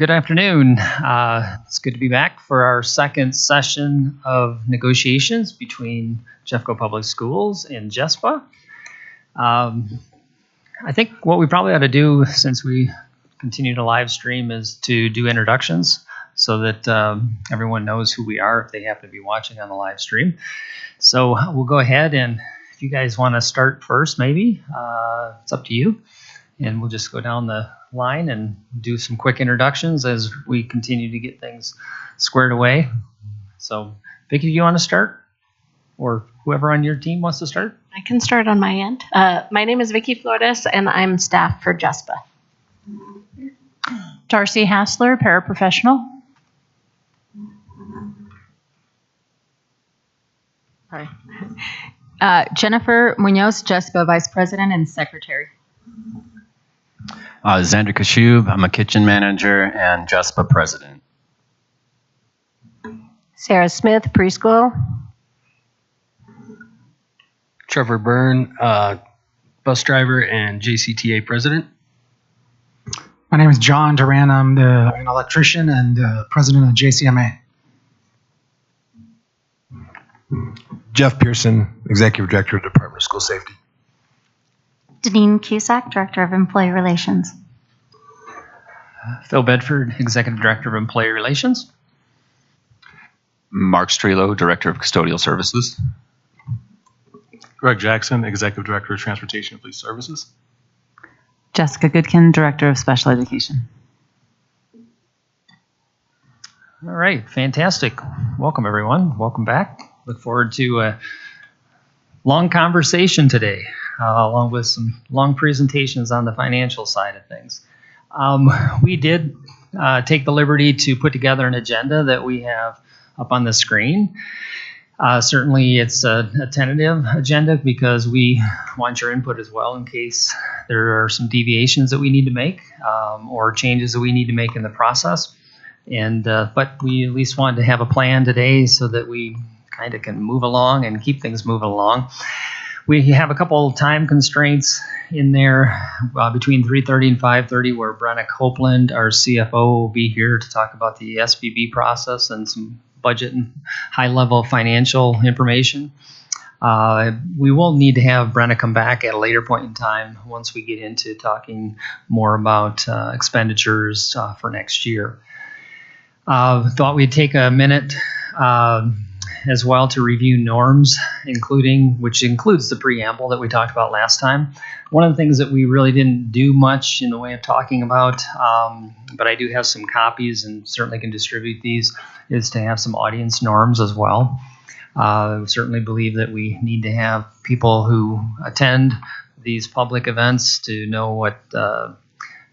Good afternoon. It's good to be back for our second session of negotiations between Jeffco Public Schools and Jespa. I think what we probably ought to do, since we continue to live stream, is to do introductions so that everyone knows who we are if they happen to be watching on the live stream. So we'll go ahead, and if you guys want to start first, maybe it's up to you. And we'll just go down the line and do some quick introductions as we continue to get things squared away. So, Vicki, do you want to start? Or whoever on your team wants to start? I can start on my end. My name is Vicki Flores, and I'm staff for Jespa. Darcy Hassler, paraprofessional. Jennifer Munoz, Jespa Vice President and Secretary. Xander Kashub, I'm a kitchen manager and Jespa President. Sarah Smith, preschool. Trevor Byrne, bus driver and JCTA President. My name is John Duran. I'm an electrician and president of JCMA. Jeff Pearson, Executive Director of Department of School Safety. Deneen Cusack, Director of Employee Relations. Phil Bedford, Executive Director of Employee Relations. Mark Strelo, Director of Custodial Services. Greg Jackson, Executive Director of Transportation and Police Services. Jessica Goodkin, Director of Special Education. All right, fantastic. Welcome, everyone. Welcome back. Look forward to a long conversation today, along with some long presentations on the financial side of things. We did take the liberty to put together an agenda that we have up on the screen. Certainly, it's a tentative agenda because we want your input as well in case there are some deviations that we need to make or changes that we need to make in the process. But we at least wanted to have a plan today so that we kind of can move along and keep things moving along. We have a couple time constraints in there between 3:30 and 5:30 where Brenna Copeland, our CFO, will be here to talk about the SBB process and some budget and high-level financial information. We will need to have Brenna come back at a later point in time once we get into talking more about expenditures for next year. Thought we'd take a minute as well to review norms, which includes the preamble that we talked about last time. One of the things that we really didn't do much in the way of talking about, but I do have some copies and certainly can distribute these, is to have some audience norms as well. We certainly believe that we need to have people who attend these public events to know what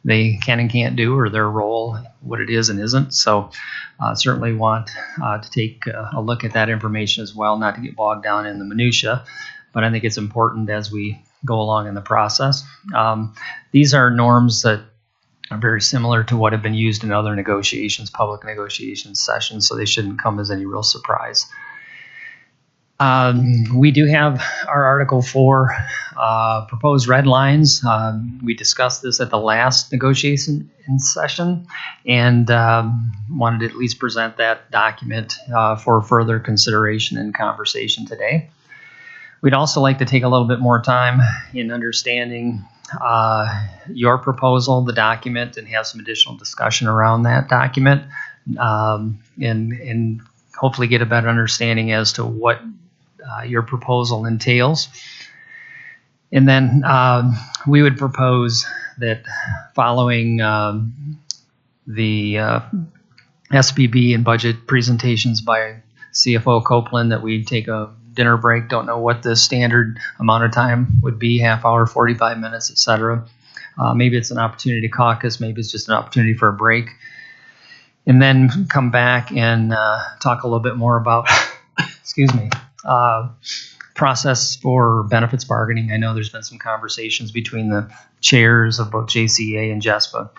they can and can't do, or their role, what it is and isn't. So certainly want to take a look at that information as well, not to get bogged down in the minutia, but I think it's important as we go along in the process. These are norms that are very similar to what have been used in other negotiations, public negotiations sessions, so they shouldn't come as any real surprise. We do have our Article 4 proposed red lines. We discussed this at the last negotiation session and wanted to at least present that document for further consideration and conversation today. We'd also like to take a little bit more time in understanding your proposal, the document, and have some additional discussion around that document and hopefully get a better understanding as to what your proposal entails. And then we would propose that following the SBB and budget presentations by CFO Copeland that we take a dinner break. Don't know what the standard amount of time would be, half hour, 45 minutes, etc. Maybe it's an opportunity to caucus, maybe it's just an opportunity for a break. And then come back and talk a little bit more about, process for benefits bargaining. I know there's been some conversations between the chairs of both JCEA and Jespa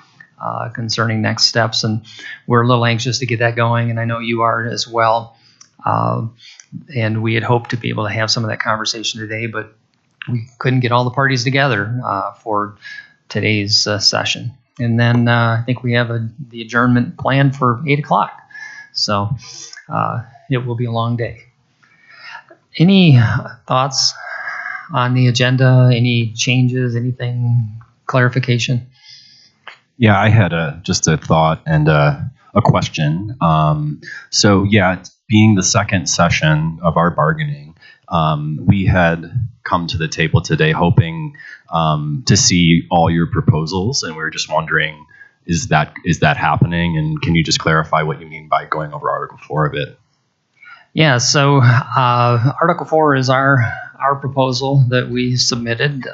concerning next steps, and we're a little anxious to get that going, and I know you are as well. And we had hoped to be able to have some of that conversation today, but we couldn't get all the parties together for today's session. And then I think we have the adjournment planned for 8 o'clock. So it will be a long day. Any thoughts on the agenda? Any changes? Anything? Clarification? Yeah, I had just a thought and a question. So yeah, being the second session of our bargaining, we had come to the table today hoping to see all your proposals, and we were just wondering, is that happening? And can you just clarify what you mean by going over Article 4 a bit? Yeah, so Article 4 is our proposal that we submitted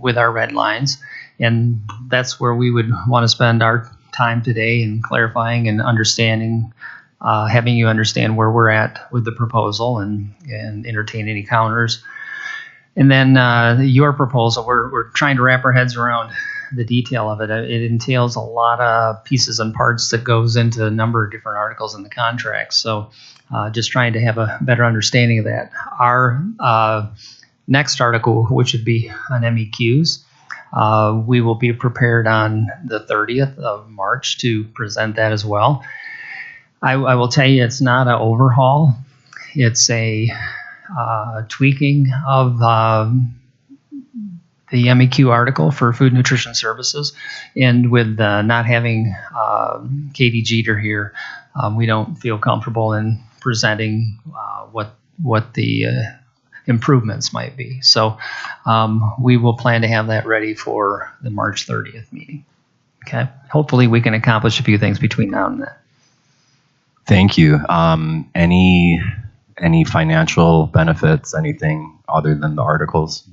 with our red lines, and that's where we would want to spend our time today in clarifying and understanding, having you understand where we're at with the proposal and entertain any counters. And then your proposal, we're trying to wrap our heads around the detail of it. It entails a lot of pieces and parts that goes into a number of different articles in the contract. So just trying to have a better understanding of that. Our next article, which would be on MEQs, we will be prepared on the 30th of March to present that as well. I will tell you, it's not an overhaul. It's a tweaking of the MEQ article for food nutrition services, and with not having Katie Jeter here, we don't feel comfortable in presenting what the improvements might be. So we will plan to have that ready for the March 30th meeting. Okay. Hopefully we can accomplish a few things between now and then. Thank you. Any financial benefits, anything other than the articles?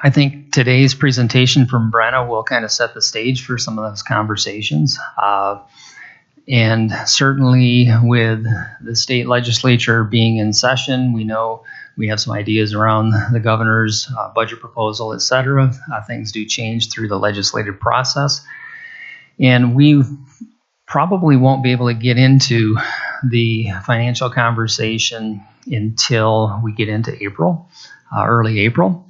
I think today's presentation from Brenna will kind of set the stage for some of those conversations. And certainly with the state legislature being in session, we know we have some ideas around the governor's budget proposal, et cetera. Things do change through the legislative process. And we probably won't be able to get into the financial conversation until we get into April, early April.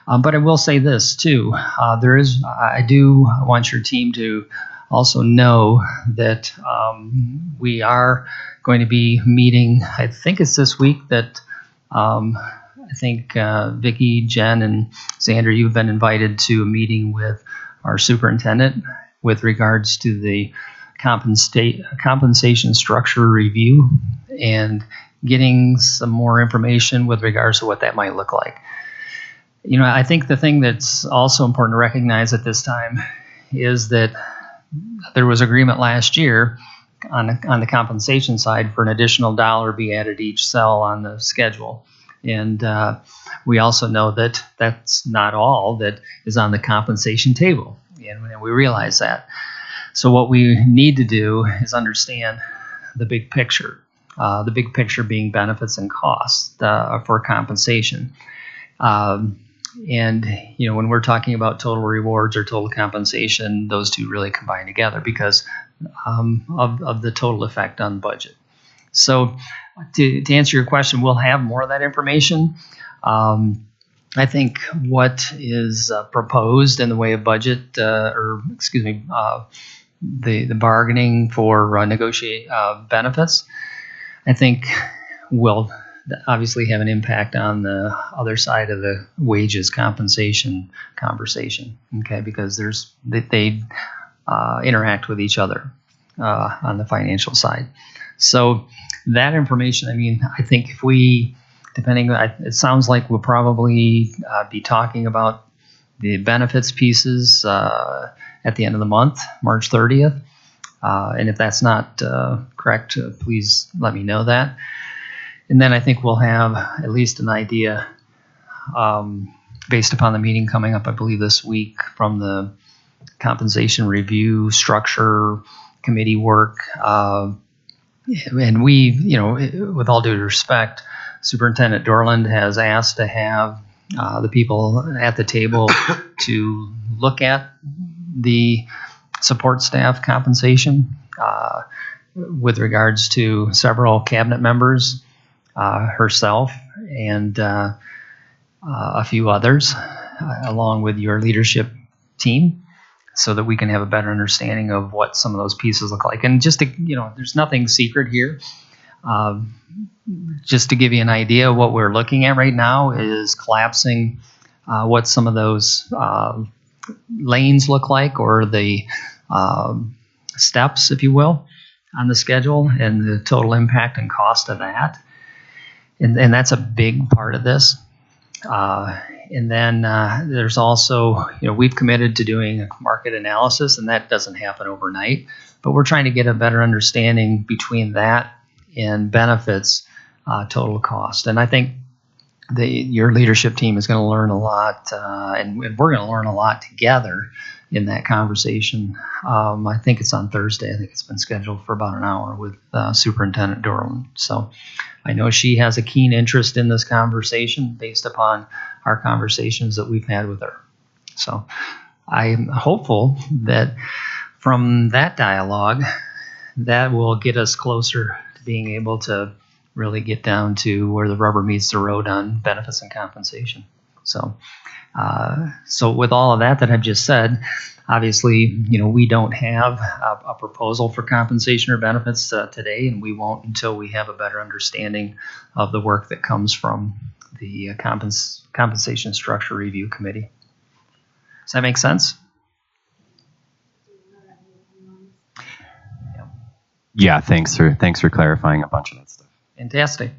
But I will say this too, I do want your team to also know that we are going to be meeting, I think it's this week that I think Vicki, Jen, and Xander, you've been invited to a meeting with our superintendent with regards to the compensation structure review and getting some more information with regards to what that might look like. You know, I think the thing that's also important to recognize at this time is that there was agreement last year on the compensation side for an additional $1 be added each cell on the schedule. And we also know that that's not all that is on the compensation table. And we realize that. So what we need to do is understand the big picture being benefits and costs for compensation. And, you know, when we're talking about total rewards or total compensation, those two really combine together because of the total effect on budget. So to answer your question, we'll have more of that information. I think what is proposed in the way of budget, the bargaining for negotiate benefits, I think will obviously have an impact on the other side of the wages compensation conversation. Okay, because they interact with each other on the financial side. So that information, I mean, I think if we, it sounds like we'll probably be talking about the benefits pieces at the end of the month, March 30th. And if that's not correct, please let me know that. And then I think we'll have at least an idea based upon the meeting coming up, I believe this week, from the compensation review structure committee work. And we, you know, with all due respect, Superintendent Dorland has asked to have the people at the table to look at the support staff compensation with regards to several cabinet members, herself, and a few others, along with your leadership team, so that we can have a better understanding of what some of those pieces look like. And just to, you know, there's nothing secret here. Just to give you an idea, what we're looking at right now is collapsing what some of those lanes look like, or the steps, if you will, on the schedule, and the total impact and cost of that. And that's a big part of this. And then there's also, you know, we've committed to doing a market analysis, and that doesn't happen overnight, but we're trying to get a better understanding between that and benefits total cost. And I think your leadership team is going to learn a lot, and we're going to learn a lot together in that conversation. I think it's on Thursday. I think it's been scheduled for about an hour with Superintendent Dorland. So I know she has a keen interest in this conversation based upon our conversations that we've had with her. So I'm hopeful that from that dialogue, that will get us closer to being able to really get down to where the rubber meets the road on benefits and compensation. So with all of that I've just said, obviously, you know, we don't have a proposal for compensation or benefits today, and we won't until we have a better understanding of the work that comes from the compensation structure review committee. Does that make sense? Yeah, thanks for clarifying a bunch of that stuff. Fantastic.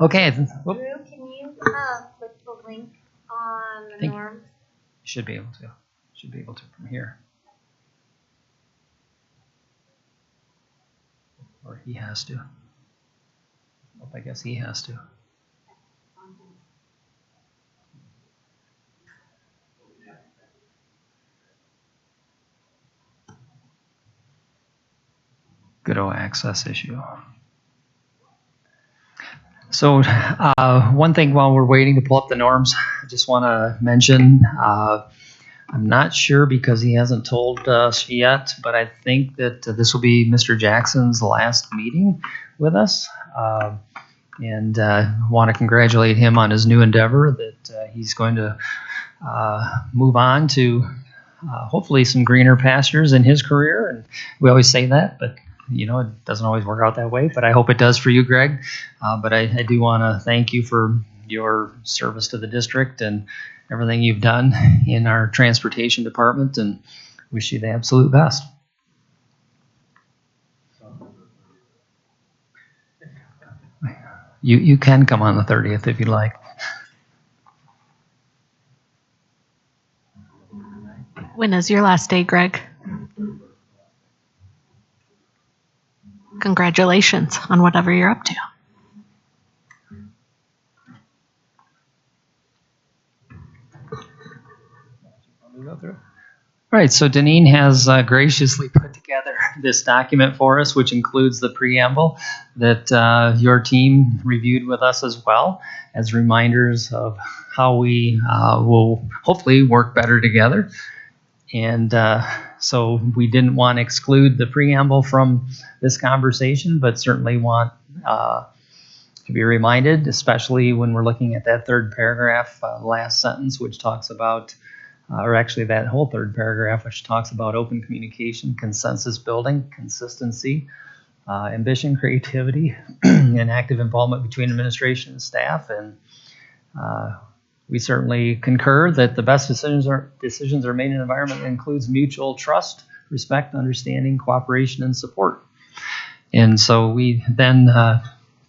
Okay. Drew, can you put the link on the Think- norms? Should be able to. Should be able to from here. Or he has to. Well, I guess he has to. Good old access issue. So one thing while we're waiting to pull up the norms, I just want to mention, I'm not sure because he hasn't told us yet, but I think that this will be Mr. Jackson's last meeting with us. And want to congratulate him on his new endeavor that he's going to move on to hopefully some greener pastures in his career. And we always say that, but you know, it doesn't always work out that way, but I hope it does for you, Greg. But I do want to thank you for your service to the district and everything you've done in our transportation department, and wish you the absolute best. You can come on the 30th if you'd like. When is your last day, Greg? Congratulations on whatever you're up to. All right, so Deneen has graciously put together this document for us, which includes the preamble that your team reviewed with us as well, as reminders of how we will hopefully work better together. And so we didn't want to exclude the preamble from this conversation, but certainly want to be reminded, especially when we're looking at that third paragraph, last sentence, which talks about, or actually that whole third paragraph, which talks about open communication, consensus building, consistency, ambition, creativity, and active involvement between administration and staff. And we certainly concur that the best decisions are made in an environment that includes mutual trust, respect, understanding, cooperation, and support. And so we then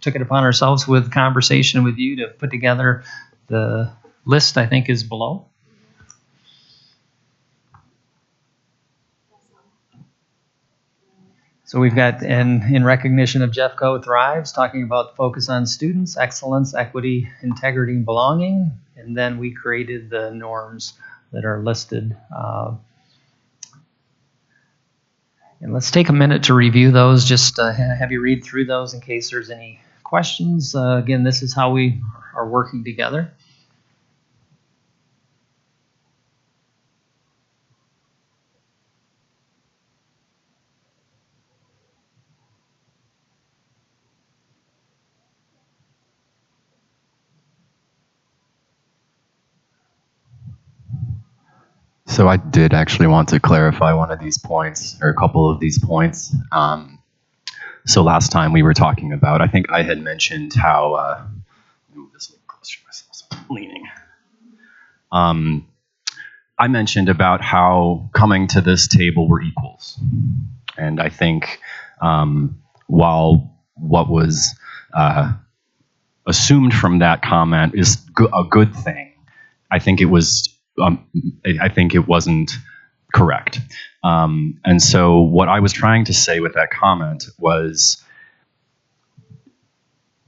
took it upon ourselves with conversation with you to put together the list. I think is below. So we've got, in recognition of Jeffco Thrives, talking about focus on students, excellence, equity, integrity, and belonging. And then we created the norms that are listed. And let's take a minute to review those, just have you read through those in case there's any questions. Again, this is how we are working together. So I did actually want to clarify one of these points, or a couple of these points. So last time we were talking about, I think I had mentioned how, move this a little closer to myself, so I'm leaning. I mentioned about how coming to this table we're equals. And I think while what was assumed from that comment is a good thing, I think it was I think it wasn't correct. And so what I was trying to say with that comment was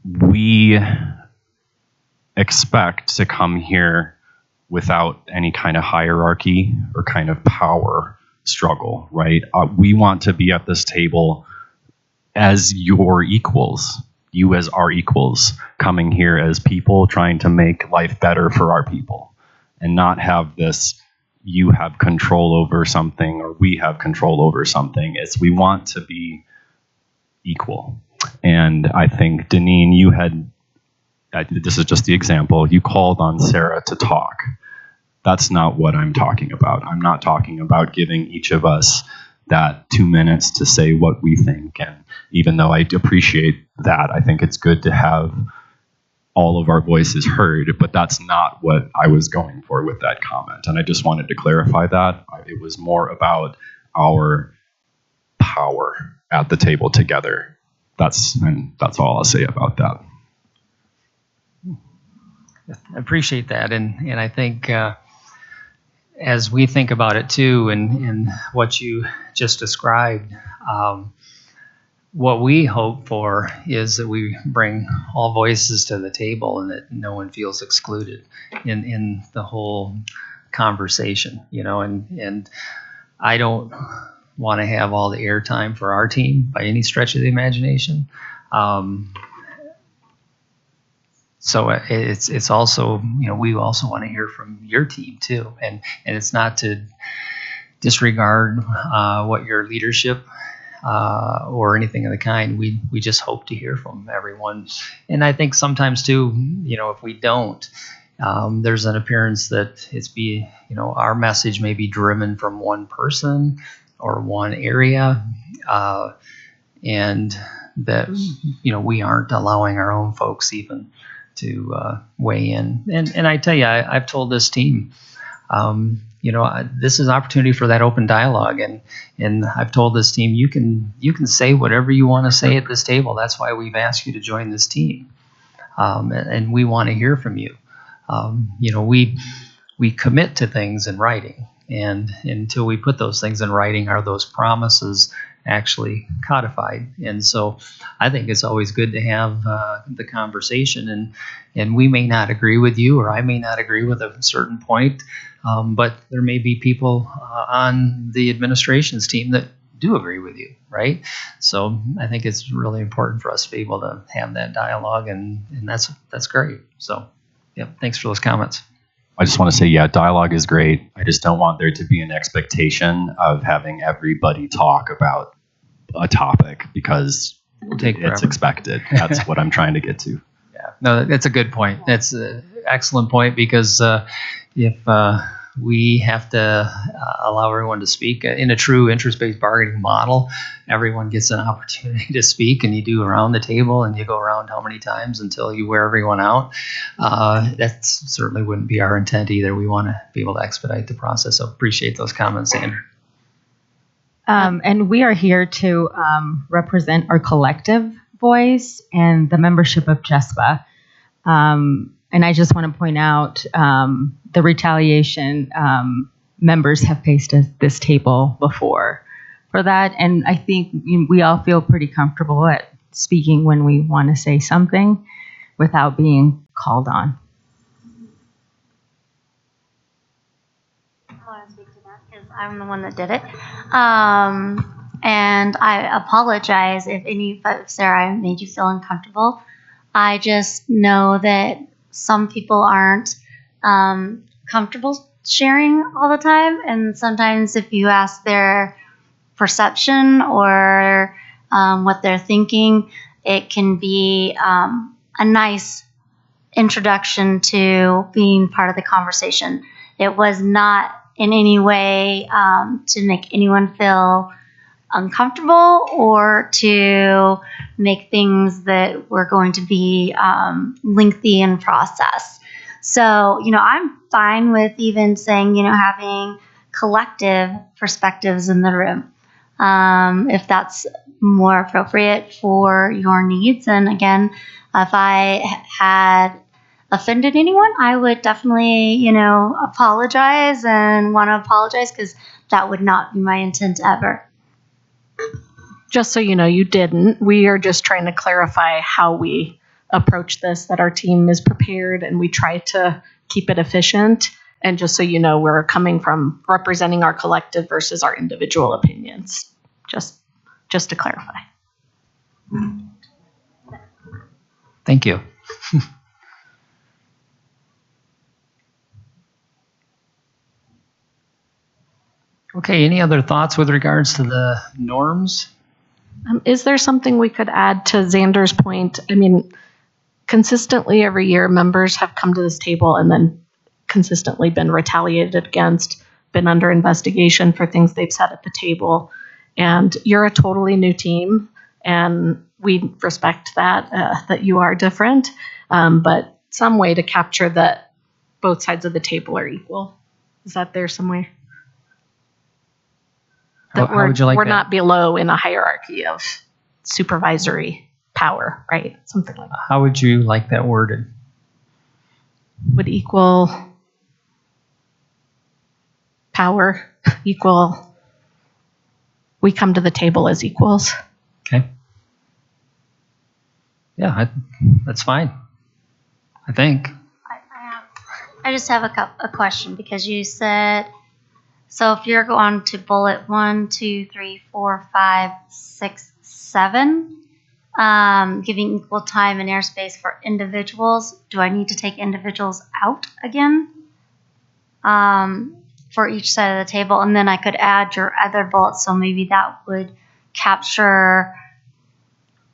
we expect to come here without any kind of hierarchy or kind of power struggle, right? We want to be at this table as your equals, you as our equals, coming here as people trying to make life better for our people. And not have this, you have control over something or we have control over something. It's we want to be equal. And I think, Deneen, you had, this is just the example, you called on Sarah to talk. That's not what I'm talking about. I'm not talking about giving each of us that 2 minutes to say what we think. And even though I appreciate that, I think it's good to have all of our voices heard, but that's not what I was going for with that comment. And I just wanted to clarify that. It was more about our power at the table together. That's all I'll say about that. I appreciate that, and I think as we think about it too, and what you just described, what we hope for is that we bring all voices to the table and that no one feels excluded in the whole conversation, and I don't want to have all the airtime for our team by any stretch of the imagination. So it's also, we also want to hear from your team too, and it's not to disregard what your leadership or anything of the kind. We just hope to hear from everyone, and I think sometimes too, if we don't, there's an appearance that our message may be driven from one person or one area, and that we aren't allowing our own folks even to weigh in. And I tell you, I've told this team, this is an opportunity for that open dialogue, and I've told this team, you can say whatever you want to say at this table. That's why we've asked you to join this team, and we want to hear from you. We commit to things in writing, and until we put those things in writing, are those promises actually codified? And so I think it's always good to have the conversation, and we may not agree with you, or I may not agree with a certain point, but there may be people on the administration's team that do agree with you, right? So I think it's really important for us to be able to have that dialogue, and that's great. So yeah, thanks for those comments. I just want to say, yeah, dialogue is great. I just don't want there to be an expectation of having everybody talk about a topic because it's expected. That's what I'm trying to get to. Yeah, no, that's a good point. That's an excellent point, because if we have to allow everyone to speak in a true interest-based bargaining model, everyone gets an opportunity to speak, and you do around the table, and you go around how many times until you wear everyone out. That certainly wouldn't be our intent either. We want to be able to expedite the process. So appreciate those comments, Sandra. And we are here to represent our collective voice and the membership of Jespa. And I just want to point out the retaliation members have faced at this table before for that. And I think we all feel pretty comfortable at speaking when we want to say something without being called on. I want to speak to that because I'm the one that did it. And I apologize if any folks there I made you feel uncomfortable. I just know that some people aren't comfortable sharing all the time, and sometimes if you ask their perception or what they're thinking, it can be a nice introduction to being part of the conversation. It was not in any way to make anyone feel uncomfortable or to make things that were going to be lengthy in process. So, I'm fine with even saying, having collective perspectives in the room, if that's more appropriate for your needs. And again, if I had offended anyone, I would definitely, apologize and want to apologize, because that would not be my intent ever. Just so you know, you didn't. We are just trying to clarify how we approach this, that our team is prepared and we try to keep it efficient. And just so you know, we're coming from representing our collective versus our individual opinions. Just to clarify. Thank you. Okay, any other thoughts with regards to the norms? Is there something we could add to Xander's point? I mean, consistently every year, members have come to this table and then consistently been retaliated against, been under investigation for things they've said at the table. And you're a totally new team, and we respect that, that you are different. but some way to capture that both sides of the table are equal. Is that there somewhere? That How would you like we're that? not below in a hierarchy of supervisory power, right? Something like that. How would you like that worded? Would equal power, equal, we come to the table as equals. Okay. Yeah, that's fine. I think. I just have a question because you said, so if you're going to bullet 1, 2, 3, 4, 5, 6, 7, giving equal time and airspace for individuals, do I need to take individuals out again for each side of the table? And then I could add your other bullets, so maybe that would capture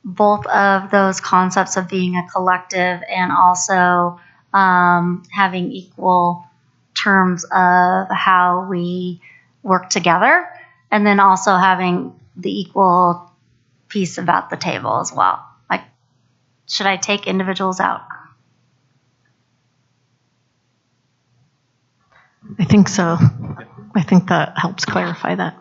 both of those concepts of being a collective and also having equal terms of how we work together, and then also having the equal piece about the table as well. Like, should I take individuals out? I think so. I think that helps clarify that.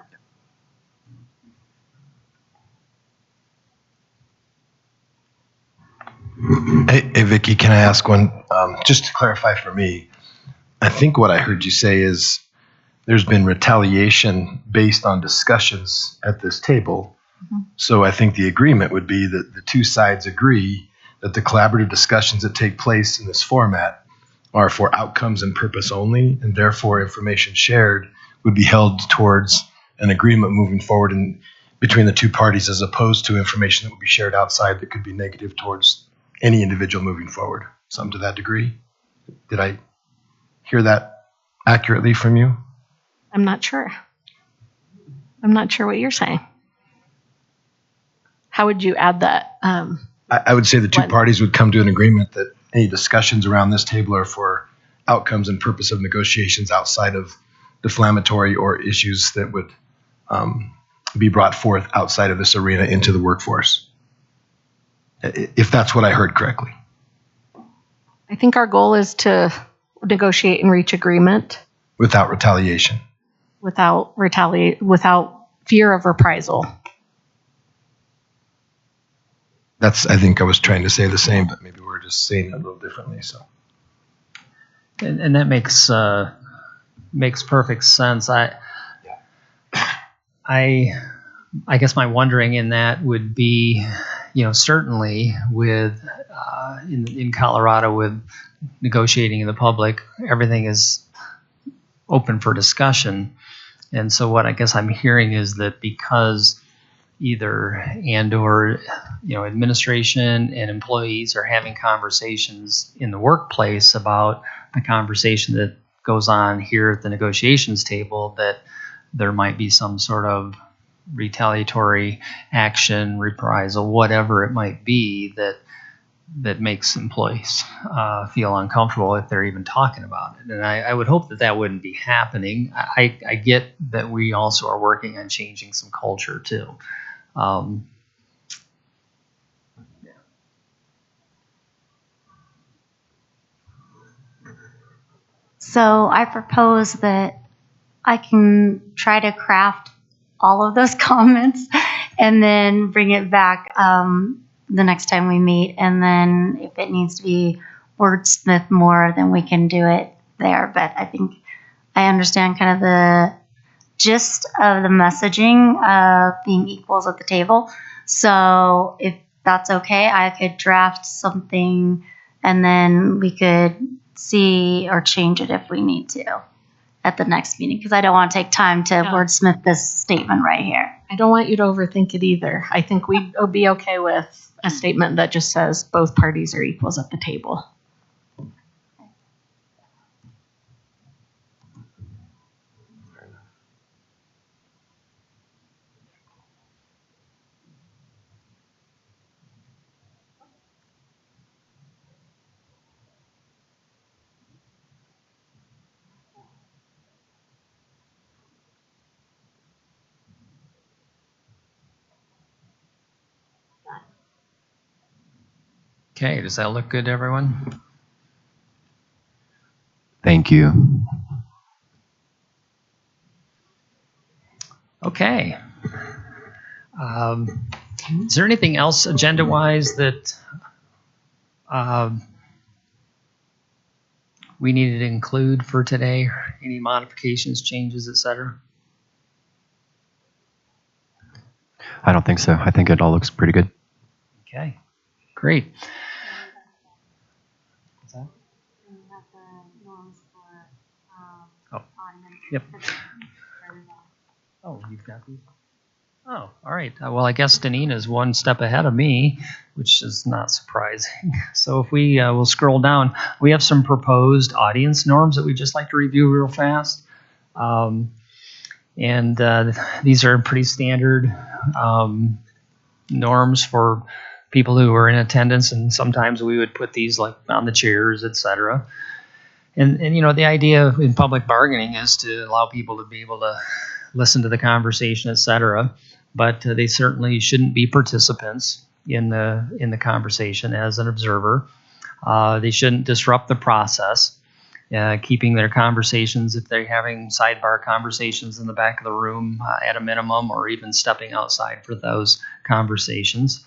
Hey, Vicky, can I ask one? Just to clarify for me, I think what I heard you say is there's been retaliation based on discussions at this table. Mm-hmm. So I think the agreement would be that the two sides agree that the collaborative discussions that take place in this format are for outcomes and purpose only, and therefore information shared would be held towards an agreement moving forward in between the two parties, as opposed to information that would be shared outside that could be negative towards any individual moving forward. Something to that degree. Did I hear that accurately from you? I'm not sure. I'm not sure what you're saying. How would you add that? I would say the two What? parties would come to an agreement that any discussions around this table are for outcomes and purpose of negotiations outside of deflammatory or issues that would be brought forth outside of this arena into the workforce. If that's what I heard correctly. I think our goal is to negotiate and reach agreement Without retaliation. without fear of reprisal. That's, I think I was trying to say the same, but maybe we're just saying it a little differently. So, And that makes perfect sense. I guess my wondering in that would be, certainly with in Colorado with negotiating in the public, everything is open for discussion. And so what I guess I'm hearing is that because either or administration and employees are having conversations in the workplace about the conversation that goes on here at the negotiations table, that there might be some sort of retaliatory action, reprisal, whatever it might be, that makes employees feel uncomfortable if they're even talking about it. And I would hope that wouldn't be happening. I get that we also are working on changing some culture too. So I propose that I can try to craft all of those comments and then bring it back the next time we meet. And then if it needs to be wordsmith more, then we can do it there. But I think I understand kind of the gist of the messaging of being equals at the table. So if that's okay, I could draft something and then we could see or change it if we need to at the next meeting, because I don't want to take time to wordsmith this statement right here. I don't want you to overthink it either. I think we'd be okay with a statement that just says both parties are equals at the table. Okay, does that look good to everyone? Thank you. Okay. Is there anything else agenda-wise that we needed to include for today? Any modifications, changes, etc.? I don't think so. I think it all looks pretty good. Okay, great. What's that? Oh, yep. Oh, you've got these? Oh, all right. Well, I guess Danina is one step ahead of me, which is not surprising. So if we will scroll down, we have some proposed audience norms that we'd just like to review real fast. These are pretty standard norms for people who are in attendance, and sometimes we would put these like on the chairs, etc. And you know, the idea in public bargaining is to allow people to be able to listen to the conversation, etc. But they certainly shouldn't be participants in the conversation as an observer. They shouldn't disrupt the process, keeping their conversations, if they're having sidebar conversations in the back of the room, at a minimum, or even stepping outside for those conversations.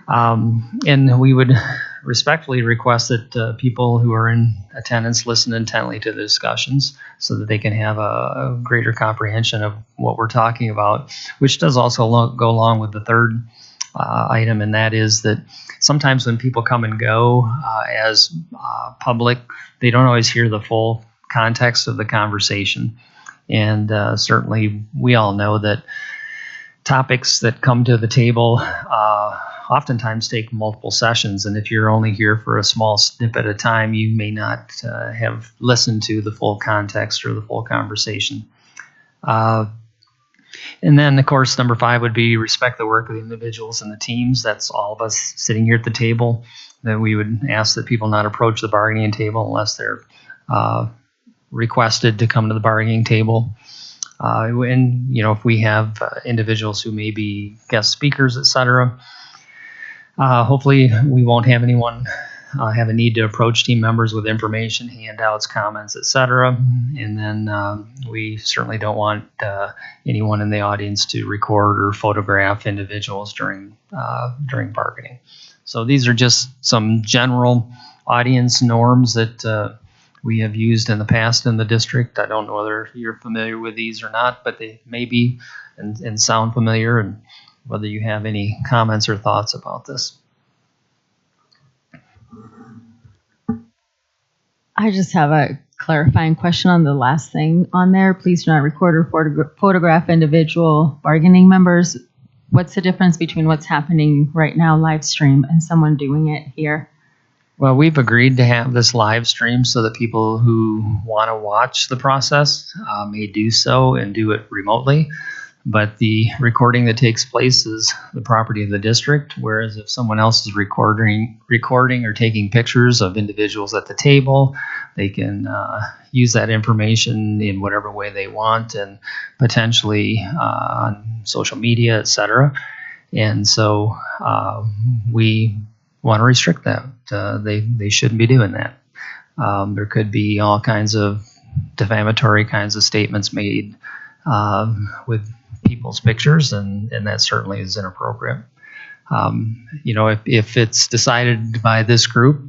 And we would respectfully request that people who are in attendance listen intently to the discussions so that they can have a greater comprehension of what we're talking about, which does also go along with the third item, and that is that sometimes when people come and go as public, they don't always hear the full context of the conversation. And certainly we all know that topics that come to the table oftentimes take multiple sessions, and if you're only here for a small snippet at a time, you may not have listened to the full context or the full conversation. And then, of course, number 5 would be respect the work of the individuals and the teams. That's all of us sitting here at the table. That we would ask that people not approach the bargaining table unless they're requested to come to the bargaining table. And you know, if we have individuals who may be guest speakers, etc., hopefully we won't have anyone have a need to approach team members with information, handouts, comments, etc. And then we certainly don't want anyone in the audience to record or photograph individuals during bargaining. So these are just some general audience norms that we have used in the past in the district. I don't know whether you're familiar with these or not, but they may be and sound familiar, and whether you have any comments or thoughts about this. I just have a clarifying question on the last thing on there. Please do not record or photograph individual bargaining members. What's the difference between what's happening right now, live stream, and someone doing it here? Well, we've agreed to have this live stream so that people who want to watch the process may do so and do it remotely. But the recording that takes place is the property of the district, whereas if someone else is recording or taking pictures of individuals at the table, they can use that information in whatever way they want, and potentially on social media, etc. And so we want to restrict that. They shouldn't be doing that. There could be all kinds of defamatory kinds of statements made with people's pictures, and that certainly is inappropriate. You know, if it's decided by this group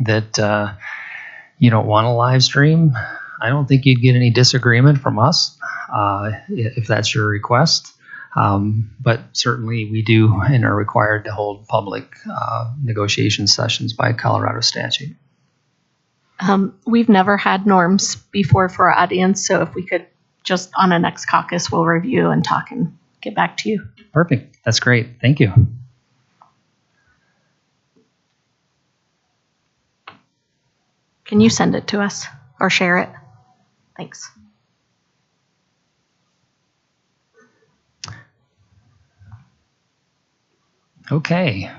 that you don't want a live stream, I don't think you'd get any disagreement from us if that's your request. But certainly we do and are required to hold public negotiation sessions by Colorado statute. We've never had norms before for our audience, so if we could just on a next caucus, we'll review and talk and get back to you. Perfect. That's great. Thank you. Can you send it to us or share it? Thanks. Okay.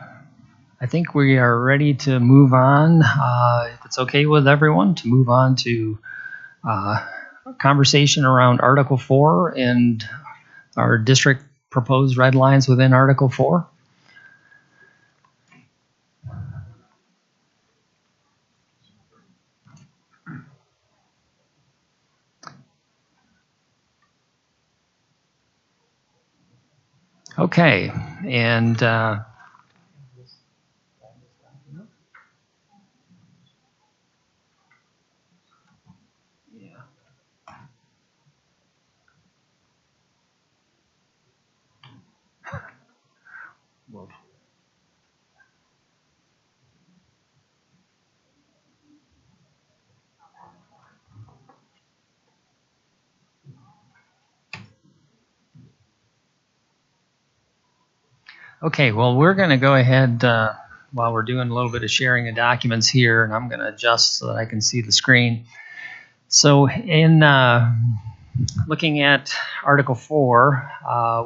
I think we are ready to move on. If it's okay with everyone, to move on to conversation around Article 4 and our district proposed red lines within Article 4. Okay, and okay, well, we're going to go ahead while we're doing a little bit of sharing of documents here, and I'm going to adjust so that I can see the screen. So in looking at Article 4,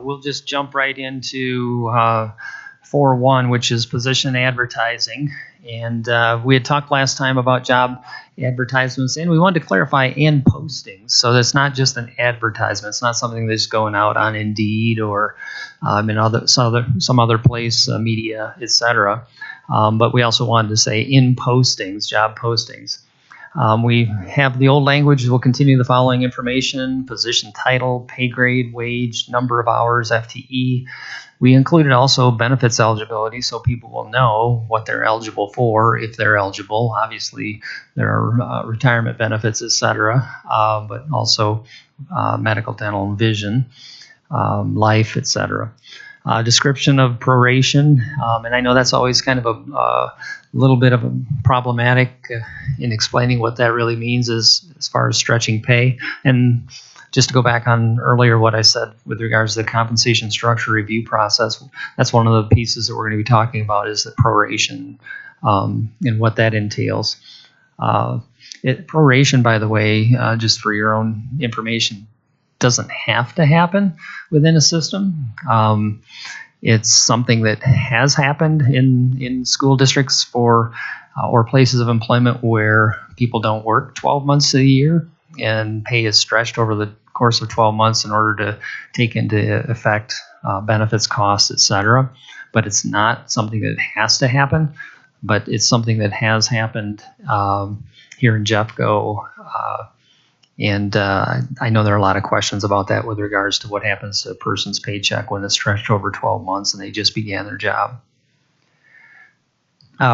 we'll just jump right into 4.1, which is position advertising. And we had talked last time about job advertisements, and we wanted to clarify and postings. So that's not just an advertisement. It's not something that's going out on Indeed or in some other place, media, etc. But we also wanted to say in postings, job postings. We have the old language. We'll continue the following information: position title, pay grade, wage, number of hours, FTE. We included also benefits eligibility, so people will know what they're eligible for if they're eligible. Obviously, there are retirement benefits, etc., but also medical, dental, and vision, life, etc. Description of proration, and I know that's always kind of a little bit of a problematic in explaining what that really means as far as stretching pay. And just to go back on earlier what I said with regards to the compensation structure review process, that's one of the pieces that we're going to be talking about is the proration and what that entails. Proration, by the way, just for your own information, doesn't have to happen within a system. It's something that has happened in school districts or places of employment where people don't work 12 months of the year and pay is stretched over the course of 12 months in order to take into effect benefits, costs, etc. But it's not something that has to happen, but it's something that has happened here in Jeffco. And I know there are a lot of questions about that with regards to what happens to a person's paycheck when it's stretched over 12 months and they just began their job.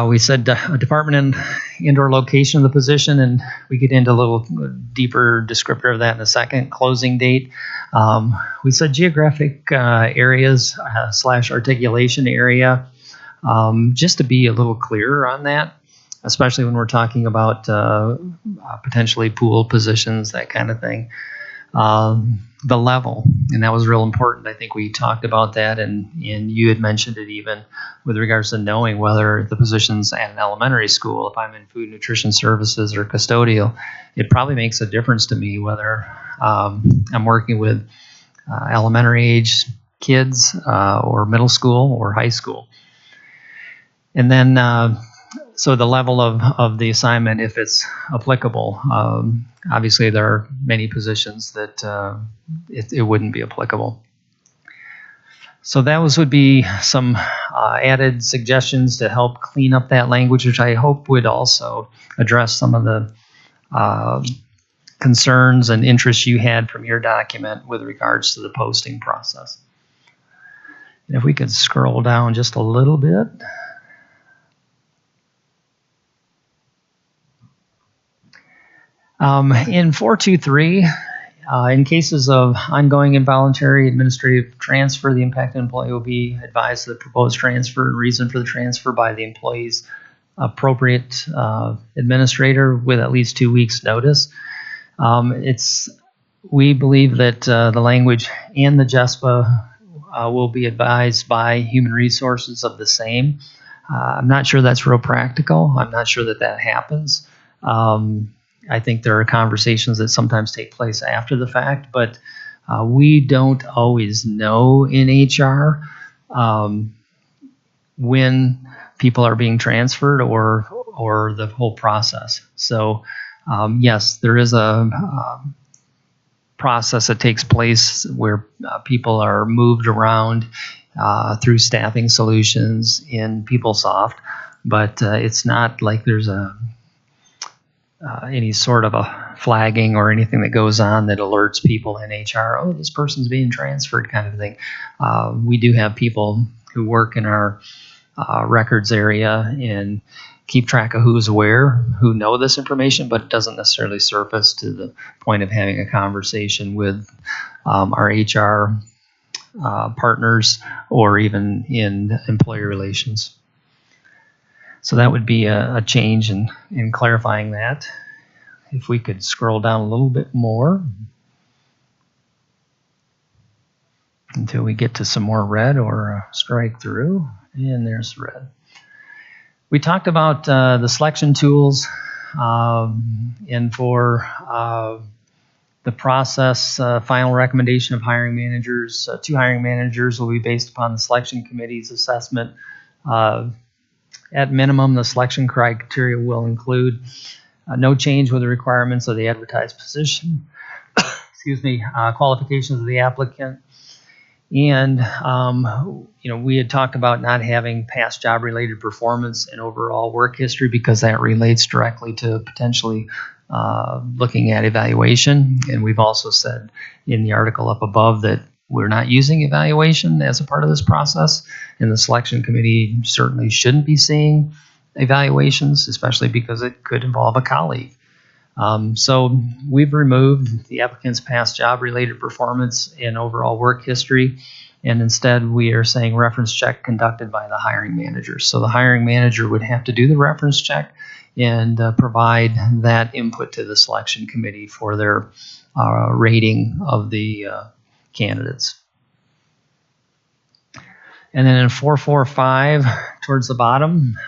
We said department and or location of the position, and we get into a little deeper descriptor of that in a second. Closing date. We said geographic areas / articulation area, just to be a little clearer on that, especially when we're talking about potentially pool positions, that kind of thing. The level, and that was real important. I think we talked about that, and you had mentioned it even with regards to knowing whether the position's at an elementary school. If I'm in food nutrition services or custodial, it probably makes a difference to me whether I'm working with elementary age kids or middle school or high school. And then so the level of the assignment, if it's applicable. Obviously, there are many positions that it wouldn't be applicable. So those would be some added suggestions to help clean up that language, which I hope would also address some of the concerns and interests you had from your document with regards to the posting process. And if we could scroll down just a little bit. In 423, in cases of ongoing involuntary administrative transfer, the impacted employee will be advised of the proposed transfer and reason for the transfer by the employee's appropriate administrator with at least 2 weeks' notice. We believe that the language and the Jespa will be advised by human resources of the same. I'm not sure that's real practical. I'm not sure that happens. I think there are conversations that sometimes take place after the fact, but we don't always know in HR when people are being transferred or the whole process. So yes, there is a process that takes place where people are moved around through staffing solutions in PeopleSoft, but it's not like there's any sort of a flagging or anything that goes on that alerts people in HR, oh, this person's being transferred, kind of thing. We do have people who work in our records area and keep track of who's aware, who know this information, but it doesn't necessarily surface to the point of having a conversation with our HR partners or even in employee relations. So that would be a change in clarifying that. If we could scroll down a little bit more until we get to some more red or strike through. And there's red. We talked about the selection tools, and for the process, final recommendation of hiring managers. 2 hiring managers will be based upon the selection committee's assessment. At minimum, the selection criteria will include no change with the requirements of the advertised position, qualifications of the applicant, and we had talked about not having past job-related performance and overall work history because that relates directly to potentially looking at evaluation. And we've also said in the article up above that we're not using evaluation as a part of this process, and the selection committee certainly shouldn't be seeing evaluations, especially because it could involve a colleague. So we've removed the applicant's past job-related performance and overall work history, and instead we are saying reference check conducted by the hiring manager. So the hiring manager would have to do the reference check and provide that input to the selection committee for their rating of the candidates. And then in 445, towards the bottom,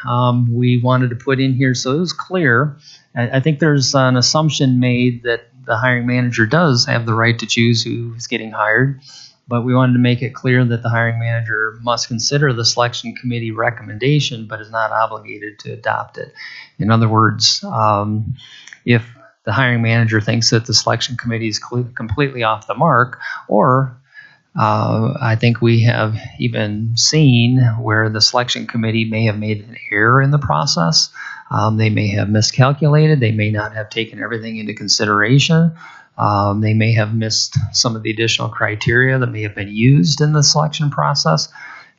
we wanted to put in here so it was clear. I think there's an assumption made that the hiring manager does have the right to choose who's getting hired, but we wanted to make it clear that the hiring manager must consider the selection committee recommendation, but is not obligated to adopt it. In other words, if the hiring manager thinks that the selection committee is completely off the mark, or I think we have even seen where the selection committee may have made an error in the process. They may have miscalculated. They may not have taken everything into consideration. They may have missed some of the additional criteria that may have been used in the selection process.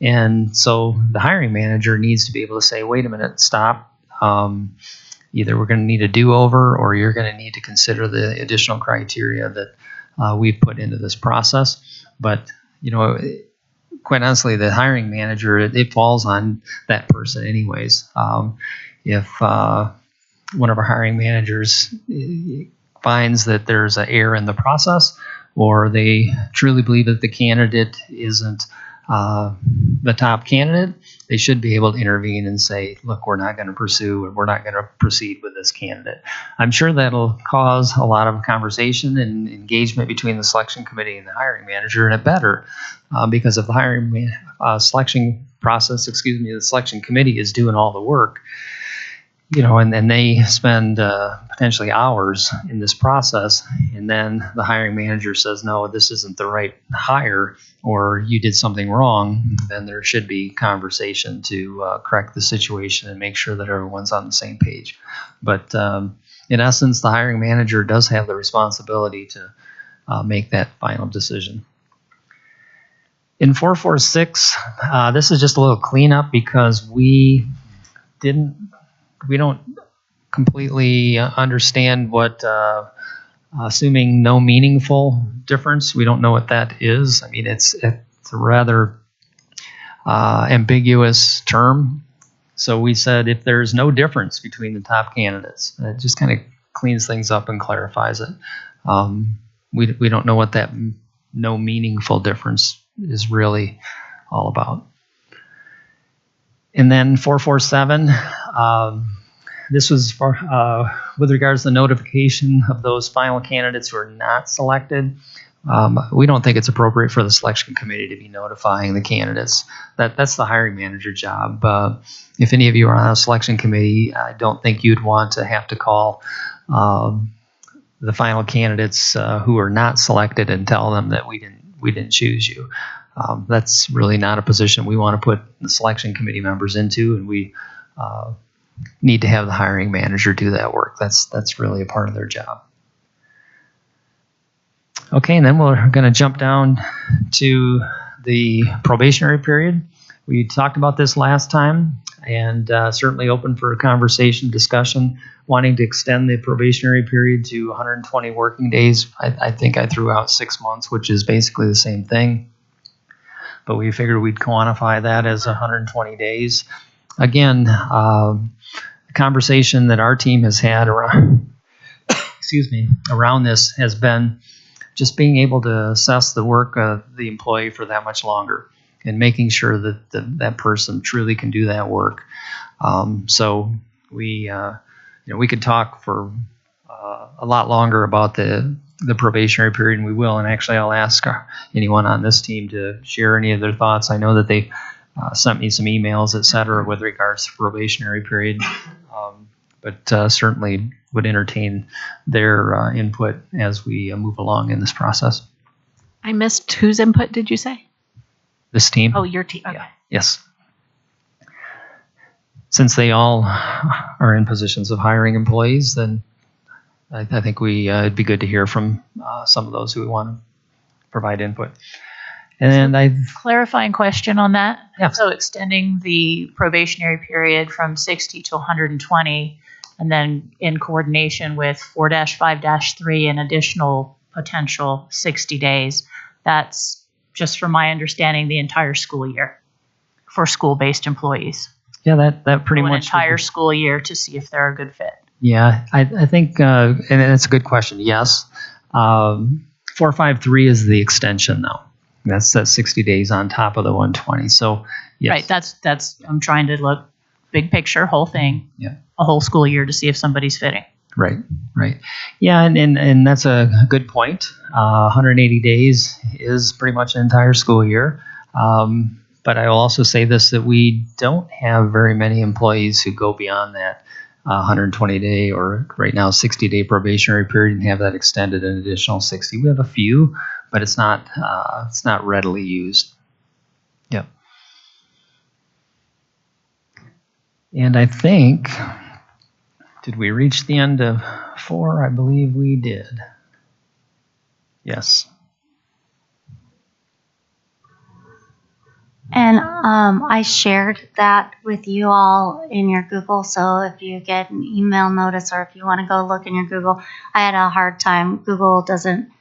And so the hiring manager needs to be able to say, wait a minute, stop. Either we're going to need a do-over or you're going to need to consider the additional criteria that we've put into this process. But, quite honestly, the hiring manager, it falls on that person anyways. If one of our hiring managers finds that there's an error in the process, or they truly believe that the candidate isn't the top candidate, they should be able to intervene and say, look, we're not going to pursue, or we're not going to proceed with this candidate. I'm sure that'll cause a lot of conversation and engagement between the selection committee and the hiring manager, and it better, because if the selection process, the selection committee is doing all the work, and they spend potentially hours in this process, and then the hiring manager says, no, this isn't the right hire, or you did something wrong, then there should be conversation to correct the situation and make sure that everyone's on the same page. But in essence, the hiring manager does have the responsibility to make that final decision. In 446, this is just a little cleanup because we don't completely understand what assuming no meaningful difference. We don't know what that is. I mean, it's a rather ambiguous term. So we said if there's no difference between the top candidates, it just kind of cleans things up and clarifies it. We don't know what that no meaningful difference is really all about. And then 447, this was for with regards to the notification of those final candidates who are not selected. We don't think it's appropriate for the selection committee to be notifying the candidates. That's the hiring manager job. If any of you are on a selection committee, I don't think you'd want to have to call the final candidates who are not selected and tell them that we didn't choose you. That's really not a position we want to put the selection committee members into, and we need to have the hiring manager do that work. That's really a part of their job. Okay, and then we're going to jump down to the probationary period. We talked about this last time, and certainly open for a conversation, discussion, wanting to extend the probationary period to 120 working days. I think I threw out 6 months, which is basically the same thing. But we figured we'd quantify that as 120 days. Again, the conversation that our team has had around, around this has been just being able to assess the work of the employee for that much longer and making sure that that person truly can do that work. So we could talk for a lot longer about the probationary period, and we will. And actually, I'll ask anyone on this team to share any of their thoughts. I know that they sent me some emails, et cetera, with regards to probationary period, but certainly would entertain their input as we move along in this process. I missed whose input did you say? This team? Oh, your team. Okay. Yes. Since they all are in positions of hiring employees, then I think it'd be good to hear from some of those who want to provide input. And Clarifying question on that. Yeah. So extending the probationary period from 60 to 120, and then in coordination with 4-5-3, an additional potential 60 days. That's just from my understanding, the entire school year for school-based employees. Yeah, that pretty an much entire school year to see if they're a good fit. Yeah, I think, and it's a good question. Yes, 453 is the extension, though. That's 60 days on top of the 120. So yes. Right. That's I'm trying to look big picture, whole thing. Yeah. A whole school year to see if somebody's fitting. Right. Yeah, and that's a good point. 180 days is pretty much an entire school year. But I will also say this, that we don't have very many employees who go beyond that 120-day or right now 60-day probationary period and have that extended an additional 60. We have a few, but it's not readily used. Yep. And I think, did we reach the end of 4? I believe we did. Yes. And I shared that with you all in your Google. So if you get an email notice or if you want to go look in your Google, I had a hard time. Google doesn't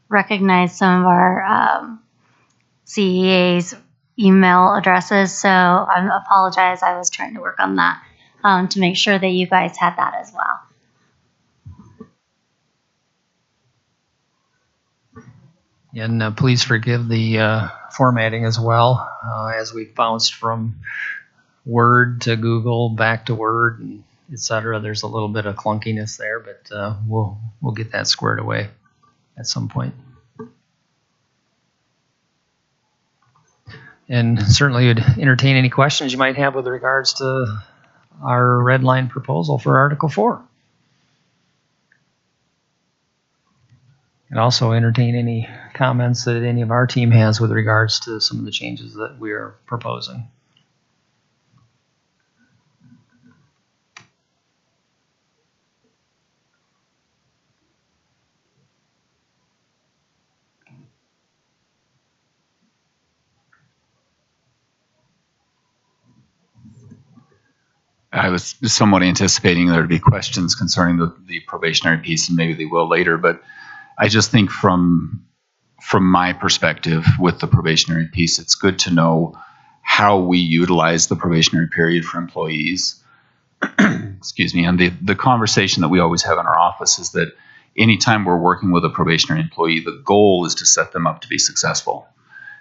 recognize some of our CEA's email addresses. So I apologize. I was trying to work on that to make sure that you guys had that as well. And please forgive the formatting as well, as we bounced from Word to Google, back to Word, and et cetera. There's a little bit of clunkiness there, but we'll get that squared away at some point. And certainly would entertain any questions you might have with regards to our red line proposal for Article 4. And also entertain any comments that any of our team has with regards to some of the changes that we are proposing. I was somewhat anticipating there to be questions concerning the probationary piece, and maybe they will later, but I just think from my perspective with the probationary piece, it's good to know how we utilize the probationary period for employees. Excuse me. And the conversation that we always have in our office is that anytime we're working with a probationary employee, the goal is to set them up to be successful.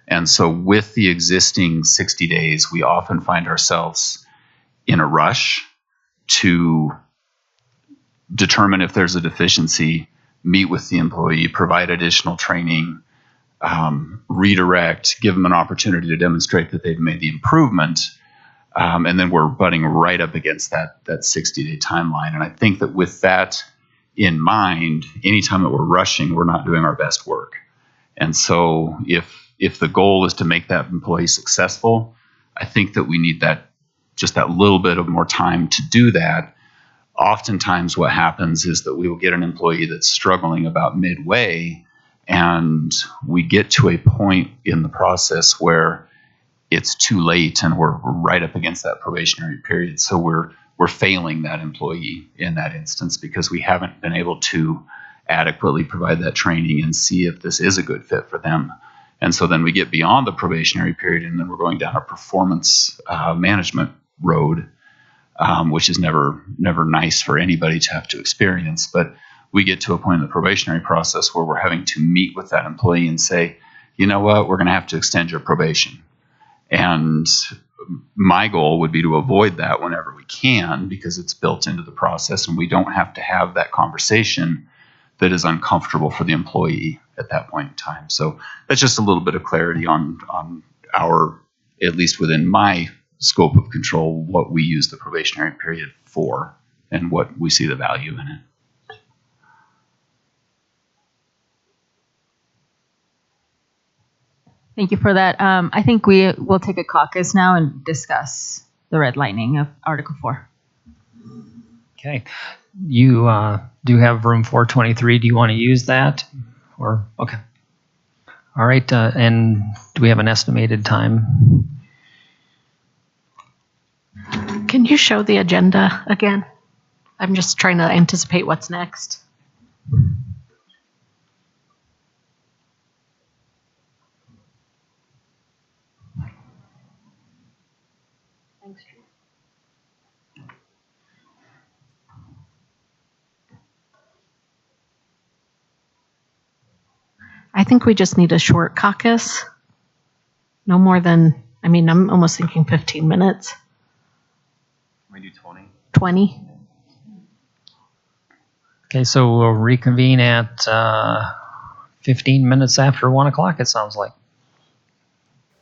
And so with the existing 60 days, we often find ourselves in a rush to determine if there's a deficiency, meet with the employee, provide additional training, redirect, give them an opportunity to demonstrate that they've made the improvement, and then we're butting right up against that 60-day timeline. And I think that with that in mind, anytime that we're rushing, we're not doing our best work. And so if the goal is to make that employee successful, I think that we need just that little bit of more time to do that. Oftentimes what happens is that we will get an employee that's struggling about midway, and we get to a point in the process where it's too late and we're right up against that probationary period. So we're failing that employee in that instance because we haven't been able to adequately provide that training and see if this is a good fit for them. And so then we get beyond the probationary period, and then we're going down a performance management road, which is never nice for anybody to have to experience. But we get to a point in the probationary process where we're having to meet with that employee and say, you know what, we're going to have to extend your probation. And my goal would be to avoid that whenever we can, because it's built into the process and we don't have to have that conversation that is uncomfortable for the employee at that point in time. So that's just a little bit of clarity on our, at least within my scope of control, what we use the probationary period for and what we see the value in it. Thank you for that. I think we will take a caucus now and discuss the redlining of Article 4. Okay. You do have room 423. Do you want to use that? Or okay. All right. And do we have an estimated time? Can you show the agenda again? I'm just trying to anticipate what's next. I think we just need a short caucus. No more than, I'm almost thinking 15 minutes. Can we do 20? 20. Okay, so we'll reconvene at 15 minutes after 1 o'clock, it sounds like.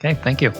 Okay, thank you.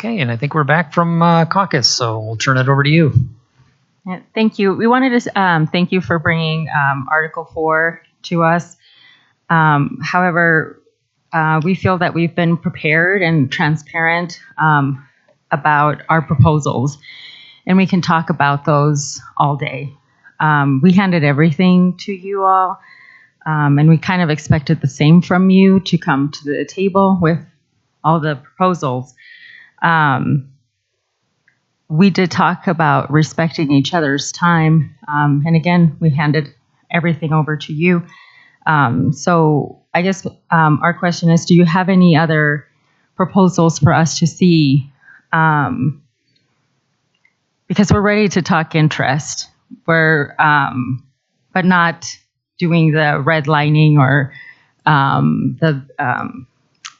Okay, and I think we're back from caucus, so we'll turn it over to you. Yeah, thank you. We wanted to thank you for bringing Article 4 to us. However, we feel that we've been prepared and transparent about our proposals, and we can talk about those all day. We handed everything to you all, and we kind of expected the same from you to come to the table with all the proposals. We did talk about respecting each other's time, and again, we handed everything over to you. So I guess our question is, do you have any other proposals for us to see? Because we're ready to talk interest. We're, but not doing the redlining or the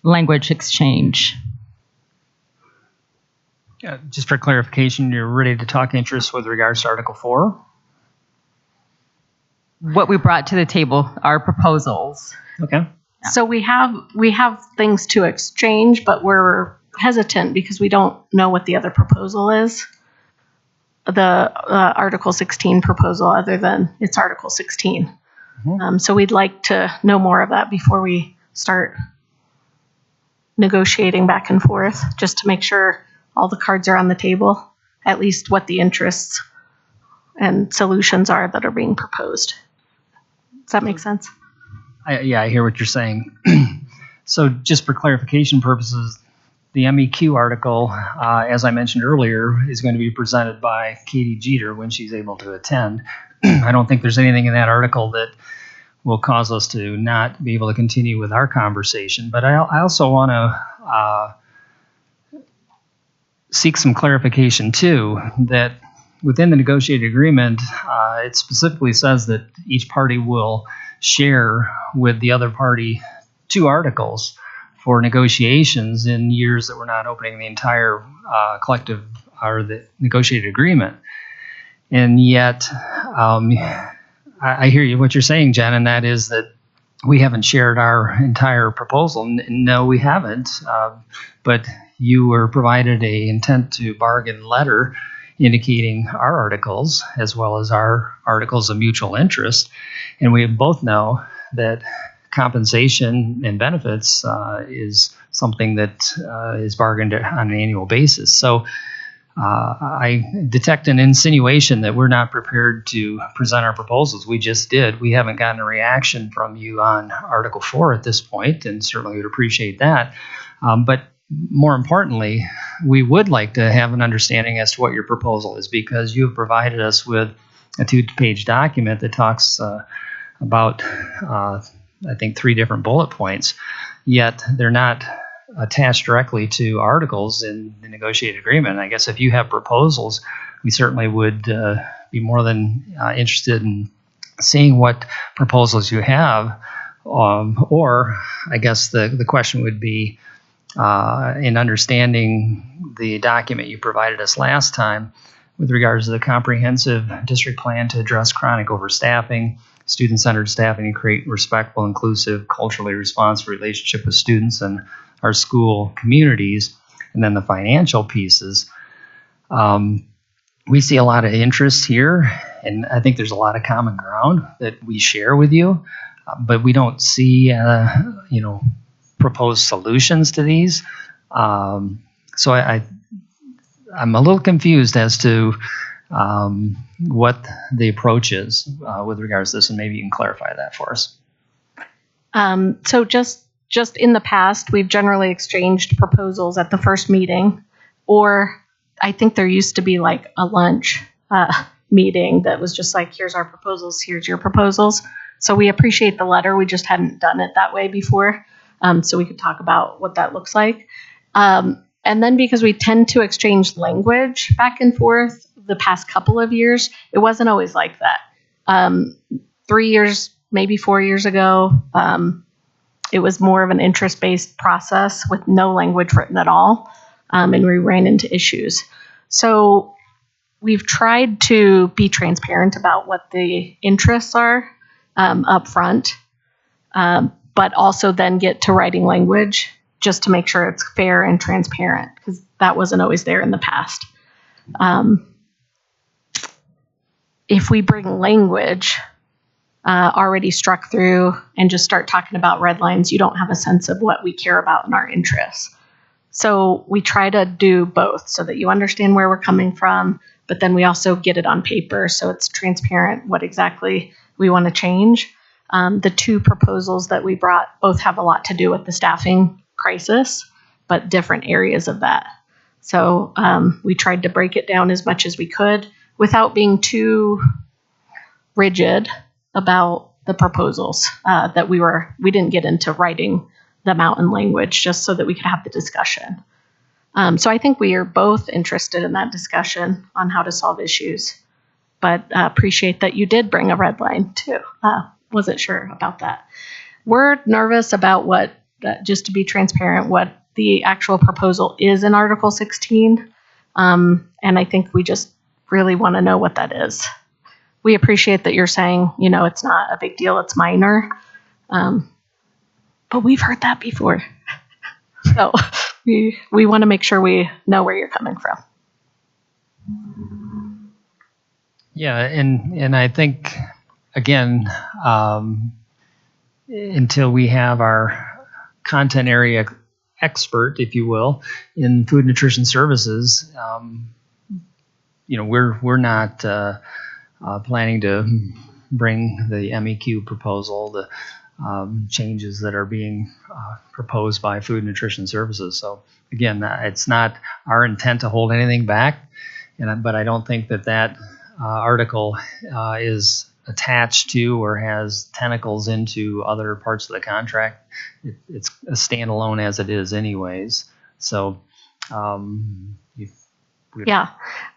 language exchange. Yeah, just for clarification, you're ready to talk interest with regards to Article 4? What we brought to the table, our proposals. Okay. So we have things to exchange, but we're hesitant because we don't know what the other proposal is. The Article 16 proposal, other than it's Article 16. Mm-hmm. So we'd like to know more of that before we start negotiating back and forth, just to make sure all the cards are on the table, at least what the interests and solutions are that are being proposed. Does that make sense? I hear what you're saying. So just for clarification purposes, the MEQ article, as I mentioned earlier, is going to be presented by Katie Jeter when she's able to attend. I don't think there's anything in that article that will cause us to not be able to continue with our conversation. But I also want to seek some clarification, too, that within the negotiated agreement, it specifically says that each party will share with the other party 2 articles for negotiations in years that we're not opening the entire collective or the negotiated agreement. And yet, I hear you, what you're saying, Jen, and that is that we haven't shared our entire proposal. No, we haven't. But you were provided a intent to bargain letter indicating our articles as well as our articles of mutual interest. And we both know that compensation and benefits is something that is bargained on an annual basis. So I detect an insinuation that we're not prepared to present our proposals. We just did. We haven't gotten a reaction from you on Article 4 at this point, and certainly would appreciate that. But more importantly, we would like to have an understanding as to what your proposal is, because you have provided us with a 2-page document that talks about, I think, 3 different bullet points, yet they're not attached directly to articles in the negotiated agreement. And I guess if you have proposals, we certainly would be more than interested in seeing what proposals you have. Or I guess the question would be, in understanding the document you provided us last time with regards to the comprehensive district plan to address chronic overstaffing, student-centered staffing, and create respectful, inclusive, culturally responsive relationship with students and our school communities, and then the financial pieces. We see a lot of interest here, and I think there's a lot of common ground that we share with you, but we don't see, proposed solutions to these. So I'm a little confused as to what the approach is with regards to this, and maybe you can clarify that for us. So just in the past, we've generally exchanged proposals at the first meeting, or I think there used to be like a lunch meeting that was just like, here's our proposals, here's your proposals. So we appreciate the letter. We just hadn't done it that way before. So we could talk about what that looks like. And then because we tend to exchange language back and forth the past couple of years, it wasn't always like that. 3 years, maybe 4 years ago, it was more of an interest-based process with no language written at all, and we ran into issues. So we've tried to be transparent about what the interests are up front, but also then get to writing language just to make sure it's fair and transparent, because that wasn't always there in the past. If we bring language already struck through and just start talking about red lines, you don't have a sense of what we care about in our interests. So we try to do both so that you understand where we're coming from, but then we also get it on paper so it's transparent what exactly we want to change. The two proposals that we brought both have a lot to do with the staffing crisis, but different areas of that. So we tried to break it down as much as we could without being too rigid about the proposals that we didn't get into writing them out in language just so that we could have the discussion. So I think we are both interested in that discussion on how to solve issues, but appreciate that you did bring a red line too. Wasn't sure about that. We're nervous about what, just to be transparent, what the actual proposal is in Article 16. And I think we just really want to know what that is. We appreciate that you're saying, it's not a big deal, it's minor. But we've heard that before. So we want to make sure we know where you're coming from. Yeah, and I think, again, until we have our content area expert, if you will, in food nutrition services, we're not planning to bring the MEQ proposal, the changes that are being proposed by food nutrition services. So again, it's not our intent to hold anything back, but I don't think that article is attached to or has tentacles into other parts of the contract. It's a standalone as it is anyways. So yeah,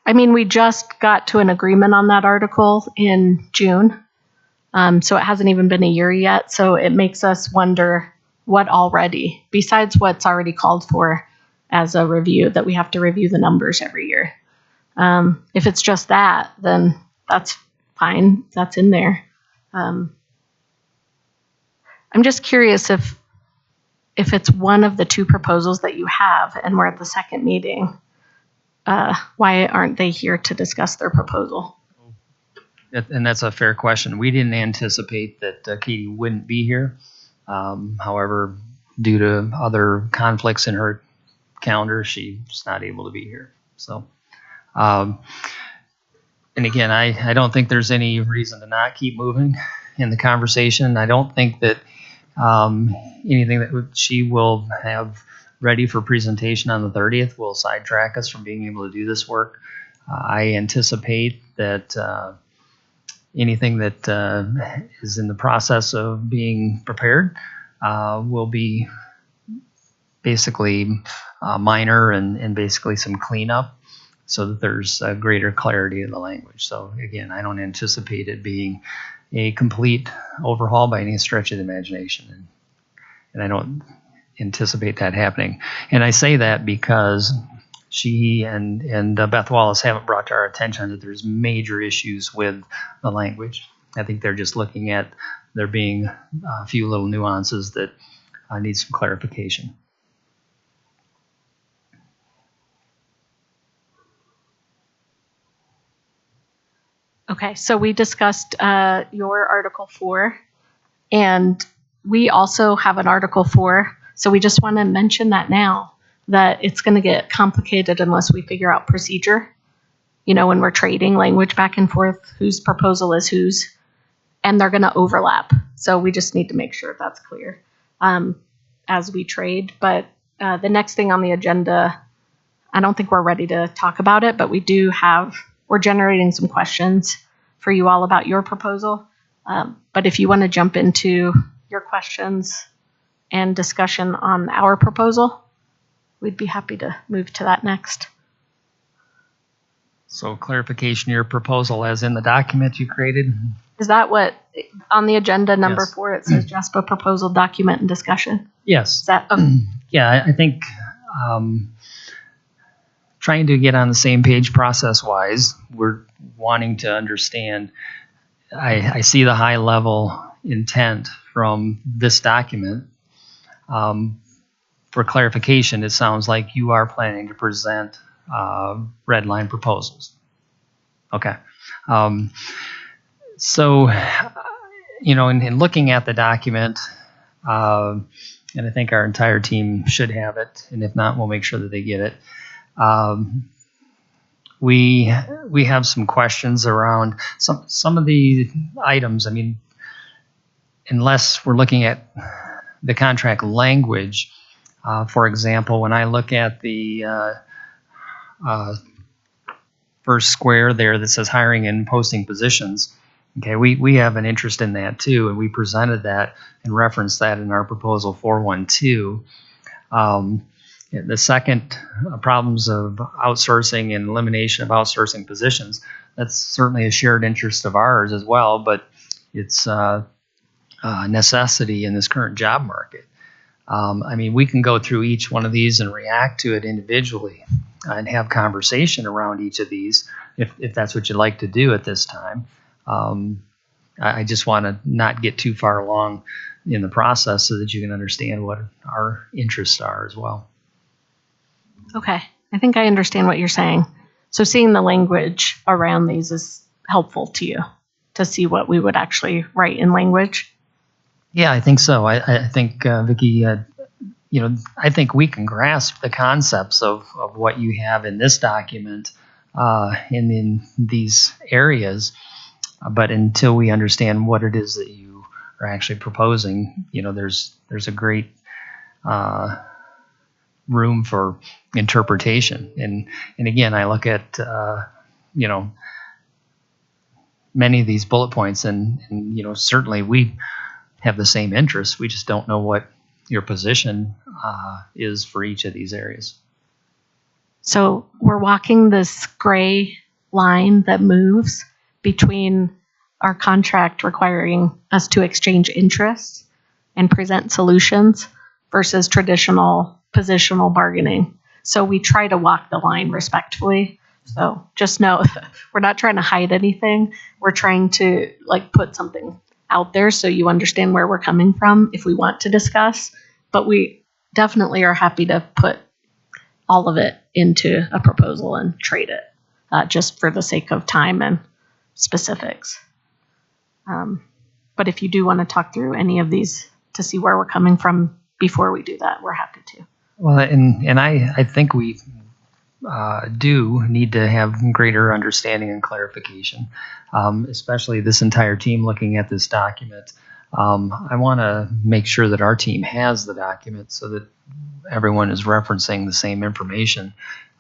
I mean, we just got to an agreement on that article in June. So it hasn't even been a year yet. So it makes us wonder what already, besides what's already called for as a review, that we have to review the numbers every year. If it's just that, then that's fine. That's in there. I'm just curious if it's one of the two proposals that you have and we're at the second meeting, why aren't they here to discuss their proposal? And that's a fair question. We didn't anticipate that Katie wouldn't be here. However, due to other conflicts in her calendar, she's not able to be here. So, and again, I don't think there's any reason to not keep moving in the conversation. I don't think that anything that she will have ready for presentation on the 30th will sidetrack us from being able to do this work. I anticipate that anything that is in the process of being prepared will be basically minor and basically some cleanup so that there's a greater clarity in the language. So again, I don't anticipate it being a complete overhaul by any stretch of the imagination. And I don't anticipate that happening. And I say that because she and Beth Wallace haven't brought to our attention that there's major issues with the language. I think they're just looking at there being a few little nuances that need some clarification. Okay, so we discussed your Article 4, and we also have an Article 4, so we just want to mention that now, that it's going to get complicated unless we figure out procedure. When we're trading language back and forth, whose proposal is whose, and they're going to overlap. So we just need to make sure that's clear as we trade. But the next thing on the agenda, I don't think we're ready to talk about it, but we're generating some questions for you all about your proposal. But if you want to jump into your questions and discussion on our proposal, we'd be happy to move to that next. So clarification, your proposal as in the document you created? Is that what, on the agenda number Yes. 4, it says Jespa proposal document and discussion? Yes. Is that, okay. Yeah, I think trying to get on the same page process-wise, we're wanting to understand, I see the high-level intent from this document. From for clarification, it sounds like you are planning to present red line proposals. Okay. So, in looking at the document, and I think our entire team should have it, and if not, we'll make sure that they get it. We have some questions around some of the items. I mean, unless we're looking at the contract language, for example, when I look at the first square there that says hiring and posting positions, okay, we have an interest in that too, and we presented that and referenced that in our proposal 412. The second, problems of outsourcing and elimination of outsourcing positions, that's certainly a shared interest of ours as well, but it's a necessity in this current job market. I mean, we can go through each one of these and react to it individually and have conversation around each of these if that's what you'd like to do at this time. I just want to not get too far along in the process so that you can understand what our interests are as well. Okay, I think I understand what you're saying. So seeing the language around these is helpful to you to see what we would actually write in language. Yeah, I think so. I think, Vicki, I think we can grasp the concepts of what you have in this document and in these areas, but until we understand what it is that you are actually proposing, there's a great room for interpretation. And again, I look at many of these bullet points, and certainly we have the same interests. We just don't know what your position is for each of these areas. So we're walking this gray line that moves between our contract requiring us to exchange interests and present solutions versus traditional positional bargaining. So we try to walk the line respectfully. So just know we're not trying to hide anything. We're trying to put something out there so you understand where we're coming from if we want to discuss. But we definitely are happy to put all of it into a proposal and trade it just for the sake of time and specifics. But if you do want to talk through any of these to see where we're coming from before we do that, we're happy to. Well, and I think we do need to have greater understanding and clarification, especially this entire team looking at this document. I want to make sure that our team has the document so that everyone is referencing the same information.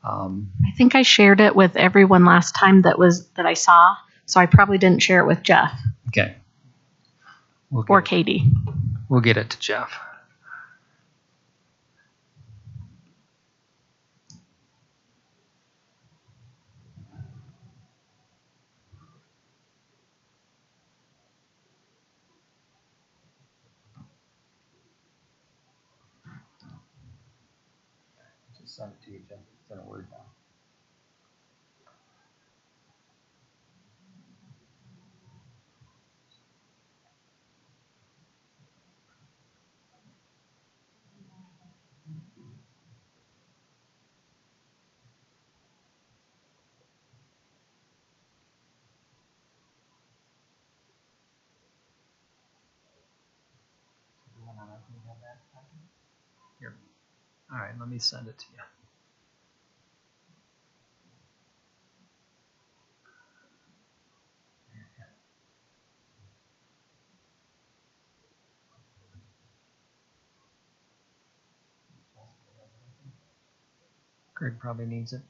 I think I shared it with everyone last time that I saw, so I probably didn't share it with Jeff. Okay. Or Katie. We'll get it to Jeff. Just send it to you, Jeff. It's in a Word doc. Here. All right, let me send it to you. Greg probably needs it.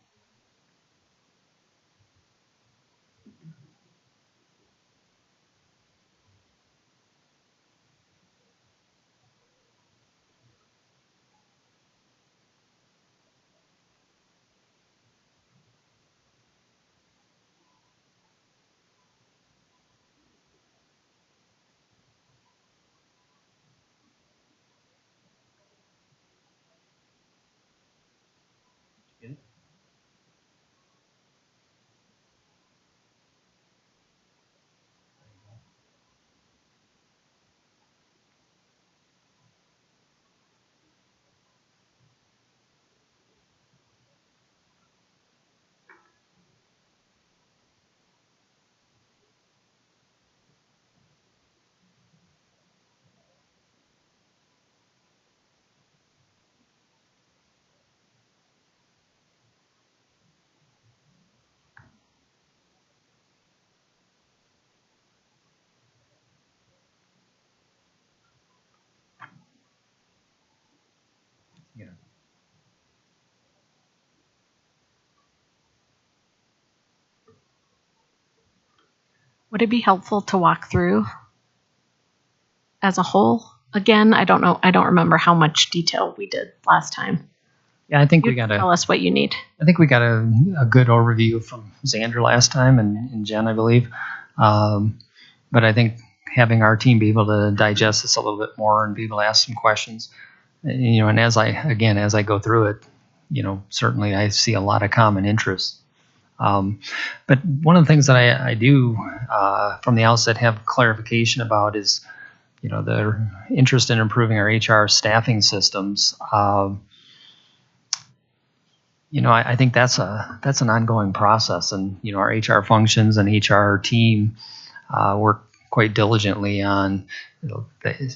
Get it? Would it be helpful to walk through as a whole? Again, I don't know. I don't remember how much detail we did last time. Yeah, I think You we got tell us what you need. I think we got a good overview from Xander last time and Jen, I believe. But I think having our team be able to digest this a little bit more and be able to ask some questions, and as I go through it, certainly I see a lot of common interests. But one of the things that I do from the outset have clarification about is, their interest in improving our HR staffing systems. I think that's an ongoing process, and our HR functions and HR team work quite diligently on the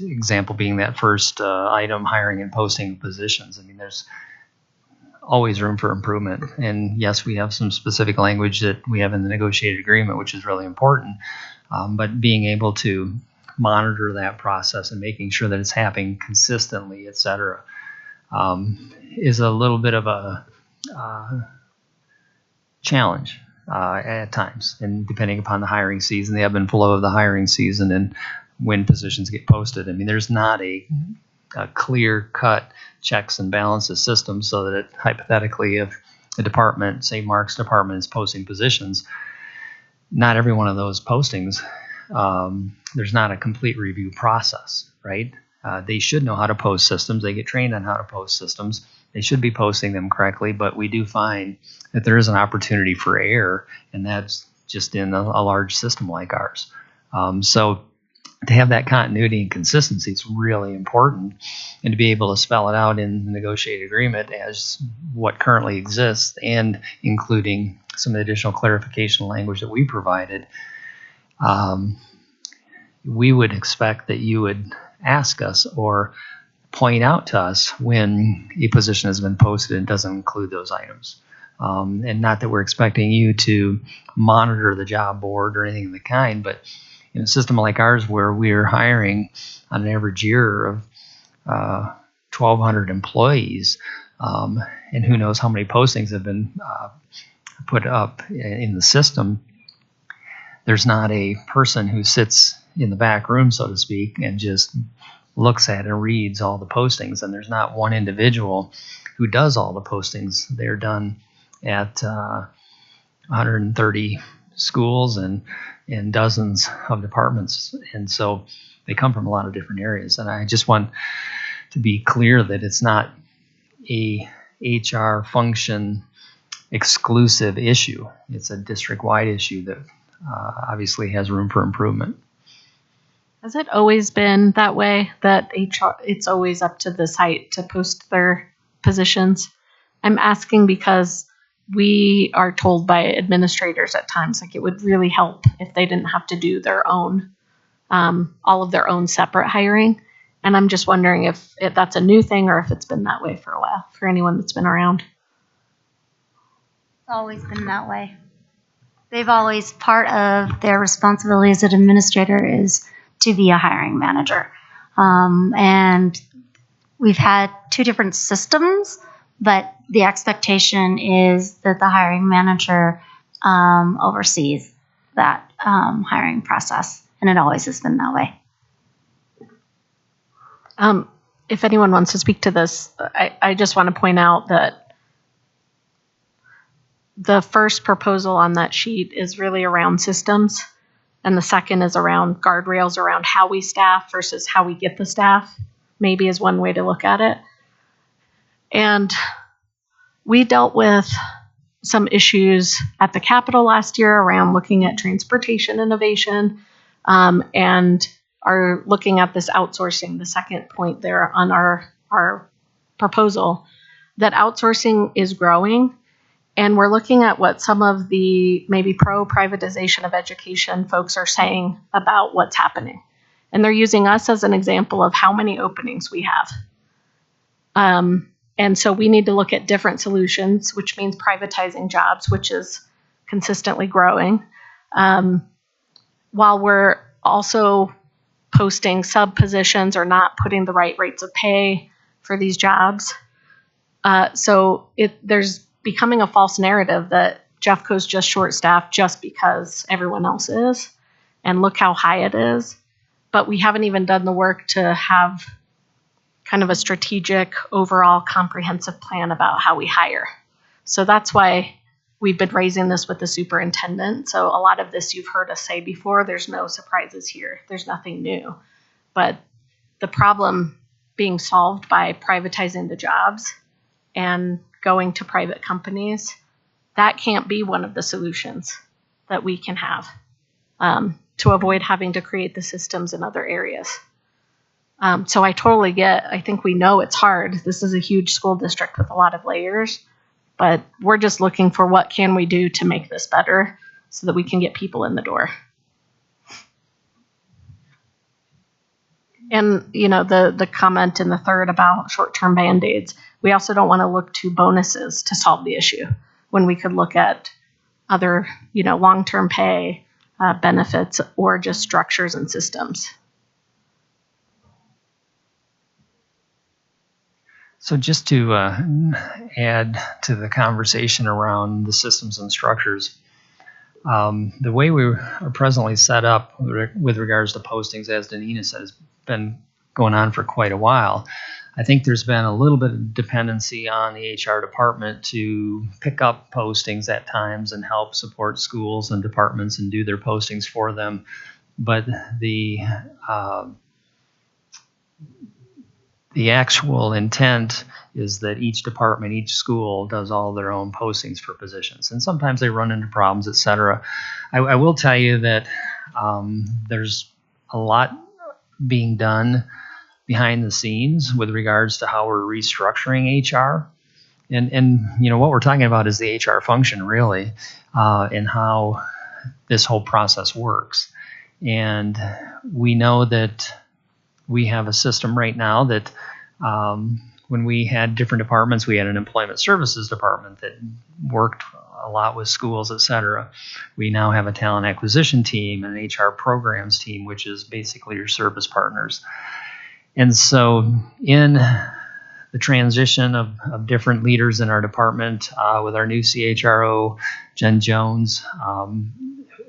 example being that first item, hiring and posting positions. I mean, there's always room for improvement, and yes, we have some specific language that we have in the negotiated agreement, which is really important. But being able to monitor that process and making sure that it's happening consistently, et cetera, is a little bit of a challenge at times, and depending upon the hiring season, the ebb and flow of the hiring season, and when positions get posted. I mean, there's not a clear-cut checks and balances system, so that hypothetically, if a department, say Mark's department, is posting positions, not every one of those postings, there's not a complete review process, right? They should know how to post systems. They get trained on how to post systems. They should be posting them correctly, but we do find that there is an opportunity for error, and that's just in a large system like ours. So to have that continuity and consistency is really important, and to be able to spell it out in the negotiated agreement as what currently exists, and including some additional clarification language that we provided, we would expect that you would ask us or point out to us when a position has been posted and doesn't include those items. And not that we're expecting you to monitor the job board or anything of the kind, but in a system like ours where we're hiring on an average year of 1,200 employees, and who knows how many postings have been put up in the system, there's not a person who sits in the back room, so to speak, and just looks at and reads all the postings. And there's not one individual who does all the postings. They're done at 130 schools and dozens of departments. And so they come from a lot of different areas. And I just want to be clear that it's not a HR function exclusive issue. It's a district-wide issue that obviously has room for improvement. Has it always been that way, that HR, it's always up to the site to post their positions? I'm asking because we are told by administrators at times, like, it would really help if they didn't have to do their own, all of their own separate hiring. And I'm just wondering if that's a new thing or if it's been that way for a while, for anyone that's been around. It's always been that way. They've always, part of their responsibility as an administrator is to be a hiring manager. And we've had two different systems, but the expectation is that the hiring manager oversees that hiring process, and it always has been that way. If anyone wants to speak to this, I just want to point out that the first proposal on that sheet is really around systems, and the second is around guardrails around how we staff versus how we get the staff, maybe is one way to look at it. And we dealt with some issues at the Capitol last year around looking at transportation innovation, and are looking at this outsourcing, the second point there on our proposal, that outsourcing is growing. And we're looking at what some of the maybe pro-privatization of education folks are saying about what's happening. And they're using us as an example of how many openings we have. And so we need to look at different solutions, which means privatizing jobs, which is consistently growing, while we're also posting sub positions or not putting the right rates of pay for these jobs. So there's becoming a false narrative that Jeffco's just short-staffed just because everyone else is. and look how high it is. But we haven't even done the work to have kind of a strategic, overall comprehensive plan about how we hire. So that's why we've been raising this with the superintendent. So a lot of this you've heard us say before. There's no surprises here. There's nothing new. But the problem being solved by privatizing the jobs and going to private companies, that can't be one of the solutions that we can have to avoid having to create the systems in other areas. So I totally I think we know it's hard. This is a huge school district with a lot of layers, but we're just looking for what can we do to make this better so that we can get people in the door. And, the comment in the third about short-term Band-Aids, we also don't want to look to bonuses to solve the issue when we could look at other, long-term pay, benefits, or just structures and systems. So just to add to the conversation around the systems and structures, the way we are presently set up with regards to postings, as Danina said, has been going on for quite a while. I think there's been a little bit of dependency on the HR department to pick up postings at times and help support schools and departments and do their postings for them. But the actual intent is that each department, each school does all their own postings for positions. And sometimes they run into problems, et cetera. I will tell you that there's a lot being done behind the scenes with regards to how we're restructuring HR. And what we're talking about is the HR function, really, and how this whole process works. And we know that we have a system right now that when we had different departments, we had an employment services department that worked a lot with schools, et cetera. We now have a talent acquisition team and an HR programs team, which is basically your service partners. And so in the transition of different leaders in our department, with our new CHRO, Jen Jones,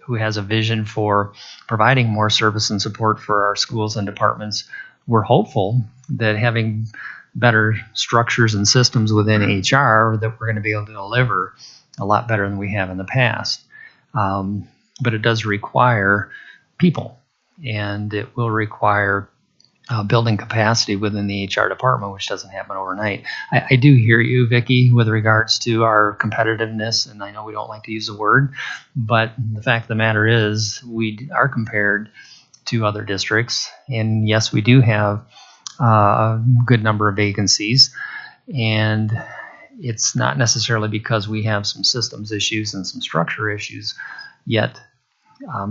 who has a vision for providing more service and support for our schools and departments, we're hopeful that having better structures and systems within HR that we're going to be able to deliver a lot better than we have in the past. But it does require people, and it will require building capacity within the HR department, which doesn't happen overnight. I do hear you, Vicki, with regards to our competitiveness, and I know we don't like to use the word, but the fact of the matter is we are compared to other districts, and yes, we do have a good number of vacancies, and it's not necessarily because we have some systems issues and some structure issues, yet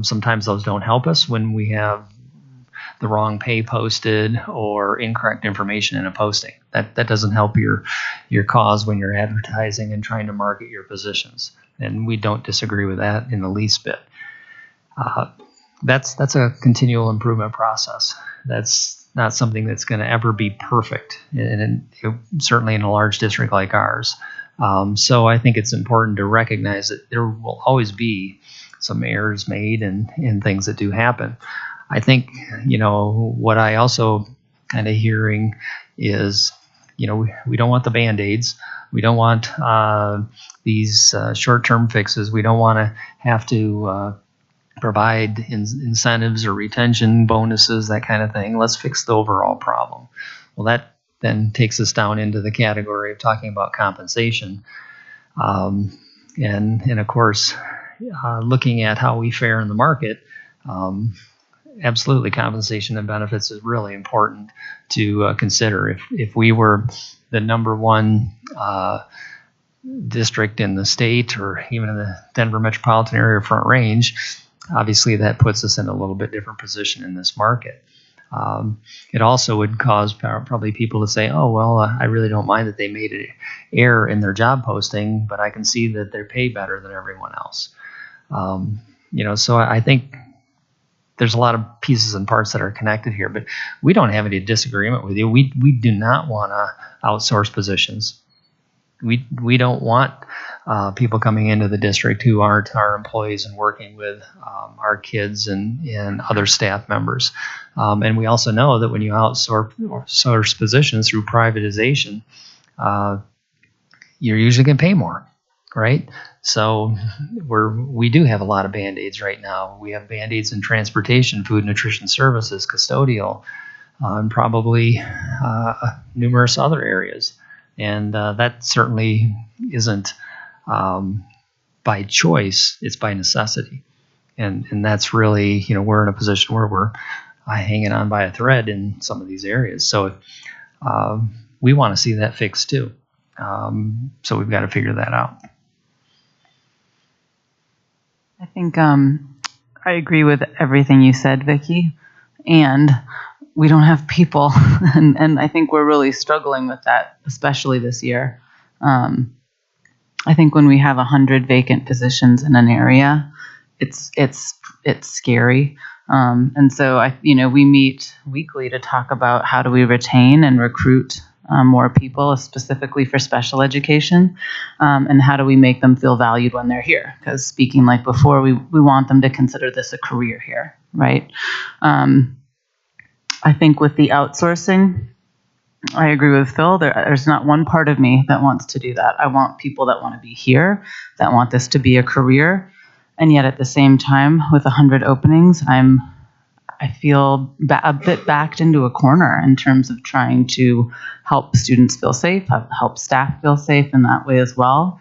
sometimes those don't help us when we have the wrong pay posted or incorrect information in a posting. That doesn't help your cause when you're advertising and trying to market your positions. And we don't disagree with that in the least bit. That's a continual improvement process. That's not something that's going to ever be perfect, and certainly in a large district like ours. So I think it's important to recognize that there will always be some errors made and things that do happen. I think, what I also kind of hearing is, we don't want the Band-Aids. We don't want these short-term fixes. We don't want to have to provide incentives or retention bonuses, that kind of thing. Let's fix the overall problem. Well, that then takes us down into the category of talking about compensation. And of course, looking at how we fare in the market, absolutely, compensation and benefits is really important to consider. If we were the number one district in the state, or even in the Denver metropolitan area or Front Range, obviously that puts us in a little bit different position in this market. It also would cause probably people to say, oh, well, I really don't mind that they made an error in their job posting, but I can see that they're paid better than everyone else. So I think there's a lot of pieces and parts that are connected here, but we don't have any disagreement with you. We do not want to outsource positions. We don't want people coming into the district who aren't our employees and working with our kids and other staff members. And we also know that when you outsource positions through privatization, you're usually going to pay more, right? So we do have a lot of Band-Aids right now. We have Band-Aids in transportation, food, nutrition services, custodial, and probably numerous other areas. And that certainly isn't by choice, it's by necessity. And that's really, we're in a position where we're hanging on by a thread in some of these areas. So we want to see that fixed too. So we've got to figure that out. I think I agree with everything you said, Vicki, and we don't have people, and I think we're really struggling with that, especially this year. I think when we have 100 vacant positions in an area, it's scary, and so we meet weekly to talk about how do we retain and recruit more people, specifically for special education, and how do we make them feel valued when they're here? Because speaking like before, we want them to consider this a career here, right? I think with the outsourcing, I agree with Phil. There's not one part of me that wants to do that. I want people that want to be here, that want this to be a career, and yet at the same time, with 100 openings, I feel a bit backed into a corner in terms of trying to help students feel safe, help staff feel safe in that way as well.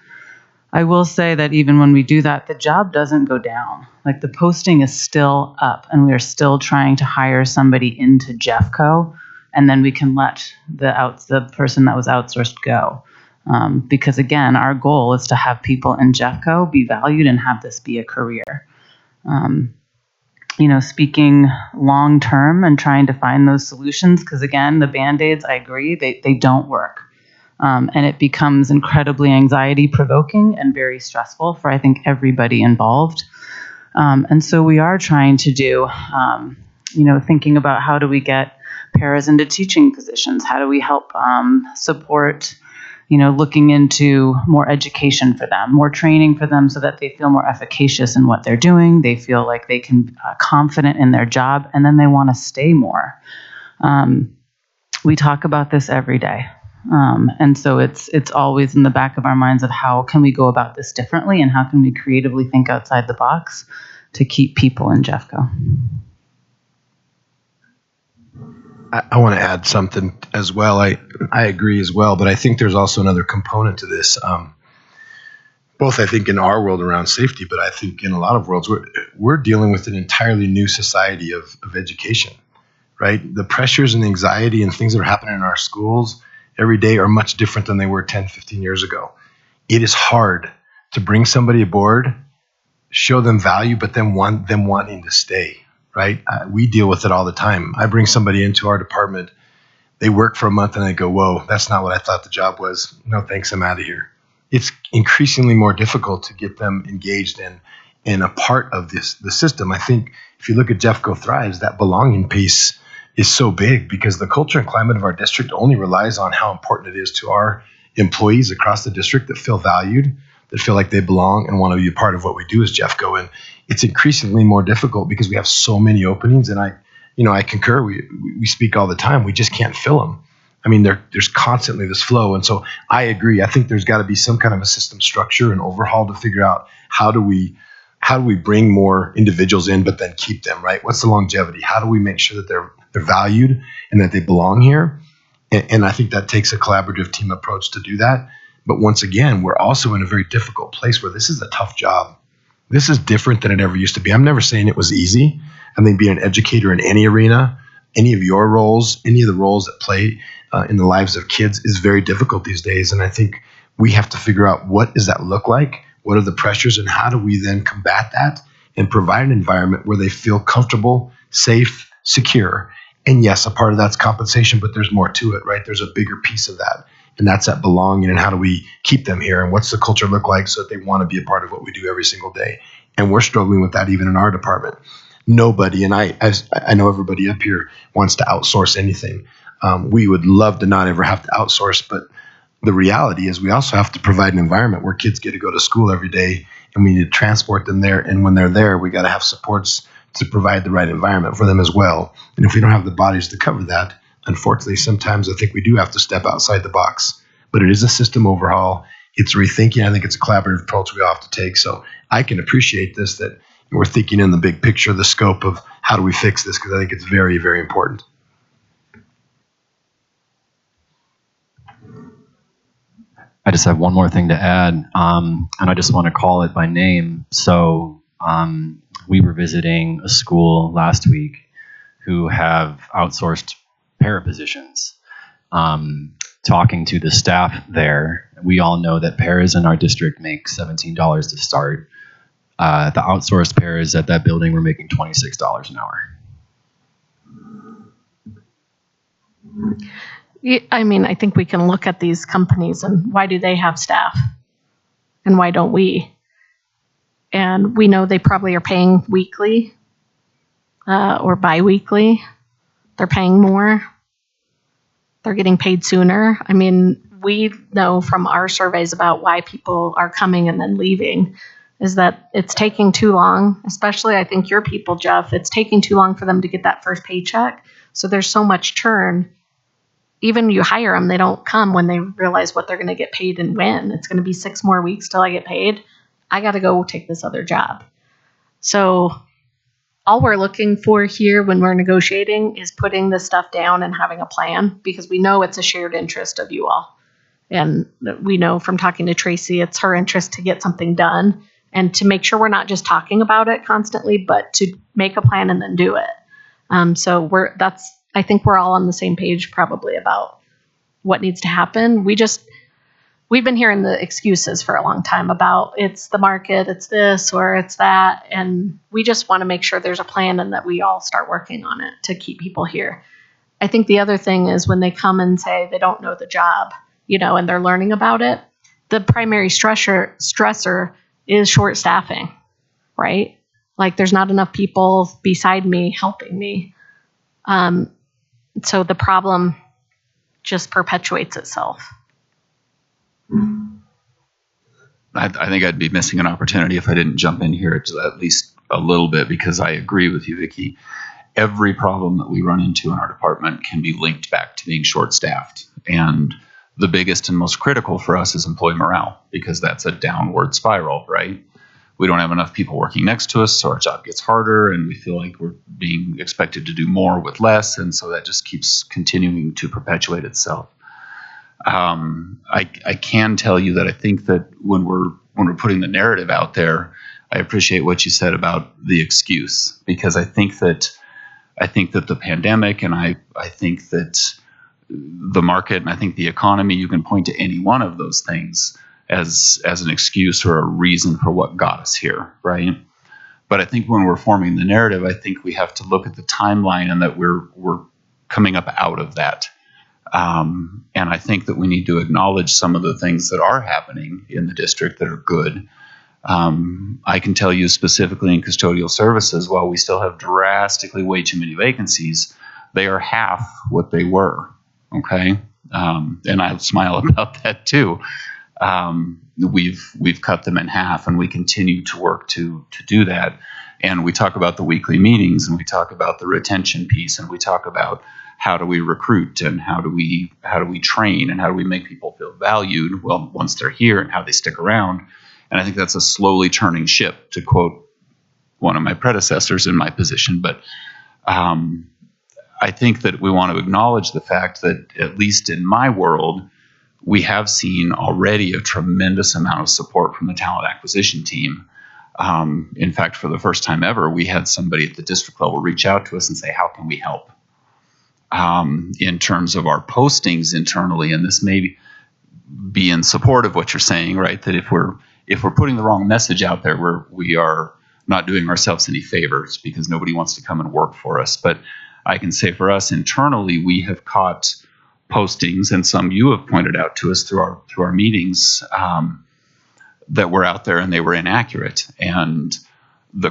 I will say that even when we do that, the job doesn't go down. Like the posting is still up, and we are still trying to hire somebody into Jeffco, and then we can let the person that was outsourced go. Because again, our goal is to have people in Jeffco be valued and have this be a career. Speaking long term and trying to find those solutions, because again, the Band-Aids, I agree, they don't work. And it becomes incredibly anxiety provoking and very stressful for, I think, everybody involved. And so we are trying to do, thinking about how do we get paras into teaching positions? How do we help support, looking into more education for them, more training for them so that they feel more efficacious in what they're doing. They feel like they can be confident in their job, and then they want to stay more. We talk about this every day. And so it's always in the back of our minds of how can we go about this differently and how can we creatively think outside the box to keep people in Jeffco. I want to add something as well. I agree as well, but I think there's also another component to this. Both I think in our world around safety, but I think in a lot of worlds, we're dealing with an entirely new society of education, right? The pressures and anxiety and things that are happening in our schools every day are much different than they were 10, 15 years ago. It is hard to bring somebody aboard, show them value, but then them wanting to stay, right? We deal with it all the time. I bring somebody into our department, they work for a month and I go, whoa, that's not what I thought the job was. No, thanks, I'm out of here. It's increasingly more difficult to get them engaged in a part of the system. I think if you look at Jeffco Thrives, that belonging piece is so big because the culture and climate of our district only relies on how important it is to our employees across the district that feel valued, that feel like they belong and want to be a part of what we do as Jeffco. And it's increasingly more difficult because we have so many openings. And I concur. We speak all the time. We just can't fill them. I mean, there's constantly this flow. And so I agree. I think there's got to be some kind of a system structure and overhaul to figure out how do we bring more individuals in, but then keep them, right? What's the longevity? How do we make sure that they're valued and that they belong here? And I think that takes a collaborative team approach to do that. But once again, we're also in a very difficult place where this is a tough job. This is different than it ever used to be. I'm never saying it was easy. I think being an educator in any arena, any of your roles, any of the roles that play in the lives of kids is very difficult these days. And I think we have to figure out what does that look like? What are the pressures and how do we then combat that and provide an environment where they feel comfortable, safe, secure. And yes, a part of that's compensation, but there's more to it, right? There's a bigger piece of that. And that's that belonging and how do we keep them here and what's the culture look like so that they want to be a part of what we do every single day. And we're struggling with that even in our department. Nobody, and I know everybody up here wants to outsource anything. We would love to not ever have to outsource, but the reality is we also have to provide an environment where kids get to go to school every day, and we need to transport them there. And when they're there, we got to have supports to provide the right environment for them as well. And if we don't have the bodies to cover that, unfortunately, sometimes I think we do have to step outside the box. But it is a system overhaul. It's rethinking. I think it's a collaborative approach we all have to take. So I can appreciate this, that we're thinking in the big picture, the scope of how do we fix this, because I think it's very, very important. I just have one more thing to add, and I just want to call it by name. So we were visiting a school last week who have outsourced para positions. Talking to the staff there, we all know that paras in our district make $17 to start. The outsourced paras at that building were making $26 an hour. I mean, I think we can look at these companies and why do they have staff and why don't we? And we know they probably are paying weekly or biweekly. They're paying more. They're getting paid sooner. I mean, we know from our surveys about why people are coming and then leaving is that it's taking too long, especially I think your people, Jeff, it's taking too long for them to get that first paycheck. So there's so much churn. Even you hire them, they don't come when they realize what they're going to get paid and when. It's going to be 6 more weeks till I get paid. I got to go take this other job. So all we're looking for here when we're negotiating is putting this stuff down and having a plan, because we know it's a shared interest of you all. And we know from talking to Tracy, it's her interest to get something done and to make sure we're not just talking about it constantly, but to make a plan and then do it. So I think we're all on the same page probably about what needs to happen. We've been hearing the excuses for a long time about it's the market, it's this or it's that. And we just want to make sure there's a plan and that we all start working on it to keep people here. I think the other thing is when they come and say they don't know the job, and they're learning about it, the primary stressor is short staffing, right? Like there's not enough people beside me helping me. So the problem just perpetuates itself. I think I'd be missing an opportunity if I didn't jump in here at least a little bit, because I agree with you, Vicki. Every problem that we run into in our department can be linked back to being short-staffed. And the biggest and most critical for us is employee morale, because that's a downward spiral, right? We don't have enough people working next to us, so our job gets harder, and we feel like we're being expected to do more with less, and so that just keeps continuing to perpetuate itself. I can tell you that I think that when we're putting the narrative out there, I appreciate what you said about the excuse, because I think that the pandemic, and I think that the market, and I think the economy, you can point to any one of those things as an excuse or a reason for what got us here, right? But I think when we're forming the narrative, I think we have to look at the timeline and that we're coming up out of that. And I think that we need to acknowledge some of the things that are happening in the district that are good. I can tell you specifically in custodial services, while we still have drastically way too many vacancies, they are half what they were, okay? And I smile about that too. We've cut them in half, and we continue to work to do that. And we talk about the weekly meetings, and we talk about the retention piece, and we talk about how do we recruit, and how do we train, and how do we make people feel valued once they're here, and how they stick around. And I think that's a slowly turning ship, to quote one of my predecessors in my position. But I think that we want to acknowledge the fact that, at least in my world, we have seen already a tremendous amount of support from the talent acquisition team. In fact, for the first time ever, we had somebody at the district level reach out to us and say, how can we help? In terms of our postings internally, and this may be in support of what you're saying, right? That if we're putting the wrong message out there, we are not doing ourselves any favors, because nobody wants to come and work for us. But I can say for us internally, we have caught postings, and some you have pointed out to us through our meetings, that were out there and they were inaccurate. And the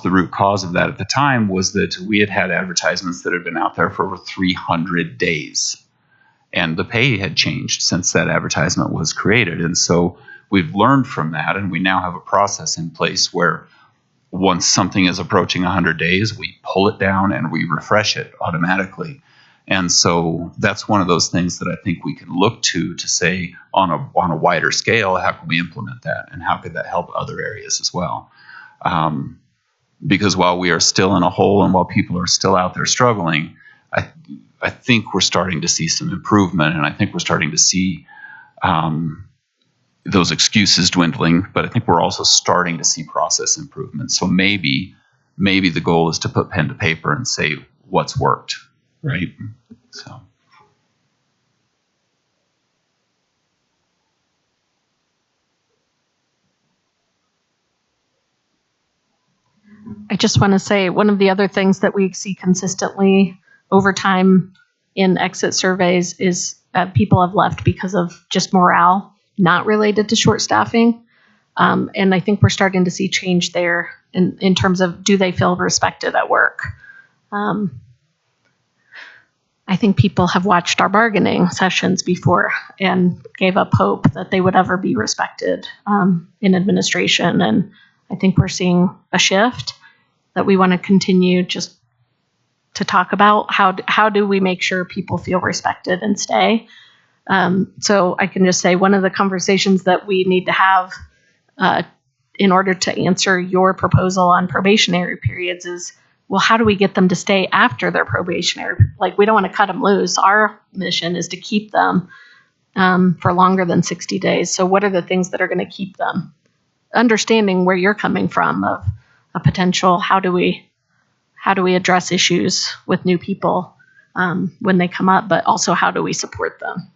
root cause of that at the time was that we had advertisements that had been out there for over 300 days. and the pay had changed since that advertisement was created. And so we've learned from that, and we now have a process in place where once something is approaching 100 days, we pull it down and we refresh it automatically. And so that's one of those things that I think we can look to say on a wider scale, how can we implement that, and how could that help other areas as well? Because while we are still in a hole and while people are still out there struggling, I think we're starting to see some improvement, and I think we're starting to see those excuses dwindling, but I think we're also starting to see process improvements. So maybe the goal is to put pen to paper and say what's worked, right? So. I just want to say one of the other things that we see consistently over time in exit surveys is people have left because of just morale, not related to short staffing. And I think we're starting to see change there in terms of, do they feel respected at work? I think people have watched our bargaining sessions before and gave up hope that they would ever be respected in administration. And I think we're seeing a shift that we want to continue just to talk about. How do we make sure people feel respected and stay? So I can just say one of the conversations that we need to have in order to answer your proposal on probationary periods is, well, how do we get them to stay after their probationary? Like, we don't want to cut them loose. Our mission is to keep them for longer than 60 days. So what are the things that are going to keep them? Understanding where you're coming from of a potential, how do we address issues with new people when they come up, but also how do we support them?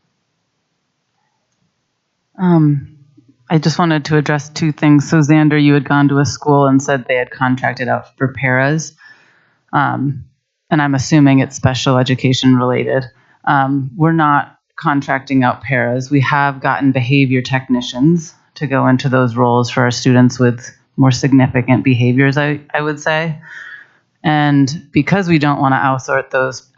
I just wanted to address two things. So Xander, you had gone to a school and said they had contracted out for paras. And I'm assuming it's special education related. We're not contracting out paras. We have gotten behavior technicians to go into those roles for our students with more significant behaviors, I would say. And because we don't want to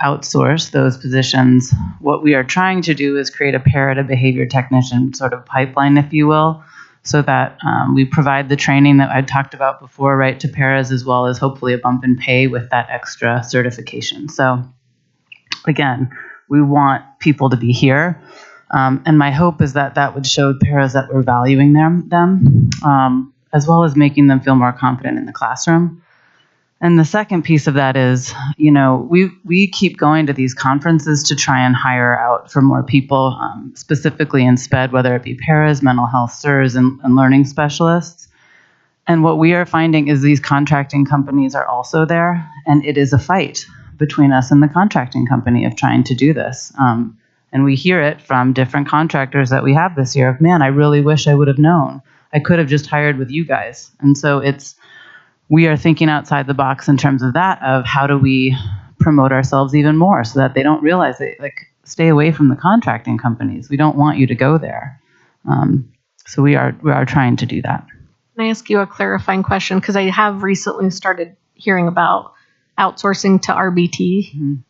outsource those positions, what we are trying to do is create a para to behavior technician sort of pipeline, if you will, so that we provide the training that I talked about before, right, to paras, as well as hopefully a bump in pay with that extra certification. So again, we want people to be here. And my hope is that that would show paras that we're valuing them as well as making them feel more confident in the classroom. And the second piece of that is, we keep going to these conferences to try and hire out for more people, specifically in SPED, whether it be paras, mental health SIRs, and learning specialists. And what we are finding is these contracting companies are also there, and it is a fight between us and the contracting company of trying to do this. And we hear it from different contractors that we have this year of, man, I really wish I would have known. I could have just hired with you guys. And so we are thinking outside the box in terms of that, of how do we promote ourselves even more so that they don't realize stay away from the contracting companies. We don't want you to go there. So we are trying to do that. Can I ask you a clarifying question? Because I have recently started hearing about outsourcing to RBT,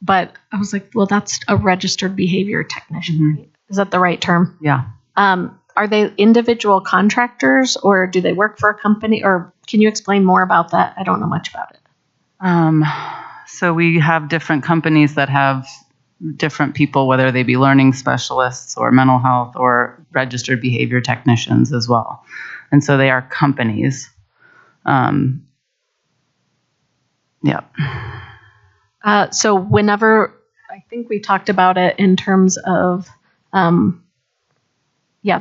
but I was like, well, that's a registered behavior technician, right? Is that the right term? Yeah. Are they individual contractors, or do they work for a company? Or can you explain more about that? I don't know much about it. So we have different companies that have different people, whether they be learning specialists or mental health or registered behavior technicians as well. And so they are companies. Yeah. So whenever, I think we talked about it in terms of,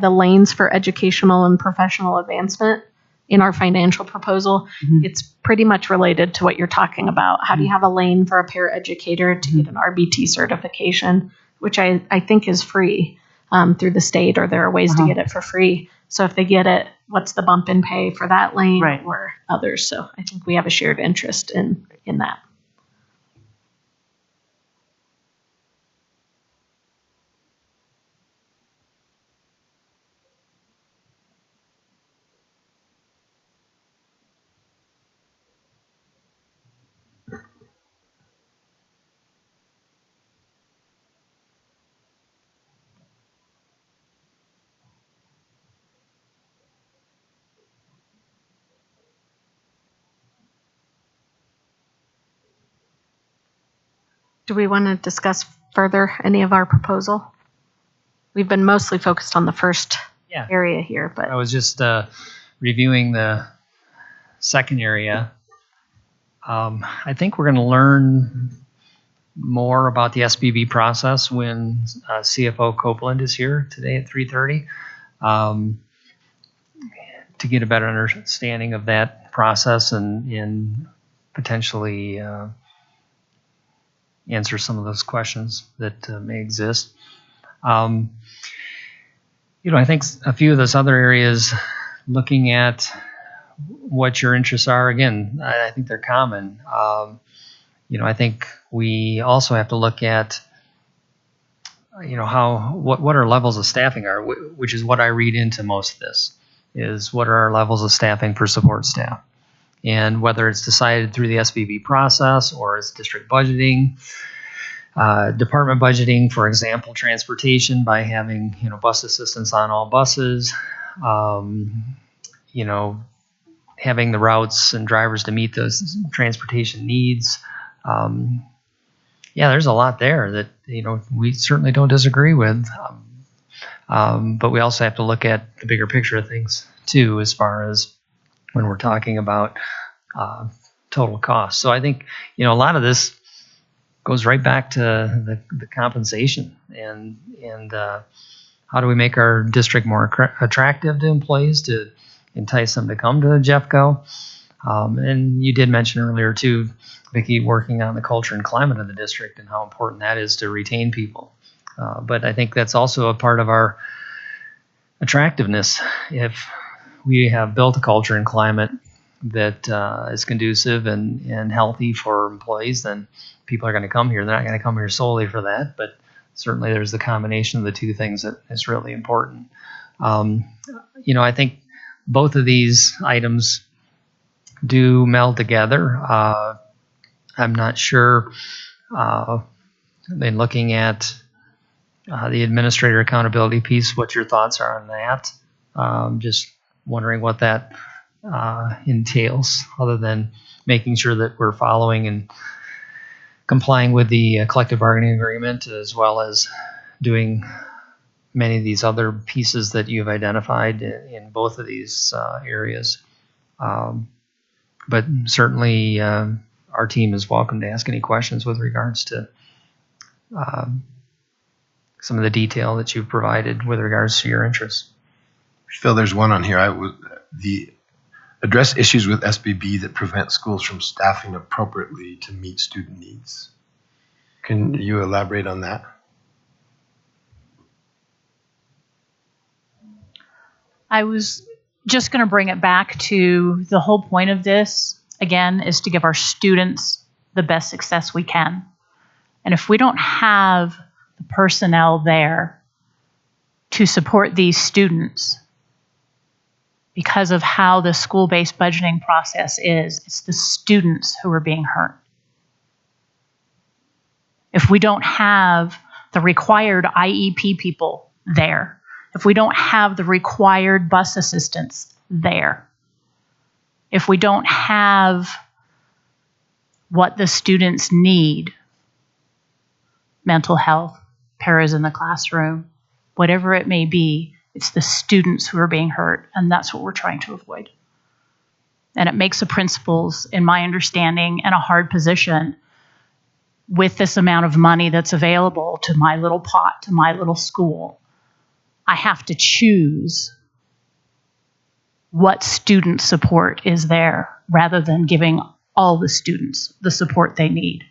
the lanes for educational and professional advancement in our financial proposal. It's pretty much related to what you're talking about. How do you have a lane for a paraeducator to get an RBT certification, which I think is free through the state, or there are ways to get it for free. So if they get it, what's the bump in pay for that lane or others? So I think we have a shared interest in that. Do we want to discuss further any of our proposal? We've been mostly focused on the first Yeah. area here, but I was just reviewing the second area. I think we're going to learn more about the SBB process when CFO Copeland is here today at 3:30 to get a better understanding of that process and potentially answer some of those questions that may exist. I think a few of those other areas, looking at what your interests are, again, I think they're common. I think we also have to look at, what our levels of staffing are, which is what I read into most of this, is what are our levels of staffing for support staff. And whether it's decided through the SBB process or it's district budgeting, department budgeting, for example, transportation by having, bus assistance on all buses, having the routes and drivers to meet those transportation needs. There's a lot there that, we certainly don't disagree with. But we also have to look at the bigger picture of things too, as far as when we're talking about total cost. So I think, a lot of this goes right back to the compensation and how do we make our district more attractive to employees to entice them to come to Jeffco. And you did mention earlier too, Vicki, working on the culture and climate of the district and how important that is to retain people. But I think that's also a part of our attractiveness. If we have built a culture and climate that is conducive and healthy for employees, then people are going to come here. They're not going to come here solely for that, but certainly there's the combination of the two things that is really important. I think both of these items do meld together. I'm not sure, in looking at the administrator accountability piece, what your thoughts are on that. Just wondering what that entails, other than making sure that we're following and complying with the collective bargaining agreement, as well as doing many of these other pieces that you've identified in both of these areas. But certainly our team is welcome to ask any questions with regards to some of the detail that you've provided with regards to your interests. Phil, there's one on here. The address issues with SBB that prevent schools from staffing appropriately to meet student needs. Can you elaborate on that? I was just going to bring it back to the whole point of this, again, is to give our students the best success we can. And if we don't have the personnel there to support these students, because of how the school-based budgeting process is, it's the students who are being hurt. If we don't have the required IEP people there, if we don't have the required bus assistants there, if we don't have what the students need, mental health, paras in the classroom, whatever it may be, it's the students who are being hurt, and that's what we're trying to avoid. And it makes the principals, in my understanding, in a hard position with this amount of money that's available to my little pot, to my little school. I have to choose what student support is there rather than giving all the students the support they need.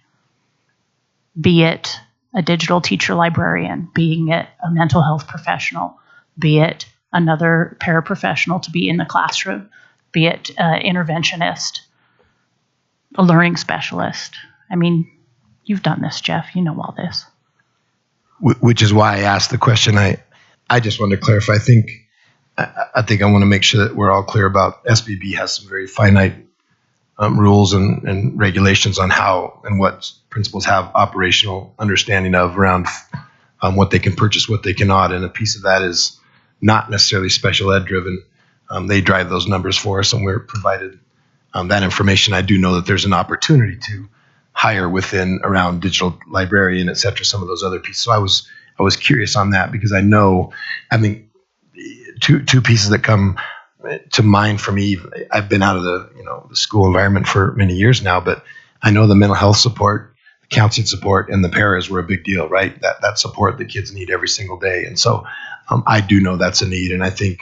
Be it a digital teacher librarian, being it a mental health professional, be it another paraprofessional to be in the classroom, be it an interventionist, a learning specialist. I mean, you've done this, Jeff. You know all this. Which is why I asked the question. I just wanted to clarify. I think I want to make sure that we're all clear about SBB has some very finite rules and regulations on how and what principals have operational understanding of around what they can purchase, what they cannot. And a piece of that is not necessarily special ed driven. They drive those numbers for us, and we're provided that information. I do know that there's an opportunity to higher within around digital librarian, et cetera, some of those other pieces. So I was curious on that because I think two pieces that come to mind for me. I've been out of the school environment for many years now, but I know the mental health support, counseling support, and the paras were a big deal, right? That support that kids need every single day, and so I do know that's a need, and I think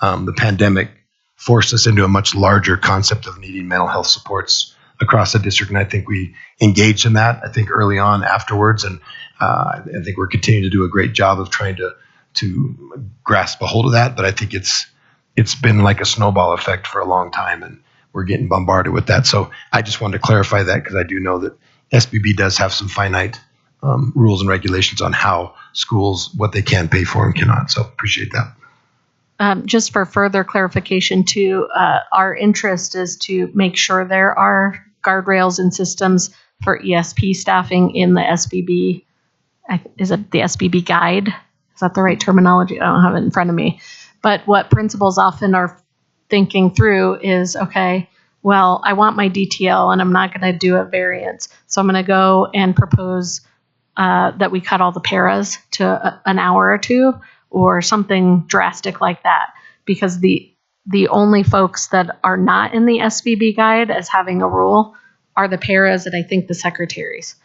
the pandemic forced us into a much larger concept of needing mental health supports across the district, and I think we engaged in that. I think early on, afterwards, and I think we're continuing to do a great job of trying to grasp a hold of that. But I think it's been like a snowball effect for a long time, and we're getting bombarded with that. So I just wanted to clarify that because I do know that SBB does have some finite rules and regulations on how schools, what they can pay for and cannot. So appreciate that. Just for further clarification too, our interest is to make sure there are guardrails and systems for ESP staffing in the SBB. Is it the SBB guide? Is that the right terminology? I don't have it in front of me. But what principals often are thinking through is, okay, well, I want my DTL and I'm not going to do a variance. So I'm going to go and propose that we cut all the paras to an hour or two or something drastic like that. Because the only folks that are not in the SBB guide as having a rule are the paras and I think the secretaries.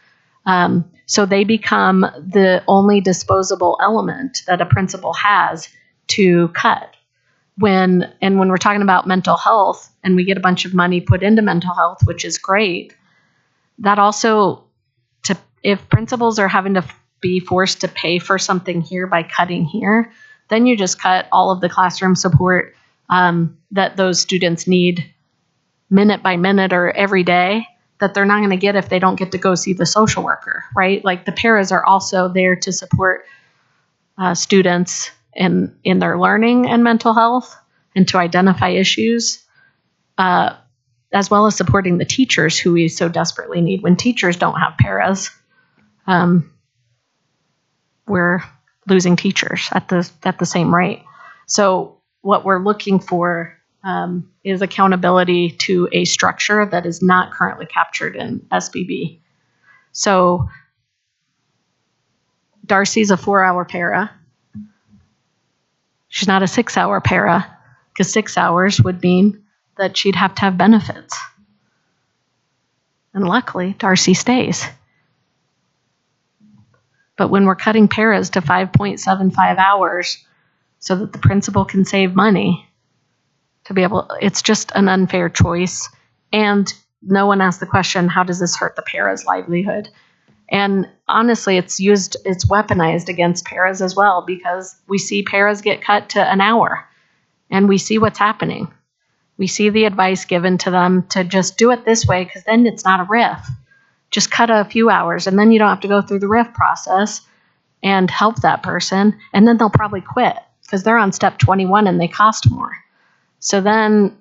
So they become the only disposable element that a principal has to cut. When we're talking about mental health and we get a bunch of money put into mental health, which is great, that also, if principals are having to be forced to pay for something here by cutting here, then you just cut all of the classroom support that those students need minute by minute or every day that they're not going to get if they don't get to go see the social worker, right? Like the paras are also there to support students in their learning and mental health and to identify issues, as well as supporting the teachers who we so desperately need. When teachers don't have paras, we're losing teachers at the same rate. So what we're looking for is accountability to a structure that is not currently captured in SBB. So Darcy's a 4-hour para. She's not a 6-hour para because 6 hours would mean that she'd have to have benefits. And luckily, Darcy stays. But when we're cutting paras to 5.75 hours so that the principal can save money, it's just an unfair choice. And no one asked the question, how does this hurt the para's livelihood? And honestly, it's weaponized against paras as well, because we see paras get cut to an hour and we see what's happening. We see the advice given to them to just do it this way because then it's not a RIF. Just cut a few hours and then you don't have to go through the RIF process and help that person. And then they'll probably quit because they're on step 21 and they cost more. So then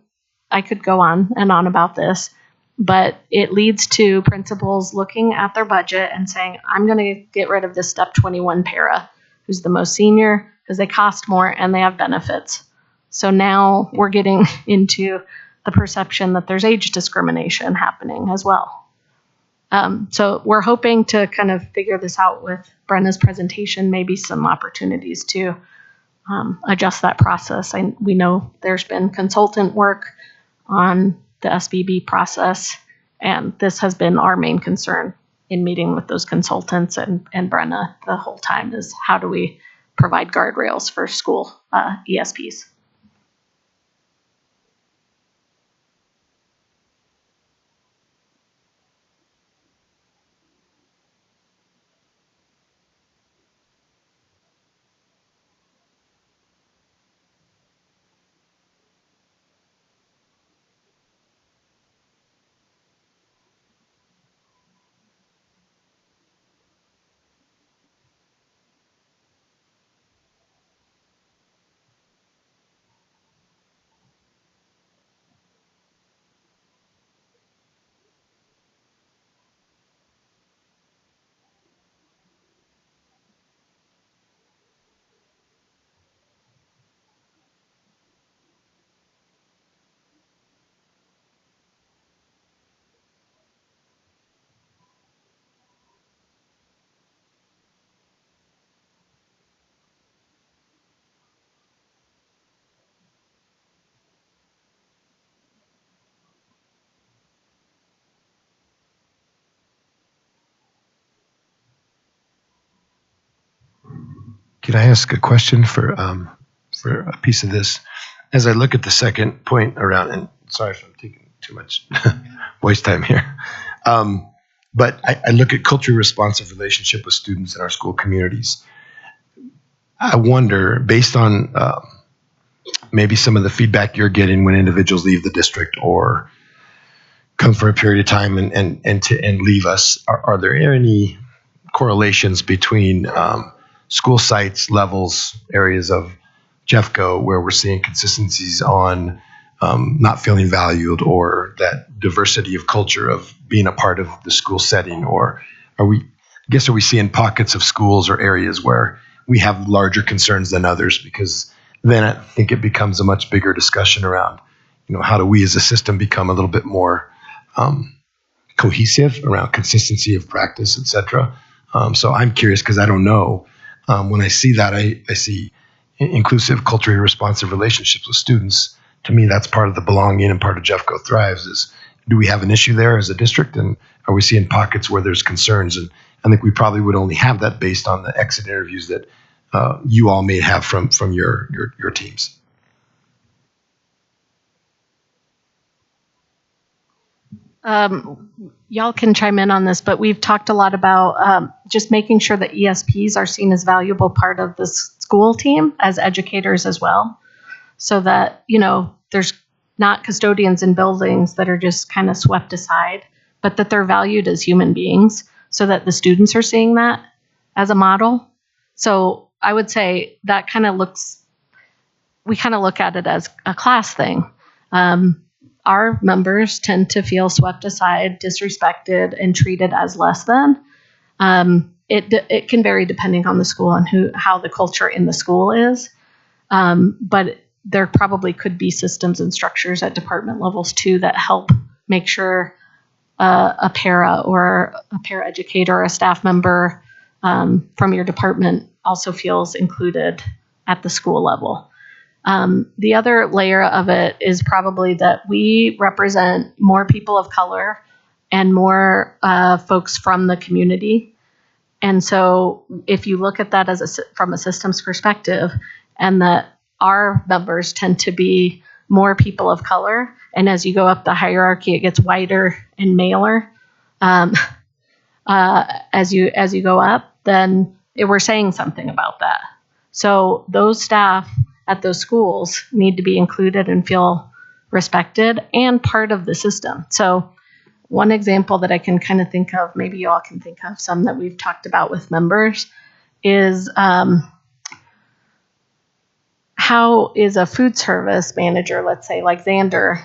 I could go on and on about this, but it leads to principals looking at their budget and saying, I'm going to get rid of this step 21 para, who's the most senior, because they cost more and they have benefits. So now we're getting into the perception that there's age discrimination happening as well. So we're hoping to kind of figure this out with Brenna's presentation, maybe some opportunities to adjust that process. We know there's been consultant work on the SBB process, and this has been our main concern in meeting with those consultants and Brenna the whole time is how do we provide guardrails for school ESPs. Can I ask a question for a piece of this? As I look at the second point around, and sorry if I'm taking too much voice time here, but I look at culturally responsive relationship with students in our school communities. I wonder, based on maybe some of the feedback you're getting when individuals leave the district or come for a period of time and leave us, are there any correlations between school sites, levels, areas of Jeffco where we're seeing consistencies on not feeling valued, or that diversity of culture of being a part of the school setting? Or are we seeing pockets of schools or areas where we have larger concerns than others? Because then I think it becomes a much bigger discussion around, how do we as a system become a little bit more cohesive around consistency of practice, et cetera. So I'm curious because I don't know. When I see that, I see inclusive, culturally responsive relationships with students. To me, that's part of the belonging and part of Jeffco Thrives is, do we have an issue there as a district? And are we seeing pockets where there's concerns? And I think we probably would only have that based on the exit interviews that you all may have from your teams. Y'all can chime in on this, but we've talked a lot about just making sure that ESPs are seen as valuable part of the school team as educators as well, so that, there's not custodians in buildings that are just kind of swept aside, but that they're valued as human beings, so that the students are seeing that as a model. So I would say that we kind of look at it as a class thing. Our members tend to feel swept aside, disrespected, and treated as less than. It can vary depending on the school and how the culture in the school is. But there probably could be systems and structures at department levels too that help make sure a para or a paraeducator or a staff member from your department also feels included at the school level. The other layer of it is probably that we represent more people of color and more folks from the community. And so if you look at that from a systems perspective, and that our members tend to be more people of color, and as you go up the hierarchy, it gets wider and maler as you go up, then we're saying something about that. So those staff at those schools need to be included and feel respected and part of the system. So one example that I can kind of think of, maybe you all can think of some that we've talked about with members, is how is a food service manager, let's say like Xander,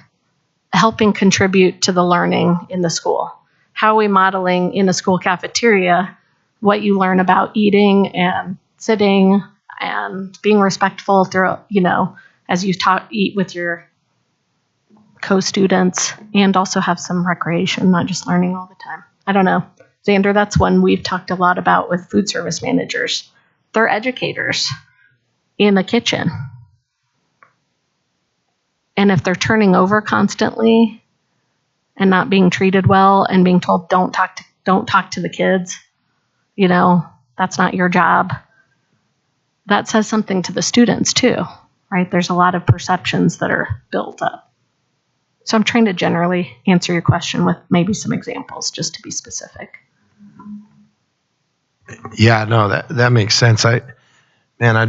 helping contribute to the learning in the school? How are we modeling in a school cafeteria what you learn about eating and sitting and being respectful through, as you eat with your co-students, and also have some recreation, not just learning all the time. I don't know. Xander, that's one we've talked a lot about with food service managers. They're educators in the kitchen. And if they're turning over constantly and not being treated well and being told, don't talk to the kids, that's not your job, that says something to the students too, right? There's a lot of perceptions that are built up. So I'm trying to generally answer your question with maybe some examples just to be specific. Yeah, no, that makes sense. I'd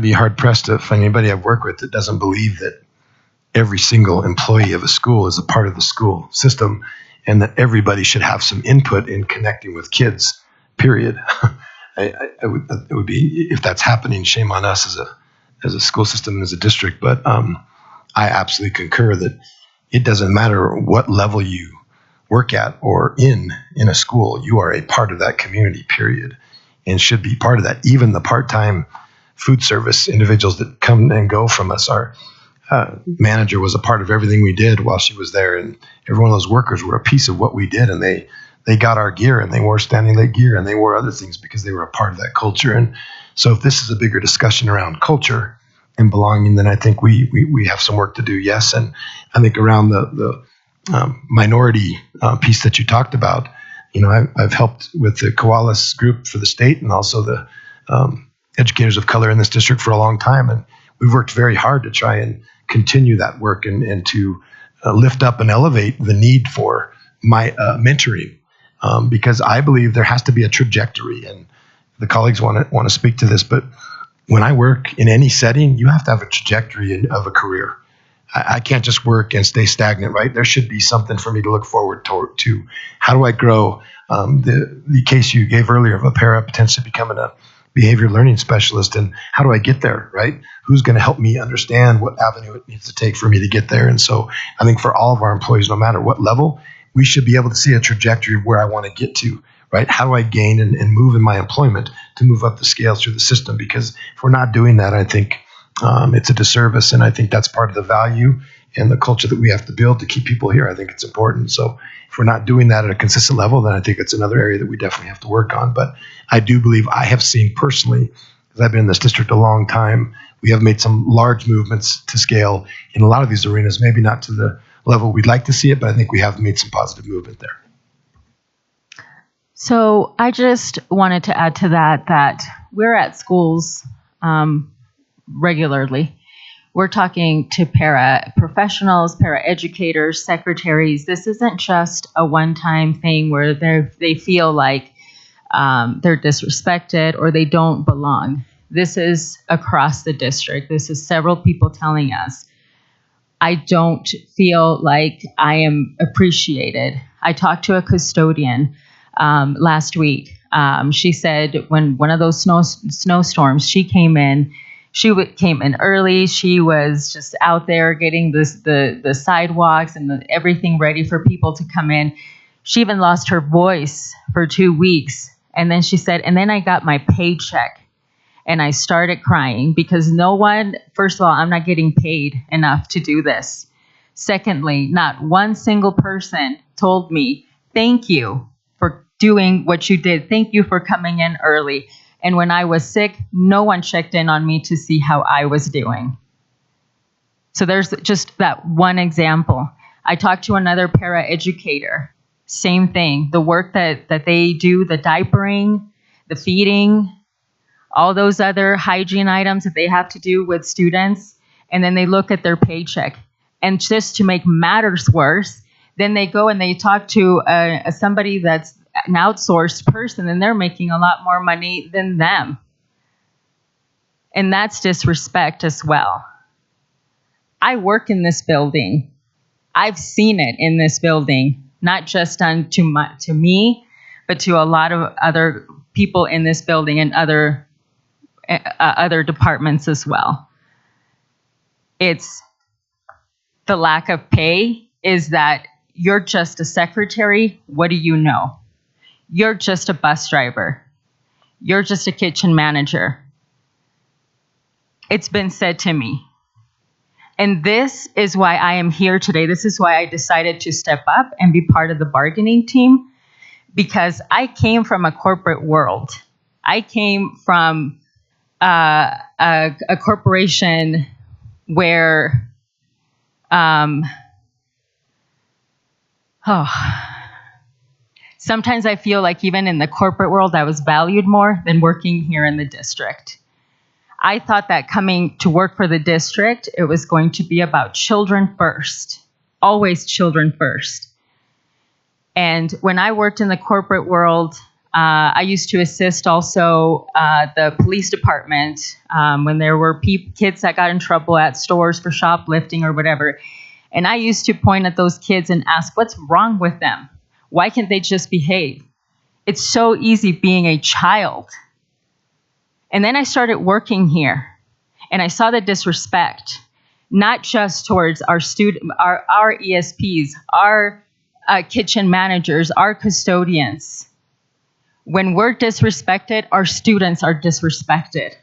be hard pressed to find anybody I've worked with that doesn't believe that every single employee of a school is a part of the school system, and that everybody should have some input in connecting with kids, period. It would be, if that's happening, shame on us as a school system, as a district. But I absolutely concur that it doesn't matter what level you work at or in a school, you are a part of that community, period, and should be part of that. Even the part-time food service individuals that come and go from us, our manager was a part of everything we did while she was there, and every one of those workers were a piece of what we did, and they got our gear, and they wore standing leg gear, and they wore other things because they were a part of that culture. And so if this is a bigger discussion around culture and belonging, then I think we have some work to do, yes. And I think around the minority piece that you talked about, I've helped with the Koalas group for the state, and also the educators of color in this district for a long time, and we've worked very hard to try and continue that work and to lift up and elevate the need for my mentoring, because I believe there has to be a trajectory, and the colleagues want to speak to this, but when I work in any setting, you have to have a trajectory of a career. I can't just work and stay stagnant, right? There should be something for me to look forward to. How do I grow? The case you gave earlier of a para potentially becoming a behavior learning specialist, and how do I get there, right? Who's going to help me understand what avenue it needs to take for me to get there? And so I think for all of our employees, no matter what level, we should be able to see a trajectory of where I want to get to, right? How do I gain and move in my employment to move up the scale through the system? Because if we're not doing that, I think it's a disservice, and I think that's part of the value and the culture that we have to build to keep people here. I think it's important. So if we're not doing that at a consistent level, then I think it's another area that we definitely have to work on. But I do believe I have seen personally, because I've been in this district a long time, we have made some large movements to scale in a lot of these arenas, maybe not to the level we'd like to see it, but I think we have made some positive movement there. So I just wanted to add to that we're at schools regularly. We're talking to para professionals, para educators, secretaries. This isn't just a one-time thing where they feel like they're disrespected or they don't belong. This is across the district. This is several people telling us, I don't feel like I am appreciated. I talked to a custodian last week. She said when one of those snowstorms, she came in. She came in early. She was just out there getting the sidewalks and everything ready for people to come in. She even lost her voice for 2 weeks. And then she said, and then I got my paycheck and I started crying because first of all, I'm not getting paid enough to do this. Secondly, not one single person told me, thank you for doing what you did. Thank you for coming in early. And when I was sick, no one checked in on me to see how I was doing. So there's just that one example. I talked to another para educator. Same thing. The work that they do, the diapering, the feeding, all those other hygiene items that they have to do with students. And then they look at their paycheck. And just to make matters worse, then they go and they talk to somebody that's an outsourced person, and they're making a lot more money than them. And that's disrespect as well. I work in this building. I've seen it in this building, not just done to me, but to a lot of other people in this building and other departments as well. It's the lack of pay is that you're just a secretary. What do you know? You're just a bus driver. You're just a kitchen manager. It's been said to me. And this is why I am here today. This is why I decided to step up and be part of the bargaining team, because I came from a corporate world. I came from a corporation where, sometimes I feel like even in the corporate world, I was valued more than working here in the district. I thought that coming to work for the district, it was going to be about children first, always children first. And when I worked in the corporate world, I used to assist also the police department when there were kids that got in trouble at stores for shoplifting or whatever. And I used to point at those kids and ask, what's wrong with them? Why can't they just behave? It's so easy being a child. And then I started working here, and I saw the disrespect, not just towards our our ESPs, our kitchen managers, our custodians. When we're disrespected, our students are disrespected.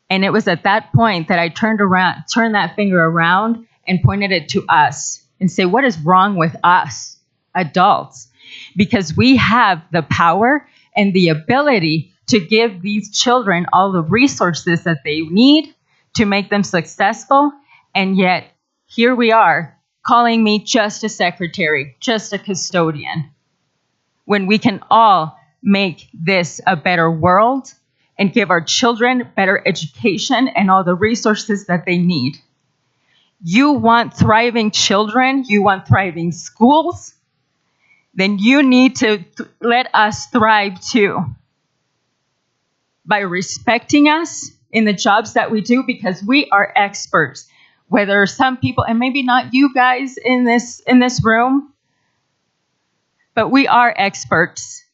And it was at that point that I turned that finger around and pointed it to us and say, what is wrong with us, adults? Because we have the power and the ability to give these children all the resources that they need to make them successful. And yet, here we are calling me just a secretary, just a custodian, when we can all make this a better world and give our children better education and all the resources that they need. You want thriving children, you want thriving schools, then you need to let us thrive too. By respecting us in the jobs that we do, because we are experts. Whether some people, and maybe not you guys in this room, but we are experts.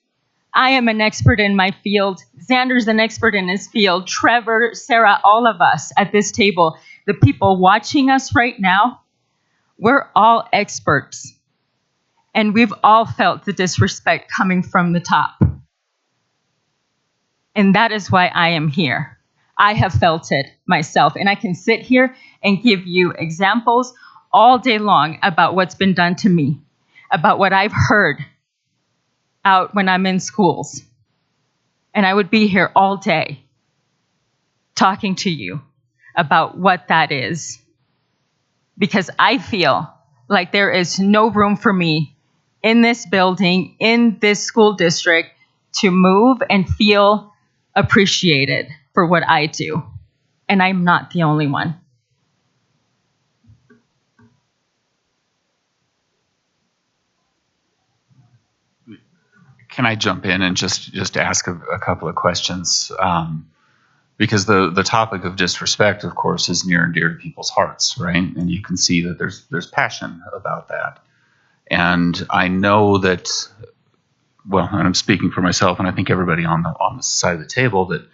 I am an expert in my field. Xander's an expert in his field. Trevor, Sarah, all of us at this table, the people watching us right now, we're all experts. And we've all felt the disrespect coming from the top. And that is why I am here. I have felt it myself. And I can sit here and give you examples all day long about what's been done to me, about what I've heard out when I'm in schools. And I would be here all day talking to you about what that is. Because I feel like there is no room for me in this building, in this school district, to move and feel appreciated for what I do. And I'm not the only one. Can I jump in and just ask a couple of questions? Because the topic of disrespect, of course, is near and dear to people's hearts, right? And you can see that there's passion about that. And I know that, well, and I'm speaking for myself, and I think everybody on the side of the table, that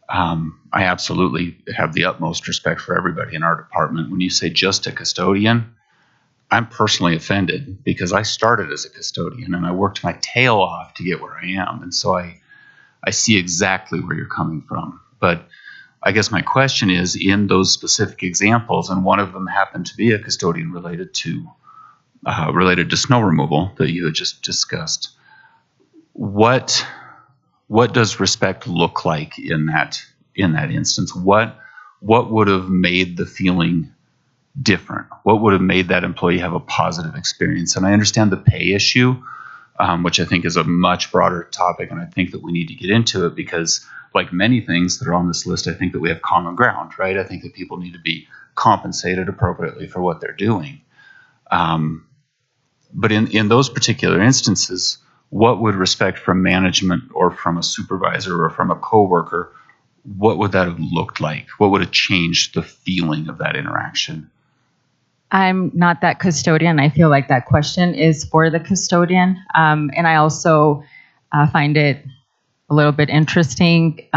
I absolutely have the utmost respect for everybody in our department. When you say just a custodian, I'm personally offended because I started as a custodian and I worked my tail off to get where I am. And so I see exactly where you're coming from. But I guess my question is, in those specific examples, and one of them happened to be a custodian related to snow removal that you had just discussed, what does respect look like in that instance? What would have made the feeling different? What would have made that employee have a positive experience? And I understand the pay issue, which I think is a much broader topic, and I think that we need to get into it because, like many things that are on this list, I think that we have common ground, right? I think that people need to be compensated appropriately for what they're doing. But in those particular instances, what would respect from management or from a supervisor or from a coworker, what would that have looked like? What would have changed the feeling of that interaction? I'm not that custodian. I feel like that question is for the custodian. And I also find it a little bit interesting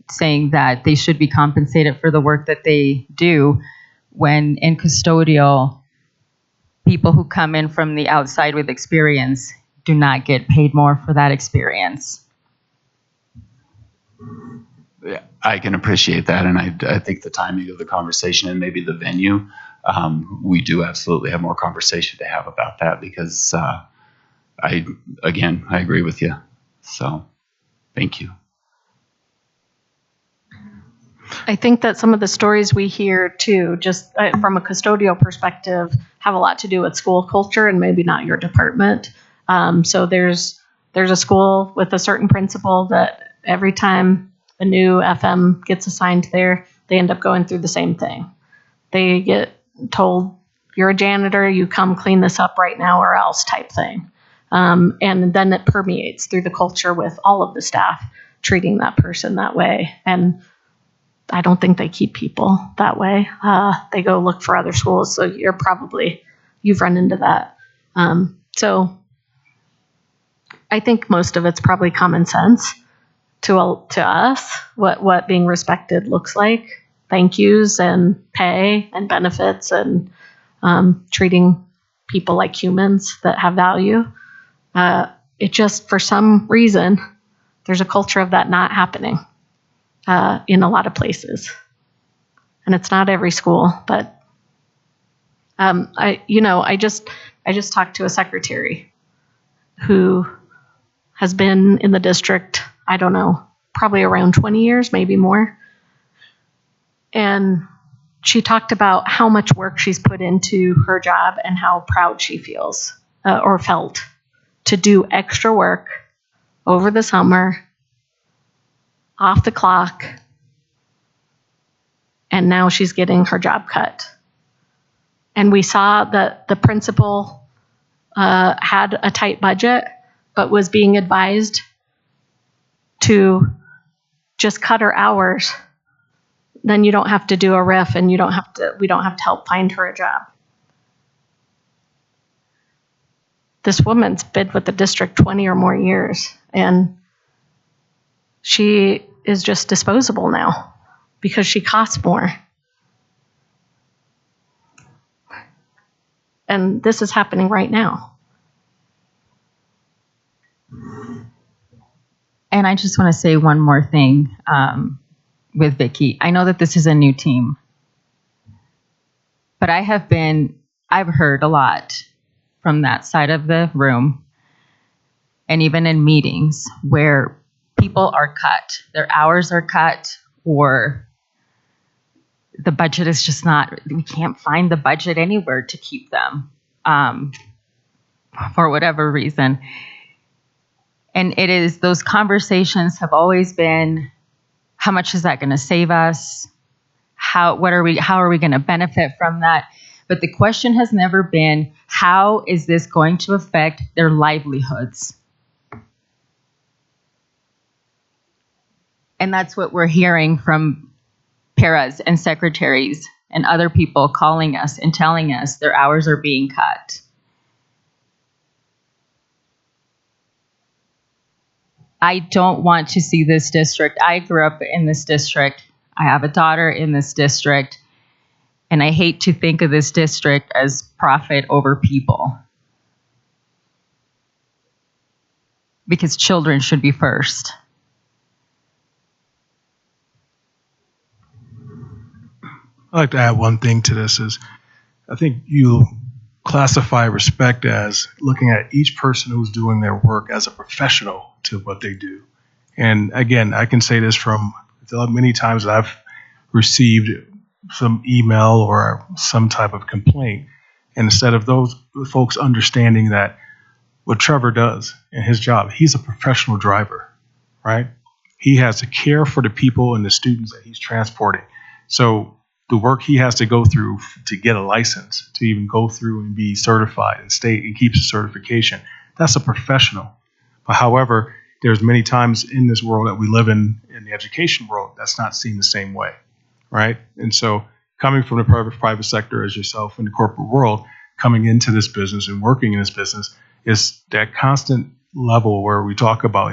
saying that they should be compensated for the work that they do when in custodial, people who come in from the outside with experience do not get paid more for that experience. Yeah, I can appreciate that, and I think the timing of the conversation and maybe the venue, we do absolutely have more conversation to have about that because I agree with you. So, thank you. I think that some of the stories we hear too, just from a custodial perspective, have a lot to do with school culture and maybe not your department. So there's a school with a certain principal that every time a new FM gets assigned there, they end up going through the same thing. They get told, you're a janitor, you come clean this up right now or else type thing. And then it permeates through the culture with all of the staff treating that person that way. And I don't think they keep people that way. They go look for other schools. So you've run into that. So I think most of it's probably common sense to us, what being respected looks like. Thank yous and pay and benefits and treating people like humans that have value. It just, for some reason, there's a culture of that not happening in a lot of places. And it's not every school, but I just talked to a secretary who has been in the district, I don't know, probably around 20 years, maybe more. And she talked about how much work she's put into her job and how proud she feels or felt to do extra work over the summer off the clock, and now she's getting her job cut. And we saw that the principal had a tight budget, but was being advised to just cut her hours. Then you don't have to do a RIF, and we don't have to help find her a job. This woman's been with the district 20 or more years, and she is just disposable now because she costs more. And this is happening right now. And I just want to say one more thing with Vicki. I know that this is a new team, but I've heard a lot from that side of the room, and even in meetings where people are cut, their hours are cut, or the budget is just not, we can't find the budget anywhere to keep them for whatever reason. And it is, those conversations have always been, how much is that going to save us? How are we going to benefit from that? But the question has never been, how is this going to affect their livelihoods? And that's what we're hearing from paras and secretaries and other people calling us and telling us their hours are being cut. I don't want to see this district. I grew up in this district. I have a daughter in this district. And I hate to think of this district as profit over people. Because children should be first. I'd like to add one thing to this is, I think you classify respect as looking at each person who's doing their work as a professional to what they do. And again, I can say this from many times that I've received some email or some type of complaint. And instead of those folks understanding that what Trevor does in his job, he's a professional driver, right? He has to care for the people and the students that he's transporting. So the work he has to go through to get a license, to even go through and be certified and stay and keep his certification, that's a professional. But however, there's many times in this world that we live in the education world, that's not seen the same way, right? And so coming from the private sector as yourself in the corporate world, coming into this business and working in this business is that constant level where we talk about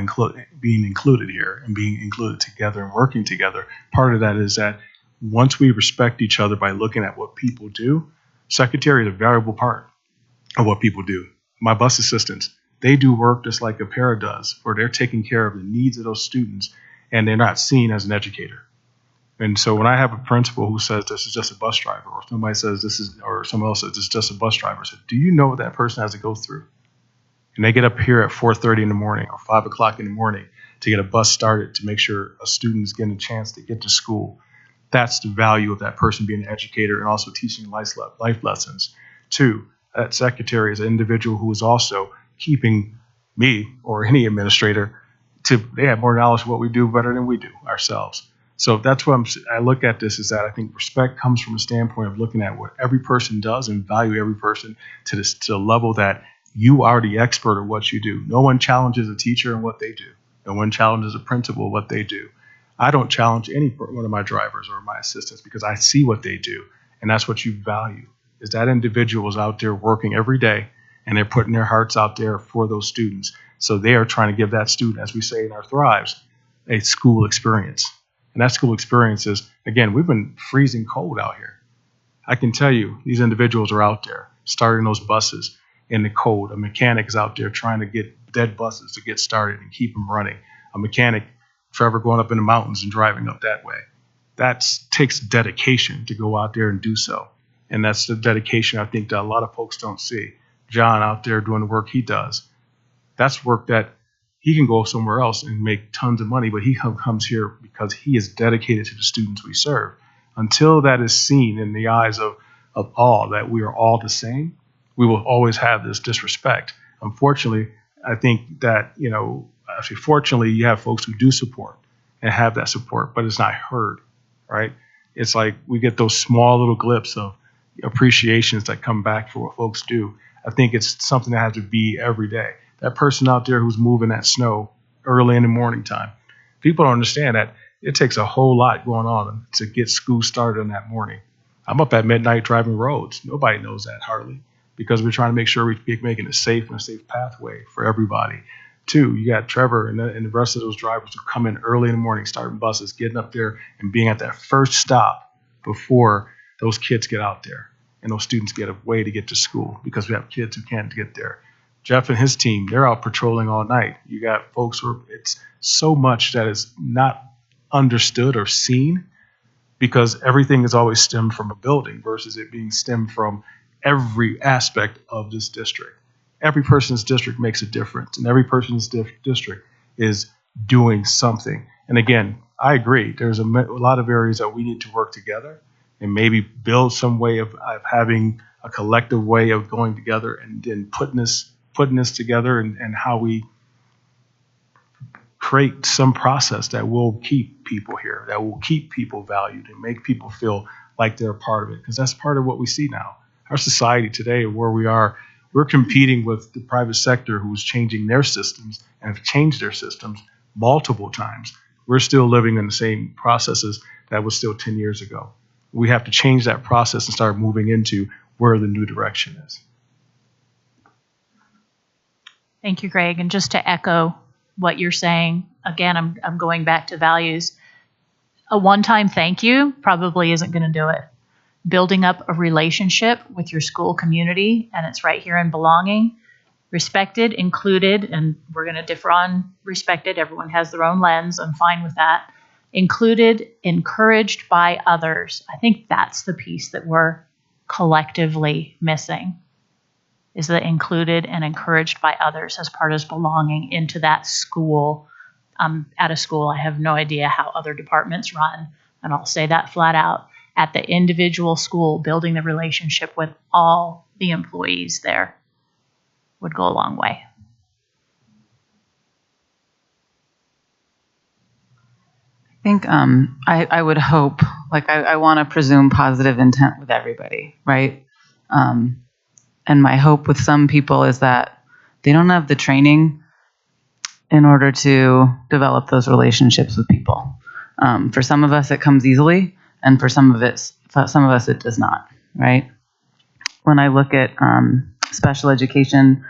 being included here and being included together and working together. Part of that is that once we respect each other by looking at what people do, secretary is a valuable part of what people do. My bus assistants, they do work just like a para does, where they're taking care of the needs of those students and they're not seen as an educator. And so when I have a principal who says this is just a bus driver, or somebody says this is, or someone else says this is just a bus driver, I said, do you know what that person has to go through? And they get up here at 4:30 in the morning or 5 o'clock in the morning to get a bus started to make sure a student is getting a chance to get to school. That's the value of that person being an educator and also teaching life lessons. 2, that secretary is an individual who is also keeping me or any administrator they have more knowledge of what we do better than we do ourselves. So that's what I look at this, is that I think respect comes from a standpoint of looking at what every person does and value every person to the level that you are the expert of what you do. No one challenges a teacher in what they do. No one challenges a principal in what they do. I don't challenge any one of my drivers or my assistants because I see what they do. And that's what you value, is that individual is out there working every day and they're putting their hearts out there for those students. So they are trying to give that student, as we say in our Thrives, a school experience. And that school experience is, again, we've been freezing cold out here. I can tell you, these individuals are out there starting those buses in the cold. A mechanic is out there trying to get dead buses to get started and keep them running. A mechanic, Trevor, going up in the mountains and driving up that way. That takes dedication to go out there and do so. And that's the dedication I think that a lot of folks don't see. John out there doing the work he does. That's work that he can go somewhere else and make tons of money, but he comes here because he is dedicated to the students we serve. Until that is seen in the eyes of all, that we are all the same, we will always have this disrespect. Unfortunately, I think that, fortunately, you have folks who do support. and have that support, but it's not heard, right? It's like we get those small little glimpses of appreciations that come back for what folks do. I think it's something that has to be every day. That person out there who's moving that snow early in the morning time. People don't understand that it takes a whole lot going on to get school started in that morning. I'm up at midnight driving roads. Nobody knows that hardly, because we're trying to make sure we keep making it safe and a safe pathway for everybody. Two, you got Trevor and the rest of those drivers who come in early in the morning, starting buses, getting up there and being at that first stop before those kids get out there and those students get a way to get to school, because we have kids who can't get there. Jeff and his team, they're out patrolling all night. You got folks who it's so much that is not understood or seen, because everything is always stemmed from a building versus it being stemmed from every aspect of this district. Every person's district makes a difference, and every person's district is doing something. And again, I agree. There's a lot of areas that we need to work together and maybe build some way of having a collective way of going together and then putting this together, and how we create some process that will keep people here, that will keep people valued and make people feel like they're a part of it. Because that's part of what we see now. Our society today, where we are, we're competing with the private sector who's changing their systems and have changed their systems multiple times. We're still living in the same processes that was still 10 years ago. We have to change that process and start moving into where the new direction is. Thank you, Greg. And just to echo what you're saying, again, I'm going back to values. A one-time thank you probably isn't going to do it. Building up a relationship with your school community, and it's right here in belonging, respected, included, and we're going to differ on respected. Everyone has their own lens. I'm fine with that. Included, encouraged by others. I think that's the piece that we're collectively missing, is the included and encouraged by others as part of belonging into that school. At a school, I have no idea how other departments run, and I'll say that flat out. At the individual school, building the relationship with all the employees there would go a long way. I think I would hope, like I want to presume positive intent with everybody, right? And my hope with some people is that they don't have the training in order to develop those relationships with people. For some of us, it comes easily, and for some of us, it does not, right? When I look at special education,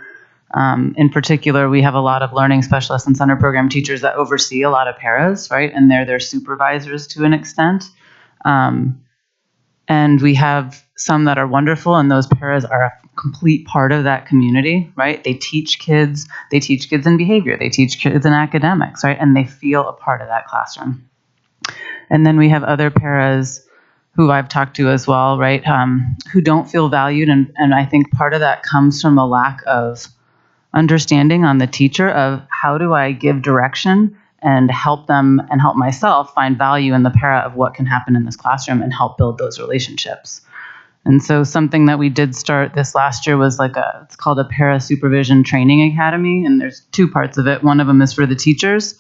in particular, we have a lot of learning specialists and center program teachers that oversee a lot of paras, right? And they're their supervisors to an extent. And we have some that are wonderful, and those paras are a complete part of that community, right? They teach kids in behavior, they teach kids in academics, right? And they feel a part of that classroom. And then we have other paras who I've talked to as well, right? Who don't feel valued. And I think part of that comes from a lack of understanding on the teacher of how do I give direction and help them and help myself find value in the para of what can happen in this classroom and help build those relationships. And so something that we did start this last year was it's called a para supervision training academy. And there's two parts of it. One of them is for the teachers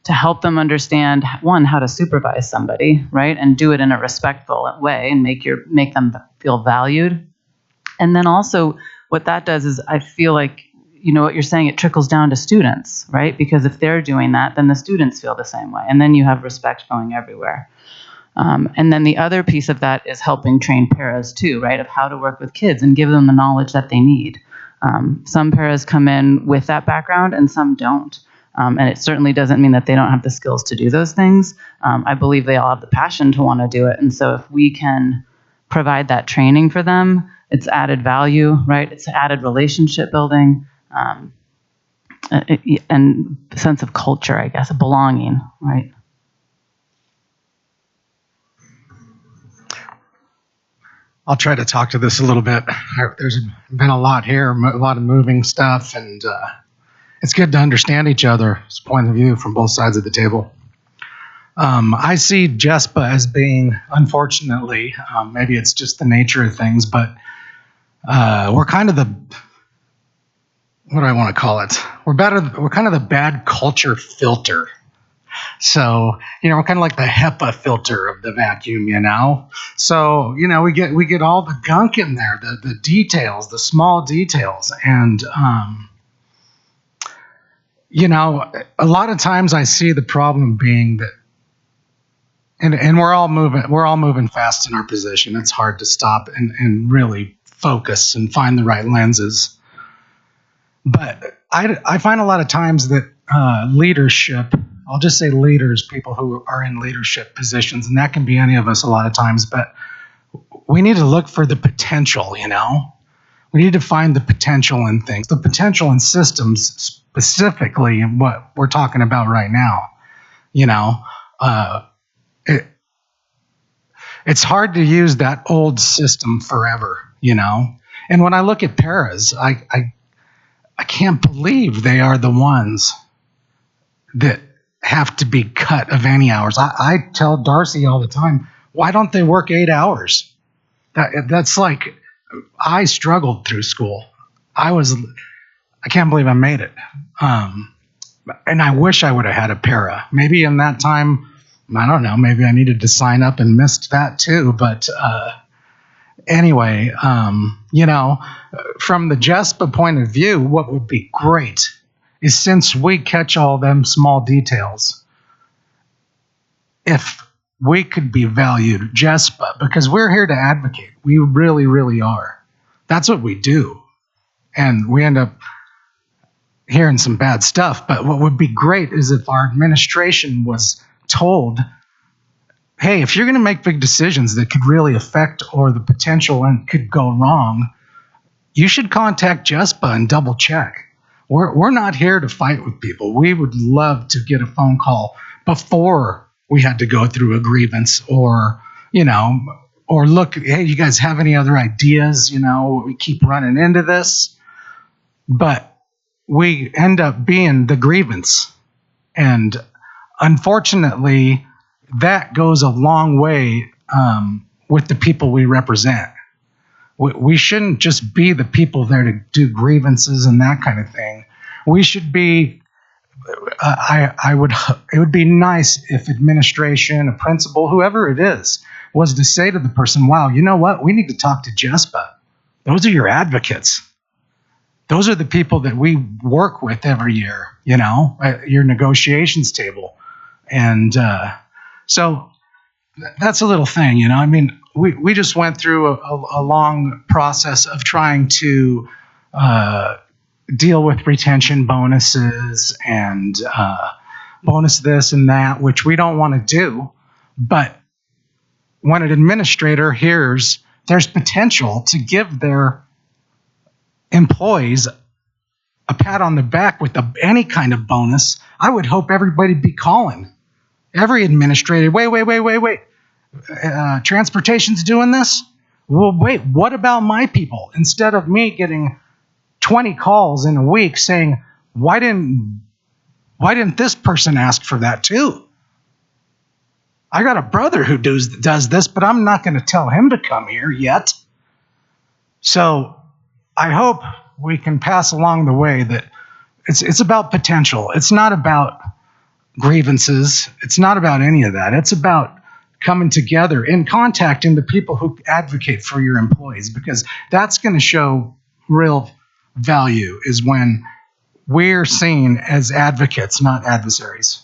to help them understand, one, how to supervise somebody, right? And do it in a respectful way and make them feel valued. And then also what that does is I feel like, you know what you're saying, it trickles down to students, right? Because if they're doing that, then the students feel the same way. And then you have respect going everywhere. And then the other piece of that is helping train paras too, right? Of how to work with kids and give them the knowledge that they need. Some paras come in with that background and some don't. And it certainly doesn't mean that they don't have the skills to do those things. I believe they all have the passion to want to do it. And so if we can provide that training for them, it's added value, right? It's added relationship building, and a sense of culture, I guess, a belonging, right? I'll try to talk to this a little bit. There's been a lot here, a lot of moving stuff, and it's good to understand each other's point of view from both sides of the table. I see Jespa as being, unfortunately, maybe it's just the nature of things, but we're kind of what do I want to call it? We're kind of the bad culture filter. So, we're kind of like the HEPA filter of the vacuum, So, we get all the gunk in there, the details, the small details. And, a lot of times I see the problem being that, and we're all moving fast in our position. It's hard to stop and really focus and find the right lenses. But I find a lot of times that leadership, I'll just say leaders, people who are in leadership positions, and that can be any of us a lot of times, but we need to look for the potential, We need to find the potential in things, the potential in systems specifically in what we're talking about right now. It's hard to use that old system forever, And when I look at paras, I can't believe they are the ones that have to be cut of any hours. I tell Darcy all the time, why don't they work 8 hours? That's like, I struggled through school. I can't believe I made it. And I wish I would have had a para. Maybe in that time, I don't know, maybe I needed to sign up and missed that too. But anyway, from the Jespa point of view, what would be great is, since we catch all them small details, if we could be valued Jespa, because we're here to advocate. We really, really are. That's what we do. And we end up hearing some bad stuff. But what would be great is if our administration was told, hey, if you're going to make big decisions that could really affect, or the potential and could go wrong, you should contact Jespa and double check. We're not here to fight with people. We would love to get a phone call before we had to go through a grievance, or look, hey, you guys have any other ideas? We keep running into this, but we end up being the grievance. And unfortunately, that goes a long way with the people we represent. We shouldn't just be the people there to do grievances and that kind of thing. We should be, it would be nice if administration, a principal, whoever it is, was to say to the person, wow, you know what? We need to talk to Jespa. Those are your advocates. Those are the people that we work with every year, at your negotiations table. And so that's a little thing, I mean, we just went through a long process of trying to deal with retention bonuses and bonus this and that, which we don't want to do. But when an administrator hears there's potential to give their employees a pat on the back with any kind of bonus, I would hope everybody be calling. Every administrator, wait. Transportation's doing this? Well, wait, what about my people? Instead of me getting 20 calls in a week saying, why didn't this person ask for that too? I got a brother who does this, but I'm not going to tell him to come here yet. So I hope we can pass along the way that it's about potential. It's not about grievances. It's not about any of that. It's about coming together and contacting the people who advocate for your employees, because that's going to show real value, is when we're seen as advocates, not adversaries.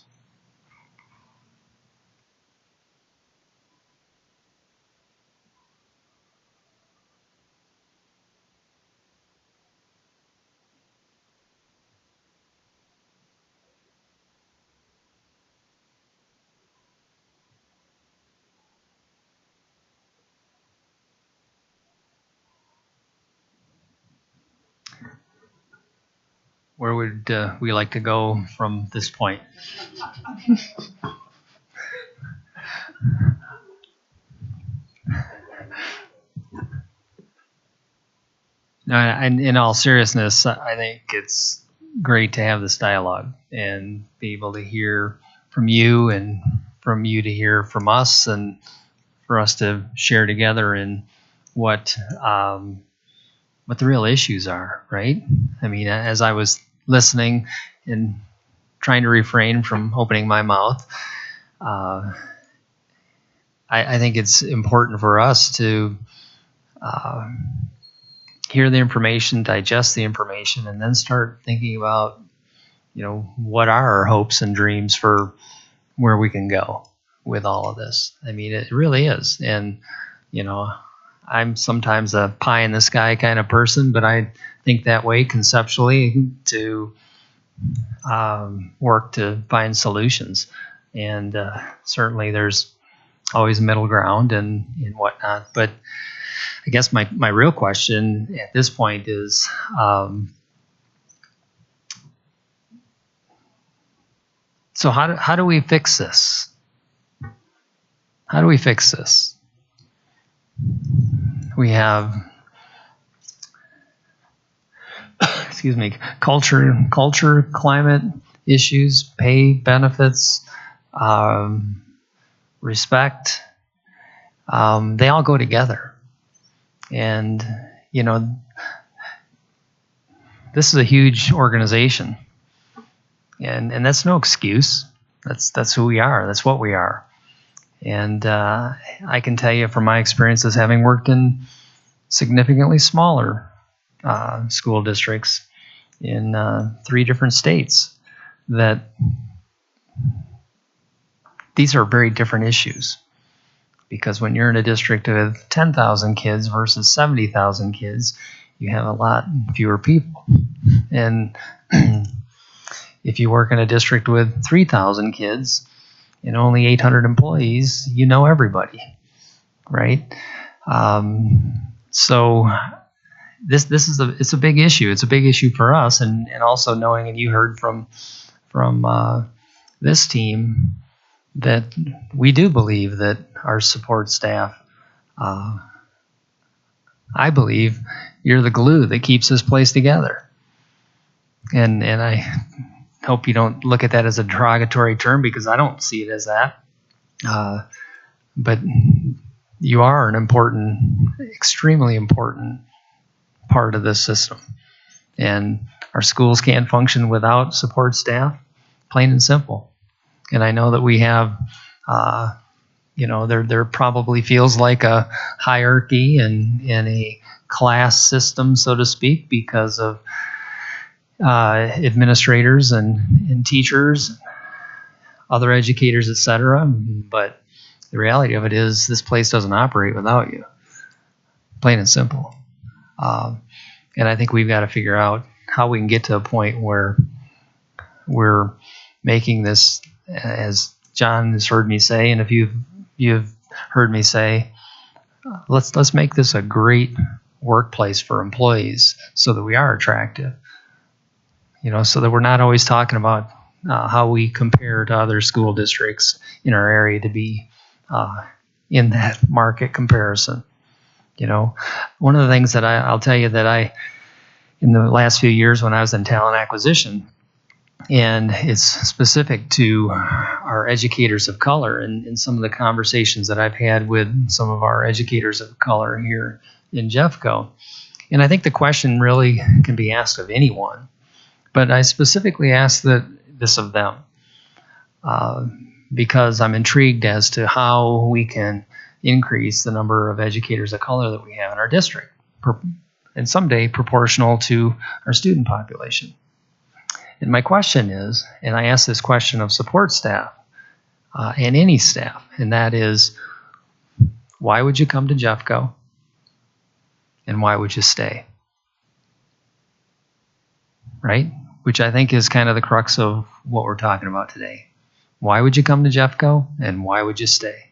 Where would we like to go from this point? No, and in all seriousness, I think it's great to have this dialogue and be able to hear from you, and from you to hear from us, and for us to share together in what the real issues are, right? I mean, as I was listening, and trying to refrain from opening my mouth. I think it's important for us to hear the information, digest the information, and then start thinking about, what are our hopes and dreams for where we can go with all of this. I mean, it really is. And, I'm sometimes a pie in the sky kind of person, but I think that way conceptually to work to find solutions. And certainly there's always middle ground and whatnot. But I guess my real question at this point is, so how do we fix this? How do we fix this? We have, culture, climate issues, pay, benefits, respect. They all go together. And, this is a huge organization. And that's no excuse. That's who we are. That's what we are. And I can tell you from my experiences, having worked in significantly smaller school districts in 3 different states, that these are very different issues. Because when you're in a district of 10,000 kids versus 70,000 kids, you have a lot fewer people. And if you work in a district with 3,000 kids and only 800 employees, you know everybody, right? So this is it's a big issue. It's a big issue for us, and also knowing, and you heard from this team, that we do believe that our support staff, I believe you're the glue that keeps this place together. And I hope you don't look at that as a derogatory term, because I don't see it as that. But you are an important, extremely important part of this system. And our schools can't function without support staff, plain and simple. And I know that we have, there probably feels like a hierarchy and a class system, so to speak, because of administrators and teachers, other educators, etc. But the reality of it is, this place doesn't operate without you, plain and simple. And I think we've got to figure out how we can get to a point where we're making this, as John has heard me say, and if you've heard me say, let's make this a great workplace for employees, so that we are attractive. So that we're not always talking about how we compare to other school districts in our area to be in that market comparison. One of the things that I'll tell you that in the last few years when I was in talent acquisition, and it's specific to our educators of color, and some of the conversations that I've had with some of our educators of color here in Jeffco. And I think the question really can be asked of anyone, but I specifically asked this of them because I'm intrigued as to how we can increase the number of educators of color that we have in our district, and someday proportional to our student population. And my question is, and I ask this question of support staff and any staff, and that is, why would you come to Jeffco, and why would you stay? Right? Which I think is kind of the crux of what we're talking about today. Why would you come to Jeffco, and why would you stay?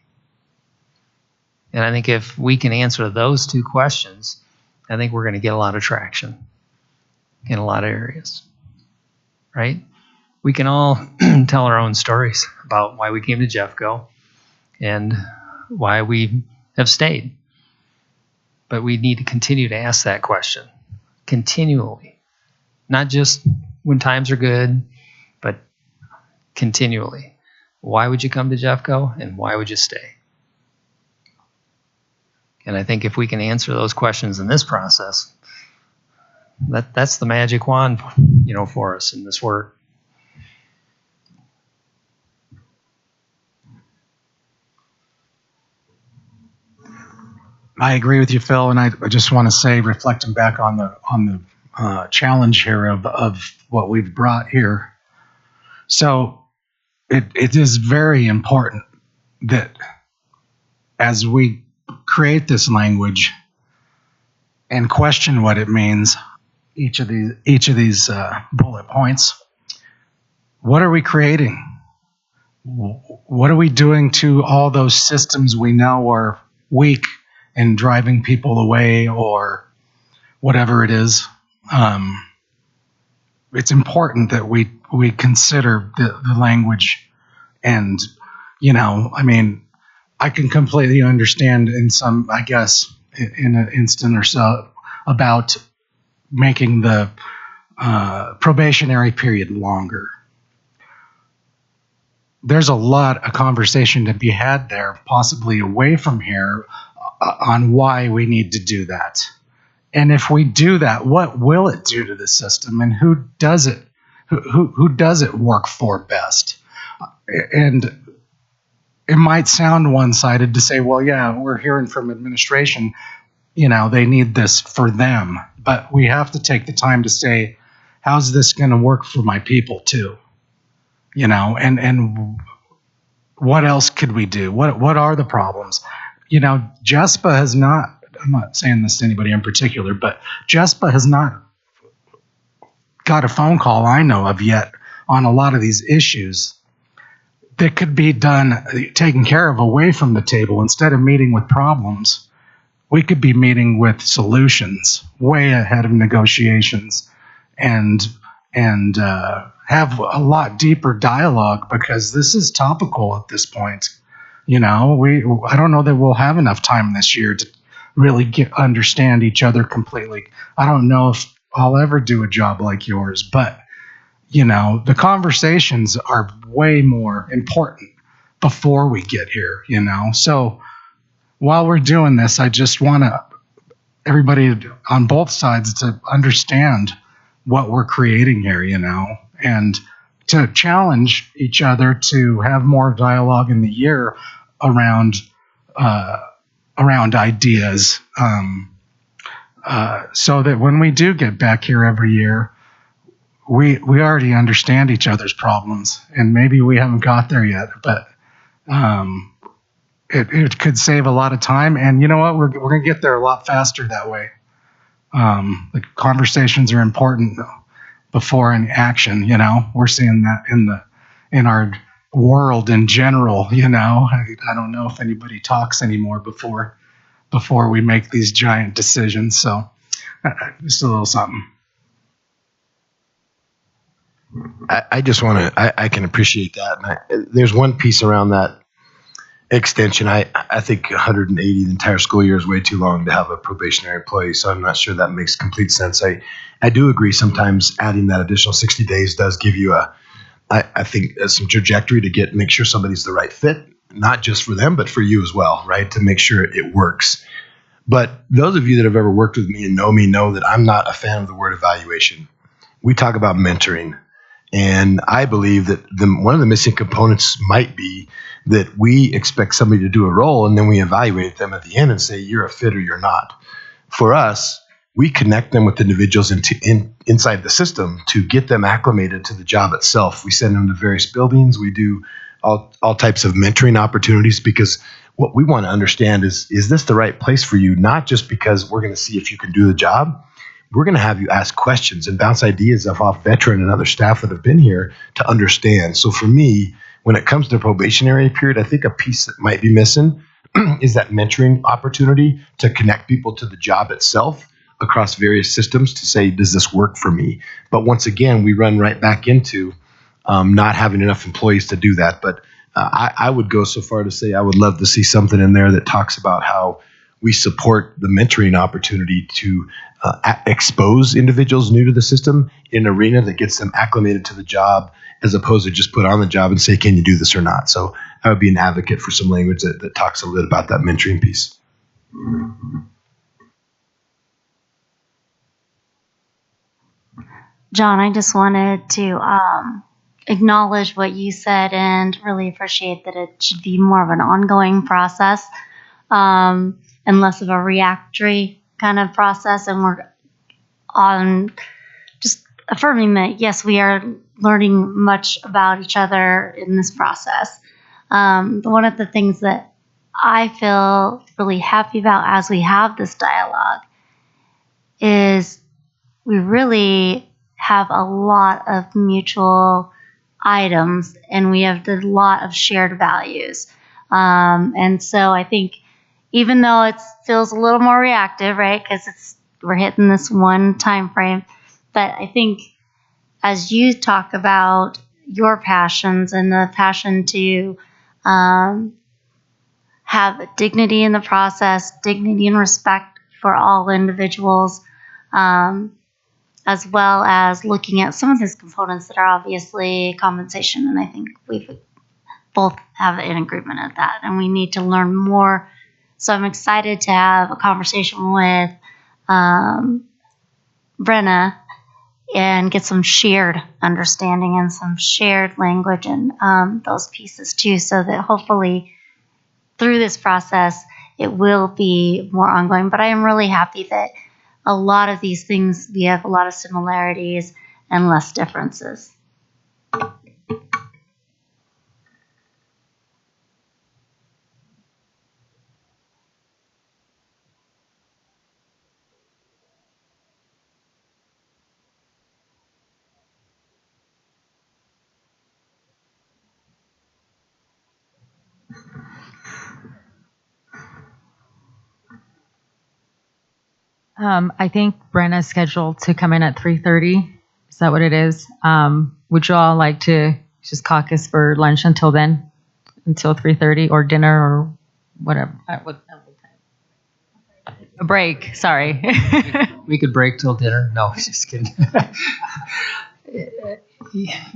And I think if we can answer those 2 questions, I think we're going to get a lot of traction in a lot of areas. Right? We can all tell our own stories about why we came to Jeffco and why we have stayed. But we need to continue to ask that question continually. Not just when times are good, but continually. Why would you come to Jeffco, and why would you stay? And I think if we can answer those questions in this process, that's the magic wand, for us in this work. I agree with you, Phil, and I just want to say, reflecting back on the challenge here of what we've brought here. So it is very important that as we create this language and question what it means, each of these bullet points, what are we creating? What are we doing to all those systems we know are weak and driving people away or whatever it is? It's important that we consider the language. And, I mean, I can completely understand in some, I guess, in an instant or so about making the probationary period longer. There's a lot of conversation to be had there, possibly away from here, on why we need to do that. And if we do that, what will it do to the system, and who does it? Who does it work for best? And it might sound one-sided to say, well, yeah, we're hearing from administration, they need this for them. But we have to take the time to say, how's this going to work for my people too? And what else could we do? What are the problems? Jespa has not, I'm not saying this to anybody in particular, but Jespa has not got a phone call I know of yet on a lot of these issues that could be taken care of away from the table. Instead of meeting with problems, we could be meeting with solutions way ahead of negotiations and have a lot deeper dialogue, because this is topical at this point. I don't know that we'll have enough time this year to really understand each other completely. I don't know if I'll ever do a job like yours, but the conversations are way more important before we get here, So while we're doing this, I just want everybody on both sides to understand what we're creating here, and to challenge each other to have more dialogue in the year around ideas, so that when we do get back here every year, we already understand each other's problems. And maybe we haven't got there yet, but it could save a lot of time. And you know what? We're going to get there a lot faster that way. The conversations are important before any action. We're seeing that in our world in general. I don't know if anybody talks anymore before we make these giant decisions. So just a little something. I just want to, I can appreciate that. And there's one piece around that extension. I think 180 the entire school year is way too long to have a probationary employee, so I'm not sure that makes complete sense. I do agree sometimes adding that additional 60 days does give you I think some trajectory to make sure somebody's the right fit, not just for them, but for you as well, right? To make sure it works. But those of you that have ever worked with me and know me know that I'm not a fan of the word evaluation. We talk about mentoring. And I believe that one of the missing components might be that we expect somebody to do a role and then we evaluate them at the end and say, you're a fit or you're not. For us, we connect them with individuals inside the system to get them acclimated to the job itself. We send them to various buildings. We do all types of mentoring opportunities, because what we want to understand is this the right place for you? Not just because we're going to see if you can do the job. We're going to have you ask questions and bounce ideas off veteran and other staff that have been here to understand. So for me, when it comes to probationary period, I think a piece that might be missing is that mentoring opportunity to connect people to the job itself across various systems to say, does this work for me? But once again, we run right back into not having enough employees to do that. But I would go so far to say I would love to see something in there that talks about how we support the mentoring opportunity to expose individuals new to the system in an arena that gets them acclimated to the job, as opposed to just put on the job and say, can you do this or not? So I would be an advocate for some language that talks a little bit about that mentoring piece. John, I just wanted to acknowledge what you said and really appreciate that it should be more of an ongoing process. And and less of a reactory kind of process. And we're on just affirming that, yes, we are learning much about each other in this process. One of the things that I feel really happy about as we have this dialogue is we really have a lot of mutual items, and we have a lot of shared values. And so I think even though it feels a little more reactive, right, because we're hitting this one time frame, but I think as you talk about your passions and the passion to have dignity in the process, dignity and respect for all individuals, as well as looking at some of these components that are obviously compensation. And I think we both have an agreement of that, and we need to learn more. So I'm excited to have a conversation with Brenna and get some shared understanding and some shared language and those pieces too, so that hopefully through this process it will be more ongoing. But I am really happy that a lot of these things, we have a lot of similarities and less differences. I think Brenna's scheduled to come in at 3:30. Is that what it is? Would you all like to just caucus for lunch until then, until 3:30, or dinner, or whatever? A break. Sorry. We could break till dinner. No, just kidding.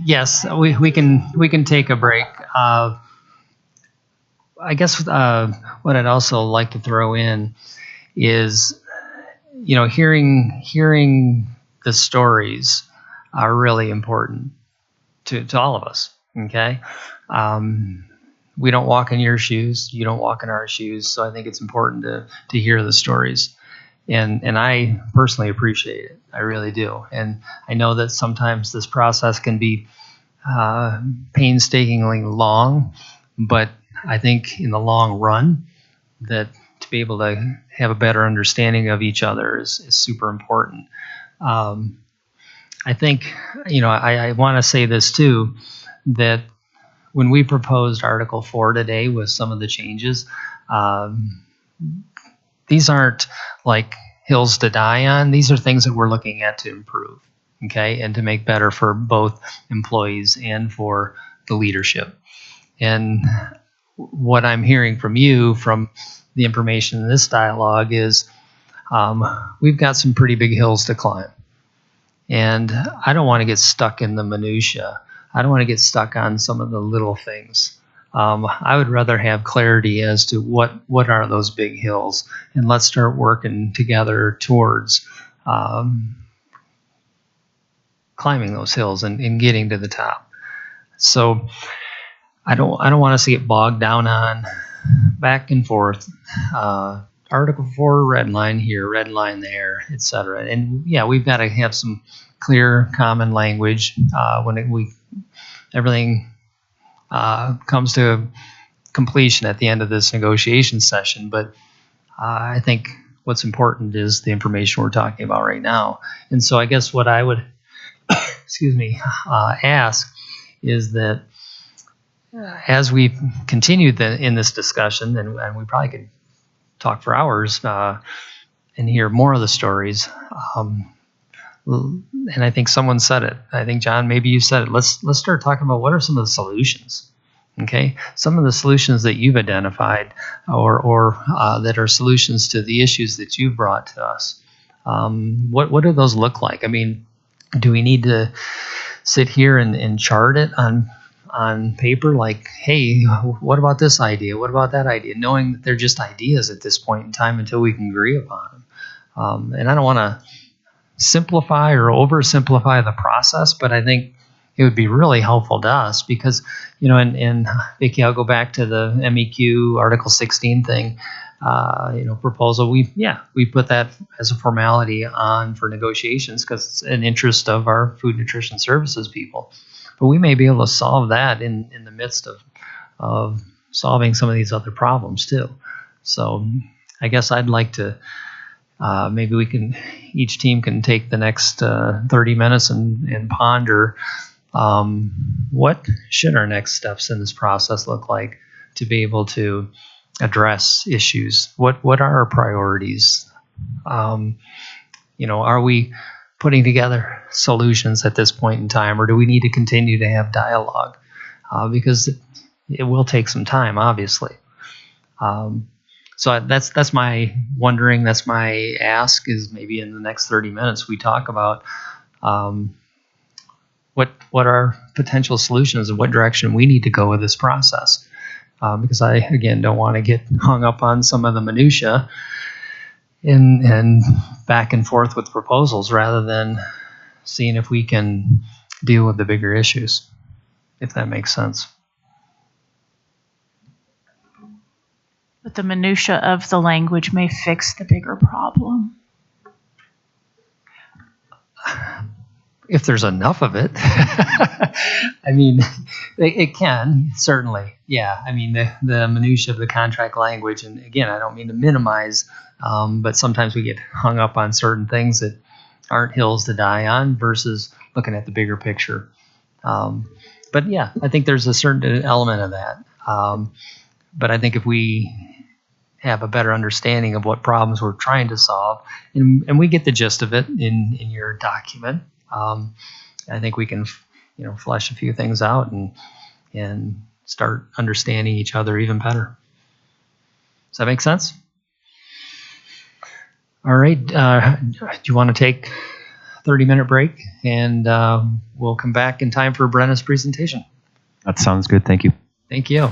Yes, we can take a break. I guess what I'd also like to throw in is, hearing the stories are really important to all of us. Okay, we don't walk in your shoes, you don't walk in our shoes, so I think it's important to hear the stories, and I personally appreciate it. I really do, and I know that sometimes this process can be painstakingly long, but I think in the long run that to be able to have a better understanding of each other is super important. I think, I want to say this too, that when we proposed Article 4 today with some of the changes, these aren't like hills to die on. These are things that we're looking at to improve, okay, and to make better for both employees and for the leadership. And what I'm hearing from you, from the information in this dialogue, is we've got some pretty big hills to climb. And I don't want to get stuck in the minutia. I don't want to get stuck on some of the little things. I would rather have clarity as to what are those big hills, and let's start working together towards climbing those hills and getting to the top. So I don't want us to get bogged down on back and forth. Article 4, red line here, red line there, etc. And yeah, we've got to have some clear, common language when everything comes to completion at the end of this negotiation session. But I think what's important is the information we're talking about right now. And so I guess what I would, ask is that as we continue in this discussion, and we probably could talk for hours and hear more of the stories. And I think someone said it. I think, John, maybe you said it. Let's start talking about what are some of the solutions. Okay, some of the solutions that you've identified, or that are solutions to the issues that you've brought to us. What do those look like? I mean, do we need to sit here and chart it on paper, like, hey, what about this idea? What about that idea? Knowing that they're just ideas at this point in time until we can agree upon them. And I don't want to simplify or oversimplify the process, but I think it would be really helpful to us because, and Vicki, I'll go back to the MEQ Article 16 thing. proposal, we put that as a formality on for negotiations because it's an interest of our food nutrition services people. But we may be able to solve that in the midst of solving some of these other problems too. So I guess I'd like to, maybe each team can take the next 30 minutes and ponder what should our next steps in this process look like to be able to address issues. What are our priorities? Are we putting together solutions at this point in time, or do we need to continue to have dialogue? Because it will take some time, obviously. So that's my wondering. That's my ask. Is maybe in the next 30 minutes we talk about what are potential solutions and what direction we need to go with this process. Because I again don't want to get hung up on some of the minutia and back and forth with proposals rather than seeing if we can deal with the bigger issues, if that makes sense. But the minutia of the language may fix the bigger problem. If there's enough of it. I mean, it can, certainly. Yeah, I mean, the minutia of the contract language, and again, I don't mean to minimize, but sometimes we get hung up on certain things that aren't hills to die on versus looking at the bigger picture. But yeah, I think there's a certain element of that. But I think if we have a better understanding of what problems we're trying to solve, and we get the gist of it in your document, I think we can, flesh a few things out and start understanding each other even better. Does that make sense? All right. Do you want to take a 30-minute break, and we'll come back in time for Brenna's presentation? That sounds good. Thank you. Thank you.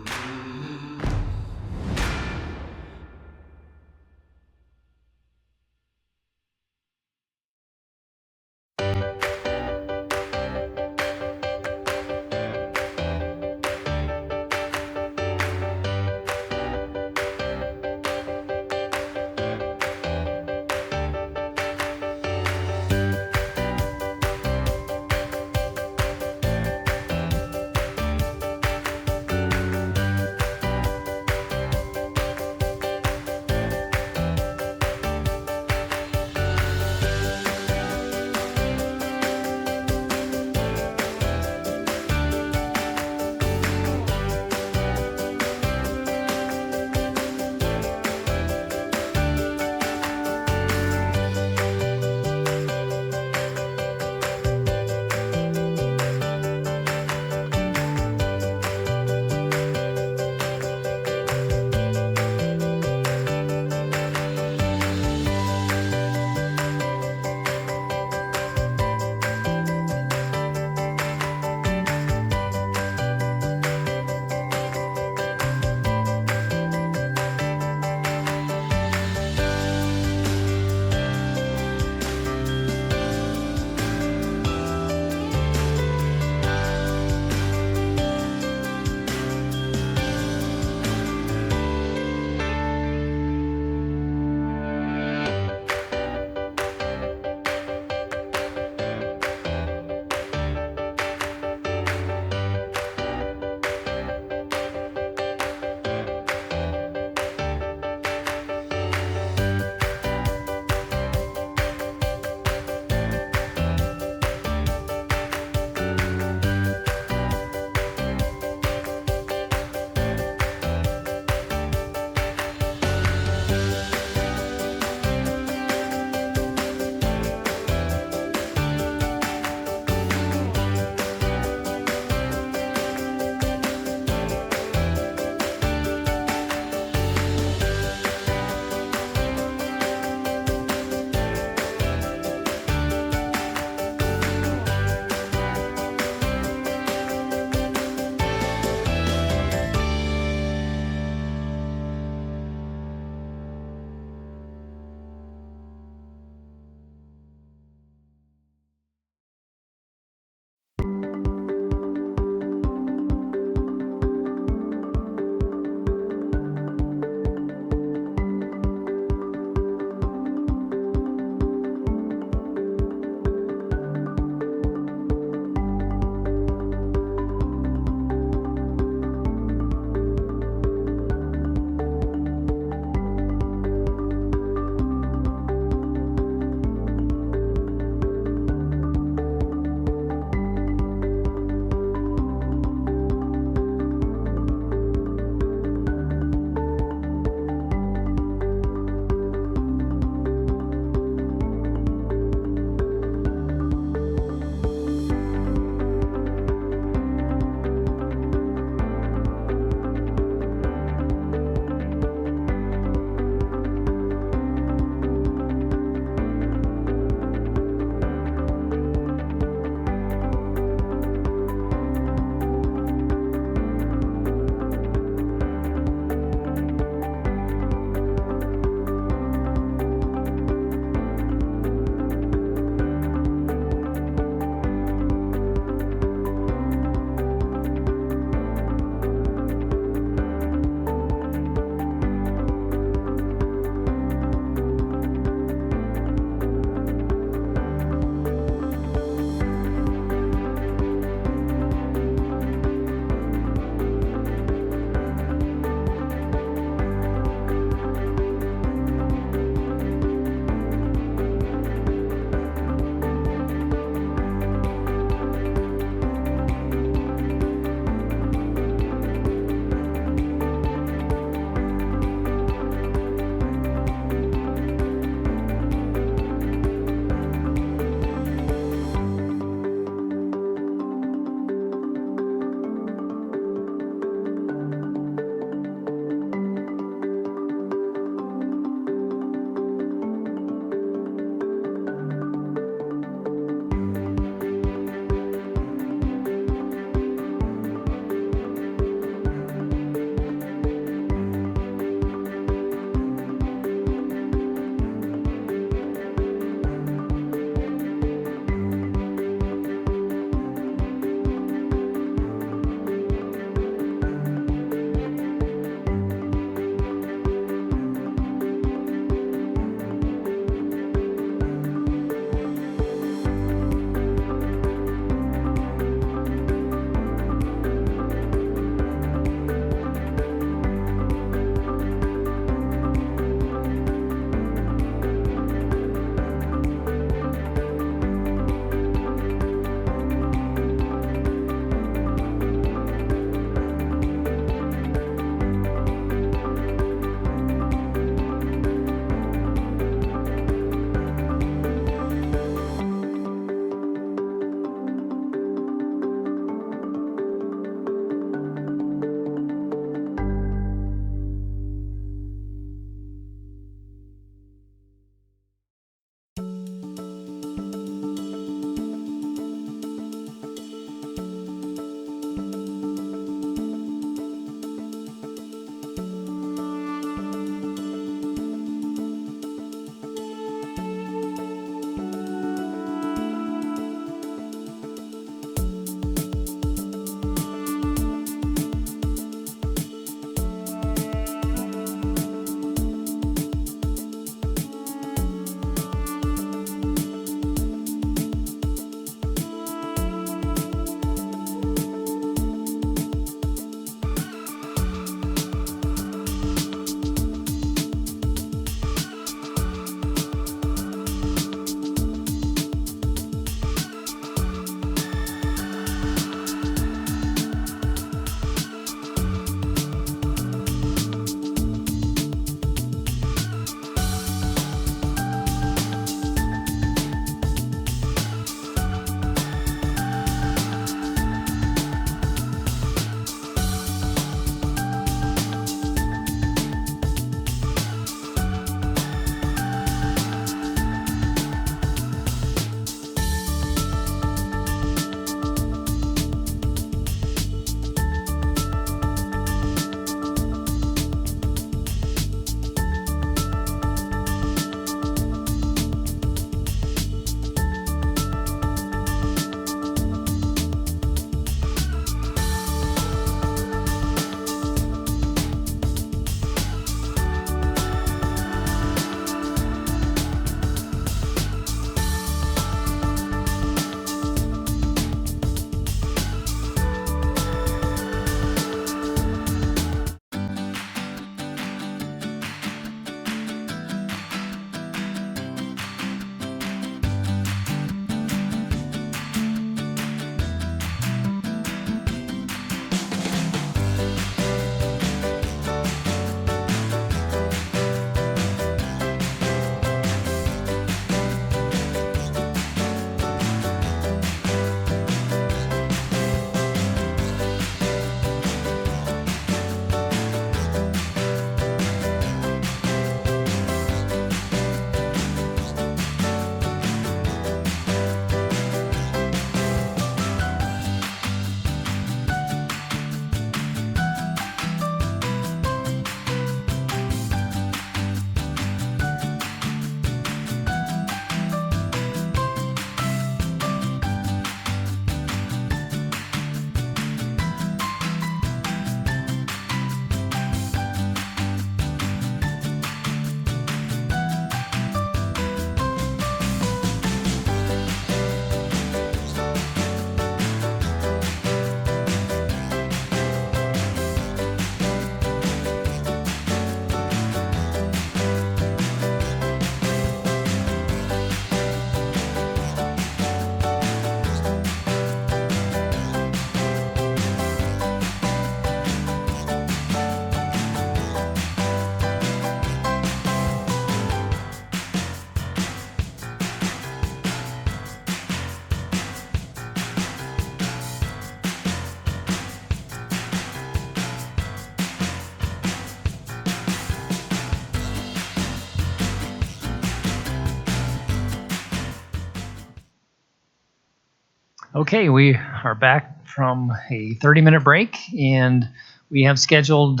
Okay, we are back from a 30-minute break, and we have scheduled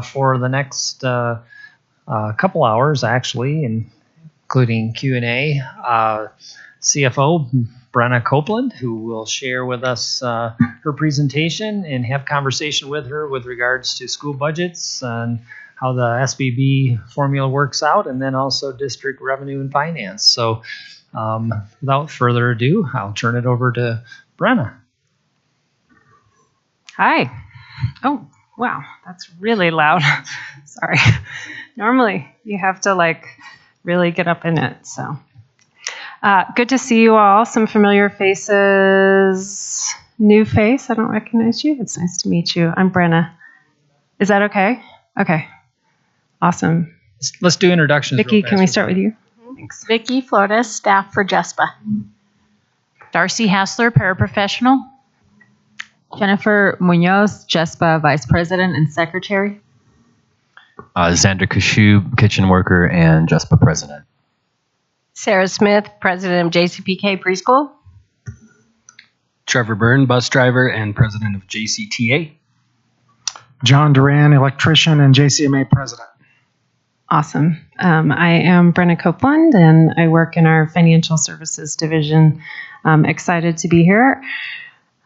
for the next couple hours, actually, including Q&A, CFO Brenna Copeland, who will share with us her presentation and have conversation with her with regards to school budgets and how the SBB formula works out, and then also district revenue and finance. So without further ado, I'll turn it over to Brenna. Hi. Oh, wow. That's really loud. Sorry. Normally, you have to really get up in it. So good to see you all. Some familiar faces. New face. I don't recognize you. It's nice to meet you. I'm Brenna. Is that okay? Okay. Awesome. Let's do introductions. Vicki, can we start with you? Thanks. Vicki Flores, staff for Jespa. Darcy Hassler, paraprofessional. Jennifer Munoz, Jespa Vice President and Secretary. Xander Kashub, kitchen worker and Jespa president. Sarah Smith, president of JCPK Preschool. Trevor Byrne, bus driver and president of JCTA. John Duran, electrician and JCMA president. Awesome. I am Brenna Copeland, and I work in our financial services division. I'm excited to be here.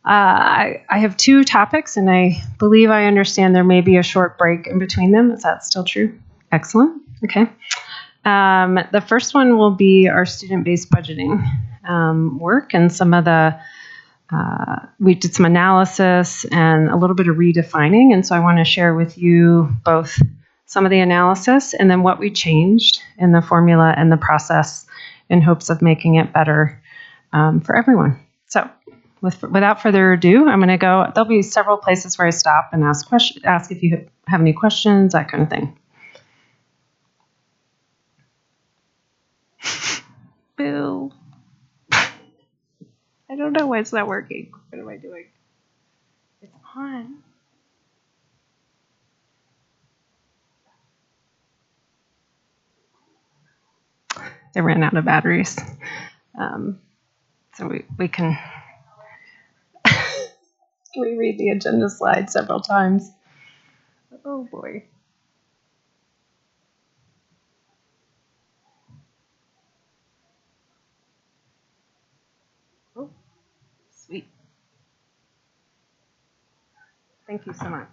I have two topics, and I believe I understand there may be a short break in between them. Is that still true? Excellent. Okay. The first one will be our student-based budgeting work, and some of the we did some analysis and a little bit of redefining, and so I want to share with you both some of the analysis and then what we changed in the formula and the process in hopes of making it better for everyone. So without further ado, I'm going to go. There'll be several places where I stop and ask if you have any questions, that kind of thing. Boo. I don't know why it's not working. What am I doing? It's on. They ran out of batteries. So we can reread the agenda slide several times. Oh boy. Oh, sweet. Thank you so much.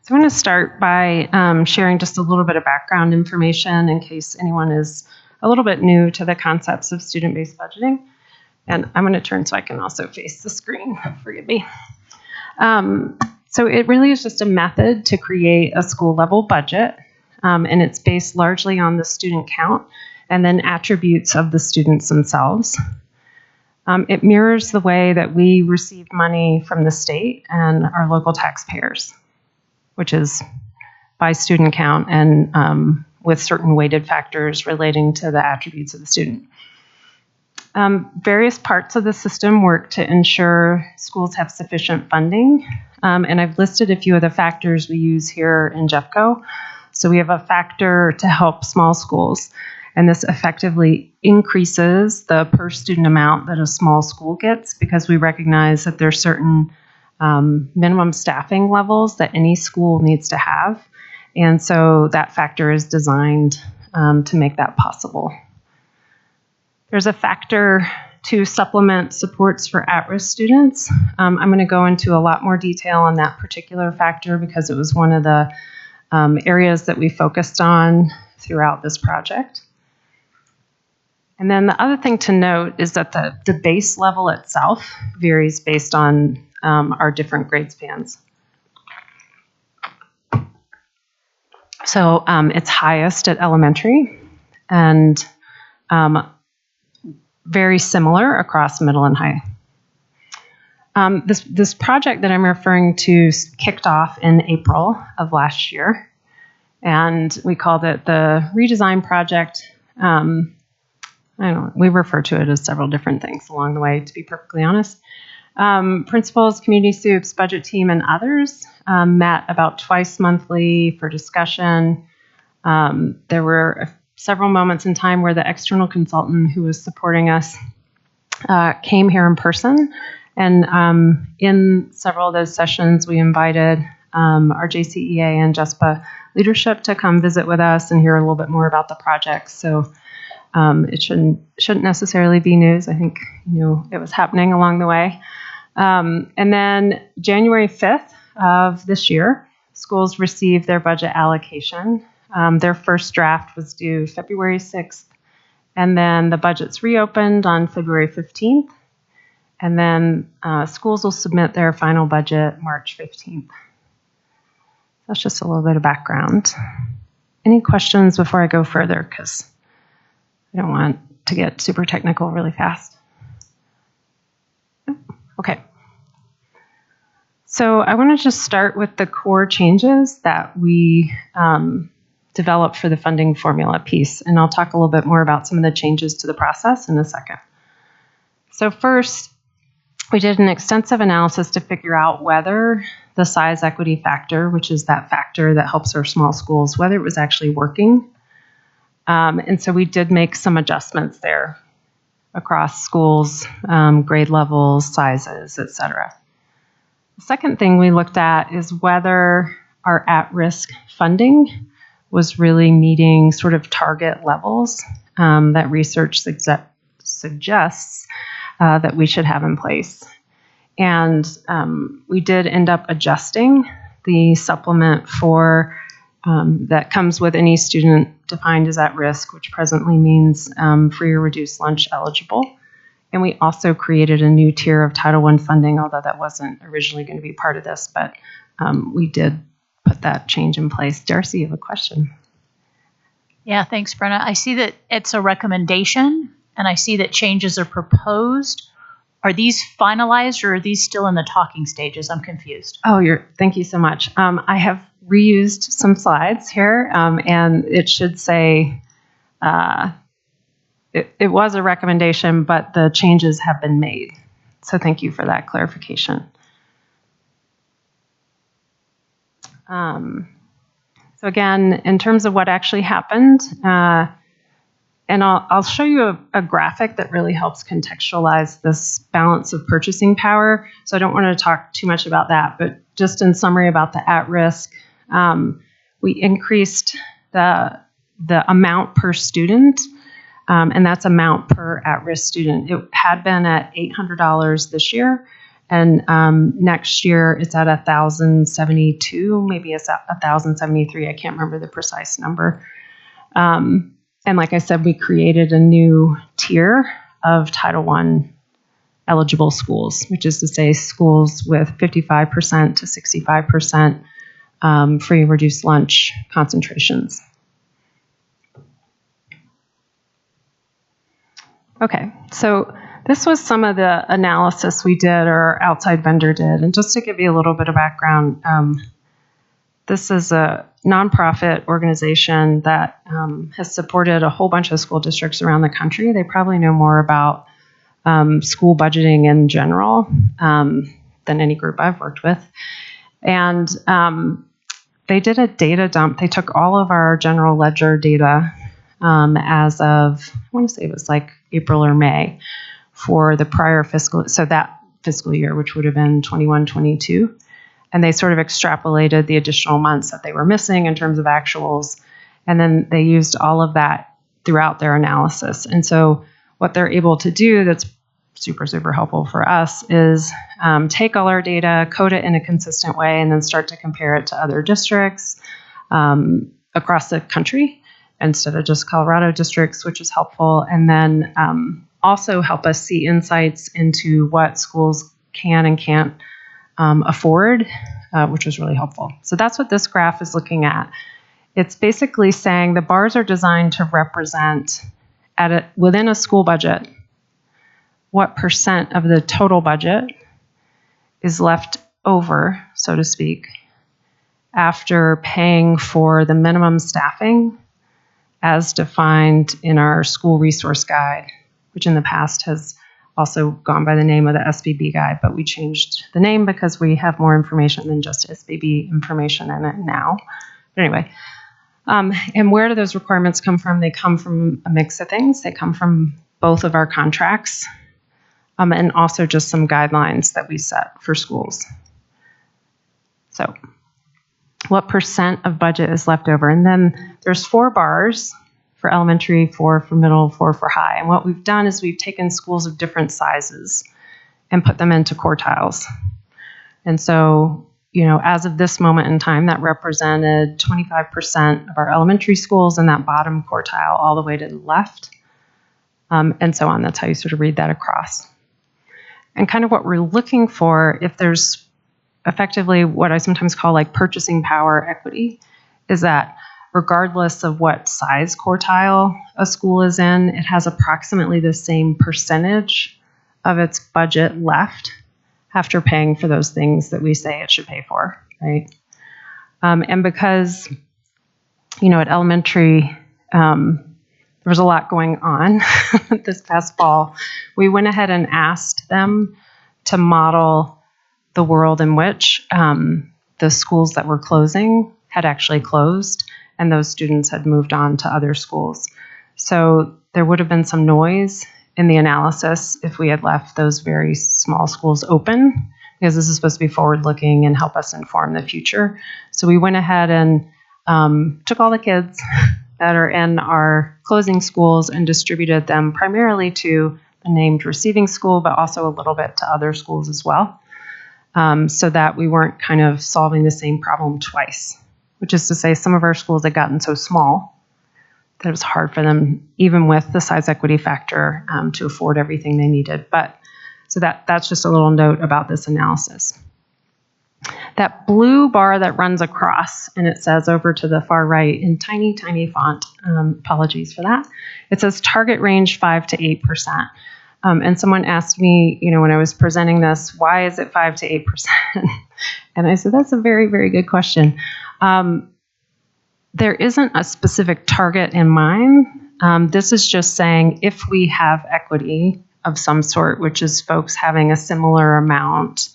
So I'm going to start by sharing just a little bit of background information in case anyone is a little bit new to the concepts of student-based budgeting. And I'm going to turn so I can also face the screen. Forgive me. So it really is just a method to create a school-level budget, and it's based largely on the student count and then attributes of the students themselves. It mirrors the way that we receive money from the state and our local taxpayers, which is by student count and with certain weighted factors relating to the attributes of the student. Various parts of the system work to ensure schools have sufficient funding, and I've listed a few of the factors we use here in Jeffco. So we have a factor to help small schools, and this effectively increases the per student amount that a small school gets because we recognize that there are certain minimum staffing levels that any school needs to have. And so that factor is designed to make that possible. There's a factor to supplement supports for at-risk students. I'm going to go into a lot more detail on that particular factor because it was one of the areas that we focused on throughout this project. And then the other thing to note is that the base level itself varies based on our different grade spans. So it's highest at elementary and very similar across middle and high. This project that I'm referring to kicked off in April of last year, and we called it the redesign project. We refer to it as several different things along the way, to be perfectly honest. Principals, community soups, budget team, and others met about twice monthly for discussion. There were several moments in time where the external consultant who was supporting us came here in person. And in several of those sessions, we invited our JCEA and Jespa leadership to come visit with us and hear a little bit more about the project. So it shouldn't necessarily be news. I think it was happening along the way. And then January 5th of this year, schools received their budget allocation. Their first draft was due February 6th, and then the budget's reopened on February 15th, and then schools will submit their final budget March 15th. That's just a little bit of background. Any questions before I go further? Because I don't want to get super technical really fast. Okay. So I want to just start with the core changes that we developed for the funding formula piece, and I'll talk a little bit more about some of the changes to the process in a second. So first, we did an extensive analysis to figure out whether the size equity factor, which is that factor that helps our small schools, whether it was actually working. And so we did make some adjustments there across schools, grade levels, sizes, et cetera. The second thing we looked at is whether our at-risk funding was really meeting sort of target levels that research suggests that we should have in place. And we did end up adjusting the supplement for that comes with any student defined as at risk, which presently means free or reduced lunch eligible. And we also created a new tier of Title I funding, although that wasn't originally going to be part of this, but we did put that change in place. Darcy, you have a question? Yeah, thanks, Brenna. I see that it's a recommendation, and I see that changes are proposed. Are these finalized, or are these still in the talking stages? I'm confused. Oh, thank you so much. I have reused some slides here, and it should say it was a recommendation, but the changes have been made. So thank you for that clarification. So again, in terms of what actually happened, and I'll show you a graphic that really helps contextualize this balance of purchasing power. So I don't want to talk too much about that, but just in summary about the at-risk, we increased the amount per student, and that's amount per at-risk student. It had been at $800 this year, and next year it's at $1,072, maybe it's at $1,073. I can't remember the precise number. And like I said, we created a new tier of Title I eligible schools, which is to say schools with 55% to 65% free reduced lunch concentrations. Okay, so this was some of the analysis we did, or our outside vendor did. And just to give you a little bit of background, this is a nonprofit organization that has supported a whole bunch of school districts around the country. They probably know more about school budgeting in general than any group I've worked with. And they did a data dump. They took all of our general ledger data as of, I want to say it was like April or May for the prior fiscal, so that fiscal year, which would have been 21-22. And they sort of extrapolated the additional months that they were missing in terms of actuals. And then they used all of that throughout their analysis. And so what they're able to do that's super, super helpful for us is take all our data, code it in a consistent way, and then start to compare it to other districts across the country instead of just Colorado districts, which is helpful. And then also help us see insights into what schools can and can't afford, which was really helpful. So that's what this graph is looking at. It's basically saying the bars are designed to represent within a school budget what percent of the total budget is left over, so to speak, after paying for the minimum staffing as defined in our school resource guide, which in the past has also gone by the name of the SBB guide, but we changed the name because we have more information than just SBB information in it now. But anyway, and where do those requirements come from? They come from a mix of things. They come from both of our contracts. and also just some guidelines that we set for schools. So what percent of budget is left over? And then there's 4 bars for elementary, 4 for middle, 4 for high. And what we've done is we've taken schools of different sizes and put them into quartiles. And so, as of this moment in time, that represented 25% of our elementary schools in that bottom quartile all the way to the left, and so on. That's how you sort of read that across. And kind of what we're looking for, if there's effectively what I sometimes call like purchasing power equity, is that regardless of what size quartile a school is in, it has approximately the same percentage of its budget left after paying for those things that we say it should pay for, right? And because, at elementary, there was a lot going on this past fall, we went ahead and asked them to model the world in which the schools that were closing had actually closed and those students had moved on to other schools. So there would have been some noise in the analysis if we had left those very small schools open, because this is supposed to be forward-looking and help us inform the future. So we went ahead and took all the kids that are in our closing schools and distributed them primarily to the named receiving school, but also a little bit to other schools as well, so that we weren't kind of solving the same problem twice, which is to say some of our schools had gotten so small that it was hard for them, even with the size equity factor, to afford everything they needed. But so that's just a little note about this analysis. That blue bar that runs across, and it says over to the far right in tiny, tiny font, apologies for that, it says target range 5 to 8%. And someone asked me, when I was presenting this, why is it 5 to 8%? And I said, that's a very, very good question. There isn't a specific target in mind. This is just saying if we have equity of some sort, which is folks having a similar amount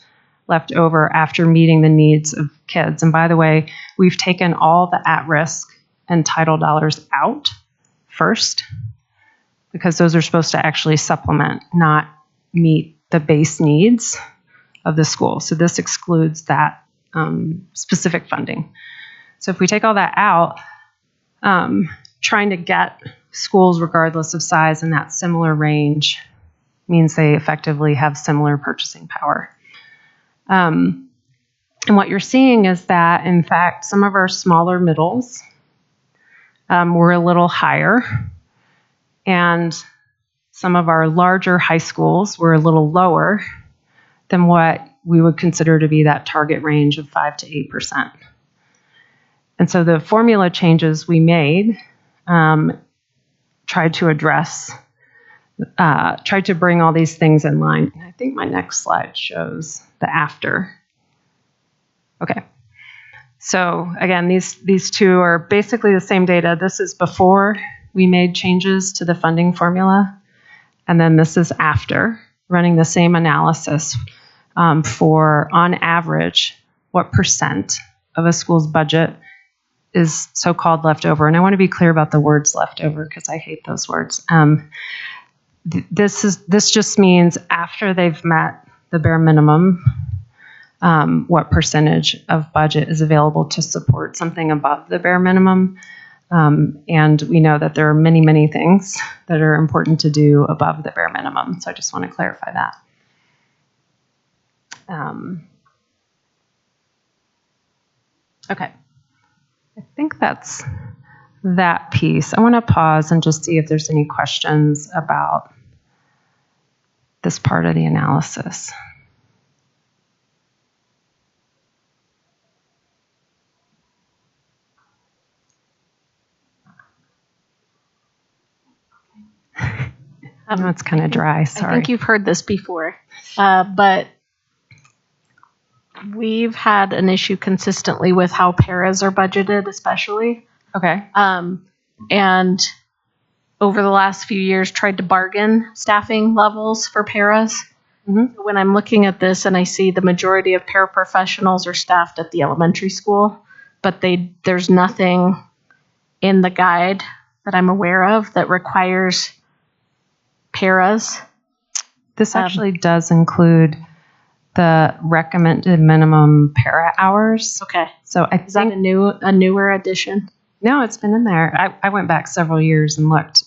left over after meeting the needs of kids. And by the way, we've taken all the at-risk and title dollars out first, because those are supposed to actually supplement, not meet the base needs of the school. So this excludes that specific funding. So if we take all that out, trying to get schools, regardless of size, in that similar range means they effectively have similar purchasing power. And what you're seeing is that, in fact, some of our smaller middles were a little higher, and some of our larger high schools were a little lower than what we would consider to be that target range of 5 to 8%. And so the formula changes we made tried to address, tried to bring all these things in line. I think my next slide shows the after. Okay. So again, these two are basically the same data. This is before we made changes to the funding formula, and then this is after, running the same analysis for, on average, what percent of a school's budget is so-called leftover. And I want to be clear about the words leftover, because I hate those words. This just means after they've met the bare minimum, what percentage of budget is available to support something above the bare minimum. And we know that there are many, many things that are important to do above the bare minimum. So I just want to clarify that. Okay. I think that's that piece. I want to pause and just see if there's any questions about this part of the analysis. I know it's kind of dry, sorry. I think you've heard this before, but we've had an issue consistently with how paras are budgeted, especially. Okay. And over the last few years, tried to bargain staffing levels for paras. Mm-hmm. When I'm looking at this and I see the majority of paraprofessionals are staffed at the elementary school, but there's nothing in the guide that I'm aware of that requires paras This actually does include the recommended minimum para hours. Okay. So I Is that think a newer addition? no, it's been in there. I went back several years and looked.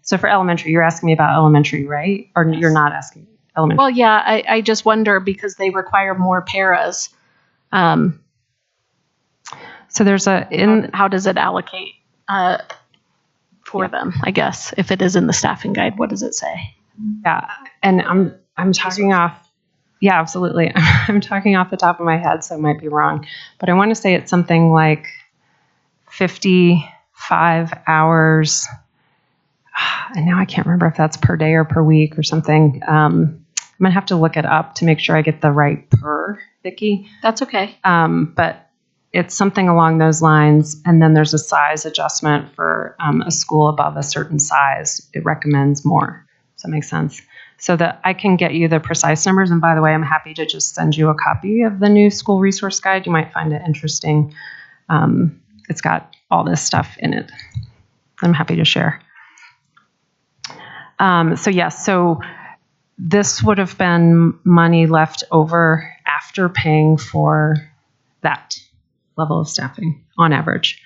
So for elementary, you're asking me about elementary, right? Or you're not asking elementary? Well, yeah, I just wonder because they require more paras. So there's How does it allocate for them, I guess, if it is in the staffing guide? What does it say? yeah, and I'm talking off. Yeah, absolutely. I'm talking off the top of my head, so it might be wrong, but I want to say it's something like 55 hours. And now I can't remember if that's per day or per week or something. I'm gonna have to look it up to make sure I get the right per, Vicki. That's okay. But it's something along those lines. And then there's a size adjustment for a school above a certain size. It recommends more. Does that make sense? So that I can get you the precise numbers. And by the way, I'm happy to just send you a copy of the new school resource guide. You might find it interesting. It's got all this stuff in it. I'm happy to share. So this would have been money left over after paying for that level of staffing on average.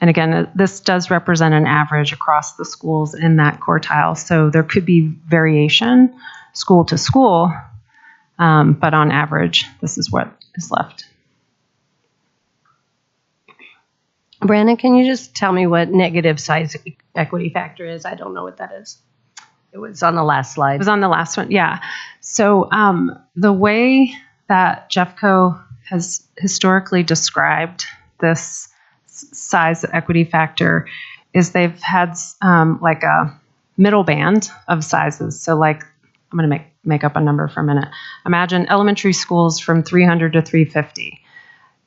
And again, this does represent an average across the schools in that quartile. So there could be variation school to school, but on average, this is what is left. Brandon, can you just tell me what negative size equity factor is? I don't know what that is. It was on the last slide. It was on the last one, yeah. So the way that Jeffco has historically described this size equity factor is they've had like a middle band of sizes. So like, I'm going to make up a number for a minute. Imagine elementary schools from 300 to 350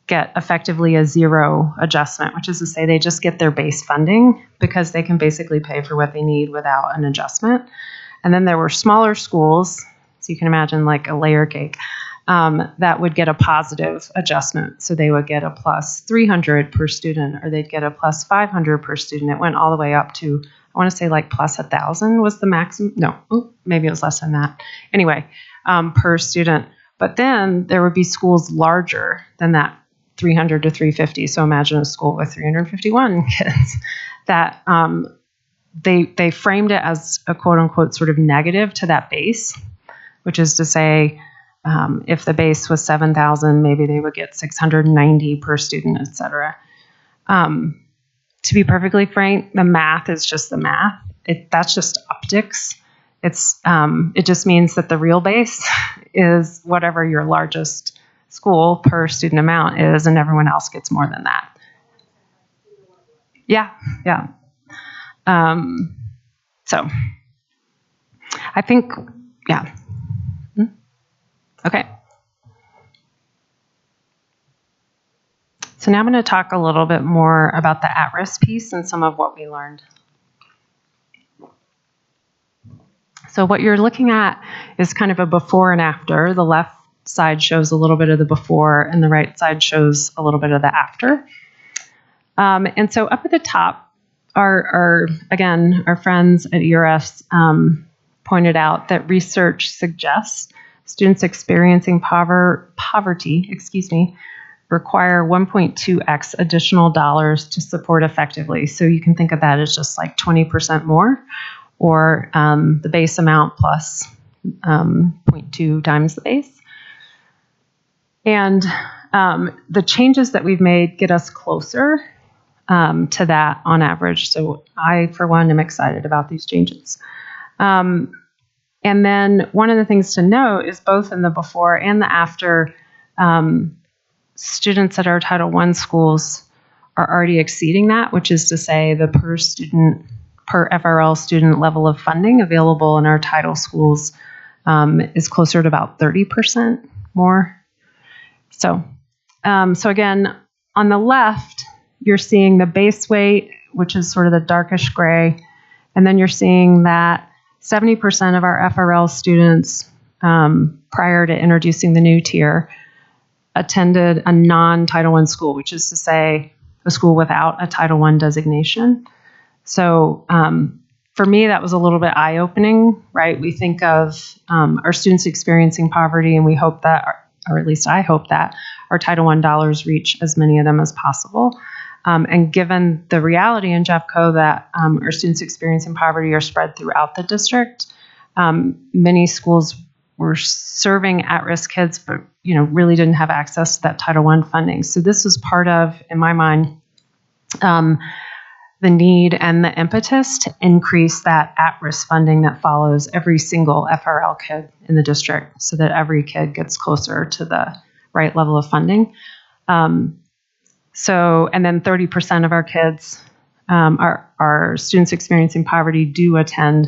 get effectively a zero adjustment, which is to say they just get their base funding because they can basically pay for what they need without an adjustment. And then there were smaller schools, so you can imagine like a layer cake, that would get a positive adjustment. So they would get a plus 300 per student, or they'd get a plus 500 per student. It went all the way up to, I want to say like plus 1,000 was the maximum. No, maybe it was less than that. Anyway, per student. But then there would be schools larger than that 300 to 350. So imagine a school with 351 kids that they framed it as a quote unquote sort of negative to that base, which is to say, if the base was 7,000, maybe they would get 690 per student, et cetera. To be perfectly frank, the math is just the math. That's just optics. It just means that the real base is whatever your largest school per student amount is, and everyone else gets more than that. Yeah. So I think, yeah. Okay. So now I'm going to talk a little bit more about the at-risk piece and some of what we learned. So what you're looking at is kind of a before and after. The left side shows a little bit of the before, and the right side shows a little bit of the after. And so up at the top, our friends at ERS pointed out that research suggests students experiencing poverty, require 1.2x additional dollars to support effectively. So you can think of that as just like 20% more, or the base amount plus 0.2 times the base. And the changes that we've made get us closer to that on average. So I, for one, am excited about these changes. And then one of the things to note is both in the before and the after, students at our Title I schools are already exceeding that, which is to say the per FRL student level of funding available in our title schools is closer to about 30% more. So again, on the left, you're seeing the base weight, which is sort of the darkish gray, and then you're seeing that 70% of our FRL students, prior to introducing the new tier, attended a non-Title I school, which is to say a school without a Title I designation. So for me, that was a little bit eye-opening, right? We think of our students experiencing poverty, and we hope that, or at least I hope that, our Title I dollars reach as many of them as possible. And given the reality in Jeffco that our students experiencing poverty are spread throughout the district, many schools were serving at-risk kids, but really didn't have access to that Title I funding. So this was part of, in my mind, the need and the impetus to increase that at-risk funding that follows every single FRL kid in the district, so that every kid gets closer to the right level of funding. And then 30% of our kids, our students experiencing poverty, do attend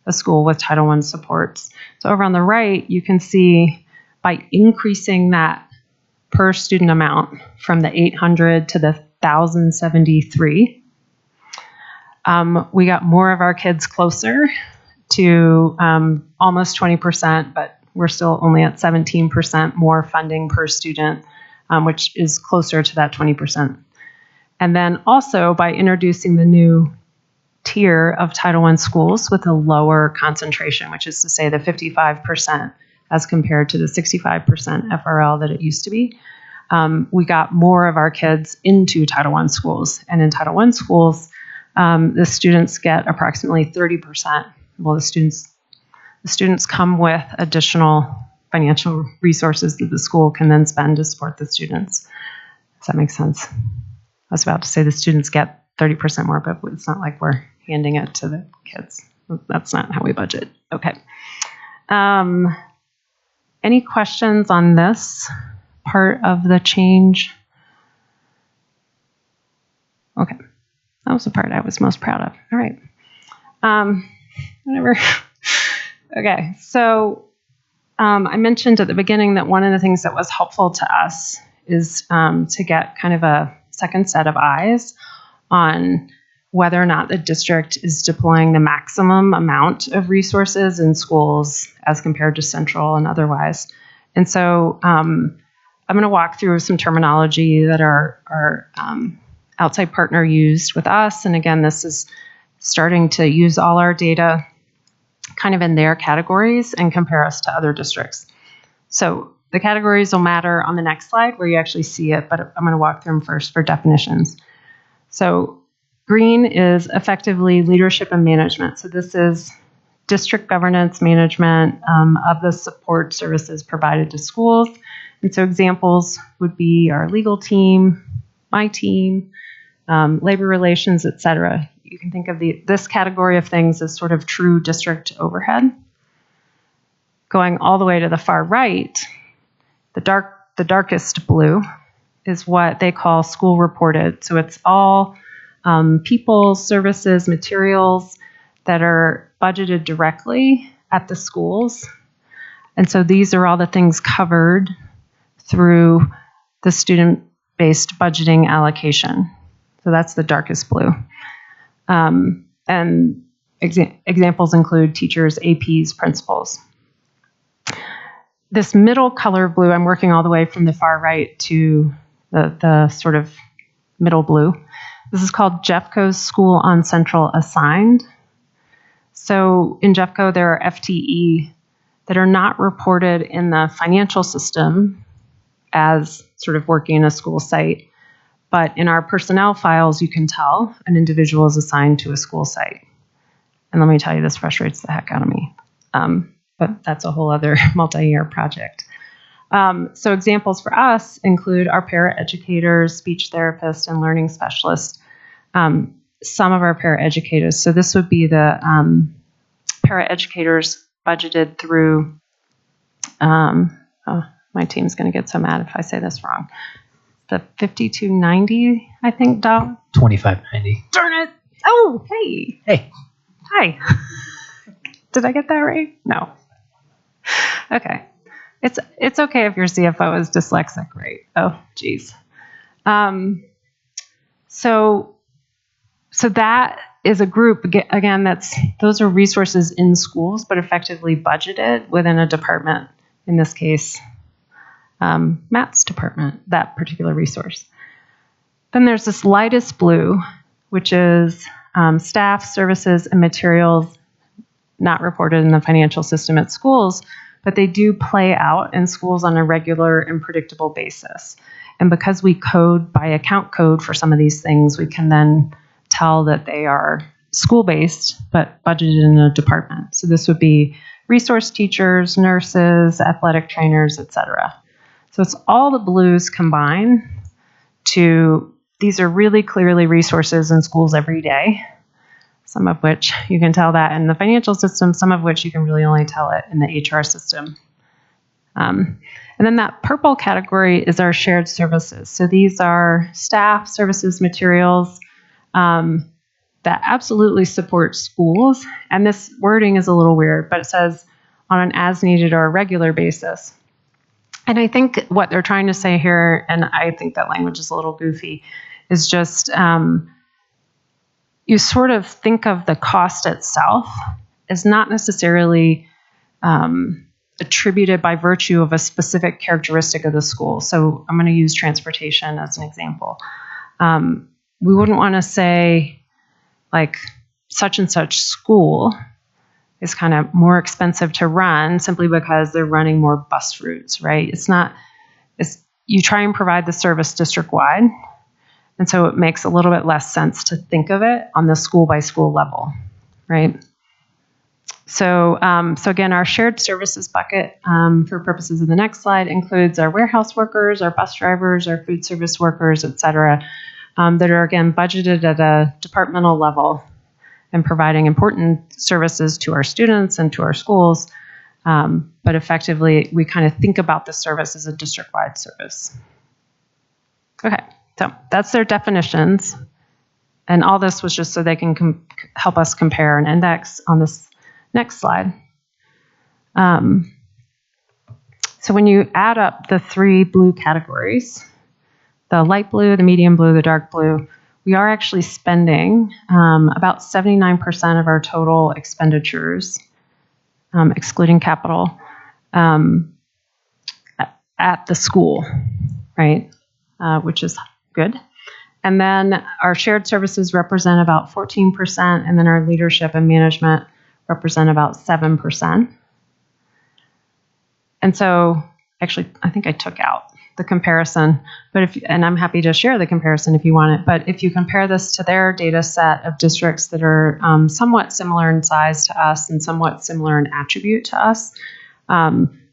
a school with Title I supports. So over on the right, you can see by increasing that per student amount from the 800 to the 1,073, we got more of our kids closer to almost 20%, but we're still only at 17% more funding per student, which is closer to that 20%. And then also by introducing the new tier of Title I schools with a lower concentration, which is to say the 55% as compared to the 65% FRL that it used to be, we got more of our kids into Title I schools. And in Title I schools, the students get approximately 30%. Well, the students come with additional financial resources that the school can then spend to support the students. Does that make sense? I was about to say the students get 30% more, but it's not like we're handing it to the kids. That's not how we budget. Okay. Any questions on this part of the change? Okay. That was the part I was most proud of. All right. Whatever. Okay. So I mentioned at the beginning that one of the things that was helpful to us is to get kind of a second set of eyes on whether or not the district is deploying the maximum amount of resources in schools as compared to central and otherwise. And so I'm going to walk through some terminology that our outside partner used with us. And again, this is starting to use all our data kind of in their categories and compare us to other districts. So the categories will matter on the next slide where you actually see it, but I'm going to walk through them first for definitions. So green is effectively leadership and management. So this is district governance management of the support services provided to schools. And so examples would be our legal team, my team, labor relations, et cetera. You can think of this category of things as sort of true district overhead. Going all the way to the far right, the darkest blue is what they call school reported. So it's all people, services, materials that are budgeted directly at the schools. And so these are all the things covered through the student-based budgeting allocation. So that's the darkest blue. And examples include teachers, APs, principals. This middle color blue, I'm working all the way from the far right to the sort of middle blue. This is called Jeffco's School on Central Assigned. So in Jeffco, there are FTE that are not reported in the financial system as sort of working in a school site. But in our personnel files, you can tell an individual is assigned to a school site. And let me tell you, this frustrates the heck out of me. But that's a whole other multi-year project. So examples for us include our paraeducators, speech therapists, and learning specialists. Some of our paraeducators. So this would be the paraeducators budgeted through, my team's going to get so mad if I say this wrong. The 5290, I think, Doug? 2590. Darn it. Oh, hey. Hey. Hi. Did I get that right? No. Okay. It's okay if your CFO is dyslexic, right? Oh, geez. So that is a group, again, those are resources in schools, but effectively budgeted within a department, in this case, Matt's department, that particular resource. Then there's this lightest blue, which is staff, services, and materials not reported in the financial system at schools, but they do play out in schools on a regular and predictable basis. And because we code by account code for some of these things, we can then tell that they are school-based, but budgeted in a department. So this would be resource teachers, nurses, athletic trainers, etc. So it's all the blues combined to, these are really clearly resources in schools every day, some of which you can tell that in the financial system, some of which you can really only tell it in the HR system. And then that purple category is our shared services. So these are staff, services, materials that absolutely support schools. And this wording is a little weird, but it says on an as-needed or a regular basis. And I think what they're trying to say here, and I think that language is a little goofy, is just you sort of think of the cost itself as not necessarily attributed by virtue of a specific characteristic of the school. So I'm going to use transportation as an example. We wouldn't want to say like such and such school is kind of more expensive to run simply because they're running more bus routes, right? You try and provide the service district-wide, and so it makes a little bit less sense to think of it on the school-by-school level, right? So again, our shared services bucket, for purposes of the next slide, includes our warehouse workers, our bus drivers, our food service workers, et cetera, that are, again, budgeted at a departmental level and providing important services to our students and to our schools. But effectively, we kind of think about the service as a district-wide service. Okay, so that's their definitions. And all this was just so they can help us compare and index on this next slide. So when you add up the three blue categories, the light blue, the medium blue, the dark blue, we are actually spending about 79% of our total expenditures, excluding capital, at the school, right? Which is good. And then our shared services represent about 14%, and then our leadership and management represent about 7%. And so, actually, I think I took out the comparison, but and I'm happy to share the comparison if you want it, but if you compare this to their data set of districts that are somewhat similar in size to us and somewhat similar in attribute to us,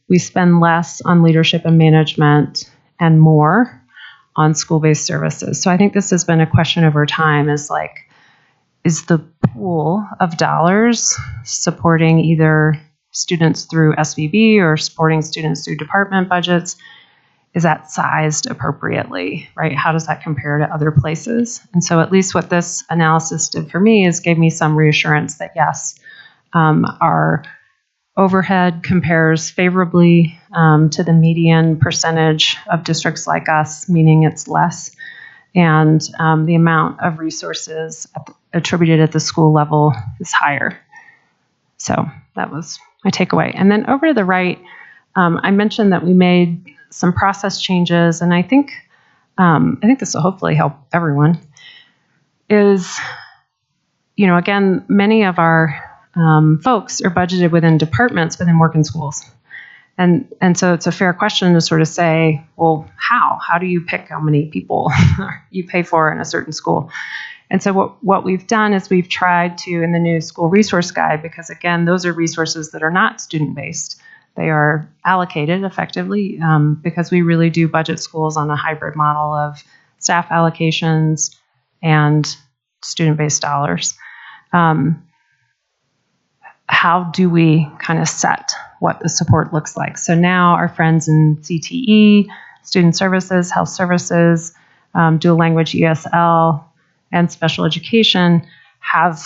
we spend less on leadership and management and more on school-based services. So I think this has been a question over time, is the pool of dollars supporting either students through SVB or supporting students through department budgets, is that sized appropriately, right? How does that compare to other places? And so at least what this analysis did for me is gave me some reassurance that yes, our overhead compares favorably to the median percentage of districts like us, meaning it's less, and the amount of resources attributed at the school level is higher. So that was my takeaway. And then over to the right, I mentioned that we made some process changes, and I think this will hopefully help everyone. Again, many of our folks are budgeted within departments, but then work in schools. And so it's a fair question to sort of say, well, how do you pick how many people you pay for in a certain school? And so what we've done is we've tried to, in the new school resource guide, because again, those are resources that are not student-based. They are allocated effectively because we really do budget schools on a hybrid model of staff allocations and student-based dollars. How do we kind of set what the support looks like? So now our friends in CTE, student services, health services, dual language ESL, and special education have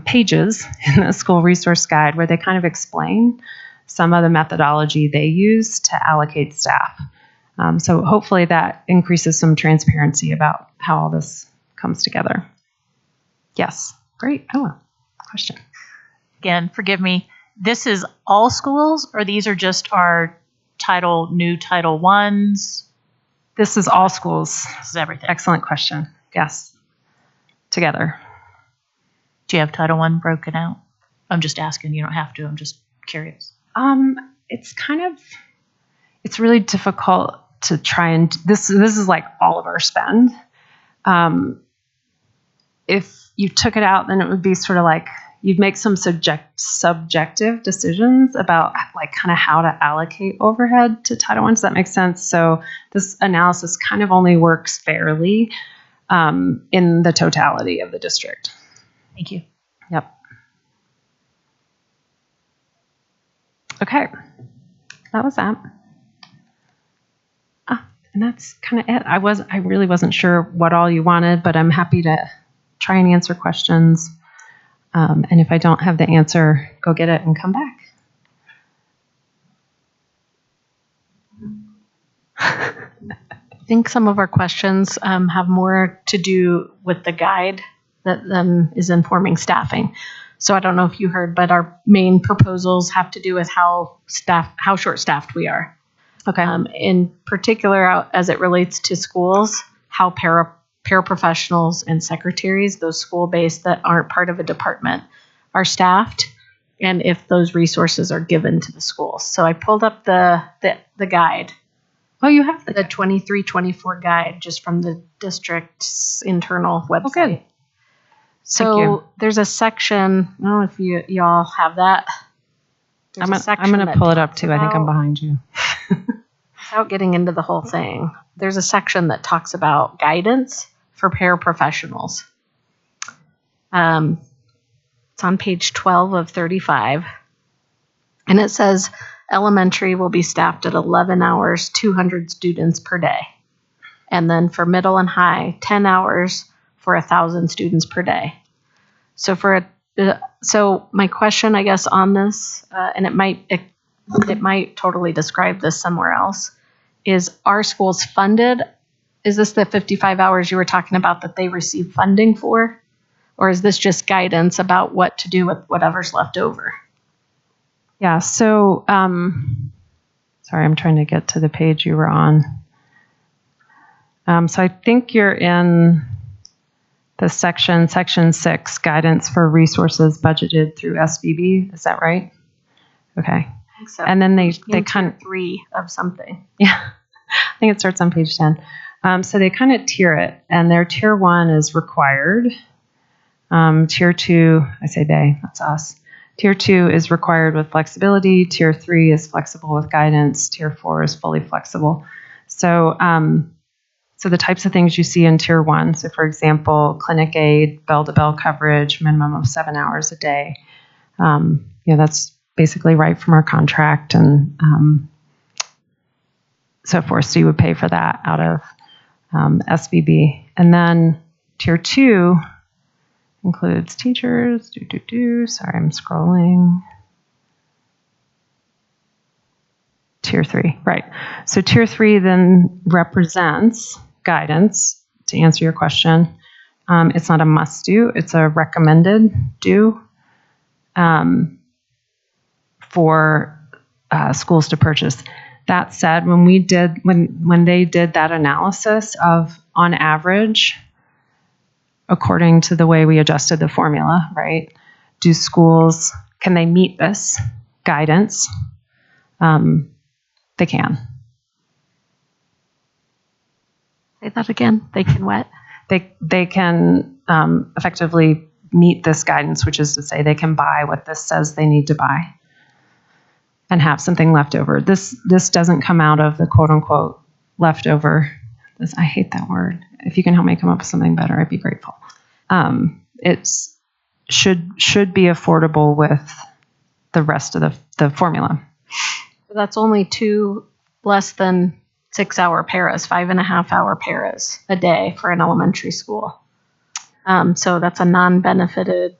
pages in the school resource guide where they kind of explain some of the methodology they use to allocate staff. So hopefully that increases some transparency about how all this comes together. Yes, great. Oh, question. Again, forgive me. This is all schools, or these are just our new Title Is? This is all schools. This is everything. Excellent question. Yes, together. Do you have Title I broken out? I'm just asking. You don't have to. I'm just curious. It's really difficult to try and this is like all of our spend. If you took it out, then it would be sort of like you'd make some subjective decisions about like kind of how to allocate overhead to Title I. Does that make sense? So this analysis kind of only works fairly in the totality of the district. Thank you. Yep. Okay. That was that. And that's kind of it. I really wasn't sure what all you wanted, but I'm happy to try and answer questions. And if I don't have the answer, go get it and come back. I think some of our questions have more to do with the guide that is informing staffing. So I don't know if you heard, but our main proposals have to do with how short-staffed we are. Okay. In particular, as it relates to schools, how paraprofessionals and secretaries, those school-based that aren't part of a department, are staffed, and if those resources are given to the schools. So I pulled up the guide. Oh, you have the 23-24 guide just from the district's internal website. good. So there's a section. I don't know if y'all have that. There's a I'm section going to that pull it up talks too. I think I'm about- behind you. Without getting into the whole thing, there's a section that talks about guidance for paraprofessionals. It's on page 12 of 35. And it says elementary will be staffed at 11 hours, 200 students per day. And then for middle and high, 10 hours for 1,000 students per day. So so my question, I guess, on this, and it might totally describe this somewhere else, is our schools funded? Is this the 55 hours you were talking about that they receive funding for? Or is this just guidance about what to do with whatever's left over? Yeah, so, sorry, I'm trying to get to the page you were on. So I think you're in the section 6, guidance for resources budgeted through SBB. Is that right? Okay. So And then they in kind of, tier 3 of something. yeah, I think it starts on page 10. So they kind of tier it, and their tier 1 is required. Tier 2, I say they, that's us. Tier 2 is required with flexibility. Tier 3 is flexible with guidance. Tier 4 is fully flexible. So, so the types of things you see in Tier 1, so for example, clinic aid, bell-to-bell coverage, minimum of 7 hours a day. That's basically right from our contract and so forth. So you would pay for that out of SBB. And then Tier 2 includes teachers. Sorry, I'm scrolling. Tier 3, right. So Tier 3 then represents guidance, to answer your question. It's not a must do, it's a recommended do for schools to purchase. That said, when they did that analysis of, on average, according to the way we adjusted the formula, right, can they meet this guidance? They can. Say that again. They can what? They can effectively meet this guidance, which is to say they can buy what this says they need to buy and have something left over. This doesn't come out of the quote unquote leftover. I hate that word. If you can help me come up with something better, I'd be grateful. It should be affordable with the rest of the formula. That's only 2 less than 6-hour paras, 5.5-hour paras a day for an elementary school. So that's a non-benefited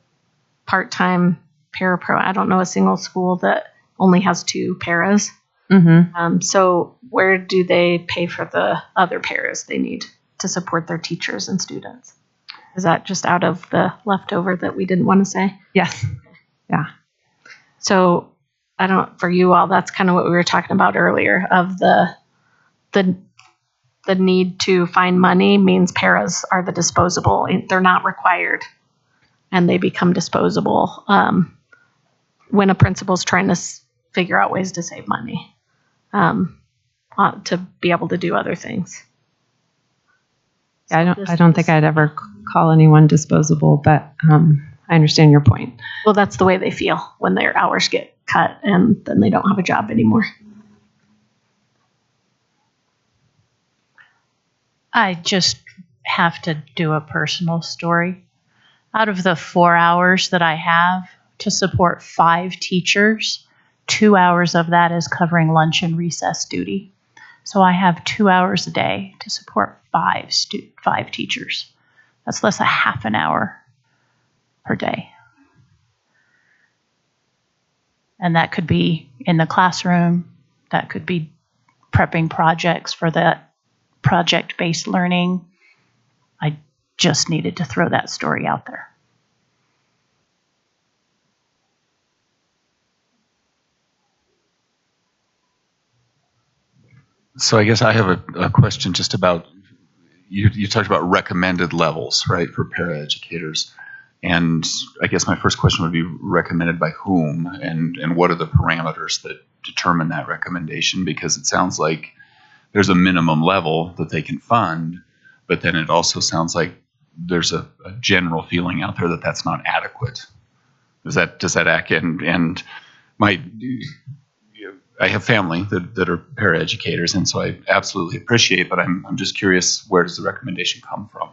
part-time parapro. I don't know a single school that only has 2 paras. Mm-hmm. So where do they pay for the other paras they need to support their teachers and students? Is that just out of the leftover that we didn't want to say? Yes. Yeah. So for you all, that's kind of what we were talking about earlier of the need to find money means paras are the disposable. They're not required. and they become disposable when a principal's trying to figure out ways to save money to be able to do other things. Yeah, I don't think I'd ever call anyone disposable, but I understand your point. Well, that's the way they feel when their hours get cut and then they don't have a job anymore. I just have to do a personal story. Out of the 4 hours that I have to support 5 teachers, 2 hours of that is covering lunch and recess duty. So I have 2 hours a day to support 5 teachers. That's less a half an hour per day. And that could be in the classroom. That could be prepping projects for that project-based learning. I just needed to throw that story out there. So I guess I have a question just about, you talked about recommended levels, right, for paraeducators. And I guess my first question would be recommended by whom, and what are the parameters that determine that recommendation? Because it sounds like there's a minimum level that they can fund, but then it also sounds like there's a general feeling out there that that's not adequate. Does that act? And I have family that are paraeducators, and so I absolutely appreciate, but I'm just curious, where does the recommendation come from?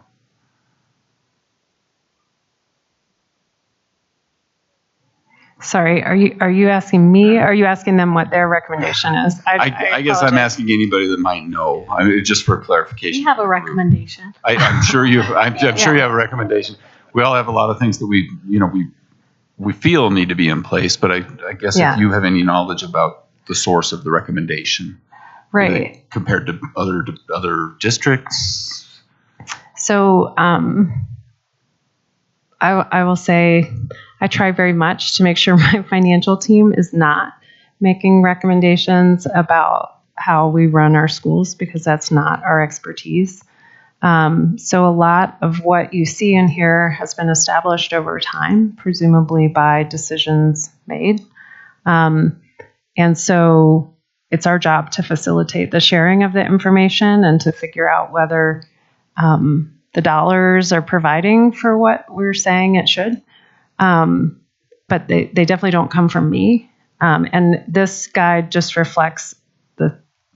Sorry, are you asking me? Or are you asking them what their recommendation is? I guess I'm asking anybody that might know. I mean, just for clarification. We have a recommendation. I'm sure you have a recommendation. We all have a lot of things that we feel need to be in place, but I guess if you have any knowledge about the source of the recommendation, right, compared to other districts. So I will say I try very much to make sure my financial team is not making recommendations about how we run our schools, because that's not our expertise. So a lot of what you see in here has been established over time, presumably by decisions made. And so it's our job to facilitate the sharing of the information and to figure out whether the dollars are providing for what we're saying it should. But they definitely don't come from me. And this guide just reflects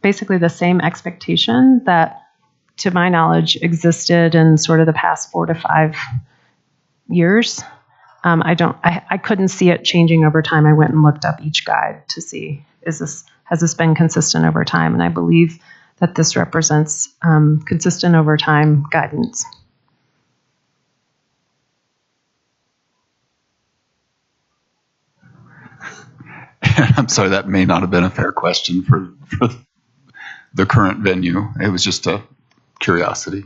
basically the same expectation that, to my knowledge, existed in sort of the past 4 to 5 years. I couldn't see it changing over time. I went and looked up each guide to see, has this been consistent over time? And I believe that this represents consistent over time guidance. I'm sorry, that may not have been a fair question for the current venue. It was just a curiosity.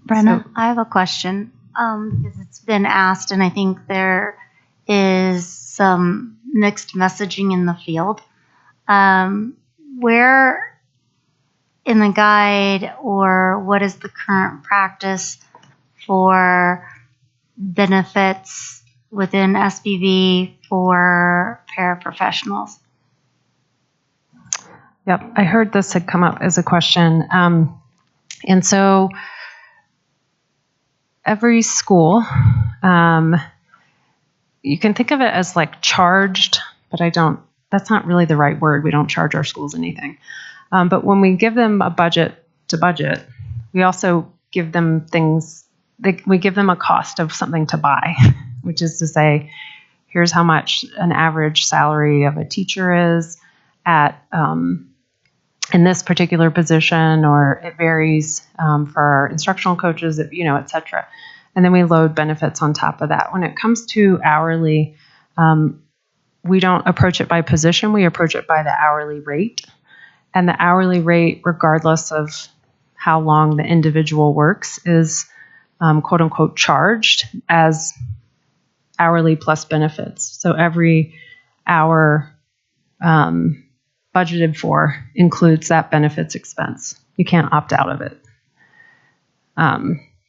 Brenna, I have a question because it's been asked, and I think there is some mixed messaging in the field. Where in the guide, or what is the current practice for benefits within SBV for paraprofessionals? Yep, I heard this had come up as a question. And so every school, you can think of it as like charged, but that's not really the right word. We don't charge our schools anything. But when we give them a budget to budget, we also give them things, we give them a cost of something to buy, which is to say, here's how much an average salary of a teacher is at in this particular position, or it varies for our instructional coaches, et cetera. And then we load benefits on top of that. When it comes to hourly, we don't approach it by position, we approach it by the hourly rate. And the hourly rate, regardless of how long the individual works, is quote unquote charged as hourly plus benefits. So every hour budgeted for includes that benefits expense. You can't opt out of it.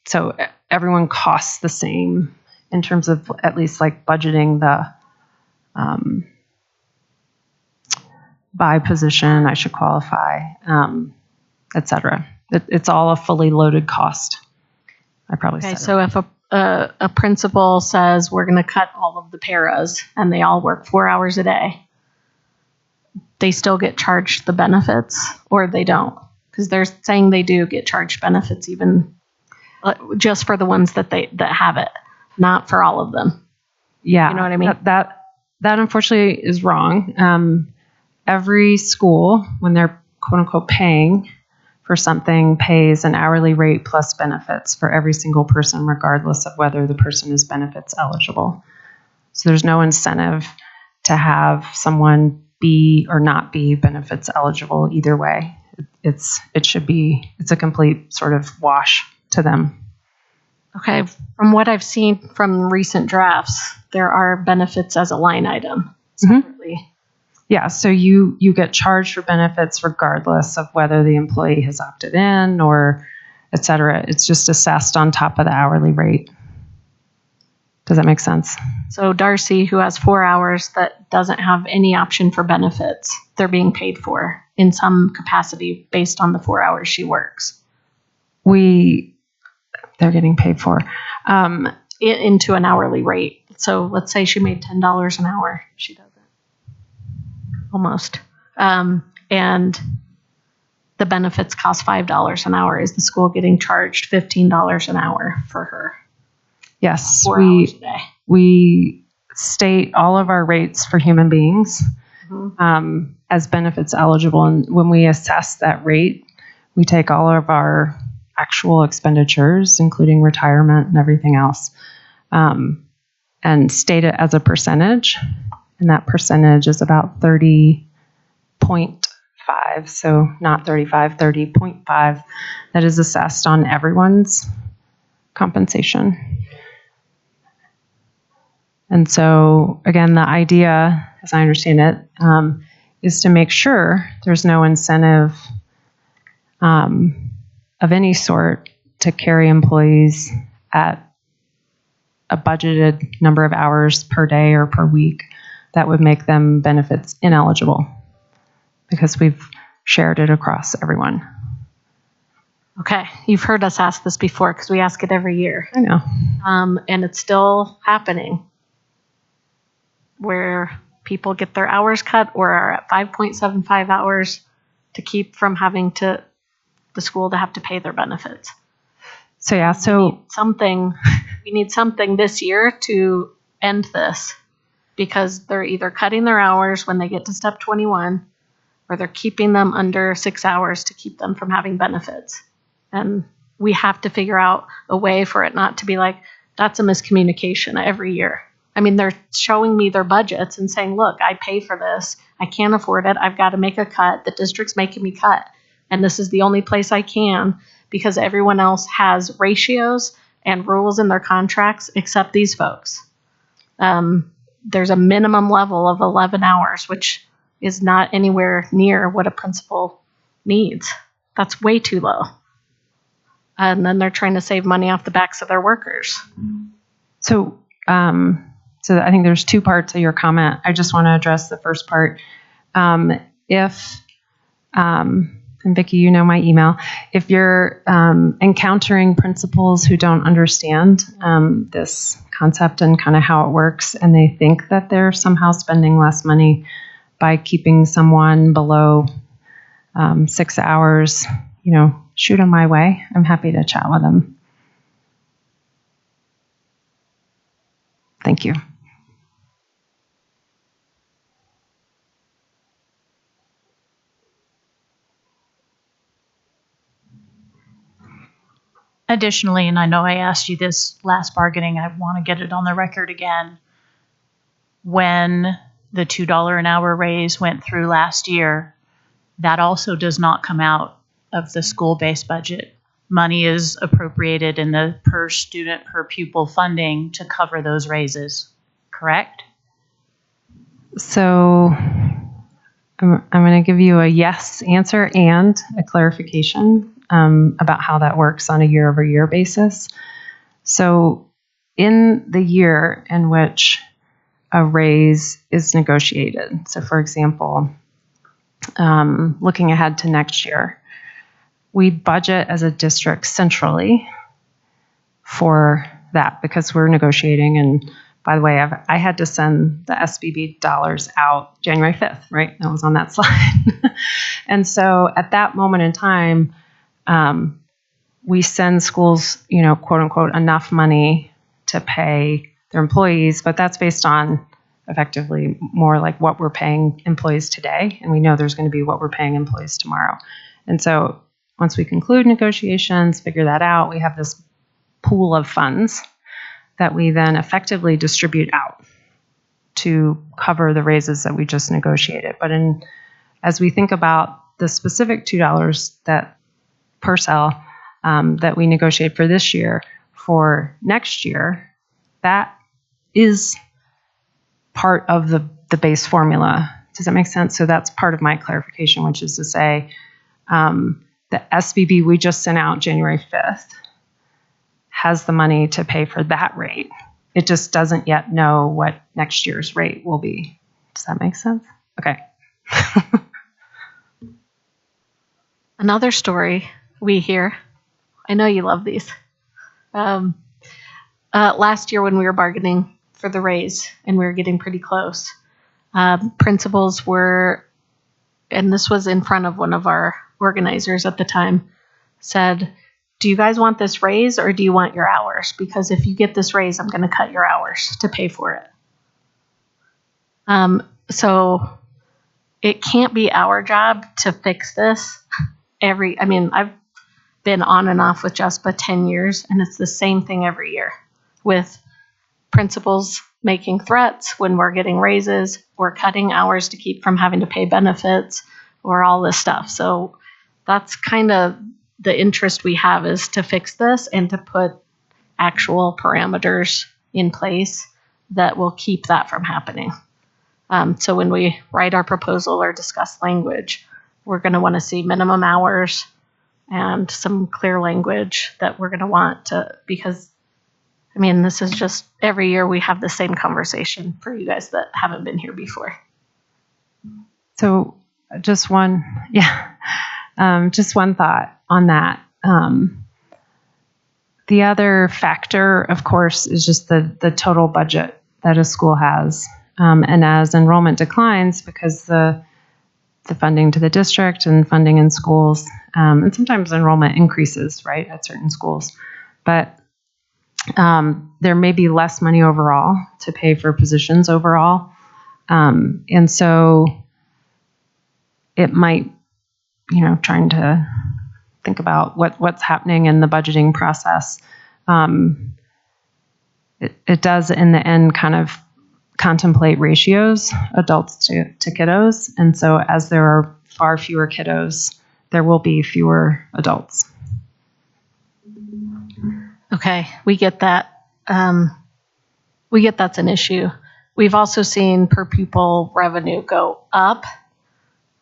So everyone costs the same in terms of at least like budgeting the by position, I should qualify, et cetera. It's all a fully loaded cost. I probably Okay, said so if a principal says we're going to cut all of the paras and they all work 4 hours a day, they still get charged the benefits, or they don't? Because they're saying they do get charged benefits, even just for the ones that have it, not for all of them. Yeah, You know what I mean? That unfortunately is wrong. Every school, when they're quote unquote paying for something, pays an hourly rate plus benefits for every single person, regardless of whether the person is benefits eligible. So there's no incentive to have someone be or not be benefits eligible either way. It's a complete sort of wash to them. Okay, from what I've seen from recent drafts, there are benefits as a line item separately. Yeah, so you get charged for benefits regardless of whether the employee has opted in or et cetera. It's just assessed on top of the hourly rate. Does that make sense? So Darcy, who has 4 hours that doesn't have any option for benefits, they're being paid for in some capacity based on the 4 hours she works. They're getting paid for. Into an hourly rate. So let's say she made $10 an hour. She doesn't. Almost. And the benefits cost $5 an hour. Is the school getting charged $15 an hour for her? Yes, 4 hours a day. we state all of our rates for human beings as benefits eligible. And when we assess that rate, we take all of our actual expenditures, including retirement and everything else, and state it as a percentage. And that percentage is about 30.5. So not 35, 30.5. That is assessed on everyone's compensation. And so, again, the idea, as I understand it, is to make sure there's no incentive of any sort to carry employees at a budgeted number of hours per day or per week that would make them benefits ineligible, because we've shared it across everyone. Okay, you've heard us ask this before because we ask it every year. I know. And it's still happening where people get their hours cut or are at 5.75 hours to keep from having the school to have to pay their benefits. So yeah, We need something this year to end this, because they're either cutting their hours when they get to step 21 or they're keeping them under 6 hours to keep them from having benefits. And we have to figure out a way for it not to be like, that's a miscommunication every year. I mean, they're showing me their budgets and saying, look, I pay for this. I can't afford it. I've got to make a cut. The district's making me cut. And this is the only place I can, because everyone else has ratios and rules in their contracts except these folks. There's a minimum level of 11 hours, which is not anywhere near what a principal needs. That's way too low. And then they're trying to save money off the backs of their workers. So I think there's two parts of your comment. I just want to address the first part. And Vicki, you know my email. If you're encountering principals who don't understand this concept and kind of how it works, and they think that they're somehow spending less money by keeping someone below 6 hours, shoot them my way. I'm happy to chat with them. Thank you. Additionally, and I know I asked you this last bargaining, I want to get it on the record again. When the $2 an hour raise went through last year, that also does not come out of the school-based budget. Money is appropriated in the per student, per pupil funding to cover those raises, correct? So I'm going to give you a yes answer and a clarification about how that works on a year-over-year basis. So in the year in which a raise is negotiated, so for example, looking ahead to next year, we budget as a district centrally for that because we're negotiating. And by the way, I had to send the SBB dollars out January 5th, right? That was on that slide. And so at that moment in time, we send schools, quote unquote, enough money to pay their employees, but that's based on effectively more like what we're paying employees today. And we know there's going to be what we're paying employees tomorrow. And so once we conclude negotiations, figure that out, we have this pool of funds that we then effectively distribute out to cover the raises that we just negotiated. But as we think about the specific $2 that per cell that we negotiate for this year, for next year, that is part of the base formula. Does that make sense? So that's part of my clarification, which is to say the SBB we just sent out January 5th has the money to pay for that rate. It just doesn't yet know what next year's rate will be. Does that make sense? Okay. Another story we hear, I know you love these. Last year when we were bargaining for the raise and we were getting pretty close, principals were, and this was in front of one of our organizers at the time, said, do you guys want this raise or do you want your hours? Because if you get this raise, I'm going to cut your hours to pay for it. So it can't be our job to fix this. I've been on and off with Jespa 10 years, and it's the same thing every year with principals making threats when we're getting raises or cutting hours to keep from having to pay benefits or all this stuff. So that's kind of the interest we have, is to fix this and to put actual parameters in place that will keep that from happening. So when we write our proposal or discuss language, we're going to want to see minimum hours and some clear language that we're going to want to, because this is just every year we have the same conversation for you guys that haven't been here before. So just one thought on that. The other factor, of course, is just the total budget that a school has. And as enrollment declines, because the funding to the district and funding in schools, and sometimes enrollment increases, right, at certain schools. But there may be less money overall to pay for positions overall. And so it might, trying to think about what's happening in the budgeting process. It does in the end kind of contemplate ratios, adults to kiddos. And so as there are far fewer kiddos, there will be fewer adults. Okay, we get that. We get that's an issue. We've also seen per pupil revenue go up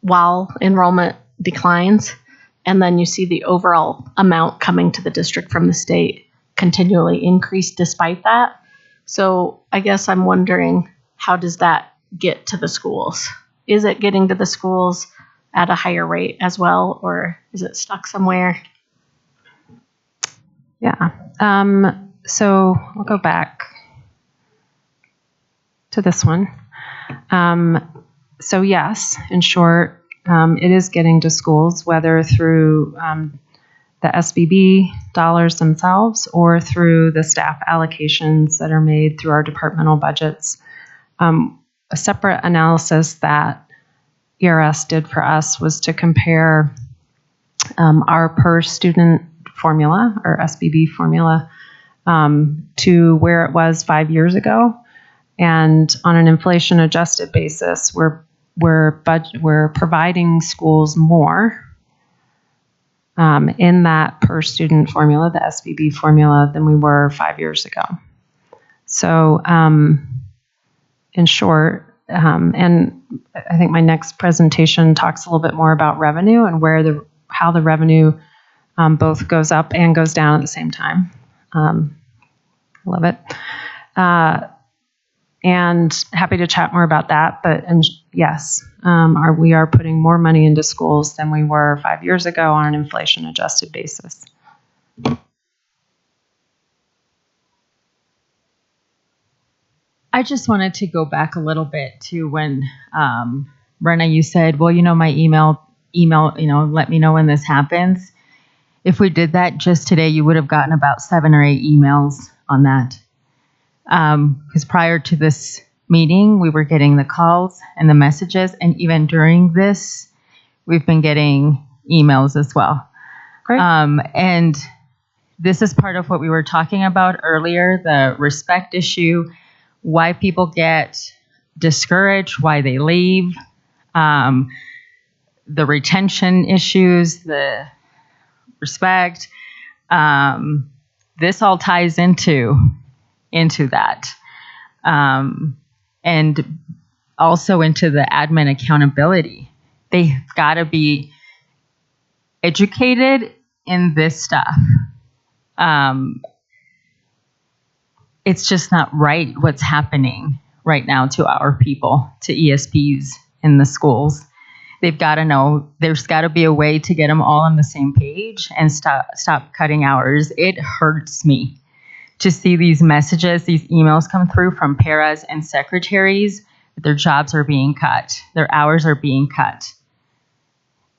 while enrollment declines. And then you see the overall amount coming to the district from the state continually increase despite that. So I guess I'm wondering, how does that get to the schools? Is it getting to the schools at a higher rate as well, or is it stuck somewhere? Yeah. So I'll go back to this one. So yes, in short, it is getting to schools, whether through the SBB dollars themselves or through the staff allocations that are made through our departmental budgets. A separate analysis that ERS did for us was to compare our per student formula, or SBB formula, to where it was 5 years ago. And on an inflation adjusted basis, we're providing schools more in that per student formula, the SBB formula, than we were 5 years ago. So in short, And I think my next presentation talks a little bit more about revenue and how the revenue both goes up and goes down at the same time. Love it. And happy to chat more about that. And yes, we are putting more money into schools than we were 5 years ago on an inflation adjusted basis. I just wanted to go back a little bit to when, Brenna, you said, well, my email, let me know when this happens. If we did that just today, you would have gotten about 7 or 8 emails on that. Because prior to this meeting, we were getting the calls and the messages, and even during this, we've been getting emails as well. Great. And this is part of what we were talking about earlier, the respect issue, why people get discouraged, why they leave, the retention issues, the respect. This all ties into that. And also into the admin accountability. They've got to be educated in this stuff. It's just not right what's happening right now to our people, to ESPs in the schools. They've got to know there's got to be a way to get them all on the same page and stop cutting hours. It hurts me to see these messages, these emails come through from paras and secretaries that their jobs are being cut, their hours are being cut.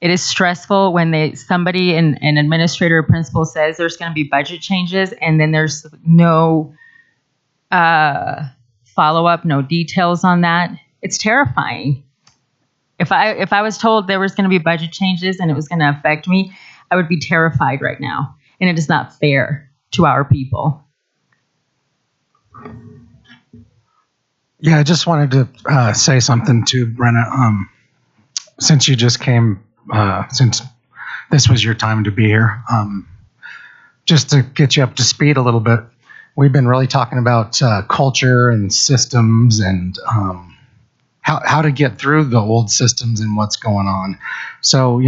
It is stressful when an administrator or principal says there's going to be budget changes and then there's no follow-up, no details on that. It's terrifying. If I was told there was going to be budget changes and it was going to affect me, I would be terrified right now. And it is not fair to our people. Yeah, I just wanted to say something to Brenna. Since you just came, since this was your time to be here, just to get you up to speed a little bit, we've been really talking about culture and systems and how to get through the old systems and what's going on. So,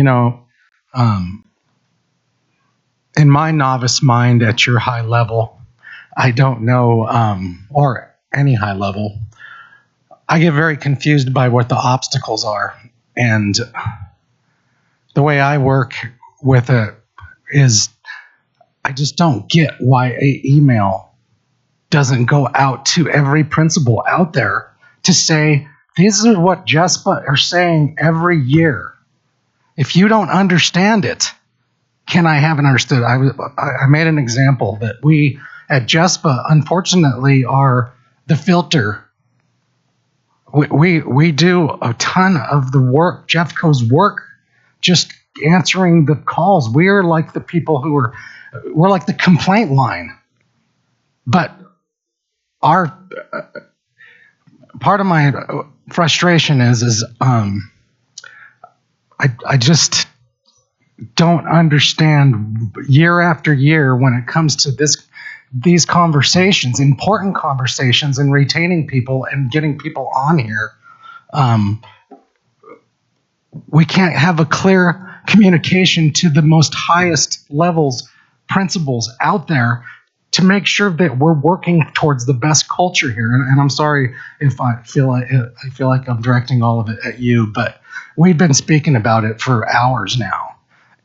in my novice mind at your high level, I don't know, or any high level, I get very confused by what the obstacles are. And the way I work with it is I just don't get why an email doesn't go out to every principal out there to say, this is what Jespa are saying every year. If you don't understand it, can I have it understood? I made an example that we at Jespa, unfortunately, are the filter. We do a ton of the work, Jeffco's work, just answering the calls. We're like the people we're like the complaint line. But our part of my frustration is I just don't understand year after year when it comes to these conversations, important conversations, and retaining people and getting people on here. We can't have a clear communication to the most highest levels, principals out there, to make sure that we're working towards the best culture here. And I'm sorry if I feel like I'm directing all of it at you, but we've been speaking about it for hours now.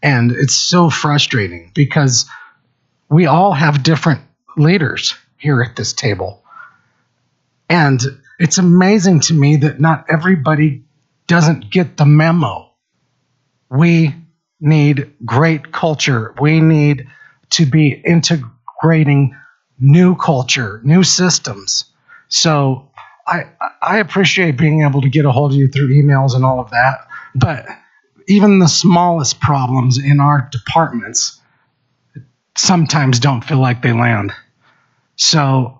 And it's so frustrating because we all have different leaders here at this table. And it's amazing to me that not everybody doesn't get the memo. We need great culture. We need to be integrating new culture, new systems. So I appreciate being able to get a hold of you through emails and all of that. But even the smallest problems in our departments sometimes don't feel like they land. So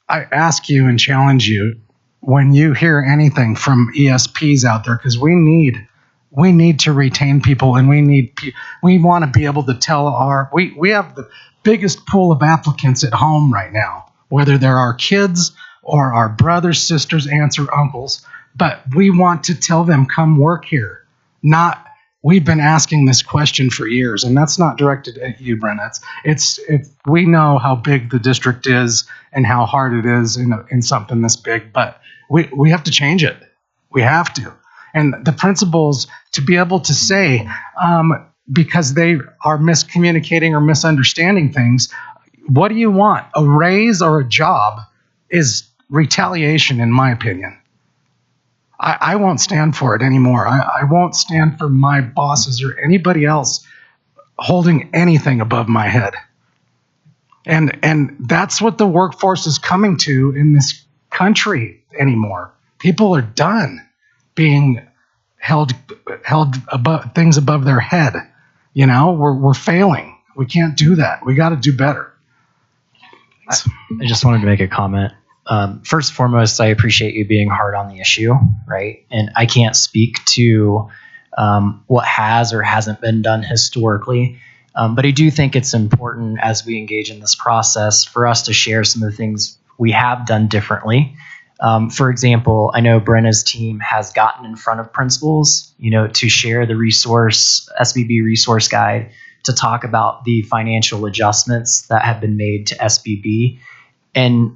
I ask you and challenge you, when you hear anything from ESPs out there, because we need to retain people, and we want to be able to tell we have the biggest pool of applicants at home right now, whether they're our kids or our brothers, sisters, aunts, or uncles, but we want to tell them, come work here. Not, we've been asking this question for years, and that's not directed at you, Brenna. We know how big the district is and how hard it is in something this big, but we have to change it. We have to. And the principals, to be able to say, because they are miscommunicating or misunderstanding things, what do you want? A raise or a job is retaliation, in my opinion. I won't stand for it anymore. I won't stand for my bosses or anybody else holding anything above my head. And that's what the workforce is coming to in this country anymore. People are done being held above things above their head. You know, we're failing. We can't do that. We got to do better. I just wanted to make a comment. First and foremost, I appreciate you being hard on the issue, right? And I can't speak to what has or hasn't been done historically, but I do think it's important as we engage in this process for us to share some of the things we have done differently. For example, I know Brenna's team has gotten in front of principals, to share the SBB resource guide, to talk about the financial adjustments that have been made to SBB. And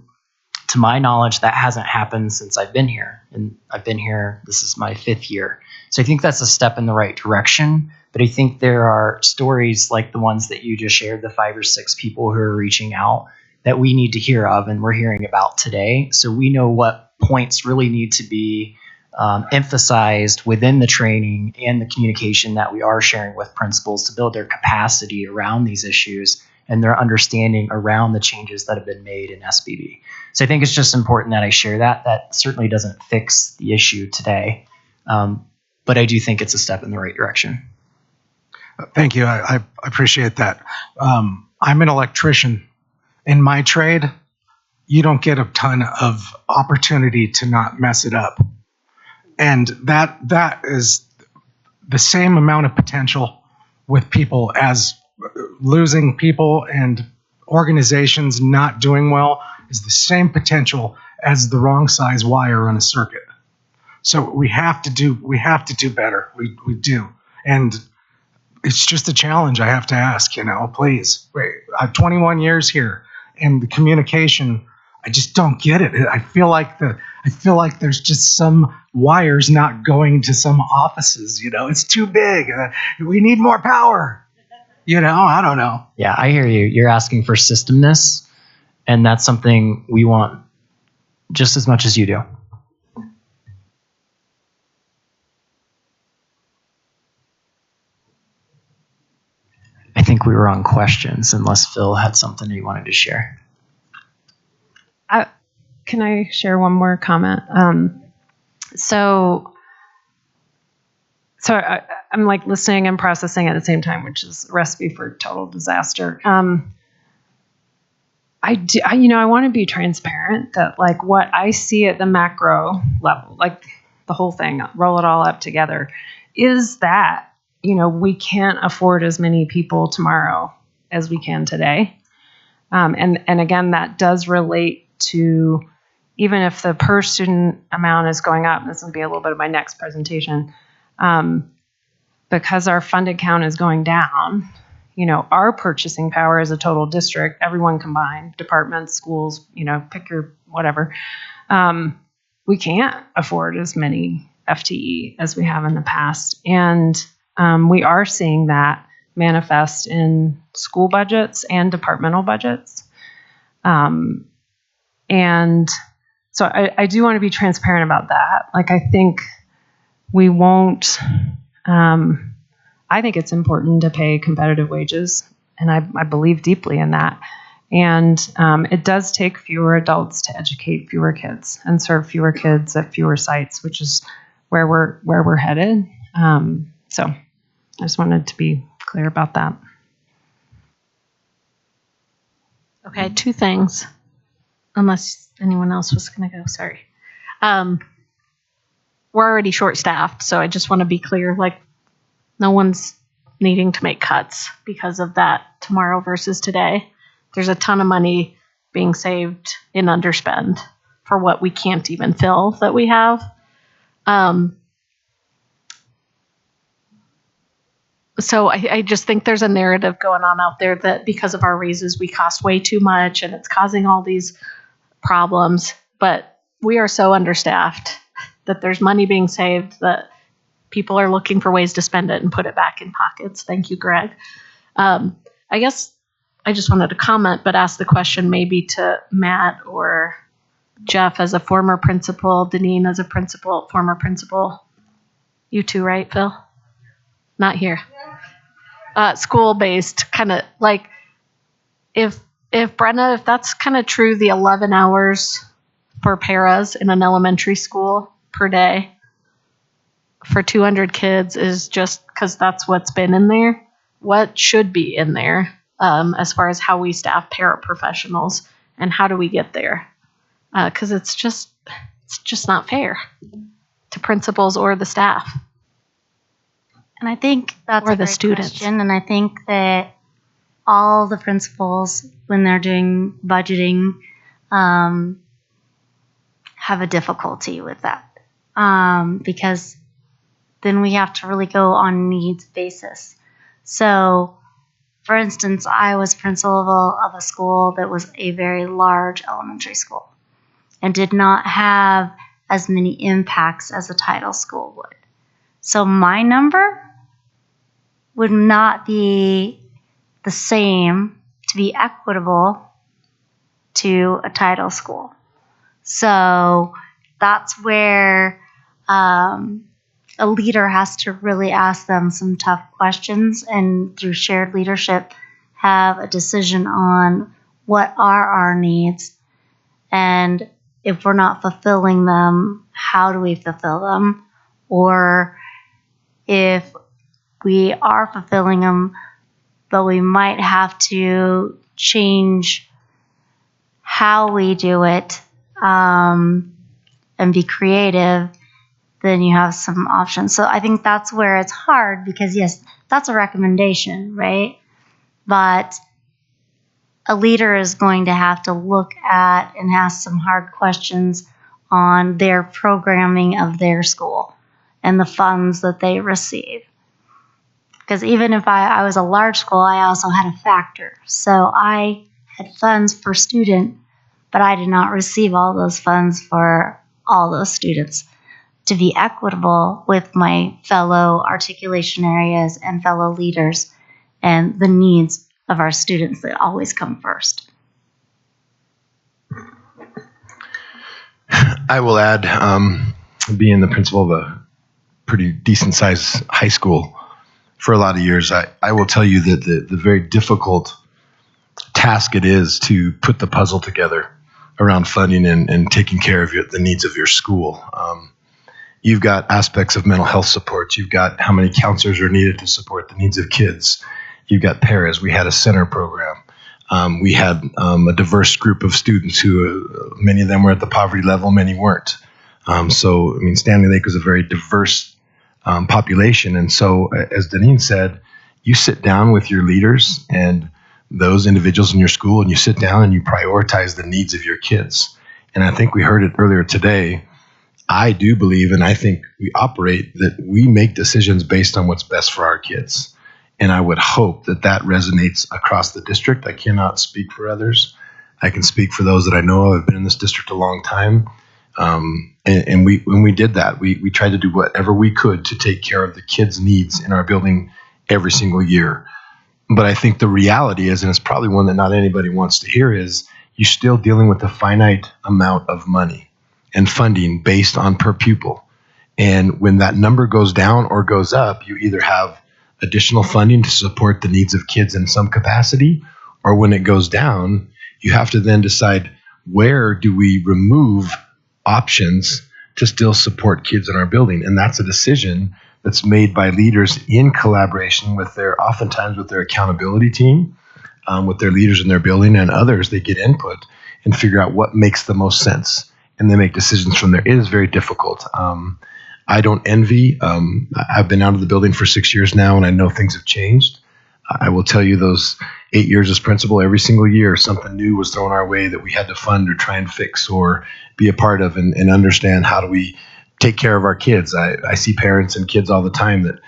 to my knowledge, that hasn't happened since I've been here. And I've been here, this is my 5th year. So I think that's a step in the right direction. But I think there are stories like the ones that you just shared, the 5 or 6 people who are reaching out, that we need to hear of and we're hearing about today. So we know what points really need to be emphasized within the training and the communication that we are sharing with principals to build their capacity around these issues and their understanding around the changes that have been made in SBB. So I think it's just important that I share that. That certainly doesn't fix the issue today, but I do think it's a step in the right direction. Thank you. I appreciate that. I'm an electrician. In my trade, you don't get a ton of opportunity to not mess it up. And that is the same amount of potential with people as losing people and organizations not doing well is the same potential as the wrong size wire on a circuit. So we have to do better. We do. And it's just a challenge I have to ask, please. I'm 21 years here and the communication, I just don't get it. I feel like there's just some wires not going to some offices, it's too big. We need more power. I don't know. Yeah, I hear you. You're asking for systemness, and that's something we want just as much as you do. I think we were on questions, unless Phil had something he wanted to share. Can I share one more comment? So I'm like listening and processing at the same time, which is a recipe for total disaster. I want to be transparent that like what I see at the macro level, like the whole thing, roll it all up together, is that, we can't afford as many people tomorrow as we can today. And again, that does relate to, even if the per student amount is going up, and this will be a little bit of my next presentation, because our funded count is going down, our purchasing power as a total district, everyone combined, departments, schools, pick your whatever, we can't afford as many FTE as we have in the past. And we are seeing that manifest in school budgets and departmental budgets. And so I do want to be transparent about that. Like, I think we won't, I think it's important to pay competitive wages, and I believe deeply in that. And it does take fewer adults to educate fewer kids and serve fewer kids at fewer sites, which is where we're headed. So I just wanted to be clear about that. Okay, 2 things. Unless anyone else was going to go, sorry. We're already short-staffed, so I just want to be clear, like, no one's needing to make cuts because of that tomorrow versus today. There's a ton of money being saved in underspend for what we can't even fill that we have. So I just think there's a narrative going on out there that because of our raises, we cost way too much and it's causing all these problems. But we are so understaffed that there's money being saved, that people are looking for ways to spend it and put it back in pockets. Thank you, Greg. I guess I just wanted to comment, but ask the question maybe to Matt or Jeff as a former principal, Deneen as a principal, former principal. You too, right, Phil? Not here. School-based, kind of like, if Brenna, if that's kind of true, the 11 hours for paras in an elementary school per day for 200 kids is just because that's what's been in there. What should be in there as far as how we staff paraprofessionals and how do we get there? Because it's just not fair to principals or the staff. And I think that's Or a the great students. question. And I think that all the principals, when they're doing budgeting, have a difficulty with that. Because then we have to really go on needs basis. So, for instance, I was principal of a school that was a very large elementary school and did not have as many impacts as a title school would. So my number would not be the same to be equitable to a title school. So that's where a leader has to really ask them some tough questions and through shared leadership have a decision on what are our needs, and if we're not fulfilling them, how do we fulfill them? Or if we are fulfilling them, but we might have to change how we do it and be creative, then you have some options. So I think that's where it's hard because, yes, that's a recommendation, right? But a leader is going to have to look at and ask some hard questions on their programming of their school and the funds that they receive. Because even if I was a large school, I also had a factor. So I had funds per student, but I did not receive all those funds for all those students. To be equitable with my fellow articulation areas and fellow leaders and the needs of our students that always come first. I will add, being the principal of a pretty decent sized high school for a lot of years, I will tell you that the very difficult task it is to put the puzzle together around funding and taking care of the needs of your school. You've got aspects of mental health support. You've got how many counselors are needed to support the needs of kids. You've got paras. We had a center program. We had a diverse group of students who, many of them were at the poverty level, many weren't. So, I mean, Stanley Lake was a very diverse population. And so, as Deneen said, you sit down with your leaders and those individuals in your school, and you sit down and you prioritize the needs of your kids. And I think we heard it earlier today. I do believe, and I think we operate, that we make decisions based on what's best for our kids. And I would hope that that resonates across the district. I cannot speak for others. I can speak for those that I know of. I've been in this district a long time. And when we did that, we tried to do whatever we could to take care of the kids' needs in our building every single year. But I think the reality is, and it's probably one that not anybody wants to hear, is you're still dealing with a finite amount of money and funding based on per pupil. And when that number goes down or goes up, you either have additional funding to support the needs of kids in some capacity, or when it goes down, you have to then decide, where do we remove options to still support kids in our building? And that's a decision that's made by leaders in collaboration with oftentimes with their accountability team, with their leaders in their building and others. They get input and figure out what makes the most sense, and they make decisions from there. It is very difficult. I don't envy. I've been out of the building for 6 years now, and I know things have changed. I will tell you, those 8 years as principal, every single year something new was thrown our way that we had to fund or try and fix or be a part of, and understand how do we take care of our kids. I see parents and kids all the time that,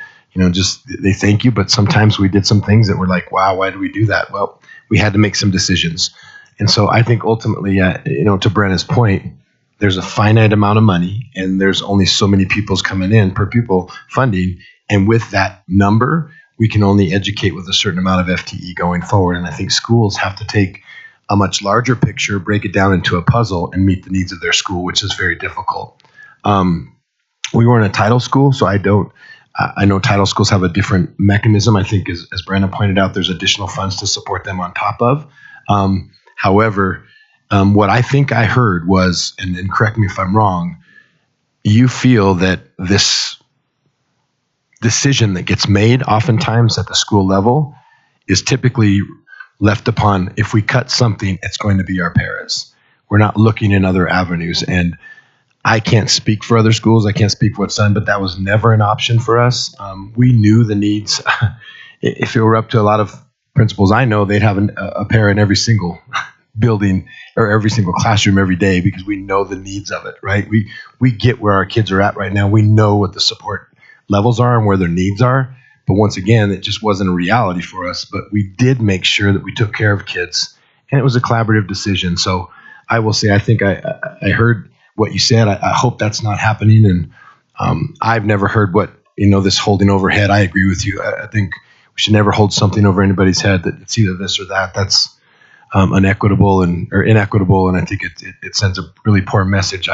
just they thank you, but sometimes we did some things that were like, wow, why did we do that? Well, we had to make some decisions. And so I think ultimately, to Brenna's point, there's a finite amount of money and there's only so many pupils coming in per pupil funding. And with that number, we can only educate with a certain amount of FTE going forward. And I think schools have to take a much larger picture, break it down into a puzzle, and meet the needs of their school, which is very difficult. We weren't a title school, so I know title schools have a different mechanism. I think, as Brandon pointed out, there's additional funds to support them on top of. However, what I think I heard was, and correct me if I'm wrong, you feel that this decision that gets made oftentimes at the school level is typically left upon, if we cut something, it's going to be our paras. We're not looking in other avenues. And I can't speak for other schools. I can't speak for what's done, but that was never an option for us. We knew the needs. If it were up to a lot of principals I know, they'd have a para in every single building or every single classroom every day, because we know the needs of it, right? We get where our kids are at right now. We know what the support levels are and where their needs are. But once again, it just wasn't a reality for us. But we did make sure that we took care of kids, and it was a collaborative decision. So I will say, I think I heard what you said. I hope that's not happening. And I've never heard this holding overhead. I agree with you. I think we should never hold something over anybody's head that it's either this or that. That's inequitable, and I think it sends a really poor message.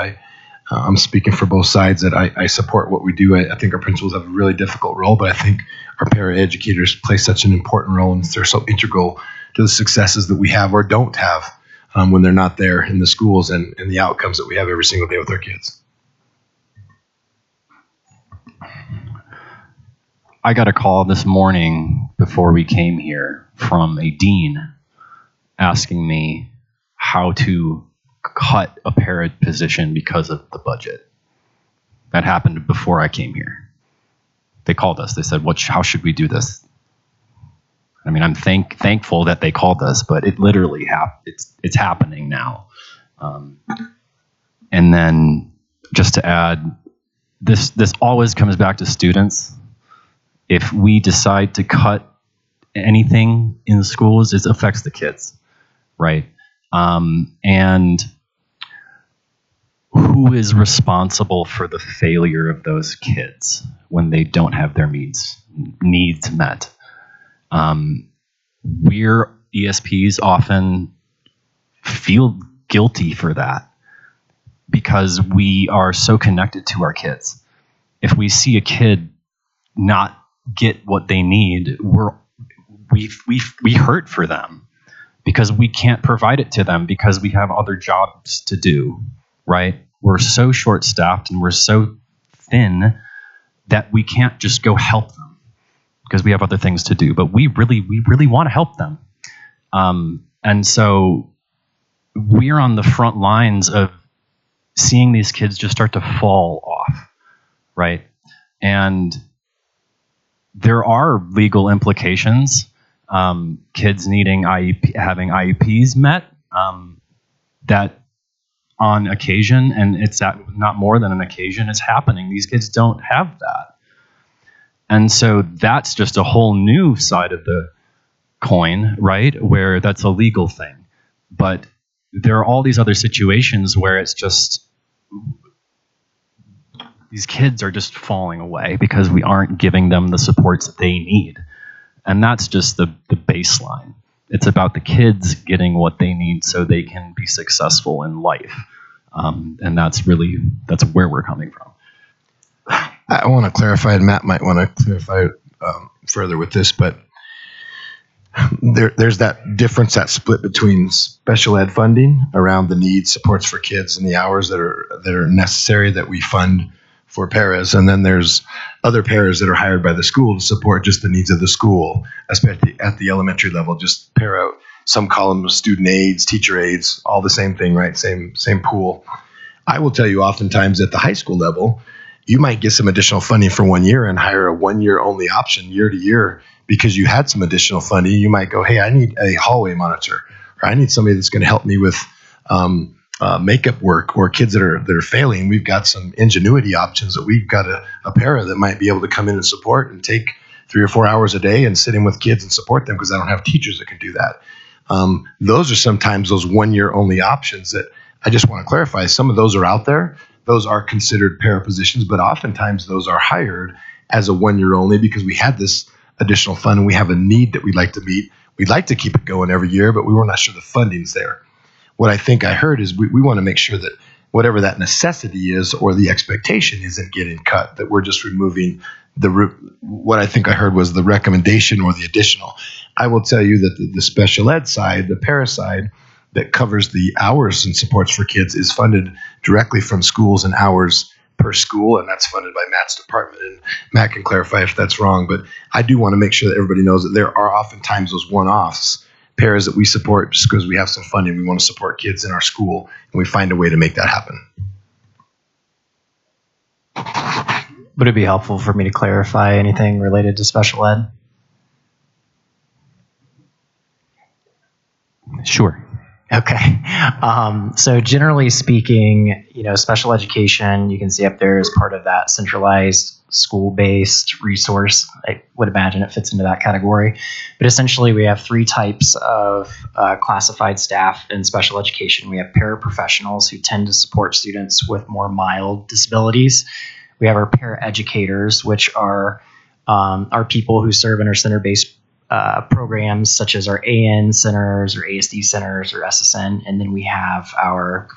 I'm speaking for both sides that I support what we do. I think our principals have a really difficult role, but I think our paraeducators play such an important role, and they're so integral to the successes that we have or don't have when they're not there in the schools, and the outcomes that we have every single day with our kids. I got a call this morning before we came here from a dean asking me how to cut a para position because of the budget. That happened before I came here. They called us. They said, how should we do this? I mean, I'm thankful that they called us, but it literally it's happening now. And then just to add, this always comes back to students. If we decide to cut anything in the schools, it affects the kids, right? And who is responsible for the failure of those kids when they don't have their needs met? We're ESPs often feel guilty for that because we are so connected to our kids. If we see a kid not get what they need, we hurt for them because we can't provide it to them because we have other jobs to do, right? We're so short-staffed and we're so thin that we can't just go help them because we have other things to do. But we really want to help them. And so we're on the front lines of seeing these kids just start to fall off, right? And there are legal implications. Kids needing having IEPs met, that on occasion, and it's not more than an occasion, it's happening. These kids don't have that. And so that's just a whole new side of the coin, right? Where that's a legal thing. But there are all these other situations where it's just, these kids are just falling away because we aren't giving them the supports that they need. And that's just the baseline. It's about the kids getting what they need so they can be successful in life. And that's where we're coming from. I want to clarify, and Matt might want to clarify further with this, but there's that difference, that split between special ed funding around the needs, supports for kids, and the hours that are necessary that we fund for paras, and then there's other paras that are hired by the school to support just the needs of the school, especially at the elementary level, just para, some call them student aides, teacher aides, all the same thing, right? Same pool. I will tell you, oftentimes at the high school level, you might get some additional funding for 1 year and hire a 1 year only option year to year because you had some additional funding, you might go, hey, I need a hallway monitor, or I need somebody that's going to help me with makeup work, or kids that are failing. We've got some ingenuity options that we've got a para that might be able to come in and support and take 3 or 4 hours a day and sit in with kids and support them, because I don't have teachers that can do that. Those are sometimes those 1 year only options that I just want to clarify. Some of those are out there. Those are considered para positions, but oftentimes those are hired as a 1 year only because we had this additional fund and we have a need that we'd like to meet. We'd like to keep it going every year, but we were not sure the funding's there. What I think I heard is we want to make sure that whatever that necessity is or the expectation isn't getting cut, that we're just removing what I think I heard was the recommendation or the additional. I will tell you that the special ed side, the para side that covers the hours and supports for kids is funded directly from schools and hours per school, and that's funded by Matt's department. And Matt can clarify if that's wrong, but I do want to make sure that everybody knows that there are oftentimes those one-offs, paras that we support just because we have some funding. We want to support kids in our school, and we find a way to make that happen. Would it be helpful for me to clarify anything related to special ed? Sure. Okay. So generally speaking, special education, you can see up there as part of that centralized school-based resource. I would imagine it fits into that category. But essentially, we have 3 types of classified staff in special education. We have paraprofessionals who tend to support students with more mild disabilities. We have our paraeducators, which are people who serve in our center-based programs such as our AN centers or ASD centers or SSN. And then we have our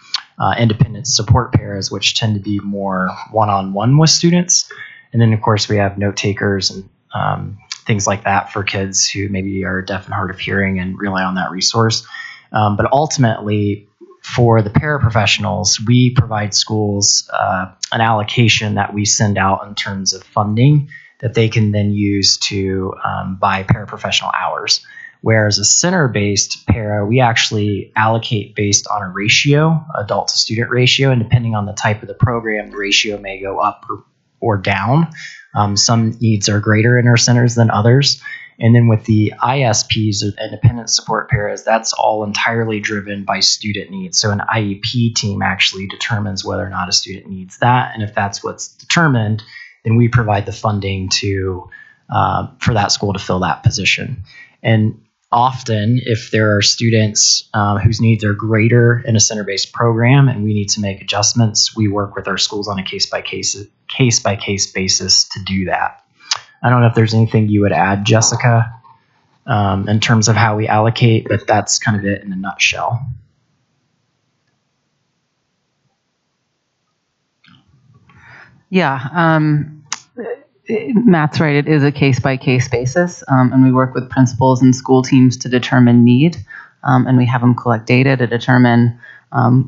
independent support paras, which tend to be more one-on-one with students. And then, of course, we have note takers and things like that for kids who maybe are deaf and hard of hearing and rely on that resource. But ultimately, for the paraprofessionals, we provide schools an allocation that we send out in terms of funding that they can then use to buy paraprofessional hours. Whereas a center-based para, we actually allocate based on a ratio, adult to student ratio, and depending on the type of the program, the ratio may go up or down. Some needs are greater in our centers than others. And then with the ISPs, or independent support paras, that's all entirely driven by student needs. So an IEP team actually determines whether or not a student needs that. And if that's what's determined, then we provide the funding to for that school to fill that position. And often, if there are students whose needs are greater in a center-based program and we need to make adjustments, we work with our schools on a case-by-case basis to do that. I don't know if there's anything you would add, Jessica, in terms of how we allocate, but that's kind of it in a nutshell. Yeah, Matt's right. It is a case-by-case basis, and we work with principals and school teams to determine need, and we have them collect data to determine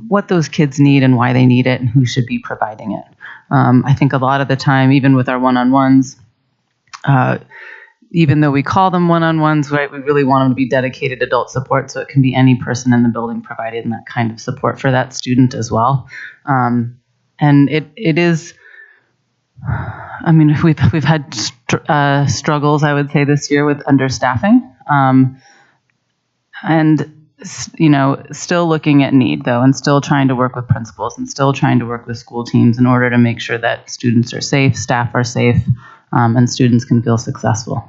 what those kids need and why they need it and who should be providing it. I think a lot of the time, even with our one-on-ones, even though we call them one-on-ones, right, we really want them to be dedicated adult support, so it can be any person in the building providing that kind of support for that student as well. And it is, I mean, we've had struggles, I would say, this year with understaffing, and still looking at need though, and still trying to work with principals and still trying to work with school teams in order to make sure that students are safe, staff are safe, and students can feel successful.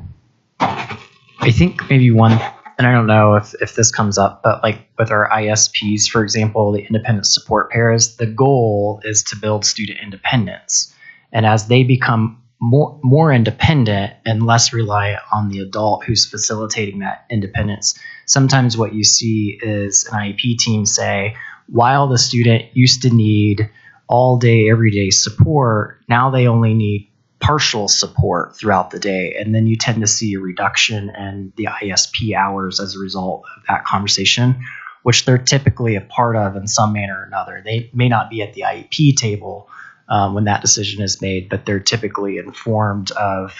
I think maybe one, and I don't know if this comes up, but like with our ISPs, for example, the independent support paras, the goal is to build student independence. And as they become more independent and less reliant on the adult who's facilitating that independence, sometimes what you see is an IEP team say, while the student used to need all day, everyday support, now they only need partial support throughout the day. And then you tend to see a reduction in the ISP hours as a result of that conversation, which they're typically a part of in some manner or another. They may not be at the IEP table when that decision is made, but they're typically informed of,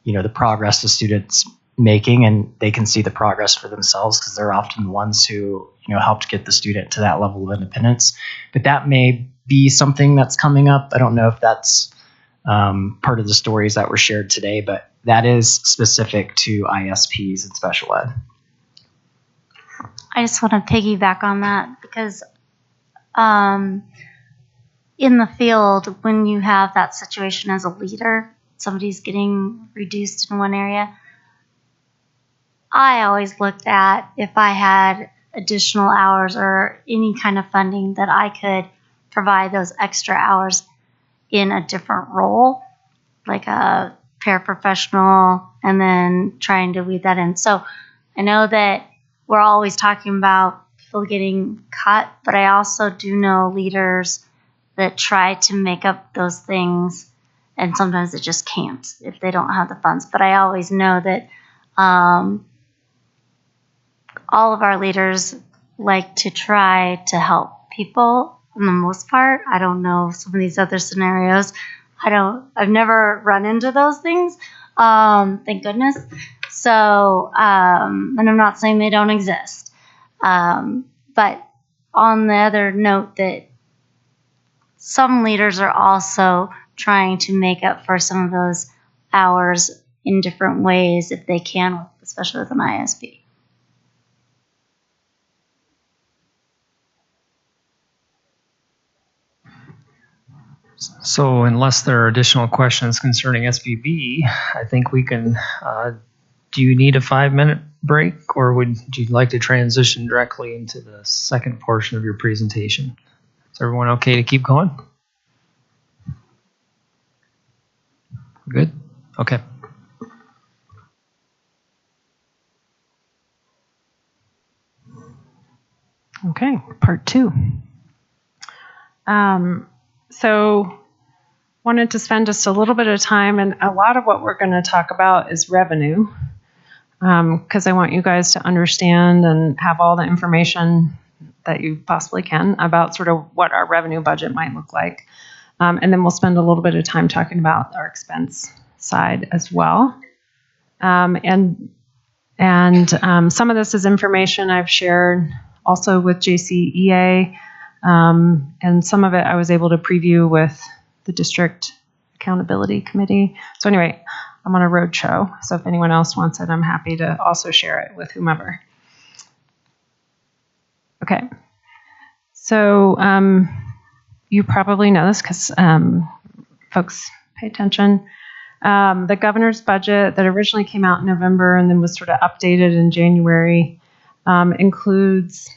the progress the student's making, and they can see the progress for themselves because they're often the ones who, helped get the student to that level of independence. But that may be something that's coming up. I don't know if that's part of the stories that were shared today, but that is specific to ISPs and special ed. I just want to piggyback on that because in the field, when you have that situation as a leader, somebody's getting reduced in one area, I always looked at if I had additional hours or any kind of funding that I could provide those extra hours in a different role, like a paraprofessional, and then trying to weave that in. So I know that we're always talking about people getting cut, but I also do know leaders that try to make up those things, and sometimes it just can't if they don't have the funds. But I always know that all of our leaders like to try to help people for the most part. I don't know some of these other scenarios. I've never run into those things. Thank goodness. So, and I'm not saying they don't exist. But on the other note that some leaders are also trying to make up for some of those hours in different ways if they can, especially with an ISP. So unless there are additional questions concerning SBB, I think we can, do you need a 5-minute break, or would you like to transition directly into the second portion of your presentation? Is everyone okay to keep going? Good? Okay. Okay, part 2. So wanted to spend just a little bit of time, and a lot of what we're going to talk about is revenue, because I want you guys to understand and have all the information that you possibly can about sort of what our revenue budget might look like. And then we'll spend a little bit of time talking about our expense side as well. And some of this is information I've shared also with JCEA, and some of it I was able to preview with the District Accountability Committee. So anyway, I'm on a road show, so if anyone else wants it, I'm happy to also share it with whomever. Okay, so you probably know this because folks pay attention. The governor's budget that originally came out in November and then was sort of updated in January includes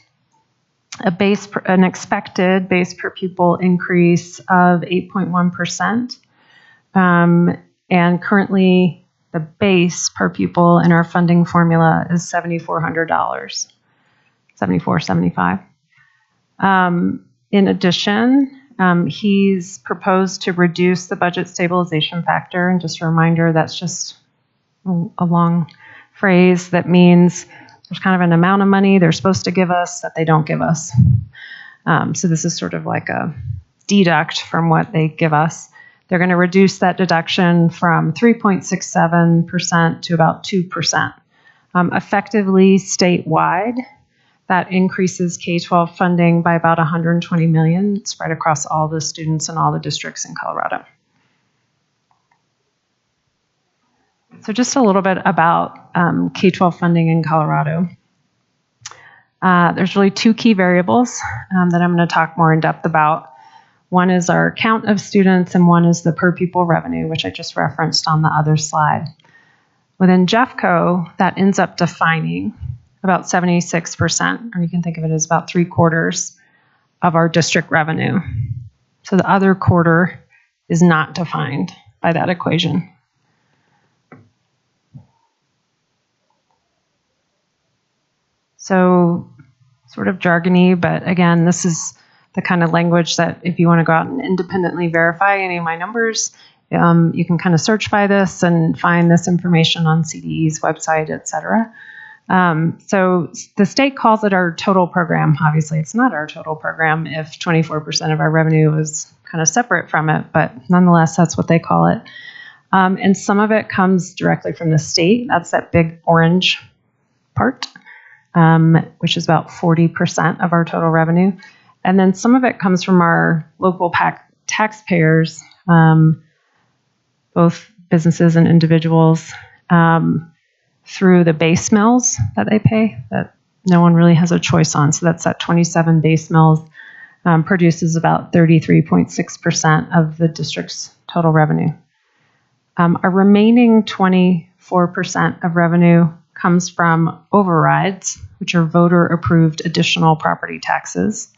an expected base per pupil increase of 8.1%. And currently the base per pupil in our funding formula is $7,400, $7,475. In addition, he's proposed to reduce the budget stabilization factor. And just a reminder, that's just a long phrase that means there's kind of an amount of money they're supposed to give us that they don't give us. So this is sort of like a deduct from what they give us. They're going to reduce that deduction from 3.67% to about 2%. Effectively statewide, that increases K-12 funding by about $120 million spread across all the students in all the districts in Colorado. So just a little bit about K-12 funding in Colorado. There's really 2 key variables that I'm going to talk more in depth about. One is our count of students, and one is the per pupil revenue, which I just referenced on the other slide. Within Jeffco, that ends up defining about 76%, or you can think of it as about 3/4 of our district revenue. So the other quarter is not defined by that equation. So sort of jargony, but again, this is the kind of language that if you want to go out and independently verify any of my numbers, you can kind of search by this and find this information on CDE's website, et cetera. So the state calls it our total program. Obviously, it's not our total program if 24% of our revenue is kind of separate from it, but nonetheless, that's what they call it. And some of it comes directly from the state. That's that big orange part, which is about 40% of our total revenue. And then some of it comes from our local taxpayers, both businesses and individuals through the base mills that they pay that no one really has a choice on. So that's at 27 base mills, produces about 33.6% of the district's total revenue. Our remaining 24% of revenue comes from overrides, which are voter-approved additional property taxes,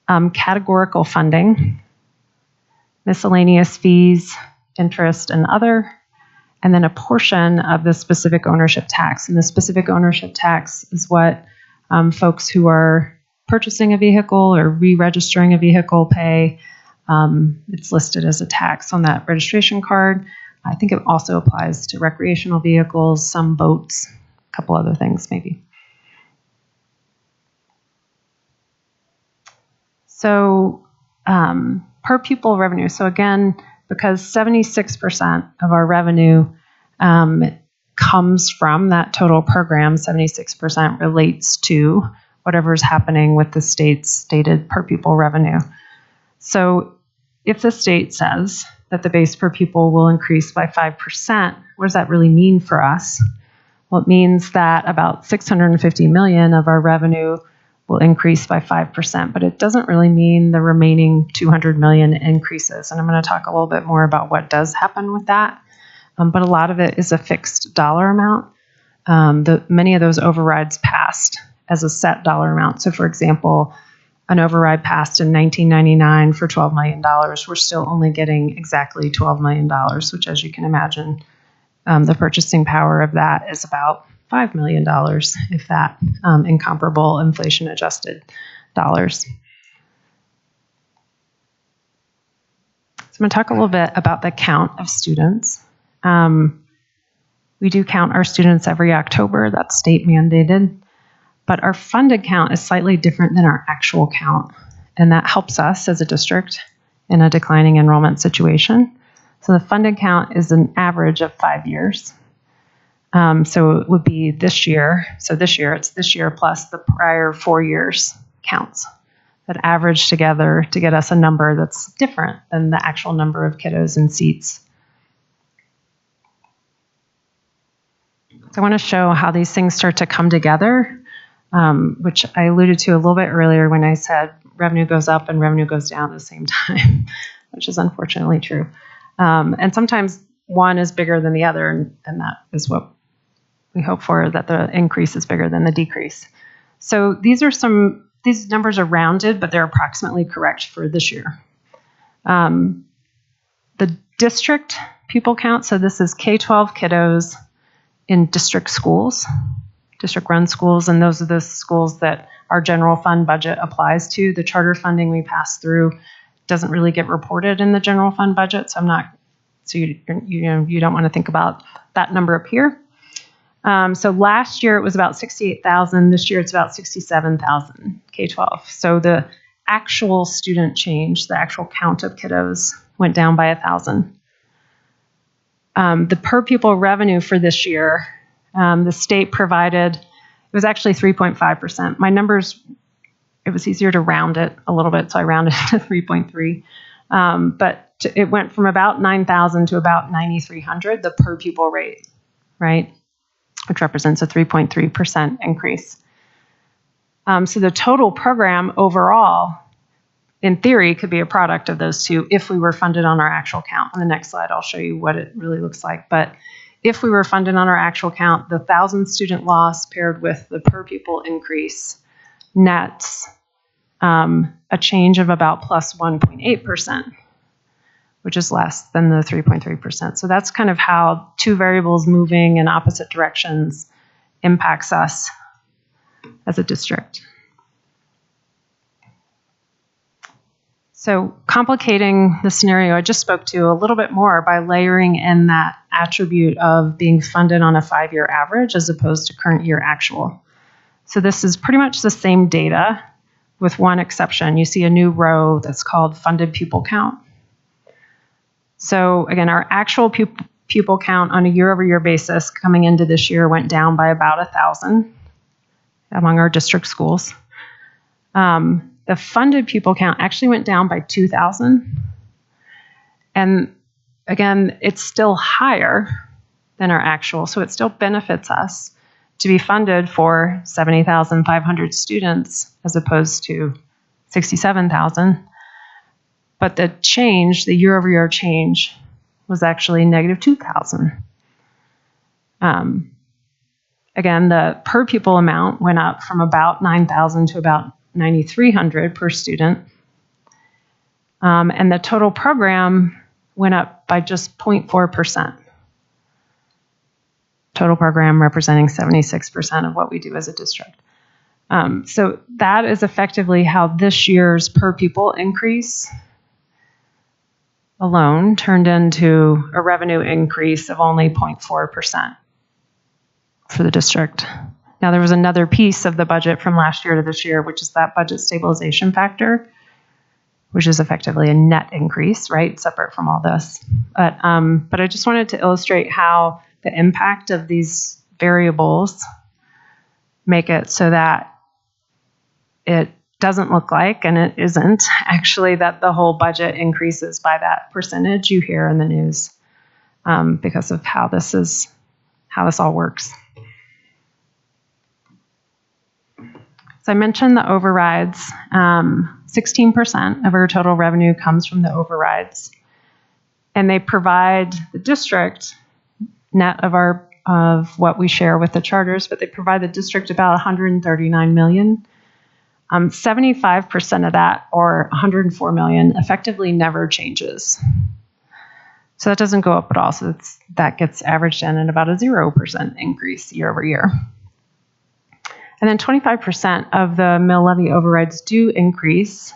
categorical funding, miscellaneous fees, interest, and other, and then a portion of the specific ownership tax. And the specific ownership tax is what folks who are purchasing a vehicle or re-registering a vehicle pay. It's listed as a tax on that registration card. I think it also applies to recreational vehicles, some boats, a couple other things maybe. So per pupil revenue. So again, because 76% of our revenue comes from that total program, 76% relates to whatever's happening with the state's stated per pupil revenue. So if the state says that the base per pupil will increase by 5%, what does that really mean for us? Well, it means that about $650 million of our revenue will increase by 5%, but it doesn't really mean the remaining $200 million increases. And I'm going to talk a little bit more about what does happen with that. But a lot of it is a fixed dollar amount. Many of those overrides passed as a set dollar amount. So for example, an override passed in 1999 for $12 million. We're still only getting exactly $12 million, which, as you can imagine, the purchasing power of that is about $5 million, if that, in comparable inflation-adjusted dollars. So I'm going to talk a little bit about the count of students. We do count our students every October. That's state mandated. But our funded count is slightly different than our actual count. And that helps us as a district in a declining enrollment situation. So the funded count is an average of 5 years. So it would be this year. So this year, it's this year plus the prior 4 years counts that average together to get us a number that's different than the actual number of kiddos and seats. So I want to show how these things start to come together, which I alluded to a little bit earlier when I said revenue goes up and revenue goes down at the same time, which is unfortunately true. And sometimes one is bigger than the other, and that is what we hope for, that the increase is bigger than the decrease. So these numbers are rounded, but they're approximately correct for this year. The district pupil count, so this is K-12 kiddos in district schools, district-run schools, and those are the schools that our general fund budget applies to. The charter funding we pass through doesn't really get reported in the general fund budget, so you don't want to think about that number up here. So last year it was about 68,000. This year it's about 67,000 K-12. So the actual student change, the actual count of kiddos, went down by 1,000. The per pupil revenue for this year, the state provided, it was actually 3.5%. My numbers, it was easier to round it a little bit, so I rounded to 3.3. But it went from about 9,000 to about 9,300, the per pupil rate, right? Which represents a 3.3% increase. So the total program overall, in theory, could be a product of those two if we were funded on our actual count. On the next slide, I'll show you what it really looks like. But if we were funded on our actual count, the 1,000 student loss paired with the per pupil increase nets a change of about plus 1.8%, which is less than the 3.3%. So that's kind of how two variables moving in opposite directions impacts us as a district. So complicating the scenario I just spoke to a little bit more by layering in that attribute of being funded on a 5-year average as opposed to current year actual. So this is pretty much the same data with one exception. You see a new row that's called funded pupil count. So again, our actual pupil count on a year-over-year basis coming into this year went down by about 1,000 among our district schools. The funded pupil count actually went down by 2,000. And again, it's still higher than our actual, so it still benefits us to be funded for 70,500 students as opposed to 67,000. But the change, the year-over-year change, was actually negative 2,000. Again, the per pupil amount went up from about 9,000 to about 9,300 per student. And the total program went up by just 0.4%. Total program representing 76% of what we do as a district. So that is effectively how this year's per pupil increase alone turned into a revenue increase of only 0.4% for the district. Now, there was another piece of the budget from last year to this year, which is that budget stabilization factor, which is effectively a net increase, right, separate from all this. But I just wanted to illustrate how the impact of these variables make it so that it doesn't look like, and it isn't actually, that the whole budget increases by that percentage you hear in the news, because of how this all works. So I mentioned the overrides. 16% of our total revenue comes from the overrides, and they provide the district net of what we share with the charters, but they provide the district about 139 million. 75% of that, or 104 million, effectively never changes. So that doesn't go up at all. So that gets averaged in at about a 0% increase year over year. And then 25% of the mill levy overrides do increase,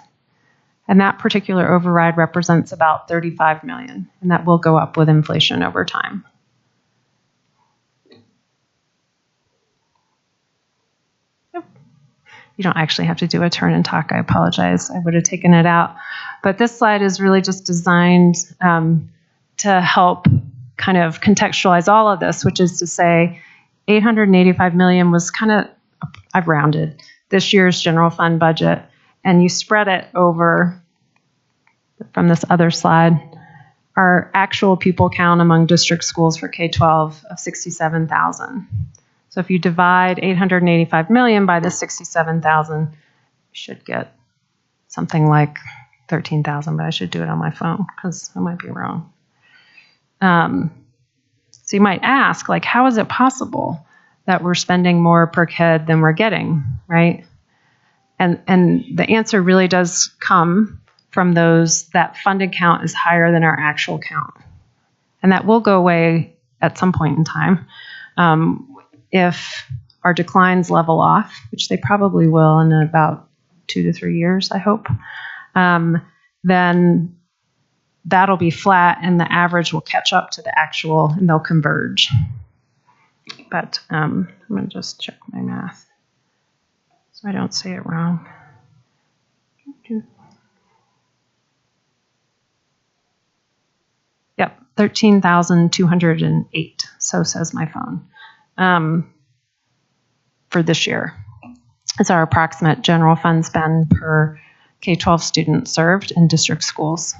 and that particular override represents about 35 million, and that will go up with inflation over time. You don't actually have to do a turn and talk. I apologize. I would have taken it out. But this slide is really just designed to help kind of contextualize all of this, which is to say 885 million was kind of, I've rounded, this year's general fund budget, and you spread it over, from this other slide, our actual pupil count among district schools for K-12 of 67,000. So if you divide 885 million by the 67,000, you should get something like 13,000, but I should do it on my phone because I might be wrong. So you might ask, like, how is it possible that we're spending more per kid than we're getting, right? And the answer really does come from that funded count is higher than our actual count. And that will go away at some point in time. If our declines level off, which they probably will in about 2 to 3 years, I hope, then that'll be flat and the average will catch up to the actual and they'll converge. But I'm going to just check my math so I don't say it wrong. Yep, 13,208, so says my phone. For this year. It's our approximate general fund spend per K-12 student served in district schools.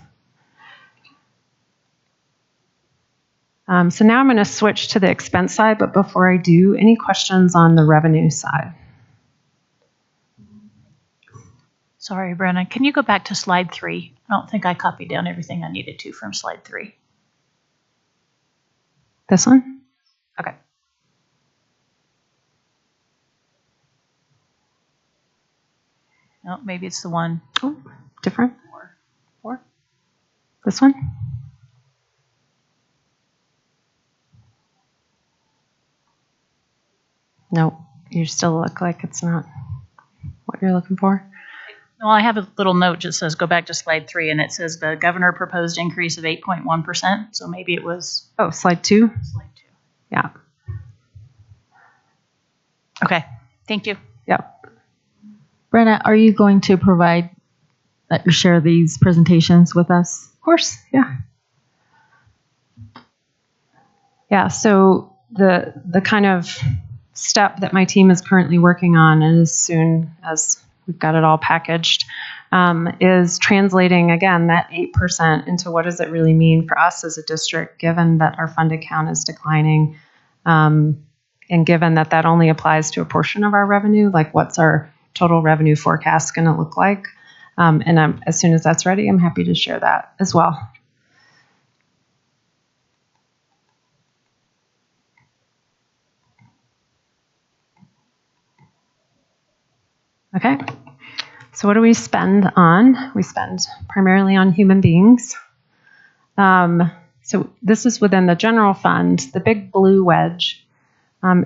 So now I'm going to switch to the expense side, but before I do, any questions on the revenue side? Sorry, Brenna, can you go back to slide 3? I don't think I copied down everything I needed to from slide 3. This one? Okay. No, maybe it's the one. Oh, different? 4. This one? No, you still look like it's not what you're looking for. Well, I have a little note that says go back to slide 3, and it says the governor proposed increase of 8.1%. So maybe it was. Oh, slide 2? Slide 2. Yeah. Okay. Thank you. Yep. Brenna, are you going to share these presentations with us? Of course, yeah. Yeah, so the kind of step that my team is currently working on, and as soon as we've got it all packaged, is translating, again, that 8% into what does it really mean for us as a district, given that our funded count is declining, and given that that only applies to a portion of our revenue, like what's our total revenue forecast going to look like? And as soon as that's ready, I'm happy to share that as well. Okay, so what do we spend on? We spend primarily on human beings. So this is within the general fund. The big blue wedge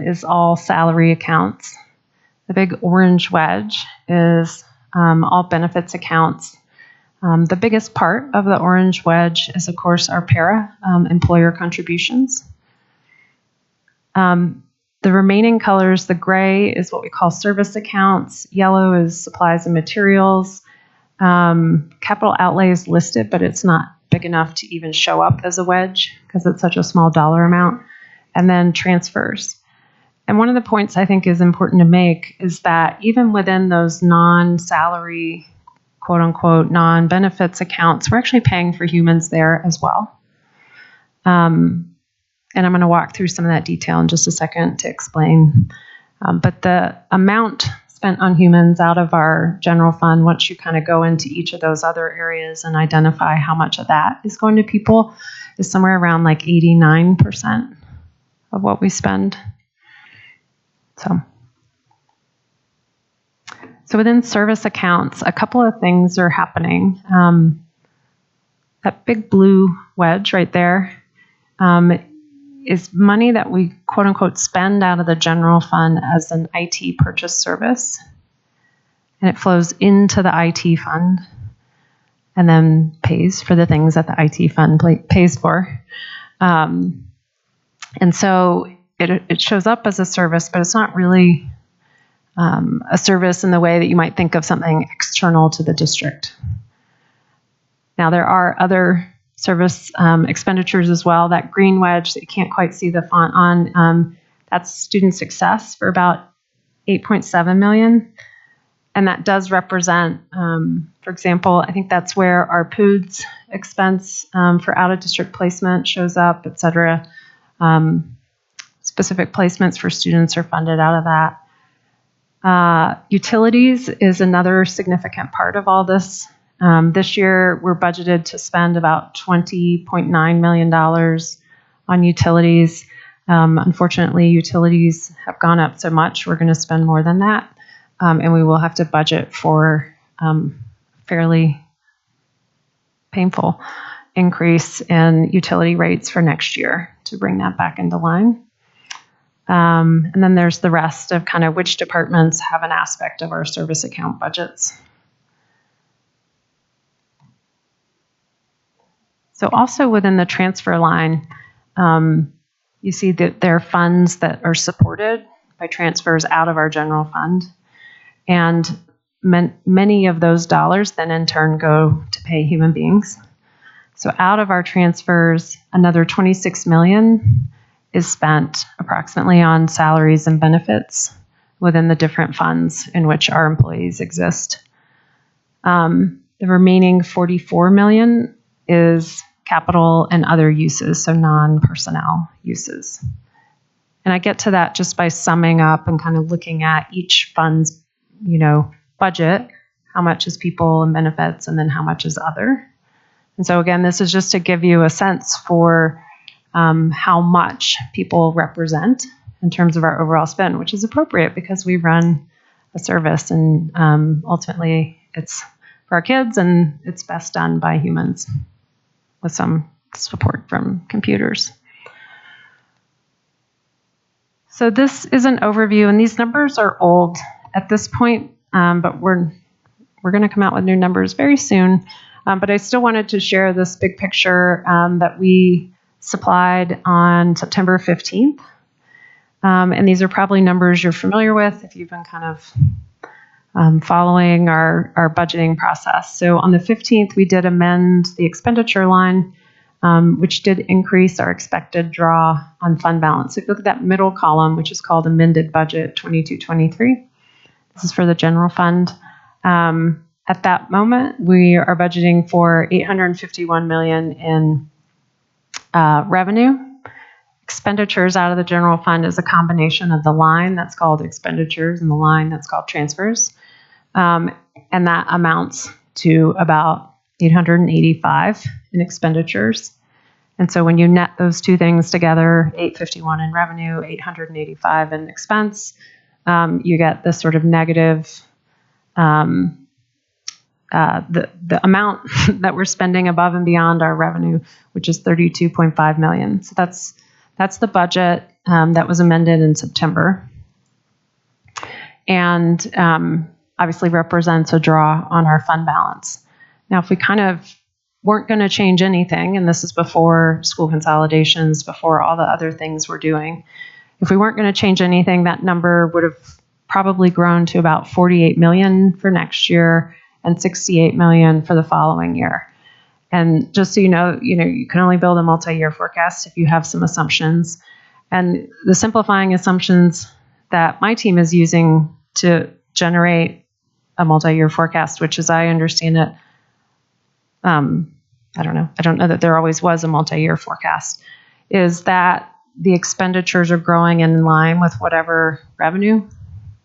is all salary accounts. The big orange wedge is all benefits accounts. The biggest part of the orange wedge is, of course, our para employer contributions. The remaining colors, the gray is what we call service accounts. Yellow is supplies and materials. Capital outlay is listed, but it's not big enough to even show up as a wedge because it's such a small dollar amount. And then transfers. And one of the points I think is important to make is that even within those non-salary, quote unquote, non-benefits accounts, we're actually paying for humans there as well. And I'm going to walk through some of that detail in just a second to explain. But the amount spent on humans out of our general fund, once you kind of go into each of those other areas and identify how much of that is going to people, is somewhere around like 89% of what we spend. So within service accounts, a couple of things are happening. That big blue wedge right there is money that we quote unquote spend out of the general fund as an IT purchase service. And it flows into the IT fund and then pays for the things that the IT fund pays for. And so it shows up as a service, but it's not really a service in the way that you might think of something external to the district. Now, there are other service expenditures as well. That green wedge that you can't quite see the font on, that's student success for about $8.7 million. And that does represent, for example, I think that's where our POODS expense for out-of-district placement shows up, et cetera. Specific placements for students are funded out of that. Utilities is another significant part of all this. This year, we're budgeted to spend about $20.9 million on utilities. Unfortunately, utilities have gone up so much, we're going to spend more than that. And we will have to budget for fairly painful increase in utility rates for next year to bring that back into line. And then there's the rest of kind of which departments have an aspect of our service account budgets. So also within the transfer line, you see that there are funds that are supported by transfers out of our general fund. And many of those dollars then in turn go to pay human beings. So out of our transfers, another $26 million is spent approximately on salaries and benefits within the different funds in which our employees exist. The remaining $44 million is capital and other uses, so non-personnel uses. And I get to that just by summing up and kind of looking at each fund's, budget, how much is people and benefits, and then how much is other. And so again, this is just to give you a sense for how much people represent in terms of our overall spend, which is appropriate because we run a service and ultimately it's for our kids and it's best done by humans with some support from computers. So this is an overview, and these numbers are old at this point, but we're going to come out with new numbers very soon. But I still wanted to share this big picture that we supplied on September 15th. And these are probably numbers you're familiar with if you've been kind of following our budgeting process. So on the 15th, we did amend the expenditure line, which did increase our expected draw on fund balance. So if you look at that middle column, which is called amended budget 22-23, this is for the general fund. At At that moment, we are budgeting for $851 million in revenue. Expenditures out of the general fund is a combination of the line that's called expenditures and the line that's called transfers. And that amounts to about 885 in expenditures. And so when you net those two things together, 851 in revenue, 885 in expense, you get this sort of negative, the amount that we're spending above and beyond our revenue, which is $32.5 million. So that's the budget that was amended in September. And obviously represents a draw on our fund balance. Now, if we kind of weren't going to change anything, and this is before school consolidations, before all the other things we're doing, if we weren't going to change anything, that number would have probably grown to about 48 million for next year and 68 million for the following year. And just so you know, you can only build a multi-year forecast if you have some assumptions. And the simplifying assumptions that my team is using to generate a multi-year forecast, which as I understand it, I don't know that there always was a multi-year forecast, is that the expenditures are growing in line with whatever revenue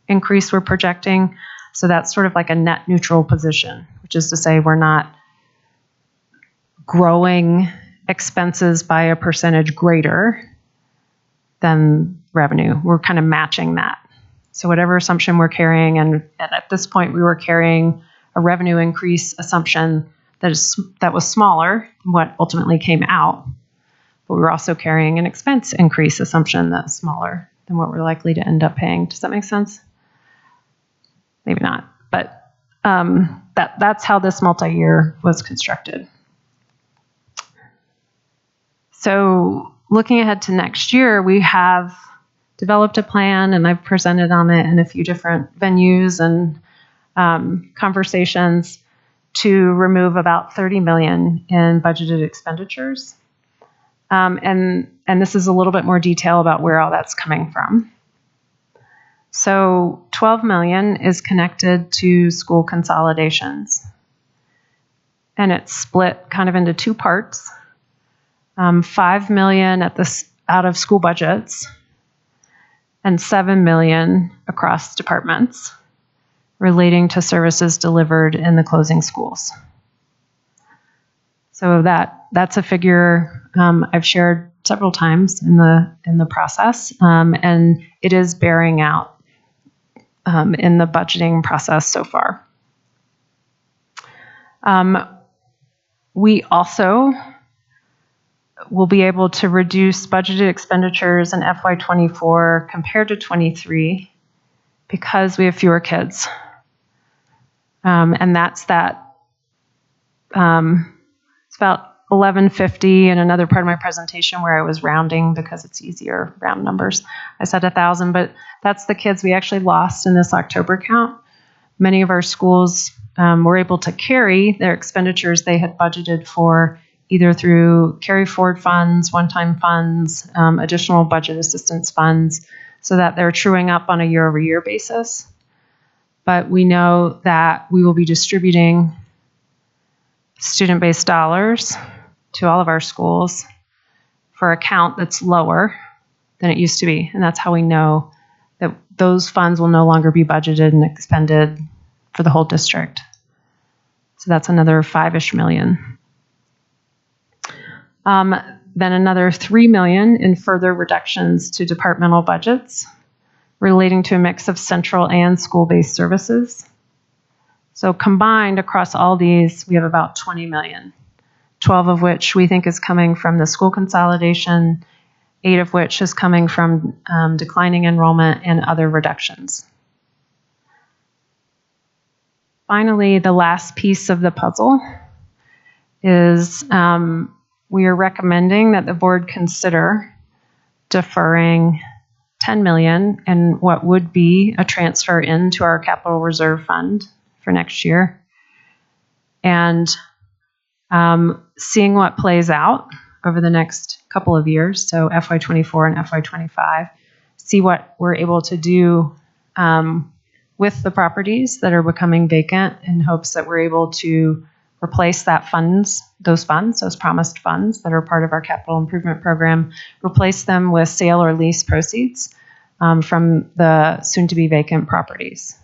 increase we're projecting. So that's sort of like a net neutral position, which is to say we're not growing expenses by a percentage greater than revenue. We're kind of matching that. So whatever assumption we're carrying, and at this point we were carrying a revenue increase assumption that was smaller than what ultimately came out, but we were also carrying an expense increase assumption that's smaller than what we're likely to end up paying. Does that make sense? Maybe not, but that's how this multi-year was constructed. So looking ahead to next year, we have developed a plan, and I've presented on it in a few different venues and conversations to remove about 30 million in budgeted expenditures. And this is a little bit more detail about where all that's coming from. So 12 million is connected to school consolidations. And it's split kind of into two parts. 5 million out of school budgets and 7 million across departments relating to services delivered in the closing schools. So that's a figure I've shared several times in the process, and it is bearing out in the budgeting process so far. We also will be able to reduce budgeted expenditures in FY24 compared to 23 because we have fewer kids. And that's that. It's about 1150 in another part of my presentation where I was rounding because it's easier, round numbers. I said 1,000, but that's the kids we actually lost in this October count. Many of our schools were able to carry their expenditures they had budgeted for either through carry forward funds, one-time funds, additional budget assistance funds, so that they're truing up on a year-over-year basis. But we know that we will be distributing student-based dollars to all of our schools for a count that's lower than it used to be. And that's how we know that those funds will no longer be budgeted and expended for the whole district. So that's another 5-ish million. Then another 3 million in further reductions to departmental budgets relating to a mix of central and school-based services. So combined across all these, we have about 20 million, 12 of which we think is coming from the school consolidation, 8 of which is coming from declining enrollment and other reductions. Finally, the last piece of the puzzle is we are recommending that the board consider deferring 10 million in what would be a transfer into our capital reserve fund for next year, and seeing what plays out over the next couple of years, so FY24 and FY25, see what we're able to do with the properties that are becoming vacant in hopes that we're able to replace those promised funds that are part of our capital improvement program, replace them with sale or lease proceeds from the soon-to-be vacant properties.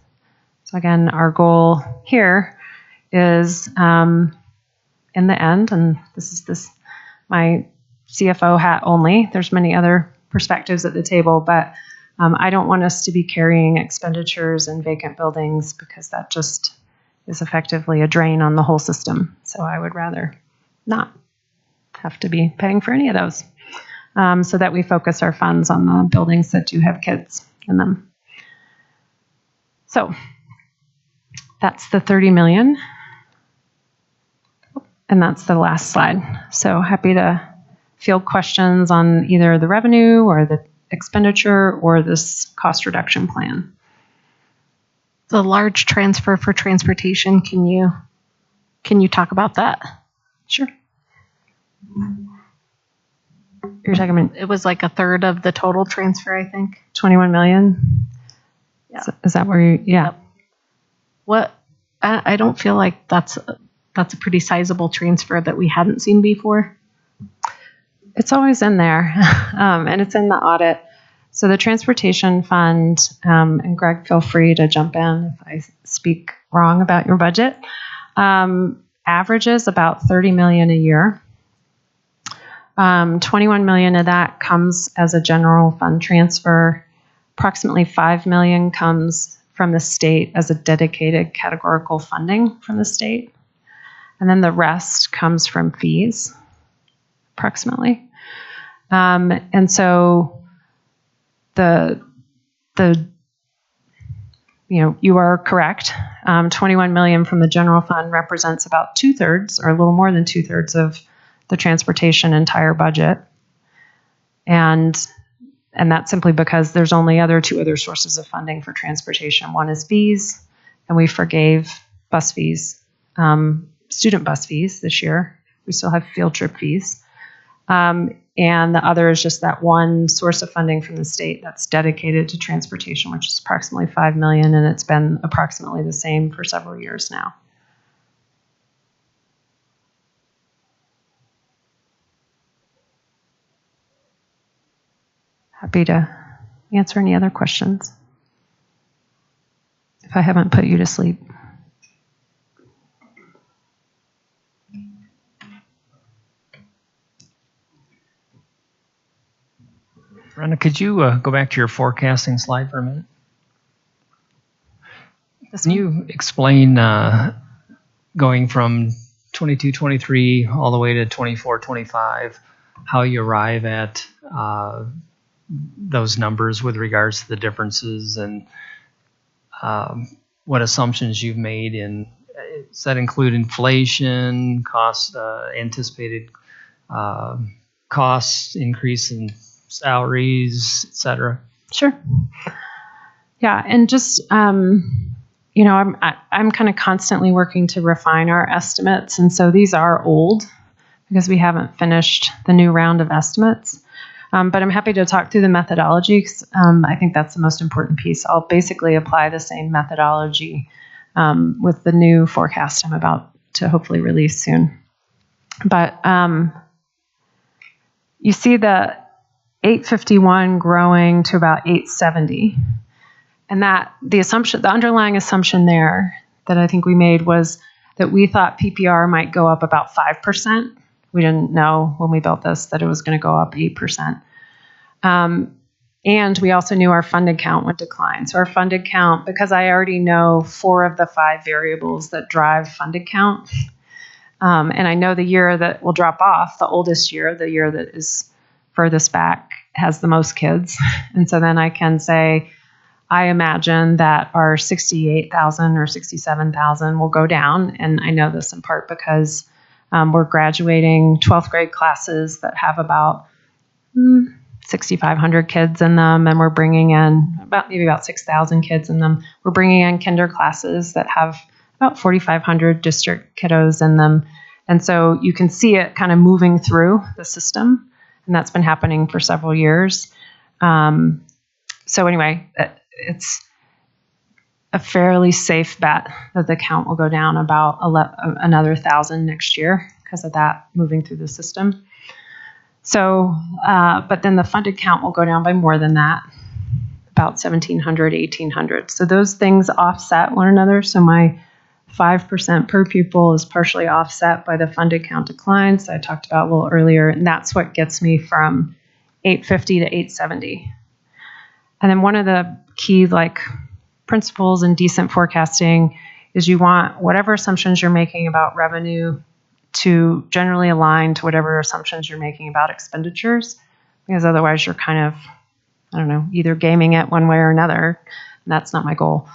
So again, our goal here is in the end, and this is my CFO hat only, there's many other perspectives at the table, but I don't want us to be carrying expenditures in vacant buildings because that just is effectively a drain on the whole system. So I would rather not have to be paying for any of those, so that we focus our funds on the buildings that do have kids in them. So that's the 30 million. And that's the last slide. So happy to field questions on either the revenue or the expenditure or this cost reduction plan. The large transfer for transportation, can you talk about that? Sure. You're talking about, it was like a third of the total transfer, I think. 21 million. Yeah. Is that where you, yeah. Yep. What, I don't feel like that's a pretty sizable transfer that we hadn't seen before. It's always in there, and it's in the audit. So the transportation fund, and Greg, feel free to jump in if I speak wrong about your budget, averages about 30 million a year. 21 million of that comes as a general fund transfer. Approximately 5 million comes from the state as a dedicated categorical funding from the state. And then the rest comes from fees, approximately. And so you are correct. 21 million from the general fund represents about 2/3 or a little more than 2/3 of the transportation entire budget. And that's simply because there's only two other sources of funding for transportation. One is fees, and we forgave bus fees, student bus fees this year. We still have field trip fees. And the other is just that one source of funding from the state that's dedicated to transportation, which is approximately 5 million, and it's been approximately the same for several years now. Happy to answer any other questions if I haven't put you to sleep. Brenda, could you go back to your forecasting slide for a minute? Can you explain going from 22-23 all the way to 24-25, how you arrive at those numbers with regards to the differences and what assumptions you've made in, does that include inflation, cost, anticipated costs, increase in salaries, et cetera? Sure. Yeah, and just I'm kind of constantly working to refine our estimates, and so these are old because we haven't finished the new round of estimates. But I'm happy to talk through the methodology because I think that's the most important piece. I'll basically apply the same methodology with the new forecast I'm about to hopefully release soon. But you see the 851 growing to about 870. And that the underlying assumption there that I think we made was that we thought PPR might go up about 5%. We didn't know when we built this that it was going to go up 8%. And we also knew our funded count would decline. So our funded count, because I already know 4 of the 5 variables that drive funded count, and I know the year that will drop off, the oldest year, the year that is furthest back, has the most kids. And so then I can say, I imagine that our 68,000 or 67,000 will go down. And I know this in part because we're graduating 12th grade classes that have about 6,500 kids in them. And we're bringing in about 6,000 kids in them. We're bringing in kinder classes that have about 4,500 district kiddos in them. And so you can see it kind of moving through the system. And that's been happening for several years. So anyway, a fairly safe bet that the count will go down about another 1,000 next year because of that moving through the system. So, but then the funded count will go down by more than that, about 1,700, 1,800. So those things offset one another. So my 5% per pupil is partially offset by the funded count declines I talked about a little earlier, and that's what gets me from 850 to 870. And then one of the key principles in decent forecasting is you want whatever assumptions you're making about revenue to generally align to whatever assumptions you're making about expenditures, because otherwise you're kind of, I don't know, either gaming it one way or another, and that's not my goal.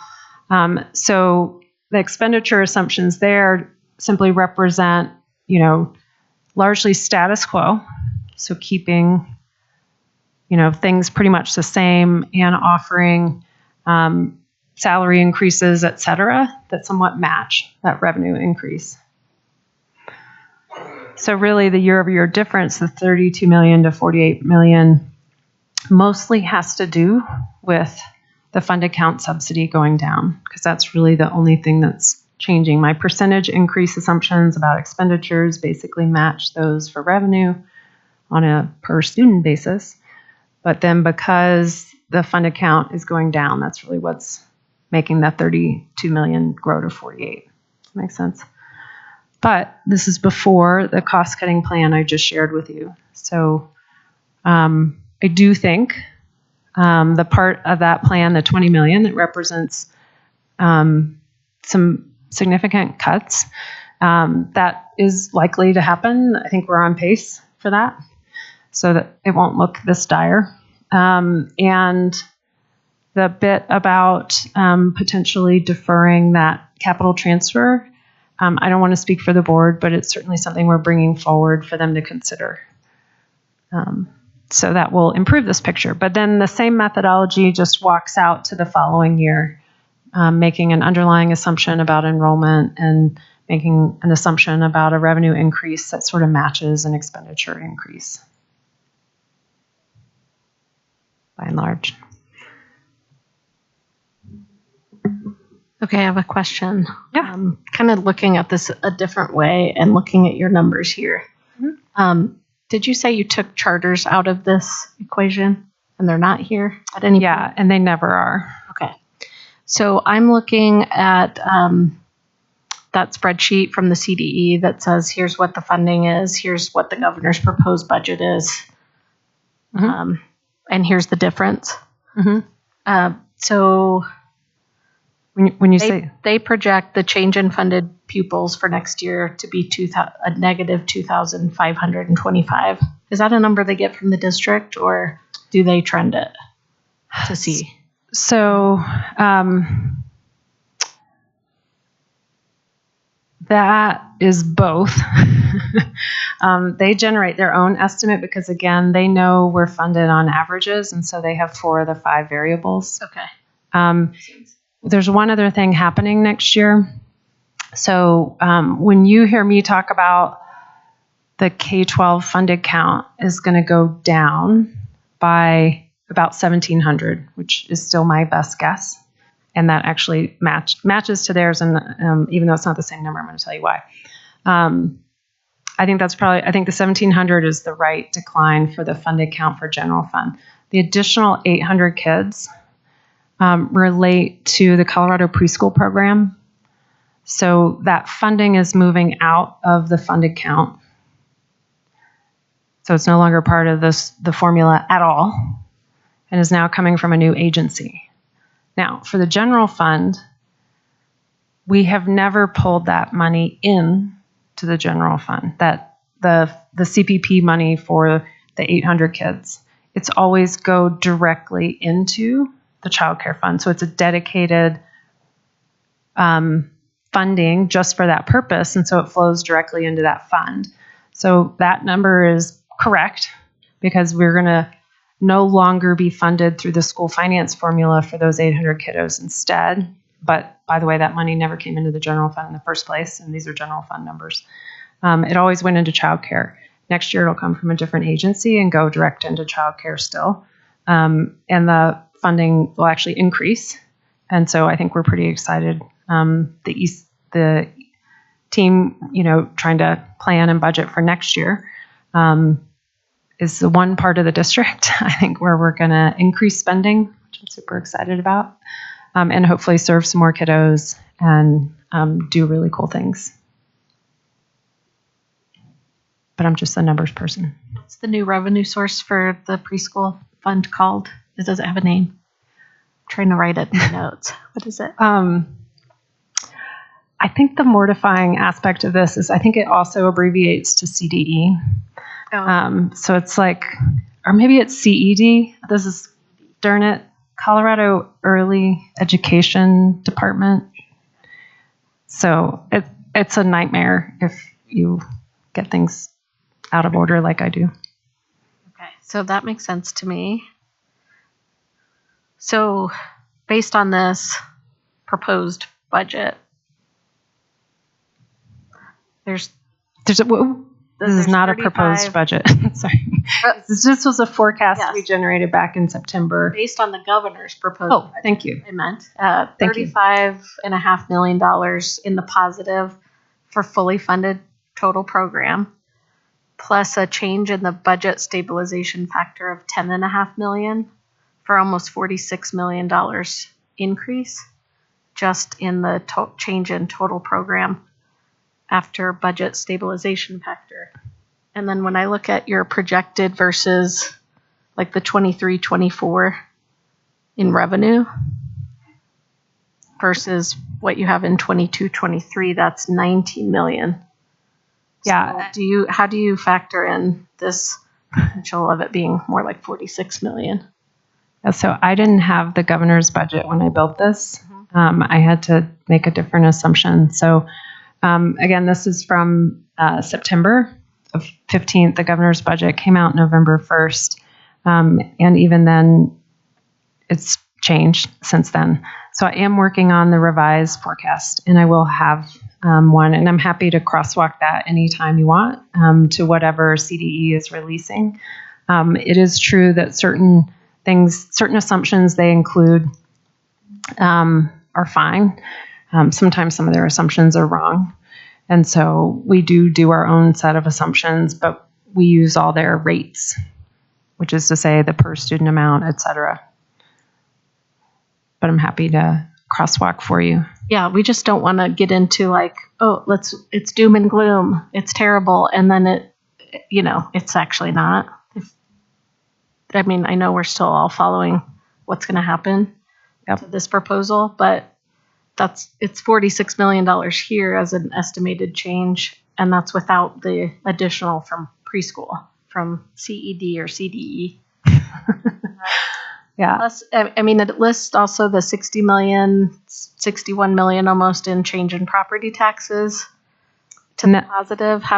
So the expenditure assumptions there simply represent, largely status quo, so keeping, things pretty much the same and offering salary increases, et cetera, that somewhat match that revenue increase. So really the year-over-year difference, the 32 million to 48 million, mostly has to do with the funded count subsidy going down, because that's really the only thing that's changing. My percentage increase assumptions about expenditures basically match those for revenue on a per student basis. But then because the funded count is going down, that's really what's making that 32 million grow to 48. Does that make sense? But this is before the cost-cutting plan I just shared with you. So I do think the part of that plan, the 20 million, that represents some significant cuts, that is likely to happen. I think we're on pace for that, so that it won't look this dire. And the bit about potentially deferring that capital transfer, I don't want to speak for the board, but it's certainly something we're bringing forward for them to consider. So that will improve this picture. But then the same methodology just walks out to the following year, making an underlying assumption about enrollment and making an assumption about a revenue increase that sort of matches an expenditure increase, by and large. Okay, I have a question. Yeah. Kind of looking at this a different way and looking at your numbers here. Mm-hmm. Did you say you took charters out of this equation and they're not here at any Yeah, point? and they never are. Okay. So I'm looking at that spreadsheet from the CDE that says here's what the funding is, here's what the governor's proposed budget is, and here's the difference. Mm-hmm. So when you say they project the change in funded pupils for next year to be a negative 2,525. Is that a number they get from the district, or do they trend it to see? So that is both. They generate their own estimate because, again, they know we're funded on averages, and so they have 4 of the 5 variables. Okay. There's one other thing happening next year. So when you hear me talk about the K-12 funded count is going to go down by about 1,700, which is still my best guess. And that actually matches to theirs. And even though it's not the same number, I'm going to tell you why. I think the 1,700 is the right decline for the funded count for general fund. The additional 800 kids relate to the Colorado preschool program. So that funding is moving out of the funded count. So it's no longer part of the formula at all, and is now coming from a new agency. Now, for the general fund, we have never pulled that money in to the general fund, that the CPP money for the 800 kids. It's always go directly into the child care fund. So it's a dedicated funding just for that purpose, and so it flows directly into that fund. So that number is correct because we're going to no longer be funded through the school finance formula for those 800 kiddos instead. But by the way, that money never came into the general fund in the first place, and these are general fund numbers. It always went into childcare. Next year, it'll come from a different agency and go direct into childcare still. And the funding will actually increase And so I think we're pretty excited. The team, trying to plan and budget for next year, is the one part of the district, I think, where we're going to increase spending, which I'm super excited about, and hopefully serve some more kiddos and do really cool things. But I'm just a numbers person. What's the new revenue source for the preschool fund called? Does it have a name? I'm trying to write it in the notes. What is it? I think the mortifying aspect of this is I think it also abbreviates to CDE. So it's like, or maybe it's CED. This is, darn it, Colorado Early Education Department. So it's a nightmare if you get things out of order like I do. Okay, so that makes sense to me. So based on this proposed budget, this is not a proposed budget. Sorry. This was a forecast we generated back in September. Based on the governor's proposal. Oh, thank you. I meant $35.5 million in the positive for fully funded total program, plus a change in the budget stabilization factor of $10.5 million for almost $46 million increase just in the change in total program after budget stabilization factor. And then when I look at your projected versus like the 23-24 in revenue versus what you have in 22-23, that's $19 million. Yeah. So how do you factor in this potential of it being more like $46 million? So I didn't have the governor's budget when I built this. I had to make a different assumption. So again, this is from September of 15th. The governor's budget came out November 1st. And even then, it's changed since then. So I am working on the revised forecast, and I will have one. And I'm happy to crosswalk that anytime you want to whatever CDE is releasing. It is true that certain assumptions they include are fine. Sometimes some of their assumptions are wrong. And so we do our own set of assumptions, but we use all their rates, which is to say the per student amount, et cetera. But I'm happy to crosswalk for you. Yeah, we just don't want to get into like, it's doom and gloom. It's terrible. And then it's actually not. I know we're still all following what's going to happen to this proposal, but it's $46 million here as an estimated change, and that's without the additional from preschool, from CED or CDE. Yeah. Plus, it lists also the $61 million almost in change in property taxes to the positive. Go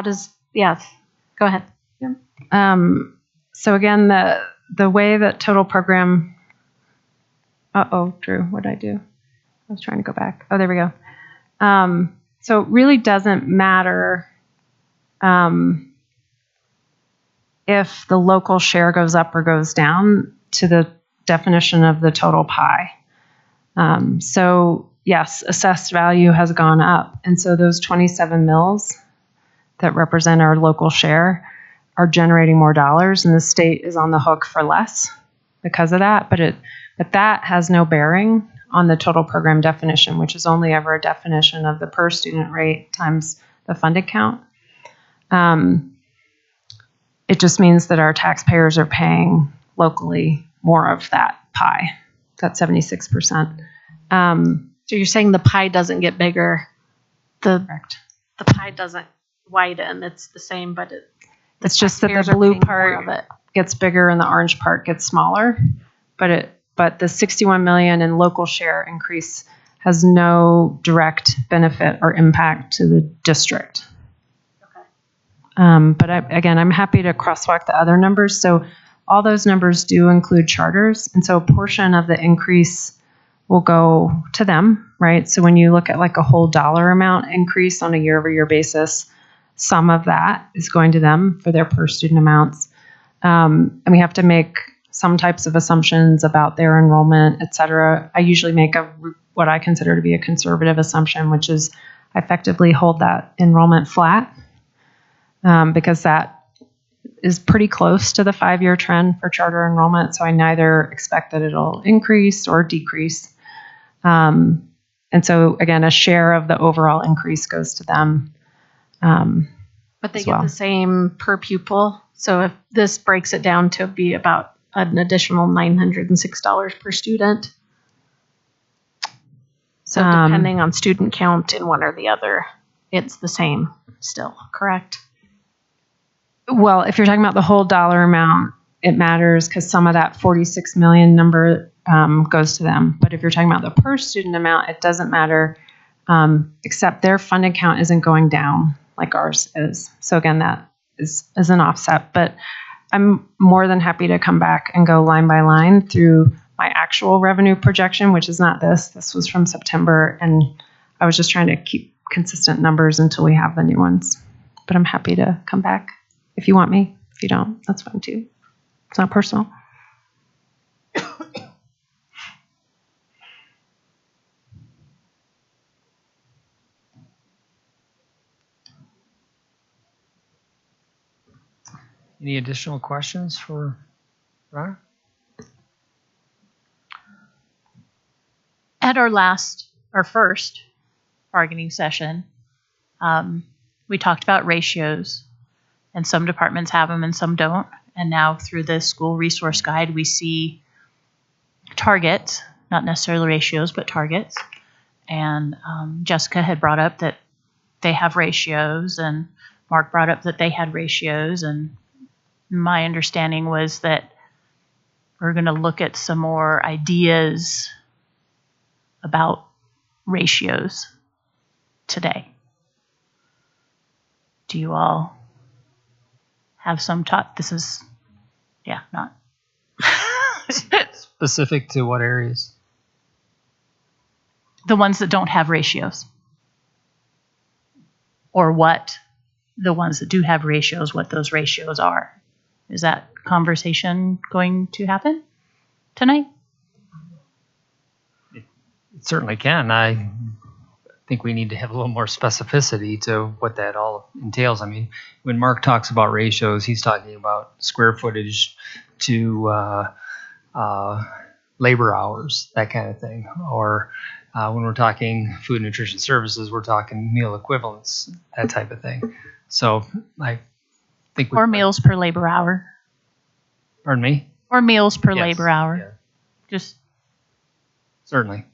ahead. Yeah. So again, the way that total program, Drew, what did I do? I was trying to go back. Oh, there we go. So it really doesn't matter if the local share goes up or goes down to the definition of the total pie. So yes, assessed value has gone up. And so those 27 mills that represent our local share are generating more dollars, and the state is on the hook for less because of that. But that has no bearing on the total program definition, which is only ever a definition of the per student rate times the funded count. It just means that our taxpayers are paying locally more of that pie, that 76%. So you're saying the pie doesn't get bigger, the pie doesn't widen. It's the same, but it's just that the blue part gets bigger and the orange part gets smaller. But the $61 million in local share increase has no direct benefit or impact to the district. Okay. But I'm happy to crosswalk the other numbers. So all those numbers do include charters, and so a portion of the increase will go to them, right? So when you look at like a whole dollar amount increase on a year-over-year basis, some of that is going to them for their per student amounts. And we have to make some types of assumptions about their enrollment, et cetera. I usually make what I consider to be a conservative assumption, which is I effectively hold that enrollment flat because that is pretty close to the 5-year trend for charter enrollment. So I neither expect that it'll increase or decrease. And so again, a share of the overall increase goes to them. But they get the same per pupil. So if this breaks it down to be about an additional $906 per student. So depending on student count in one or the other, it's the same still, correct? Well, if you're talking about the whole dollar amount, it matters because some of that 46 million number goes to them. But if you're talking about the per student amount, it doesn't matter, except their funding count isn't going down like ours is. So again, that is an offset. But I'm more than happy to come back and go line by line through my actual revenue projection, which is not this. This was from September, and I was just trying to keep consistent numbers until we have the new ones. But I'm happy to come back if you want me. If you don't, that's fine too. It's not personal. Any additional questions for Ron? At our first bargaining session, we talked about ratios, and some departments have them and some don't. And now through the school resource guide, we see targets, not necessarily ratios, but targets. And Jessica had brought up that they have ratios, and Mark brought up that they had ratios. And my understanding was that we're going to look at some more ideas about ratios today. Do you all have some thought? This is, not specific to what areas? The ones that don't have ratios. Or what the ones that do have ratios, what those ratios are. Is that conversation going to happen tonight? It certainly can. I think we need to have a little more specificity to what that all entails. I mean, when Mark talks about ratios, he's talking about square footage to labor hours, that kind of thing. Or when we're talking food and nutrition services, we're talking meal equivalents, that type of thing. So I think or meals per labor hour. Pardon me? Or meals per labor hour. Yeah. Just certainly.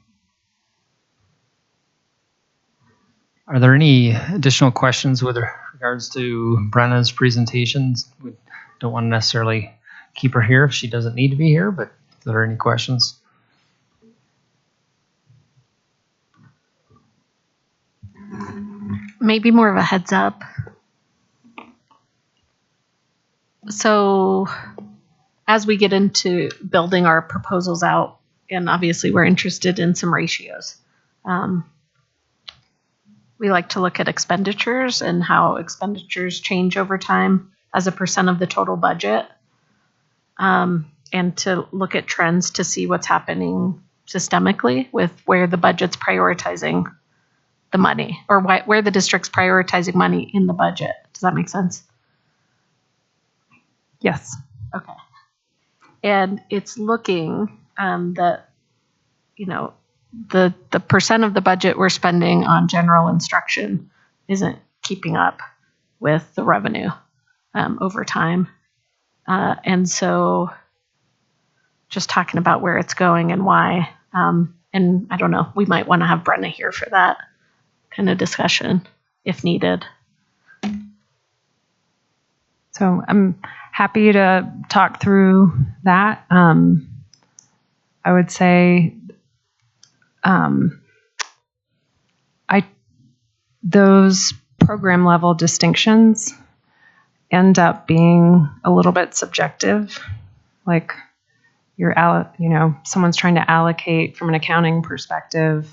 Are there any additional questions with regards to Brenna's presentations? We don't want to necessarily keep her here if she doesn't need to be here, but if there are any questions. Maybe more of a heads up. So as we get into building our proposals out, and obviously we're interested in some ratios, we like to look at expenditures and how expenditures change over time as a percent of the total budget, and to look at trends to see what's happening systemically with where the budget's prioritizing the money, or where the district's prioritizing money in the budget. Does that make sense? Yes. Okay. And it's looking that, the percent of the budget we're spending on general instruction isn't keeping up with the revenue over time. And so just talking about where it's going and why. And I don't know, we might want to have Brenna here for that kind of discussion if needed. So I'm happy to talk through that. I would say those program level distinctions end up being a little bit subjective. Like someone's trying to allocate from an accounting perspective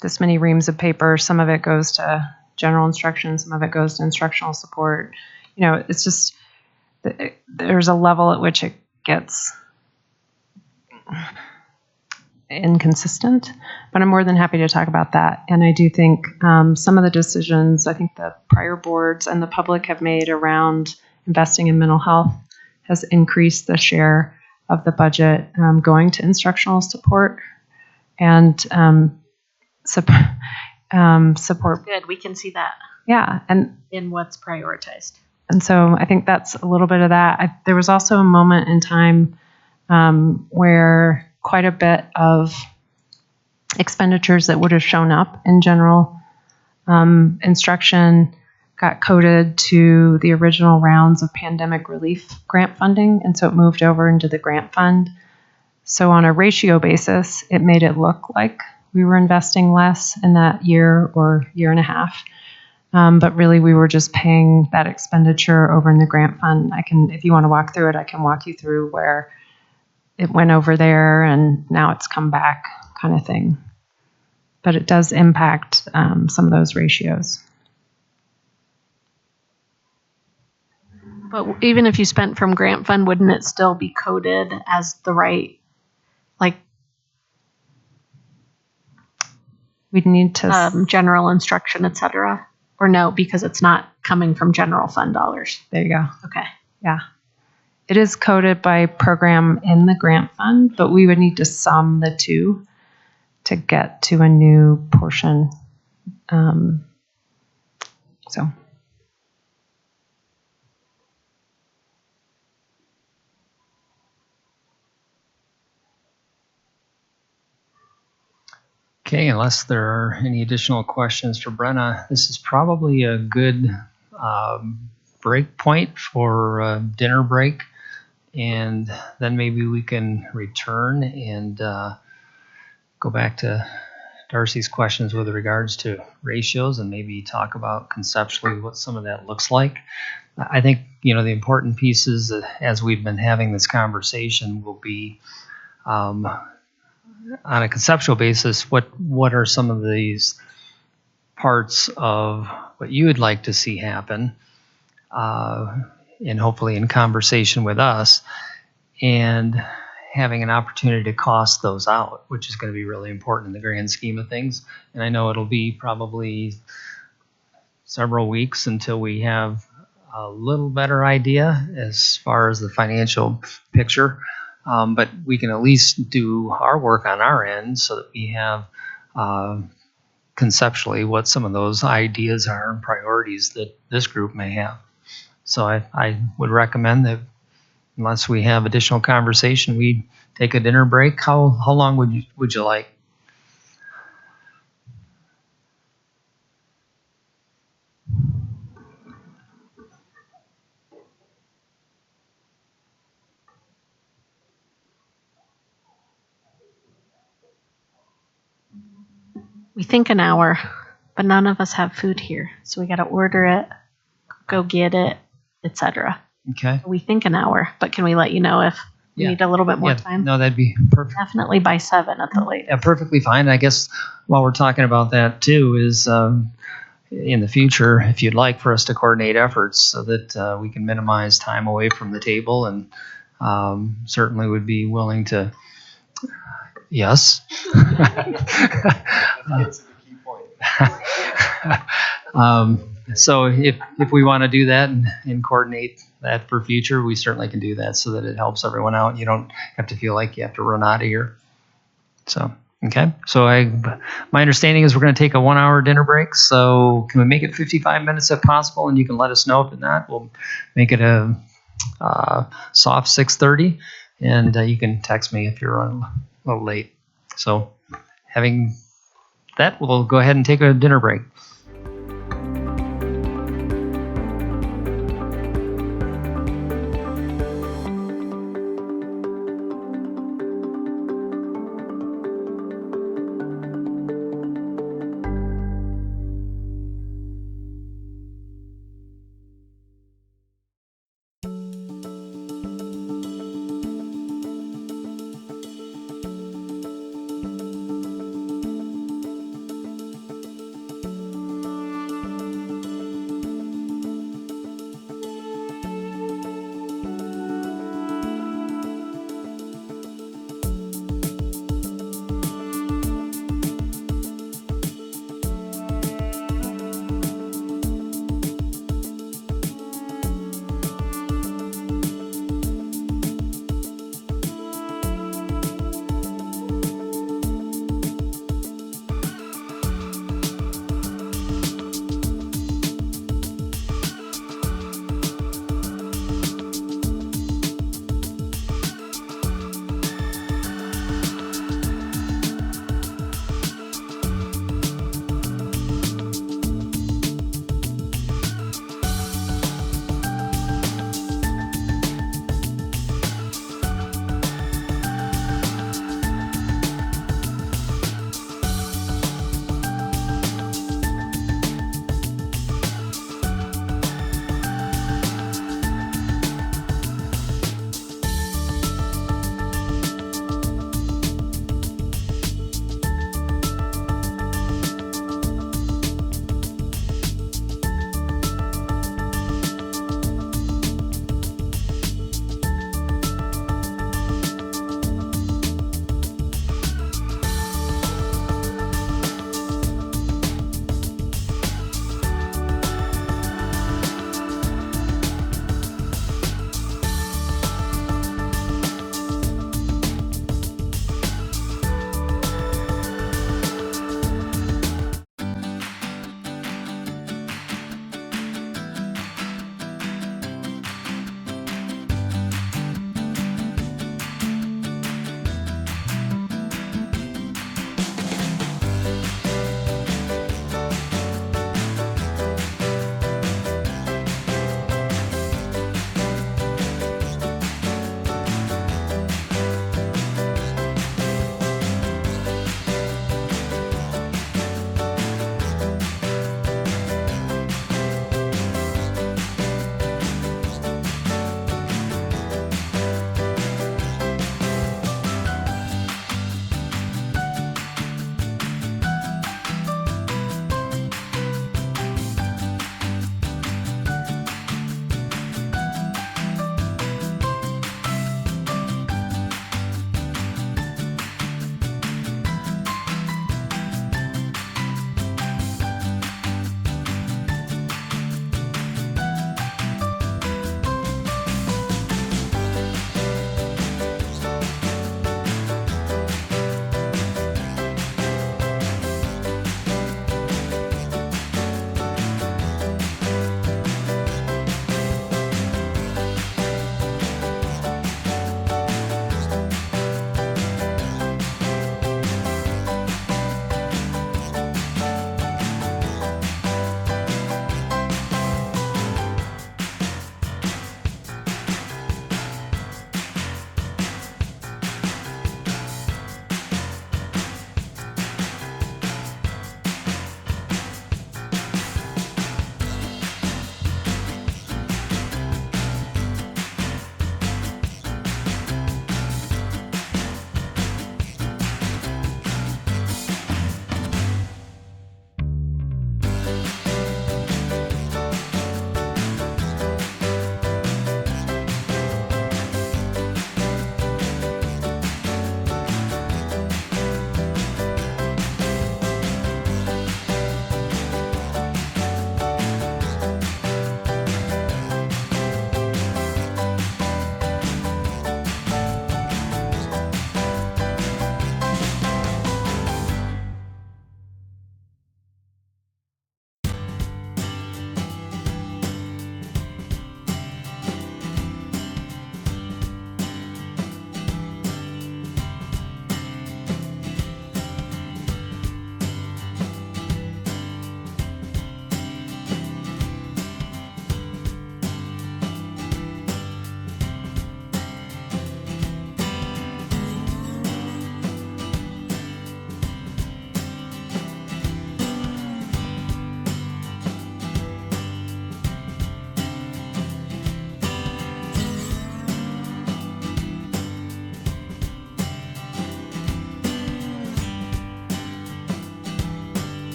this many reams of paper. Some of it goes to general instruction, some of it goes to instructional support. It's just there's a level at which it gets inconsistent, but I'm more than happy to talk about that. And I do think some of the decisions I think the prior boards and the public have made around investing in mental health has increased the share of the budget going to instructional support and support. Good, we can see that Yeah, and in what's prioritized. And so I think that's a little bit of that. There was also a moment in time where quite a bit of expenditures that would have shown up in general instruction got coded to the original rounds of pandemic relief grant funding. And so it moved over into the grant fund. So on a ratio basis, it made it look like we were investing less in that year or year and a half. But really, we were just paying that expenditure over in the grant fund. If you want to walk through it, I can walk you through where it went over there and now it's come back kind of thing. But it does impact some of those ratios. But even if you spent from grant fund, wouldn't it still be coded as the right, like, we'd need to general instruction, et cetera? Or no, because it's not coming from general fund dollars. There you go. Okay. Yeah. It is coded by program in the grant fund, but we would need to sum the two to get to a new portion. So. Okay, unless there are any additional questions for Brenna, this is probably a good break point for dinner break. And then maybe we can return and go back to Darcy's questions with regards to ratios and maybe talk about conceptually what some of that looks like. I think, the important pieces as we've been having this conversation will be on a conceptual basis, what are some of these parts of what you would like to see happen, and hopefully in conversation with us, and having an opportunity to cost those out, which is going to be really important in the grand scheme of things. And I know it'll be probably several weeks until we have a little better idea as far as the financial picture. But we can at least do our work on our end so that we have conceptually what some of those ideas are and priorities that this group may have. So I would recommend that unless we have additional conversation, we take a dinner break. How long would you like? We think an hour, but none of us have food here. So we got to order it, go get it, etc. Okay. We think an hour, but can we let you know if we need a little bit more time? No, that'd be perfect. Definitely by 7 at the latest. Yeah, perfectly fine. I guess while we're talking about that too is in the future, if you'd like for us to coordinate efforts so that we can minimize time away from the table, and certainly would be willing to. Yes. So if we want to do that and coordinate that for future, we certainly can do that so that it helps everyone out. You don't have to feel like you have to run out of here. So, okay. So my understanding is we're going to take a 1-hour dinner break. So can we make it 55 minutes if possible? And you can let us know if not. We'll make it a soft 6:30, and you can text me if you're running a little late. So having that, we'll go ahead and take a dinner break.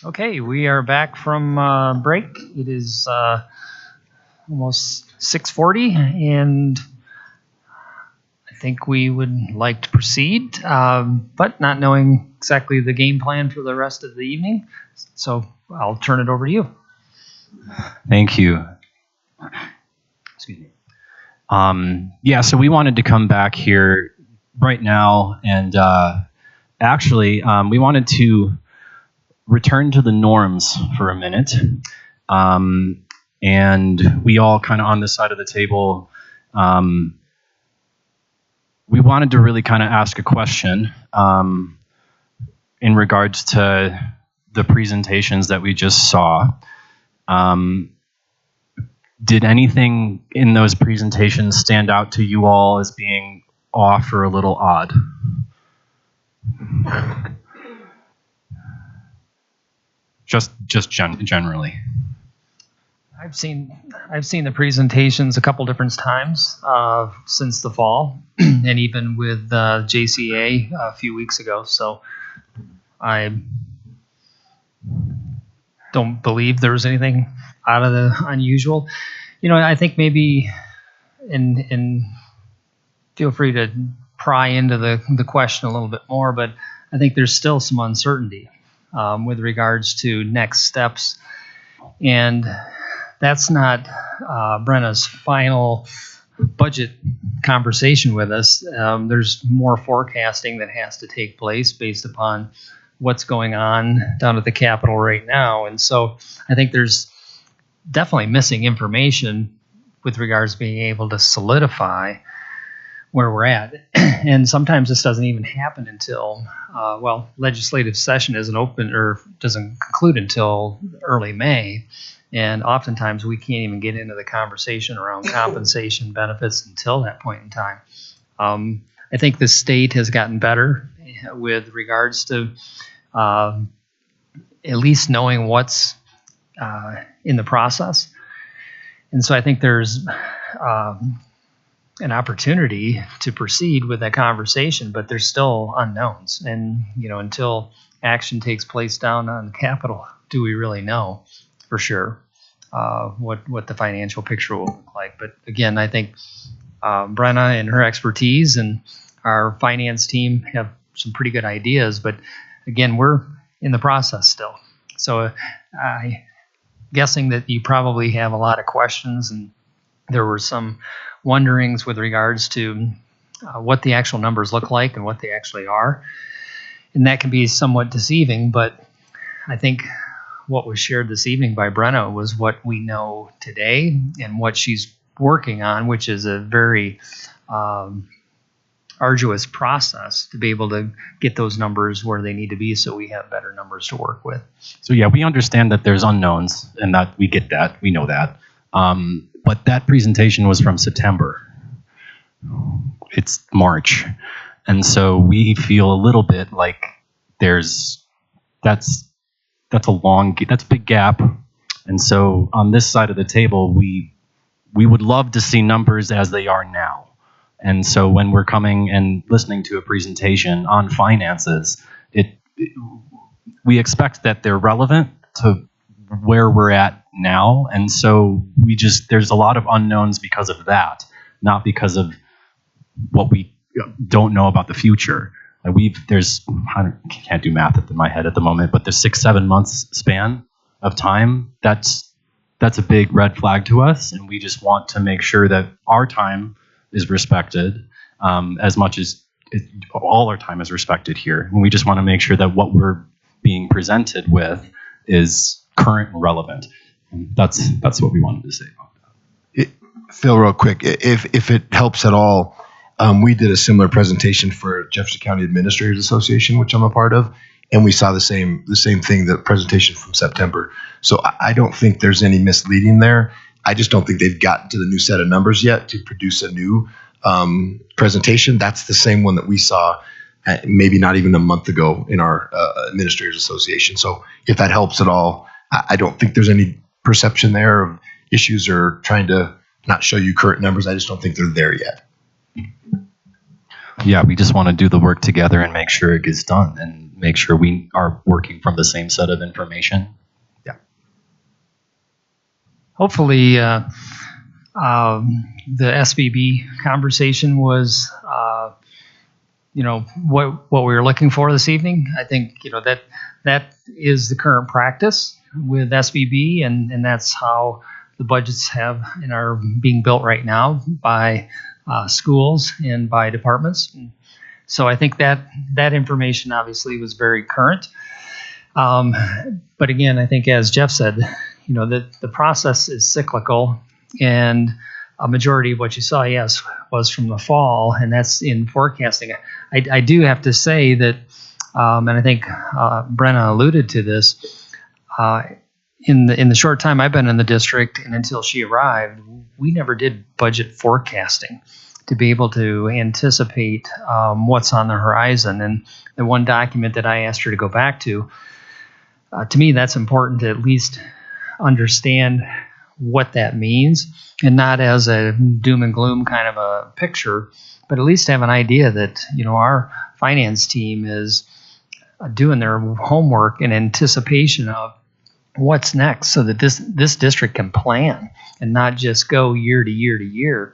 Okay, we are back from break. It is almost 6:40, and I think we would like to proceed, but not knowing exactly the game plan for the rest of the evening. So I'll turn it over to you. Thank you. Excuse me. Yeah, so we wanted to come back here right now, and actually, we wanted to return to the norms for a minute. And we all kind of on this side of the table, we wanted to really kind of ask a question in regards to the presentations that we just saw. Did anything in those presentations stand out to you all as being off or a little odd? Just generally. I've seen the presentations a couple different times since the fall, and even with JCEA a few weeks ago. So I don't believe there was anything out of the unusual. I think maybe, and feel free to pry into the question a little bit more, but I think there's still some uncertainty with regards to next steps. And that's not Brenna's final budget conversation with us. There's more forecasting that has to take place based upon what's going on down at the Capitol right now. And so I think there's definitely missing information with regards to being able to solidify where we're at. And sometimes this doesn't even happen until, legislative session isn't open or doesn't conclude until early May. And oftentimes we can't even get into the conversation around compensation benefits until that point in time. I think the state has gotten better with regards to at least knowing what's in the process. And so I think there's an opportunity to proceed with that conversation, but there's still unknowns. And, until action takes place down on the Capitol, do we really know for sure what the financial picture will look like? But again, I think Brenna and her expertise and our finance team have some pretty good ideas, but again, we're in the process still. So I'm guessing that you probably have a lot of questions, and there were some wonderings with regards to what the actual numbers look like and what they actually are. And that can be somewhat deceiving, but I think what was shared this evening by Brenna was what we know today and what she's working on, which is a very arduous process to be able to get those numbers where they need to be so we have better numbers to work with. So yeah, we understand that there's unknowns and that we get that, we know that. But that presentation was from September. It's March. And so we feel a little bit like that's a big gap. And so on this side of the table, we would love to see numbers as they are now. And so when we're coming and listening to a presentation on finances, we expect that they're relevant to where we're at now. And so there's a lot of unknowns because of that, not because of what we don't know about the future. I can't do math in my head at the moment, but the 6-7 months span of time, that's a big red flag to us. And we just want to make sure that our time is respected as much as all our time is respected here. And we just want to make sure that what we're being presented with is current and relevant. And that's what we wanted to say about that. Phil, real quick, if it helps at all, we did a similar presentation for Jefferson County Administrators Association, which I'm a part of, and we saw the same thing, the presentation from September. So I don't think there's any misleading there. I just don't think they've gotten to the new set of numbers yet to produce a new presentation. That's the same one that we saw maybe not even a month ago in our Administrators Association. So if that helps at all, I don't think there's any perception there of issues or trying to not show you current numbers. I just don't think they're there yet. Yeah, we just want to do the work together and make sure it gets done. And make sure we are working from the same set of information. Hopefully, the SBB conversation was, what we were looking for this evening. I think, that is the current practice with SBB, and that's how the budgets are being built right now by schools and by departments. So I think that information obviously was very current. But again, I think as Jeff said, the process is cyclical, and a majority of what you saw, yes, was from the fall, and that's in forecasting. I do have to say that, and I think Brenna alluded to this, in the short time I've been in the district and until she arrived, we never did budget forecasting to be able to anticipate what's on the horizon. And the one document that I asked her to go back to me, that's important to at least understand what that means, and not as a doom and gloom kind of a picture, but at least have an idea that, our finance team is doing their homework in anticipation of what's next, so that this district can plan and not just go year to year to year,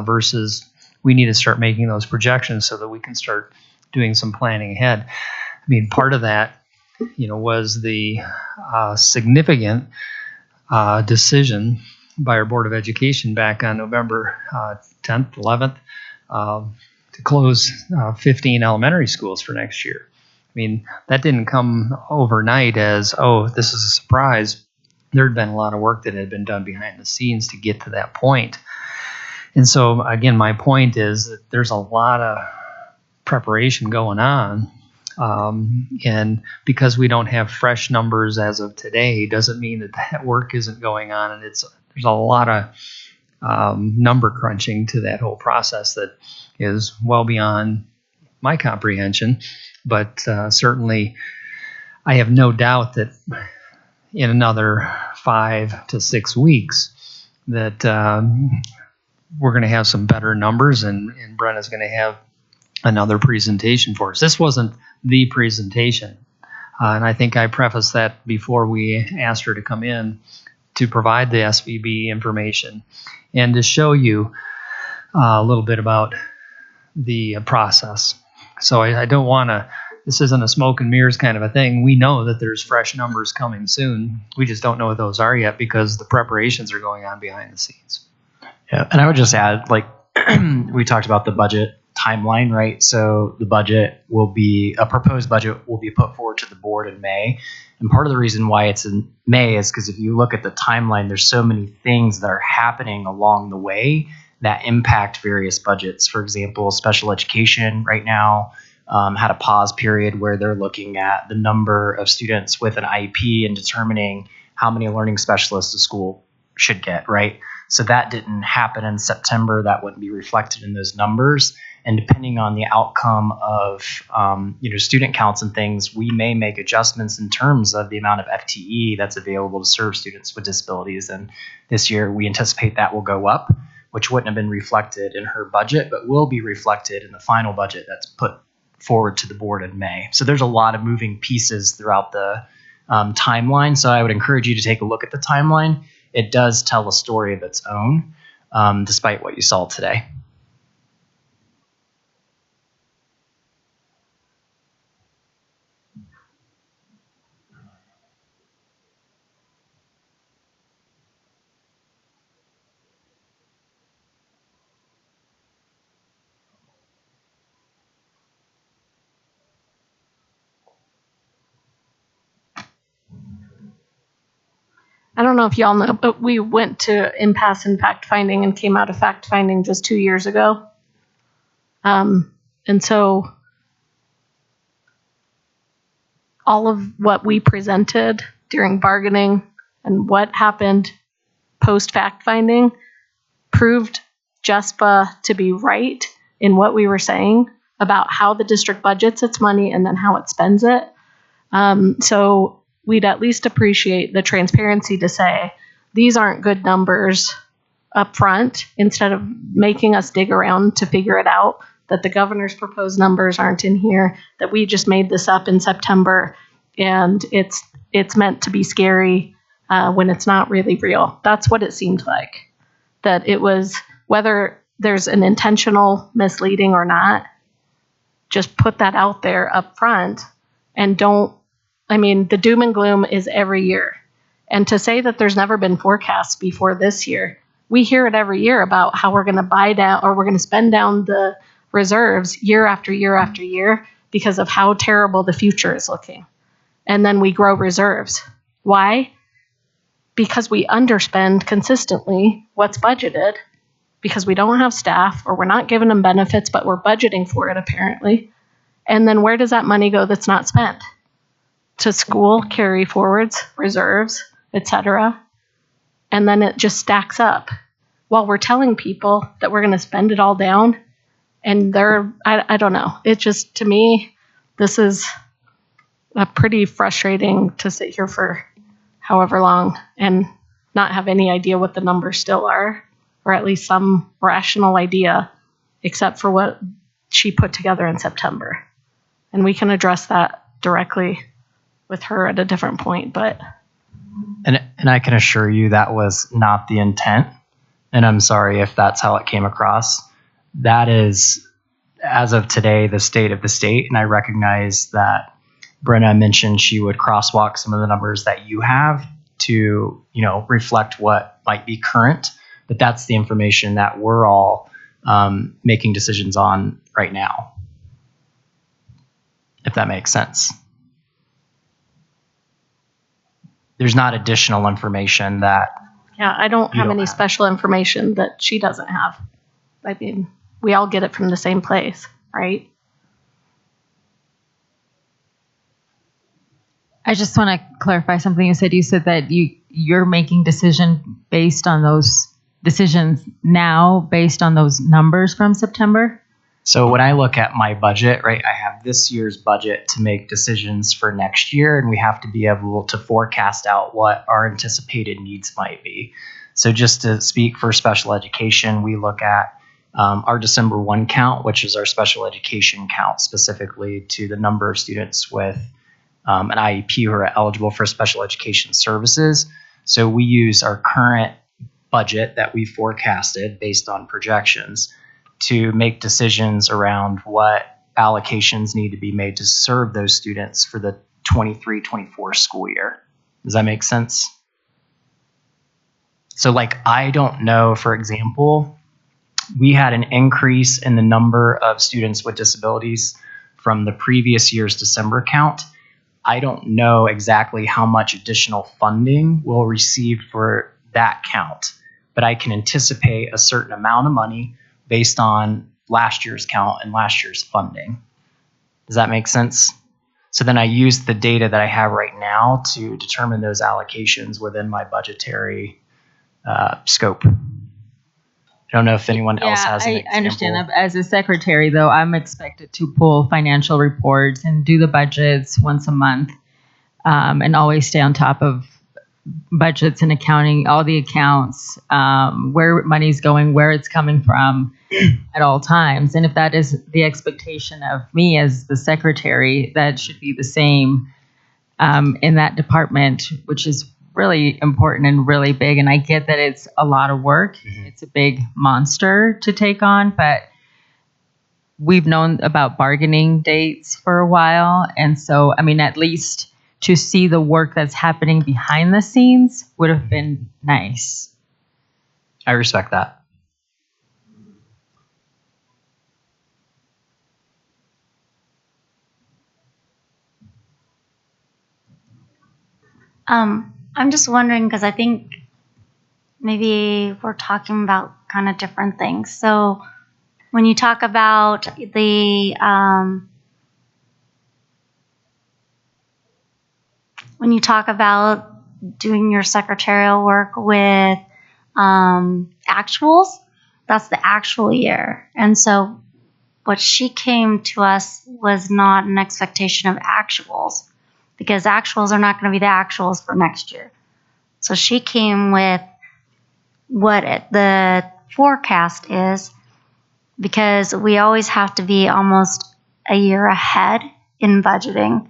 versus we need to start making those projections so that we can start doing some planning ahead. I mean, part of that, was the significant decision by our Board of Education back on November 10th, 11th, to close 15 elementary schools for next year. I mean, that didn't come overnight as, oh, this is a surprise. There had been a lot of work that had been done behind the scenes to get to that point. And so, again, my point is that there's a lot of preparation going on. And because we don't have fresh numbers as of today, doesn't mean that work isn't going on. And there's a lot of number crunching to that whole process that is well beyond my comprehension. But certainly, I have no doubt that in another 5 to 6 weeks that we're going to have some better numbers, and Brenna's going to have another presentation for us. This wasn't the presentation, and I think I prefaced that before we asked her to come in to provide the SVB information and to show you a little bit about the process. So I don't want to, this isn't a smoke and mirrors kind of a thing. We know that there's fresh numbers coming soon. We just don't know what those are yet because the preparations are going on behind the scenes. Yeah, and I would just add, we talked about the budget timeline, right? So the proposed budget will be put forward to the board in May. And part of the reason why it's in May is because if you look at the timeline, there's so many things that are happening along the way that impact various budgets. For example, special education right now had a pause period where they're looking at the number of students with an IEP and determining how many learning specialists a school should get, right? So that didn't happen in September. That wouldn't be reflected in those numbers. And depending on the outcome of student counts and things, we may make adjustments in terms of the amount of FTE that's available to serve students with disabilities. And this year, we anticipate that will go up, which wouldn't have been reflected in her budget, but will be reflected in the final budget that's put forward to the board in May. So there's a lot of moving pieces throughout the timeline. So I would encourage you to take a look at the timeline. It does tell a story of its own, despite what you saw today. I don't know if y'all know, but we went to impasse and fact finding and came out of fact finding just 2 years ago. And so all of what we presented during bargaining and what happened post fact finding proved Jespa to be right in what we were saying about how the district budgets its money and then how it spends it. So we'd at least appreciate the transparency to say these aren't good numbers up front instead of making us dig around to figure it out. that the governor's proposed numbers aren't in here, that we just made this up in September, and it's meant to be scary when it's not really real. That's what it seemed like. That it was, whether there's an intentional misleading or not, just put that out there up front and don't, I mean, the doom and gloom is every year. And to say that there's never been forecasts before this year, we hear it every year about how we're going to buy down or we're going to spend down the reserves year after year after year because of how terrible the future is looking. And then we grow reserves. Why? Because we underspend consistently what's budgeted, because we don't have staff or we're not giving them benefits, but we're budgeting for it apparently. And then where does that money go that's not spent? To school carry forwards, reserves, etc. And then it just stacks up while we're telling people that we're going to spend it all down. And I don't know. It just, to me, this is a pretty frustrating to sit here for however long and not have any idea what the numbers still are, or at least some rational idea, except for what she put together in September. And we can address that directly with her at a different point, but. And I can assure you that was not the intent. And I'm sorry if that's how it came across. That is, as of today, the state of the state. And I recognize that Brenna mentioned she would crosswalk some of the numbers that you have to, reflect what might be current. But that's the information that we're all making decisions on right now, if that makes sense. There's not additional information that. Yeah, I don't have any special information that she doesn't have. I mean, we all get it from the same place, right? I just want to clarify something you said. You said that you're making decisions based on those numbers from September. So when I look at my budget, right, I have this year's budget to make decisions for next year, and we have to be able to forecast out what our anticipated needs might be. So just to speak for special education, we look at our December 1 count, which is our special education count specifically to the number of students with an IEP who are eligible for special education services. So we use our current budget that we forecasted based on projections to make decisions around what allocations need to be made to serve those students for the 23-24 school year. Does that make sense? So I don't know, for example, we had an increase in the number of students with disabilities from the previous year's December count. I don't know exactly how much additional funding we'll receive for that count, but I can anticipate a certain amount of money based on last year's count and last year's funding. Does that make sense? So then I use the data that I have right now to determine those allocations within my budgetary scope. I don't know if anyone else has an example. I understand. As a secretary, though, I'm expected to pull financial reports and do the budgets once a month, and always stay on top of budgets and accounting, all the accounts, where money's going, where it's coming from at all times. And if that is the expectation of me as the secretary, that should be the same in that department, which is really important and really big. And I get that it's a lot of work. Mm-hmm. It's a big monster to take on, but we've known about bargaining dates for a while. And so, at least to see the work that's happening behind the scenes would have been nice. I respect that. I'm just wondering, because I think maybe we're talking about kind of different things. So when you talk about the doing your secretarial work with actuals, that's the actual year. And so what she came to us was not an expectation of actuals, because actuals are not going to be the actuals for next year. So she came with what the forecast is, because we always have to be almost a year ahead in budgeting.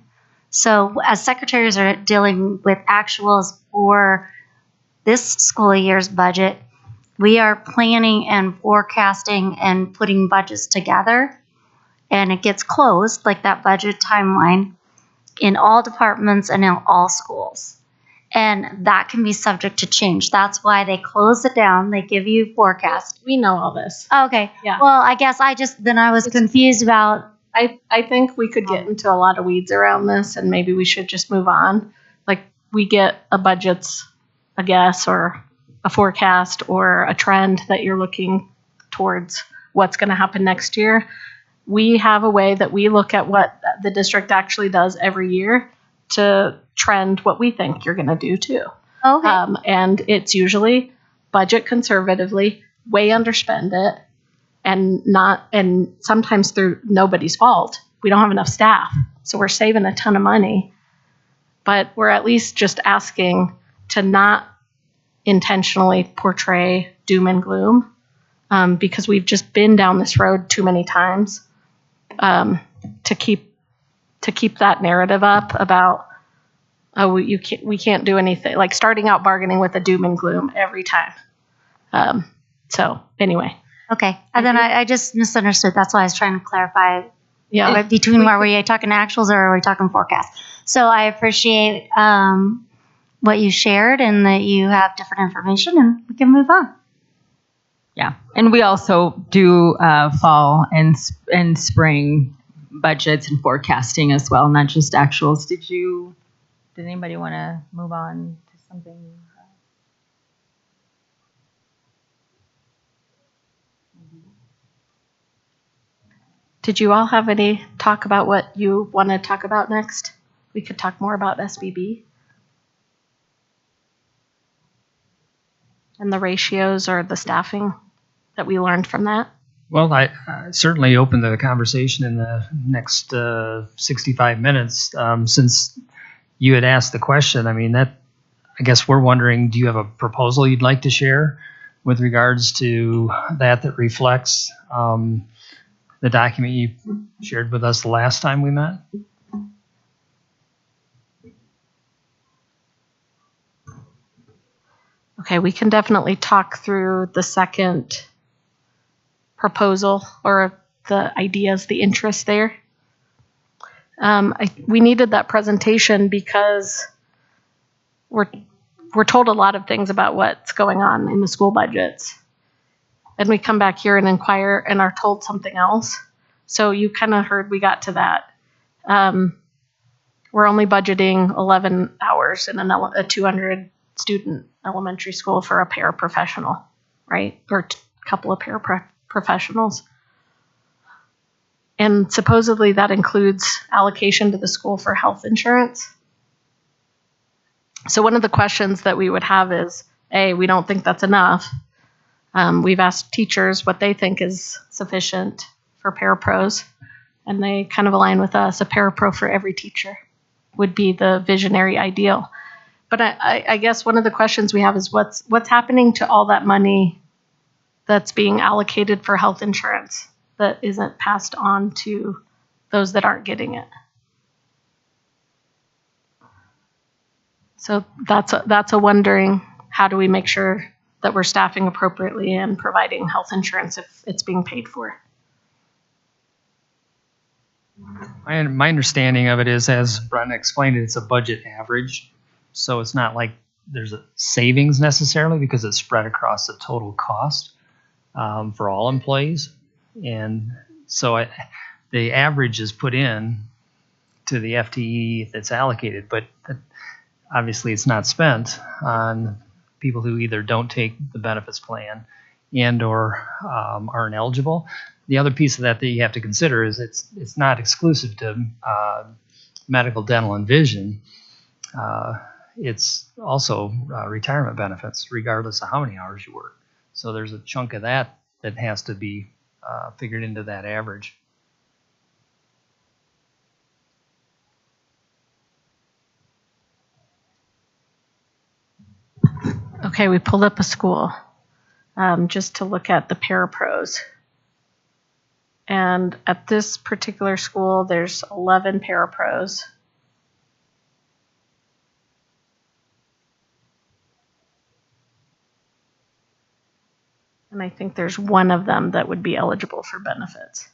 So as secretaries are dealing with actuals for this school year's budget, we are planning and forecasting and putting budgets together, and it gets closed, like that budget timeline, in all departments and in all schools. And that can be subject to change. That's why they close it down. They give you forecast. We know all this. Okay. Yeah. Well, I guess I was confused about. I think we could get into a lot of weeds around this, and maybe we should just move on. Like, we get a budget's a guess or a forecast or a trend that you're looking towards what's going to happen next year. We have a way that we look at what the district actually does every year to trend what we think you're going to do too. Okay. And it's usually budget conservatively, way underspend it, and sometimes through nobody's fault. We don't have enough staff, so we're saving a ton of money. But we're at least just asking to not intentionally portray doom and gloom, because we've just been down this road too many times to keep that narrative up about, oh, we can't do anything, like starting out bargaining with a doom and gloom every time. So anyway. Okay. And then I just misunderstood. That's why I was trying to clarify. Yeah. Between are we talking actuals or are we talking forecast? So I appreciate what you shared and that you have different information, and we can move on. Yeah, and we also do fall and spring budgets and forecasting as well, not just actuals. Did anybody want to move on to something? Did you all have any talk about what you want to talk about next? We could talk more about SBB and the ratios or the staffing that we learned from that. Well, I certainly open the conversation in the next 65 minutes. Since you had asked the question, I mean, I guess we're wondering, do you have a proposal you'd like to share with regards to that reflects the document you shared with us the last time we met? Okay, we can definitely talk through the second proposal or the ideas, the interest there. We needed that presentation because we're told a lot of things about what's going on in the school budgets. And we come back here and inquire and are told something else. So you kind of heard we got to that. We're only budgeting 11 hours in a 200 student elementary school for a paraprofessional, right? Or a couple of paraprofessionals. And supposedly that includes allocation to the school for health insurance. So one of the questions that we would have is, A, we don't think that's enough. We've asked teachers what they think is sufficient for parapros, and they kind of align with us. A parapro for every teacher would be the visionary ideal. But I guess one of the questions we have is what's happening to all that money that's being allocated for health insurance that isn't passed on to those that aren't getting it? So that's a wondering, how do we make sure that we're staffing appropriately and providing health insurance if it's being paid for? My understanding of it is, as Brenda explained it, it's a budget average. So it's not like there's a savings necessarily because it's spread across the total cost for all employees. And so the average is put in to the FTE that's allocated, but obviously it's not spent on people who either don't take the benefits plan and or aren't eligible. The other piece of that you have to consider is it's not exclusive to medical, dental, and vision. It's also retirement benefits, regardless of how many hours you work. So there's a chunk of that has to be figured into that average. Okay, we pulled up a school just to look at the parapros. And at this particular school, there's 11 parapros. And I think there's one of them that would be eligible for benefits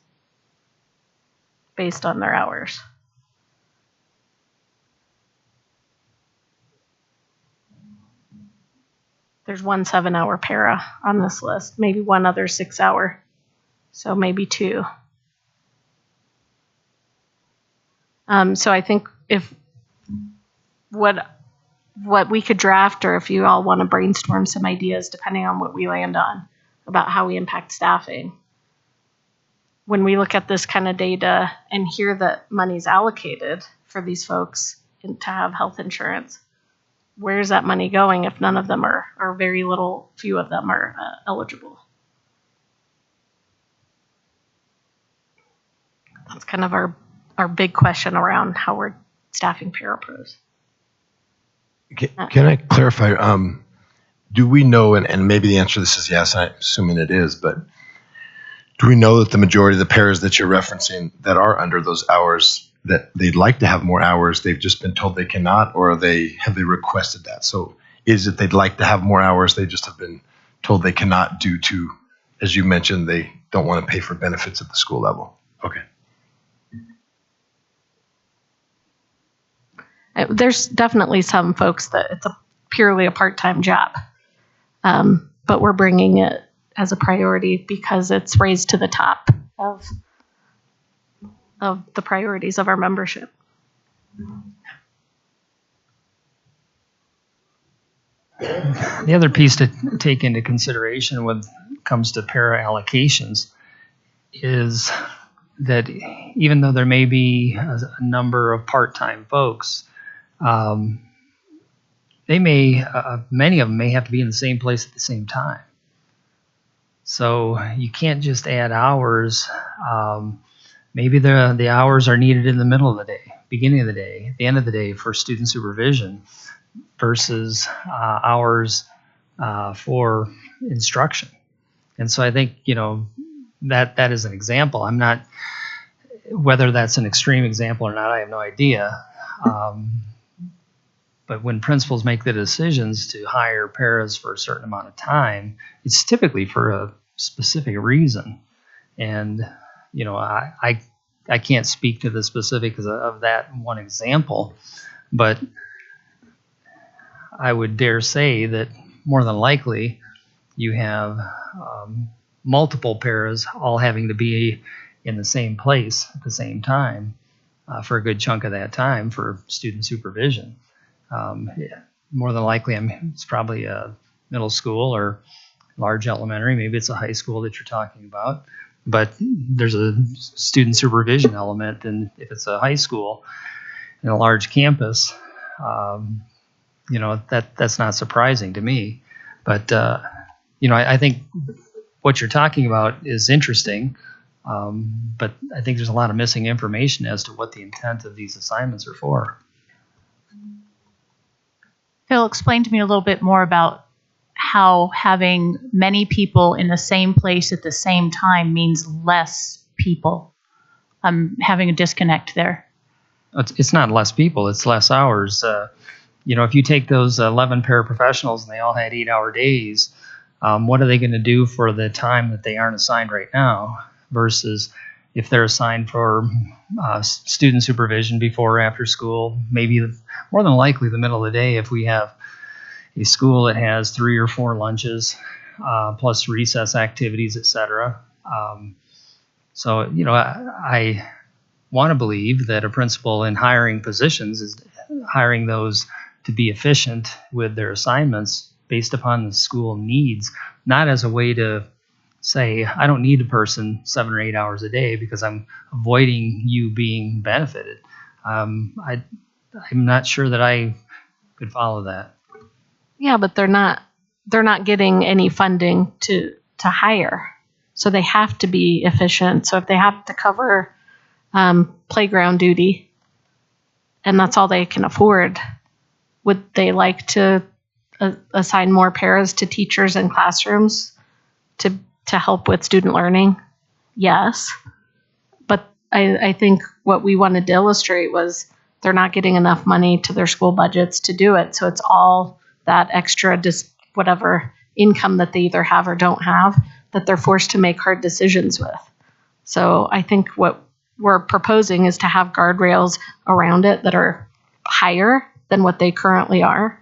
based on their hours. There's one 7-hour para on this list, maybe one other 6-hour. So maybe 2. So I think if what we could draft, or if you all want to brainstorm some ideas, depending on what we land on, about how we impact staffing. When we look at this kind of data and hear that money's allocated for these folks to have health insurance, where's that money going if none of them are, or very little, few of them are eligible? That's kind of our big question around how we're staffing parapros. Can I clarify? Do we know, and maybe the answer to this is yes, and I'm assuming it is, but do we know that the majority of the paras that you're referencing that are under those hours, that they'd like to have more hours, they've just been told they cannot, or have they requested that? So is it they'd like to have more hours, they just have been told they cannot due to, as you mentioned, they don't want to pay for benefits at the school level? Okay. There's definitely some folks that it's purely a part-time job, but we're bringing it as a priority because it's raised to the top of the priorities of our membership. The other piece to take into consideration when it comes to para allocations is that even though there may be a number of part-time folks, they may, many of them may have to be in the same place at the same time. So you can't just add hours. Maybe the hours are needed in the middle of the day, beginning of the day, at the end of the day for student supervision versus hours for instruction. And so I think, that is an example. I'm not, whether that's an extreme example or not, I have no idea. But when principals make the decisions to hire paras for a certain amount of time, it's typically for a specific reason. And, I can't speak to the specifics of that one example, but I would dare say that more than likely you have multiple paras all having to be in the same place at the same time for a good chunk of that time for student supervision. More than likely, it's probably a middle school or large elementary. Maybe it's a high school that you're talking about. But there's a student supervision element, and if it's a high school in a large campus, that's not surprising to me. But I think what you're talking about is interesting. But I think there's a lot of missing information as to what the intent of these assignments are for. Phil, explain to me a little bit more about how having many people in the same place at the same time means less people. I'm having a disconnect there. It's not less people, it's less hours. If you take those 11 paraprofessionals and they all had 8-hour days, what are they going to do for the time that they aren't assigned right now versus if they're assigned for student supervision before or after school, maybe more than likely the middle of the day if we have a school that has 3 or 4 lunches plus recess activities, etc. I want to believe that a principal in hiring positions is hiring those to be efficient with their assignments based upon the school needs, not as a way to say, I don't need a person 7 or 8 hours a day because I'm avoiding you being benefited. I'm not sure that I could follow that. Yeah, but they're not getting any funding to hire. So they have to be efficient. So if they have to cover playground duty and that's all they can afford, would they like to assign more paras to teachers in classrooms to help with student learning? Yes. I think what we wanted to illustrate was they're not getting enough money to their school budgets to do it. So it's all that extra, whatever income that they either have or don't have, that they're forced to make hard decisions with. So I think what we're proposing is to have guardrails around it that are higher than what they currently are,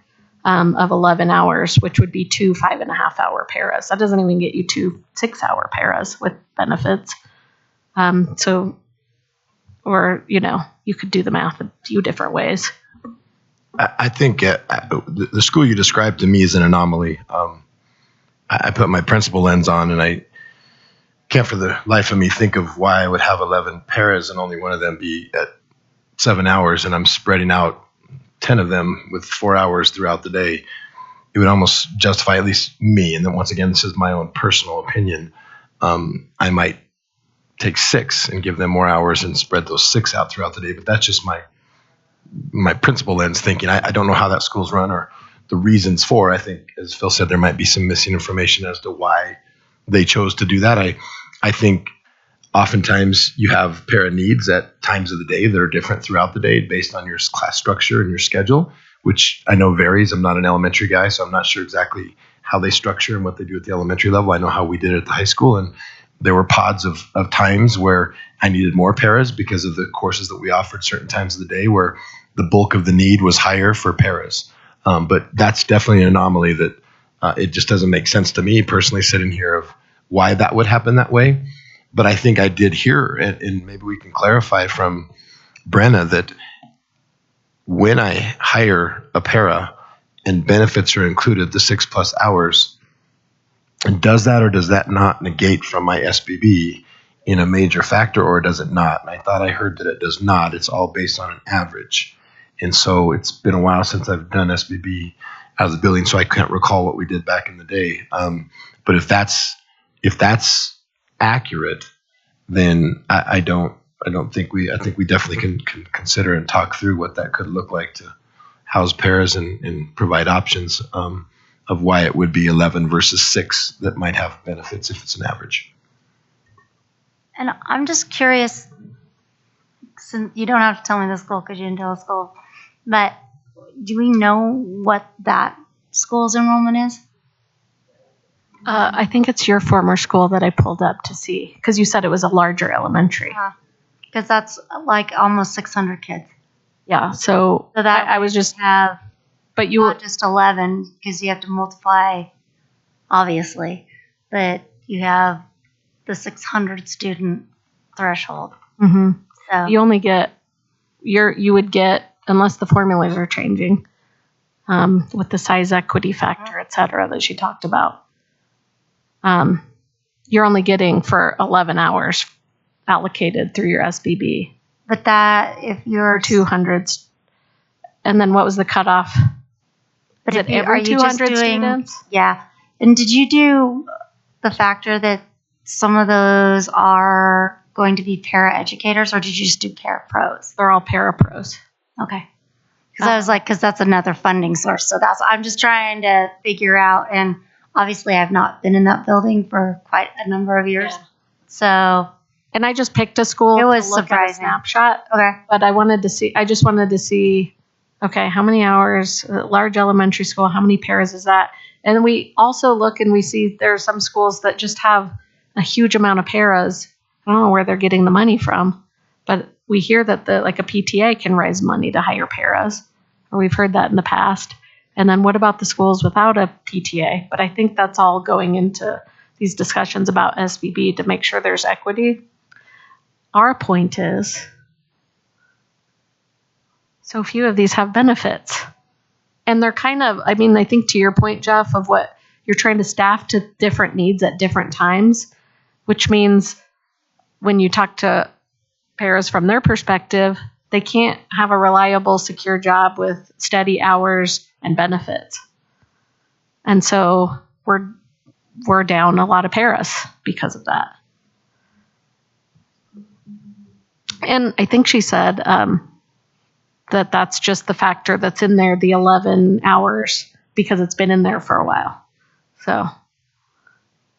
of 11 hours, which would be 2 5.5-hour paras. That doesn't even get you 2 6-hour paras with benefits. Or, you could do the math a few different ways. I think the school you described to me is an anomaly. I put my principal lens on, and I can't for the life of me think of why I would have 11 paras and only one of them be at 7 hours, and I'm spreading out 10 of them with 4 hours throughout the day. It would almost justify, at least me, and then once again, this is my own personal opinion, I might take 6 and give them more hours and spread those 6 out throughout the day. But that's just my principal lens thinking. I don't know how that school's run or the reasons for. I think, as Phil said, there might be some missing information as to why they chose to do that. I think oftentimes you have para needs at times of the day that are different throughout the day based on your class structure and your schedule, which I know varies. I'm not an elementary guy, so I'm not sure exactly how they structure and what they do at the elementary level. I know how we did it at the high school, and there were pods of times where I needed more paras because of the courses that we offered certain times of the day where the bulk of the need was higher for paras. But that's definitely an anomaly that it just doesn't make sense to me personally sitting here of why that would happen that way. But I think I did hear, and maybe we can clarify from Brenna, that when I hire a para and benefits are included, the 6+ hours, and does that or does that not negate from my SBB in a major factor, or does it not? And I thought I heard that it does not. It's all based on an average. And so it's been a while since I've done SBB as a building, so I can't recall what we did back in the day. But if that's accurate, then I think we definitely can consider and talk through what that could look like to house paras and provide options of why it would be 11 versus 6 that might have benefits if it's an average. And I'm just curious, since you don't have to tell me the school because you didn't tell the school, but do we know what that school's enrollment is? I think it's your former school that I pulled up to see, because you said it was a larger elementary. Because that's like almost 600 kids. Yeah, so that I was just have, but you not just 11 because you have to multiply, obviously, but you have the 600 student threshold. Mm-hmm. So you only get you would get, unless the formulas are changing, with the size equity factor, et cetera, that she talked about. You're only getting for 11 hours allocated through your SBB. But that, if you're 200s, and then what was the cutoff? But Is if it you, are every you just 200 doing, students? Yeah. And did you do the factor that some of those are going to be para educators, or did you just do para pros? They're all para pros. Okay. Because I was like, because that's another funding source. So I'm just trying to figure out. And obviously, I've not been in that building for quite a number of years. Yeah. So. And I just picked a school It was to look surprising. at a snapshot. Okay. But I just wanted to see, okay, how many hours, large elementary school, how many paras is that? And we also look and we see there are some schools that just have a huge amount of paras. I don't know where they're getting the money from, but we hear that a PTA can raise money to hire paras, or we've heard that in the past. And then what about the schools without a PTA? But I think that's all going into these discussions about SBB to make sure there's equity. Our point is, so few of these have benefits. And they're kind of, I think to your point, Jeff, of what you're trying to staff to different needs at different times, which means when you talk to paras from their perspective, they can't have a reliable, secure job with steady hours and benefits. And so we're down a lot of paras because of that. And I think she said that that's just the factor that's in there, the 11 hours, because it's been in there for a while. So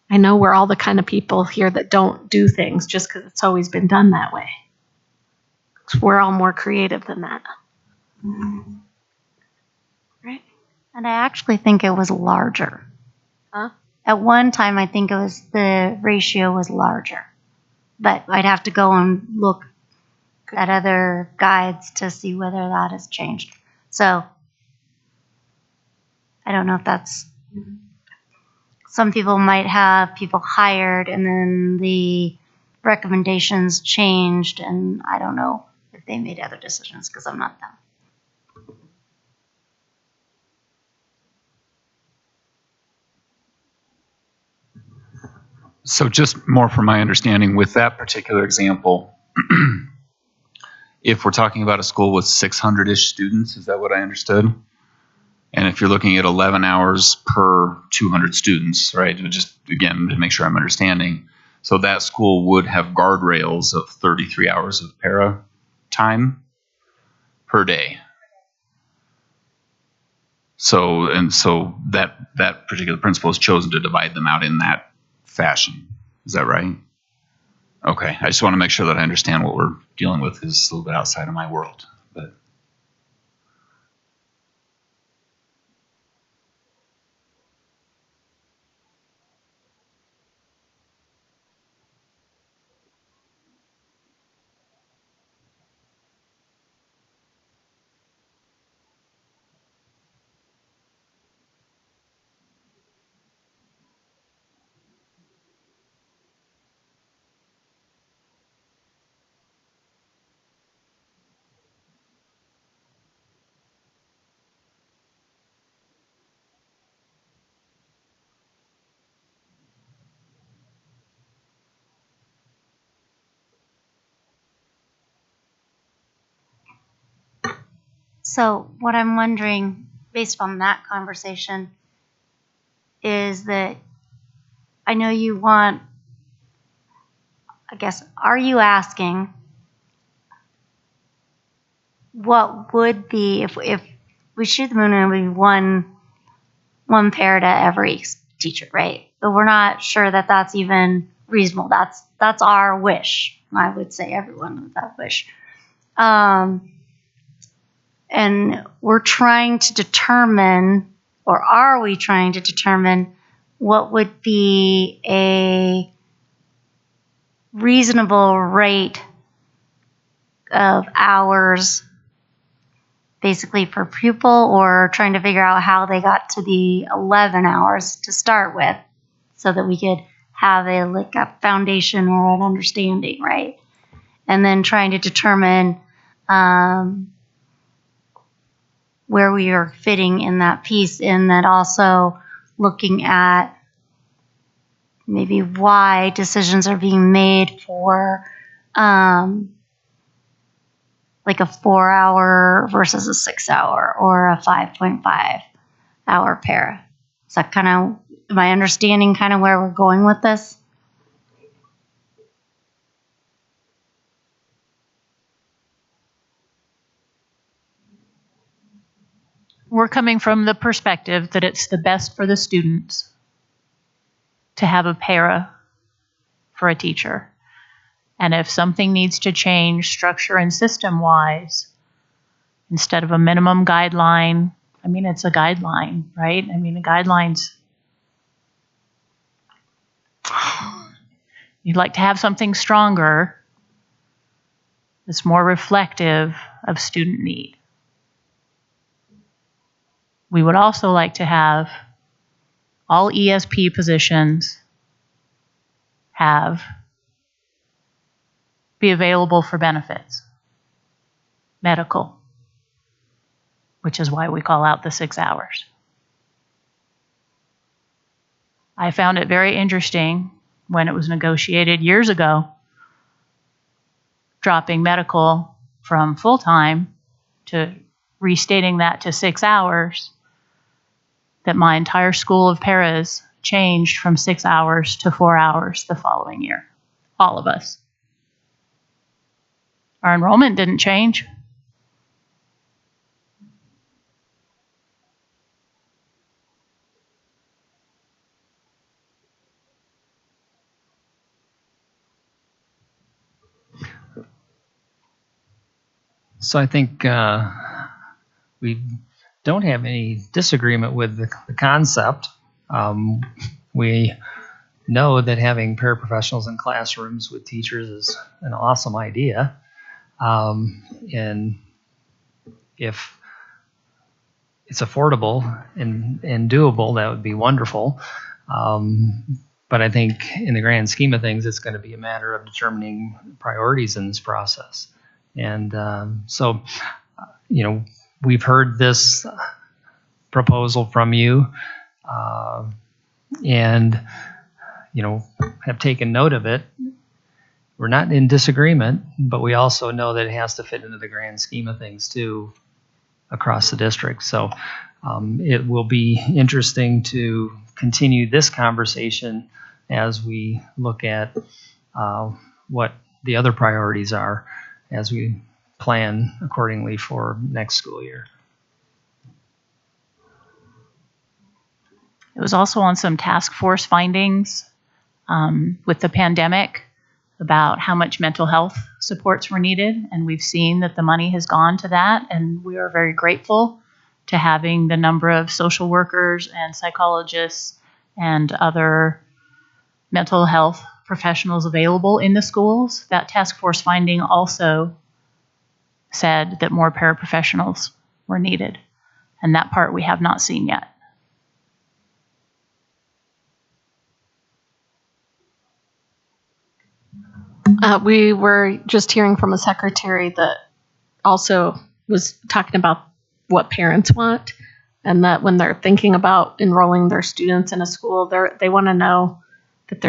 I know we're all the kind of people here that don't do things just because it's always been done that way. 'Cause we're all more creative than that. Right. And I actually think it was larger. Huh? At one time, I think the ratio was larger, but I'd have to go and look at other guides to see whether that has changed. So I don't know if that's, some people might have people hired and then the recommendations changed, and I don't know if they made other decisions because I'm not them. So just more from my understanding with that particular example, if we're talking about a school with 600-ish students, is that what I understood? And if you're looking at 11 hours per 200 students, right? Just again, to make sure I'm understanding. So that school would have guardrails of 33 hours of para time per day. So that particular principal has chosen to divide them out in that fashion. Is that right? Okay. I just want to make sure that I understand what we're dealing with, because it's a little bit outside of my world. But So what I'm wondering, based on that conversation, is that I know you want, I guess, are you asking what would be, if we shoot the moon, it would be one pair to every teacher, right? But we're not sure that that's even reasonable. That's our wish. I would say everyone with that wish. And we're trying to determine, or are we trying to determine, what would be a reasonable rate of hours basically per pupil, or trying to figure out how they got to the 11 hours to start with so that we could have a foundation or an understanding, right? And then trying to determine where we are fitting in that piece, and that also looking at maybe why decisions are being made for like a 4-hour versus a 6-hour or a 5.5 hour para. Is that kind of, am I understanding kind of where we're going with this? We're coming from the perspective that it's the best for the students to have a para for a teacher. And if something needs to change structure and system-wise, instead of a minimum guideline, I mean, it's a guideline, right? I mean, the guidelines, you'd like to have something stronger that's more reflective of student need. We would also like to have all ESP positions be available for benefits, medical, which is why we call out the 6 hours. I found it very interesting when it was negotiated years ago, dropping medical from full-time to restating that to 6 hours, that my entire school of paras changed from 6 hours to 4 hours the following year. All of us. Our enrollment didn't change. So I think we don't have any disagreement with the concept. We know that having paraprofessionals in classrooms with teachers is an awesome idea. And if it's affordable and doable, that would be wonderful. But I think in the grand scheme of things, it's going to be a matter of determining priorities in this process. And so, we've heard this proposal from you and, have taken note of it. We're not in disagreement, but we also know that it has to fit into the grand scheme of things too across the district. So it will be interesting to continue this conversation as we look at what the other priorities are as we plan accordingly for next school year. It was also on some task force findings with the pandemic about how much mental health supports were needed, and we've seen that the money has gone to that, and we are very grateful to having the number of social workers and psychologists and other mental health professionals available in the schools. That task force finding also said that more paraprofessionals were needed, and that part we have not seen yet. We were just hearing from a secretary that also was talking about what parents want, and that when they're thinking about enrolling their students in a school, they want to know that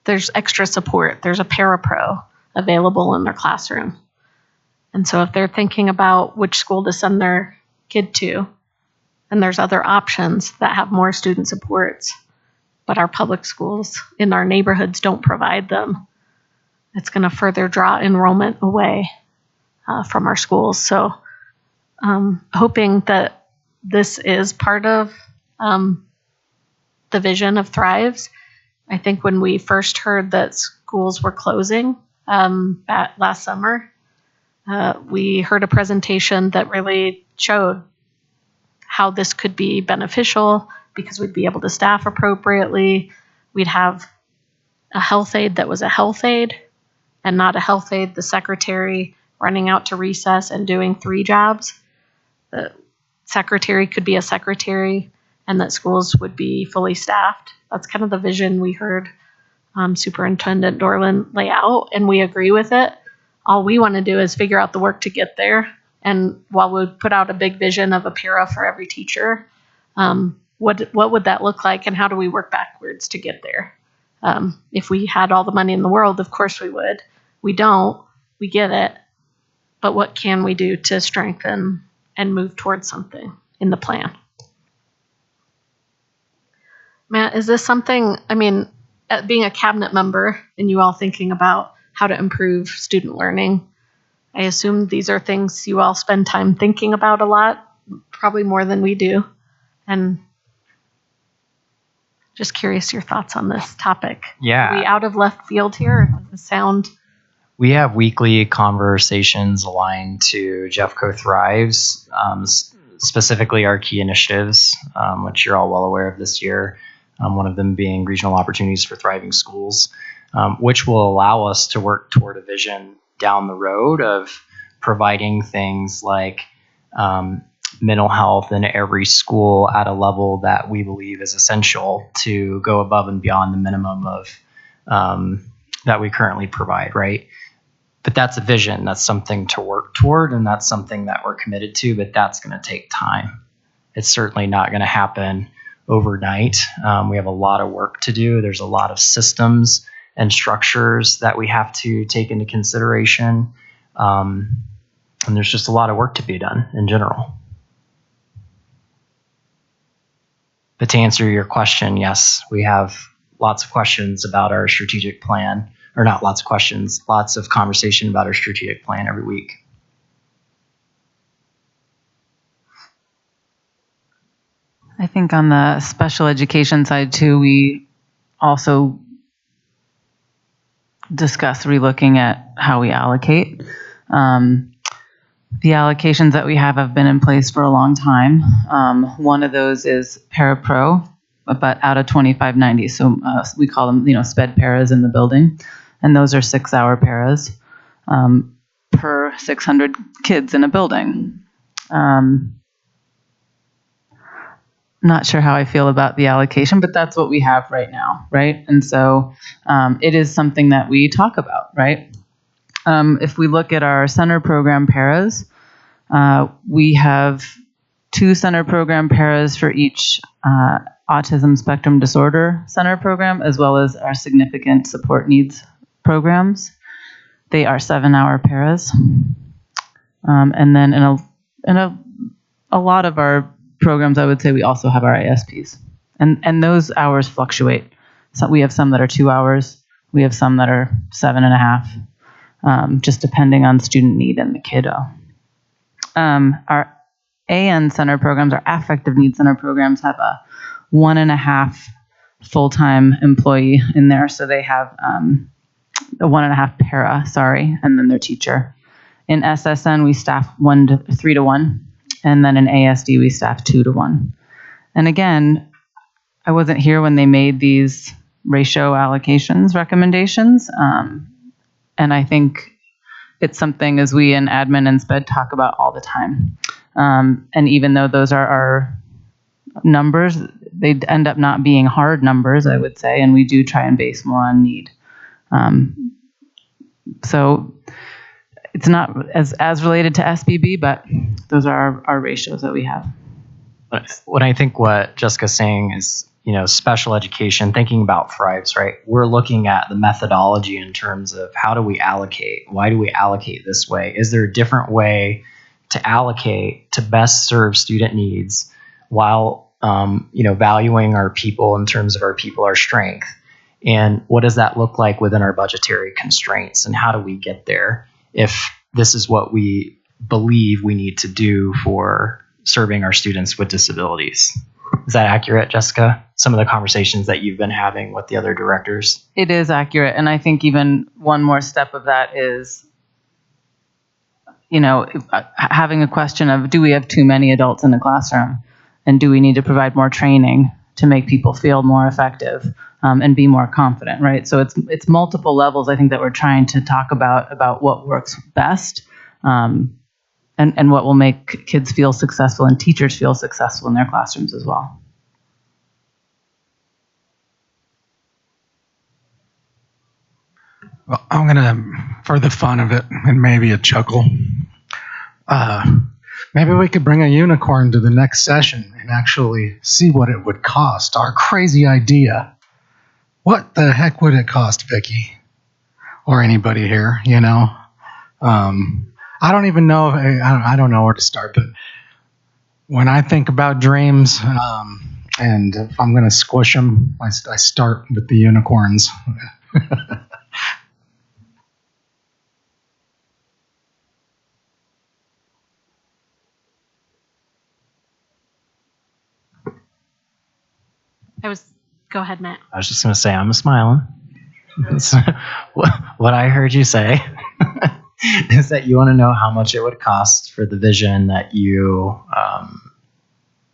there's extra support. There's a parapro available in their classroom. And so if they're thinking about which school to send their kid to, and there's other options that have more student supports, but our public schools in our neighborhoods don't provide them, it's going to further draw enrollment away from our schools. So hoping that this is part of the vision of Thrives. I think when we first heard that schools were closing last summer, we heard a presentation that really showed how this could be beneficial because we'd be able to staff appropriately. We'd have a health aide that was a health aide and not a health aide, the secretary running out to recess and doing 3 jobs. The secretary could be a secretary and that schools would be fully staffed. That's kind of the vision we heard Superintendent Dorland lay out, and we agree with it. All we want to do is figure out the work to get there. And while we put out a big vision of a para for every teacher, what would that look like, and how do we work backwards to get there? If we had all the money in the world, of course we would. We don't. We get it. But what can we do to strengthen and move towards something in the plan? Matt, is this something, being a cabinet member and you all thinking about how to improve student learning, I assume these are things you all spend time thinking about a lot, probably more than we do. And just curious your thoughts on this topic. Yeah. Are we out of left field here? Does this sound... We have weekly conversations aligned to Jeffco Thrives, specifically our key initiatives, which you're all well aware of this year. One of them being regional opportunities for thriving schools, which will allow us to work toward a vision down the road of providing things like mental health in every school at a level that we believe is essential to go above and beyond the minimum of that we currently provide, right? But that's a vision. That's something to work toward, and that's something that we're committed to, but that's going to take time. It's certainly not going to happen overnight. We have a lot of work to do. There's a lot of systems and structures that we have to take into consideration. And there's just a lot of work to be done in general. But to answer your question, yes, we have lots of questions about our strategic plan, or not lots of questions, lots of conversation about our strategic plan every week. I think on the special education side too, we also discuss relooking at how we allocate. The allocations that we have been in place for a long time. One of those is parapro, but out of 2590. So we call them, sped paras in the building. And those are 6-hour paras per 600 kids in a building. Not sure how I feel about the allocation, but that's what we have right now, right? And so it is something that we talk about, right? If we look at our center program paras, we have 2 center program paras for each autism spectrum disorder center program, as well as our significant support needs programs. They are 7-hour paras. And then in a lot of our programs, I would say we also have our ISPs. And those hours fluctuate. So we have some that are 2 hours. We have some that are 7.5, just depending on student need and the kiddo. Our AN center programs, our affective needs center programs, have a 1.5 full-time employee in there. So they have a 1.5 para, and then their teacher. In SSN, we staff 3 to 1. And then in ASD, we staff 2 to 1. And again, I wasn't here when they made these ratio allocations recommendations. And I think it's something as we in admin and SPED talk about all the time. And even though those are our numbers, they end up not being hard numbers, I would say, and we do try and base more on need. So it's not as related to SBB, but those are our ratios that we have. What I think what Jessica's saying is, special education, thinking about thrives, right? We're looking at the methodology in terms of how do we allocate? Why do we allocate this way? Is there a different way to allocate to best serve student needs while, valuing our people in terms of our strength? And what does that look like within our budgetary constraints? And how do we get there if this is what we believe we need to do for serving our students with disabilities? Is that accurate, Jessica? Some of the conversations that you've been having with the other directors? It is accurate. And I think even one more step of that is, having a question of, do we have too many adults in the classroom? And do we need to provide more training to make people feel more effective and be more confident, right? So it's multiple levels, I think, that we're trying to talk about what works best and what will make kids feel successful and teachers feel successful in their classrooms as well. Well, I'm going to, for the fun of it and maybe a chuckle, maybe we could bring a unicorn to the next session and actually see what it would cost. Our crazy idea. What the heck would it cost, Vicki? Or anybody here, I don't even know. I don't know where to start, but when I think about dreams, and if I'm going to squish them, I start with the unicorns. Go ahead, Matt. I was just going to say, I'm smiling. What I heard you say is that you want to know how much it would cost for the vision that you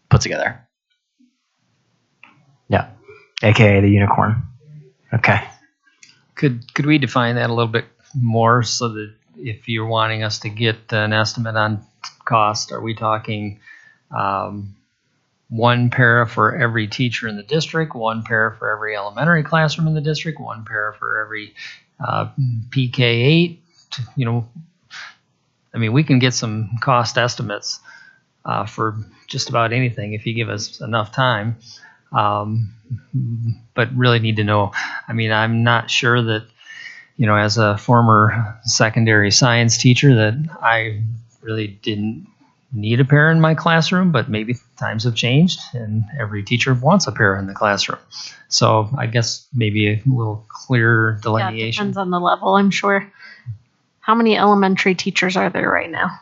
put together. Yeah, aka the unicorn. Okay. Could we define that a little bit more so that if you're wanting us to get an estimate on cost, are we talking one para for every teacher in the district, one para for every elementary classroom in the district, one para for every PK8? We can get some cost estimates for just about anything if you give us enough time. But really need to know. I'm not sure that, as a former secondary science teacher, that I really didn't need a para in my classroom, but maybe times have changed and every teacher wants a para in the classroom. So I guess maybe a little clearer delineation. Yeah, depends on the level, I'm sure. How many elementary teachers are there right now?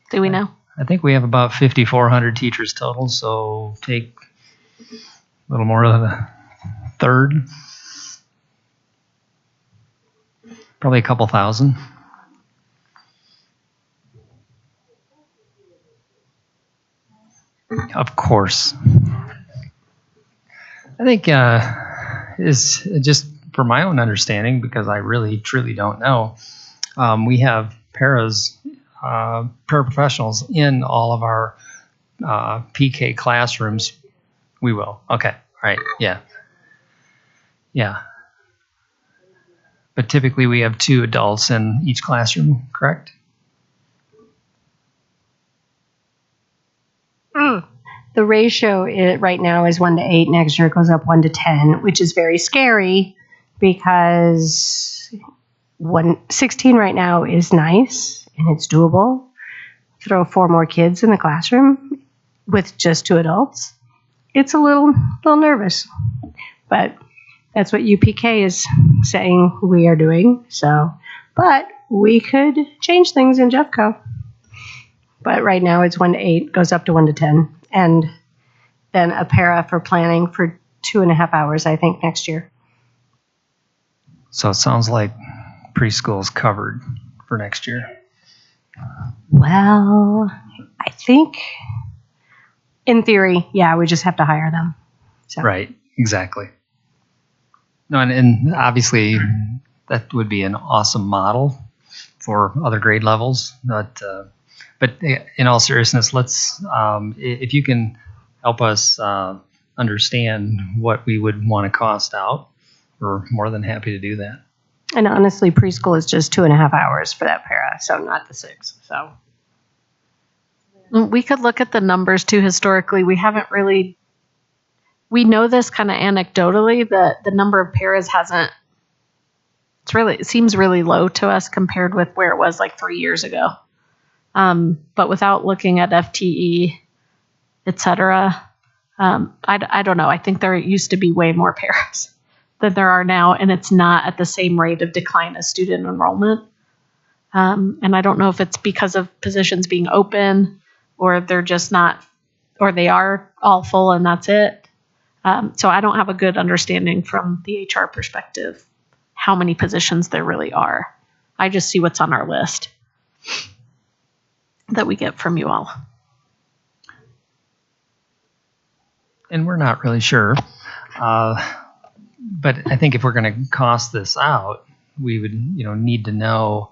Do we know? I think we have about 5,400 teachers total, so take a little more than a third. Probably a couple thousand. Of course. I think is just for my own understanding, because I really truly don't know. We have paraprofessionals in all of our PK classrooms. We will. Okay. Right. Yeah. Yeah. But typically we have 2 adults in each classroom, correct? The ratio right now is 1-8. Next year it goes up 1-10, which is very scary because 16 right now is nice and it's doable. Throw 4 more kids in the classroom with just 2 adults. It's a little nervous, but that's what UPK is saying we are doing. So, but we could change things in Jeffco. But right now it's 1-8, goes up to 1-10. And then a para for planning for 2.5 hours, I think, next year. So it sounds like preschool's covered for next year. Well, I think in theory, yeah, we just have to hire them. So. Right, exactly. No, and obviously that would be an awesome model for other grade levels. But in all seriousness, let's if you can help us understand what we would want to cost out, we're more than happy to do that. And honestly, preschool is just 2.5 hours for that para, so not the 6. So we could look at the numbers too. Historically, we haven't really. We know this kind of anecdotally that the number of paras hasn't. It seems really low to us compared with where it was like 3 years ago. But without looking at FTE, et cetera, I don't know. I think there used to be way more paras than there are now, and it's not at the same rate of decline as student enrollment. And I don't know if it's because of positions being open, or they're just not, or they are all full and that's it. So I don't have a good understanding from the HR perspective how many positions there really are. I just see what's on our list that we get from you all. And we're not really sure. But I think if we're going to cost this out, we would need to know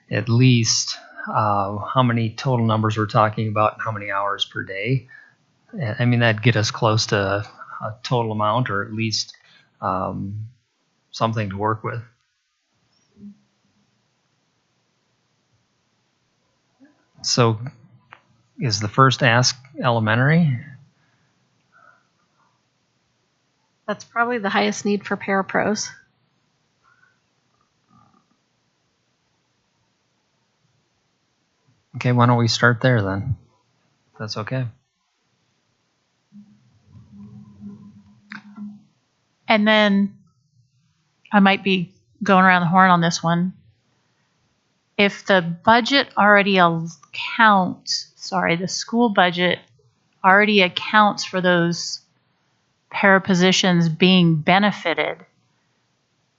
at least how many total numbers we're talking about and how many hours per day. I mean, that'd get us close to a total amount, or at least something to work with. So is the first ask elementary? That's probably the highest need for parapros. Okay, why don't we start there then? If that's okay. And then I might be going around the horn on this one. If the budget already accounts, the school budget already accounts for those para positions being benefited,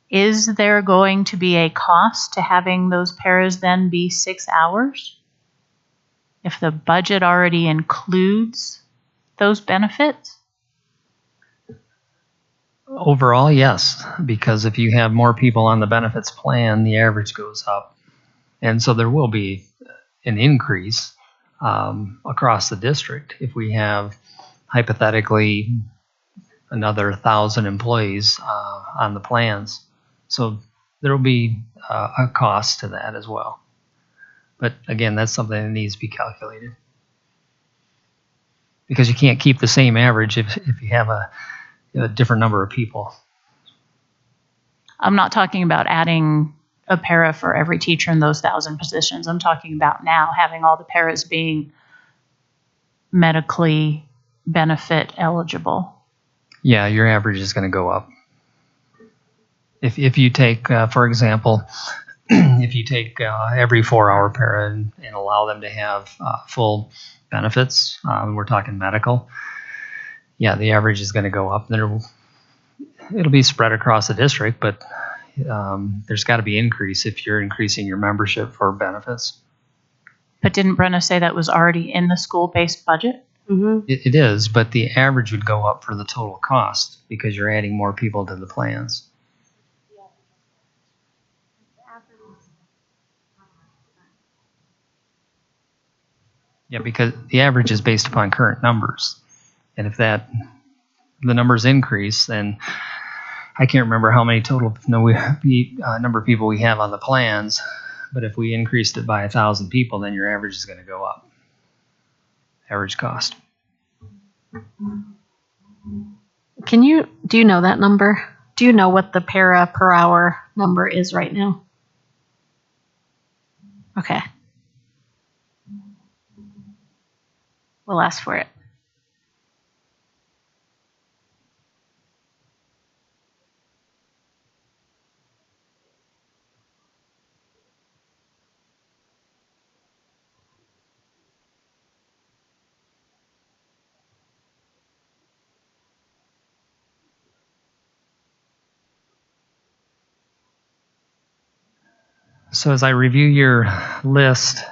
is there going to be a cost to having those paras then be 6 hours? If the budget already includes those benefits? Overall, yes, because if you have more people on the benefits plan, the average goes up. And so there will be an increase across the district if we have hypothetically another 1,000 employees on the plans. So there will be a cost to that as well. But again, that's something that needs to be calculated. Because you can't keep the same average if you have a different number of people. I'm not talking about adding a para for every teacher in those 1,000 positions. I'm talking about now having all the paras being medically benefit eligible. Yeah, your average is going to go up. If you take, for example, if you take every 4-hour para and allow them to have full benefits, we're talking medical, yeah, the average is going to go up. It'll be spread across the district, but there's got to be increase if you're increasing your membership for benefits. But didn't Brenna say that was already in the school-based budget? Mm-hmm. It is, but the average would go up for the total cost because you're adding more people to the plans. Yeah, because the average is based upon current numbers. And if the numbers increase, then I can't remember how many total number of people we have on the plans, but if we increased it by 1,000 people, then your average is going to go up. Average cost. Do you know that number? Do you know what the para per hour number is right now? Okay. We'll ask for it. So as I review your list,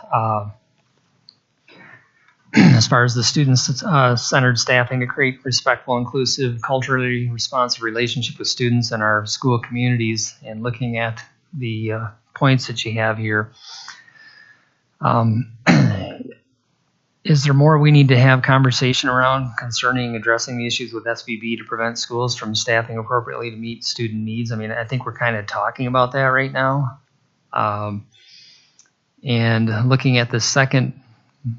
as far as the student-centered staffing to create respectful, inclusive, culturally responsive relationship with students in our school communities, and looking at the points that you have here, is there more we need to have conversation around concerning addressing the issues with SVB to prevent schools from staffing appropriately to meet student needs? I mean, I think we're kind of talking about that right now. And looking at the second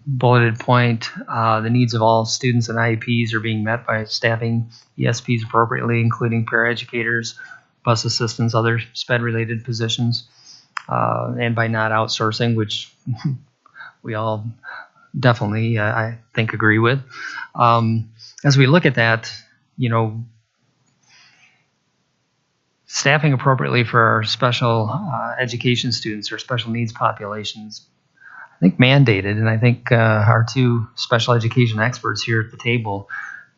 bulleted point, the needs of all students and IEPs are being met by staffing ESPs appropriately, including paraeducators, bus assistants, other SPED-related positions, and by not outsourcing, which we all definitely, I think, agree with. As we look at that, staffing appropriately for our special education students or special needs populations, I think mandated, and I think our two special education experts here at the table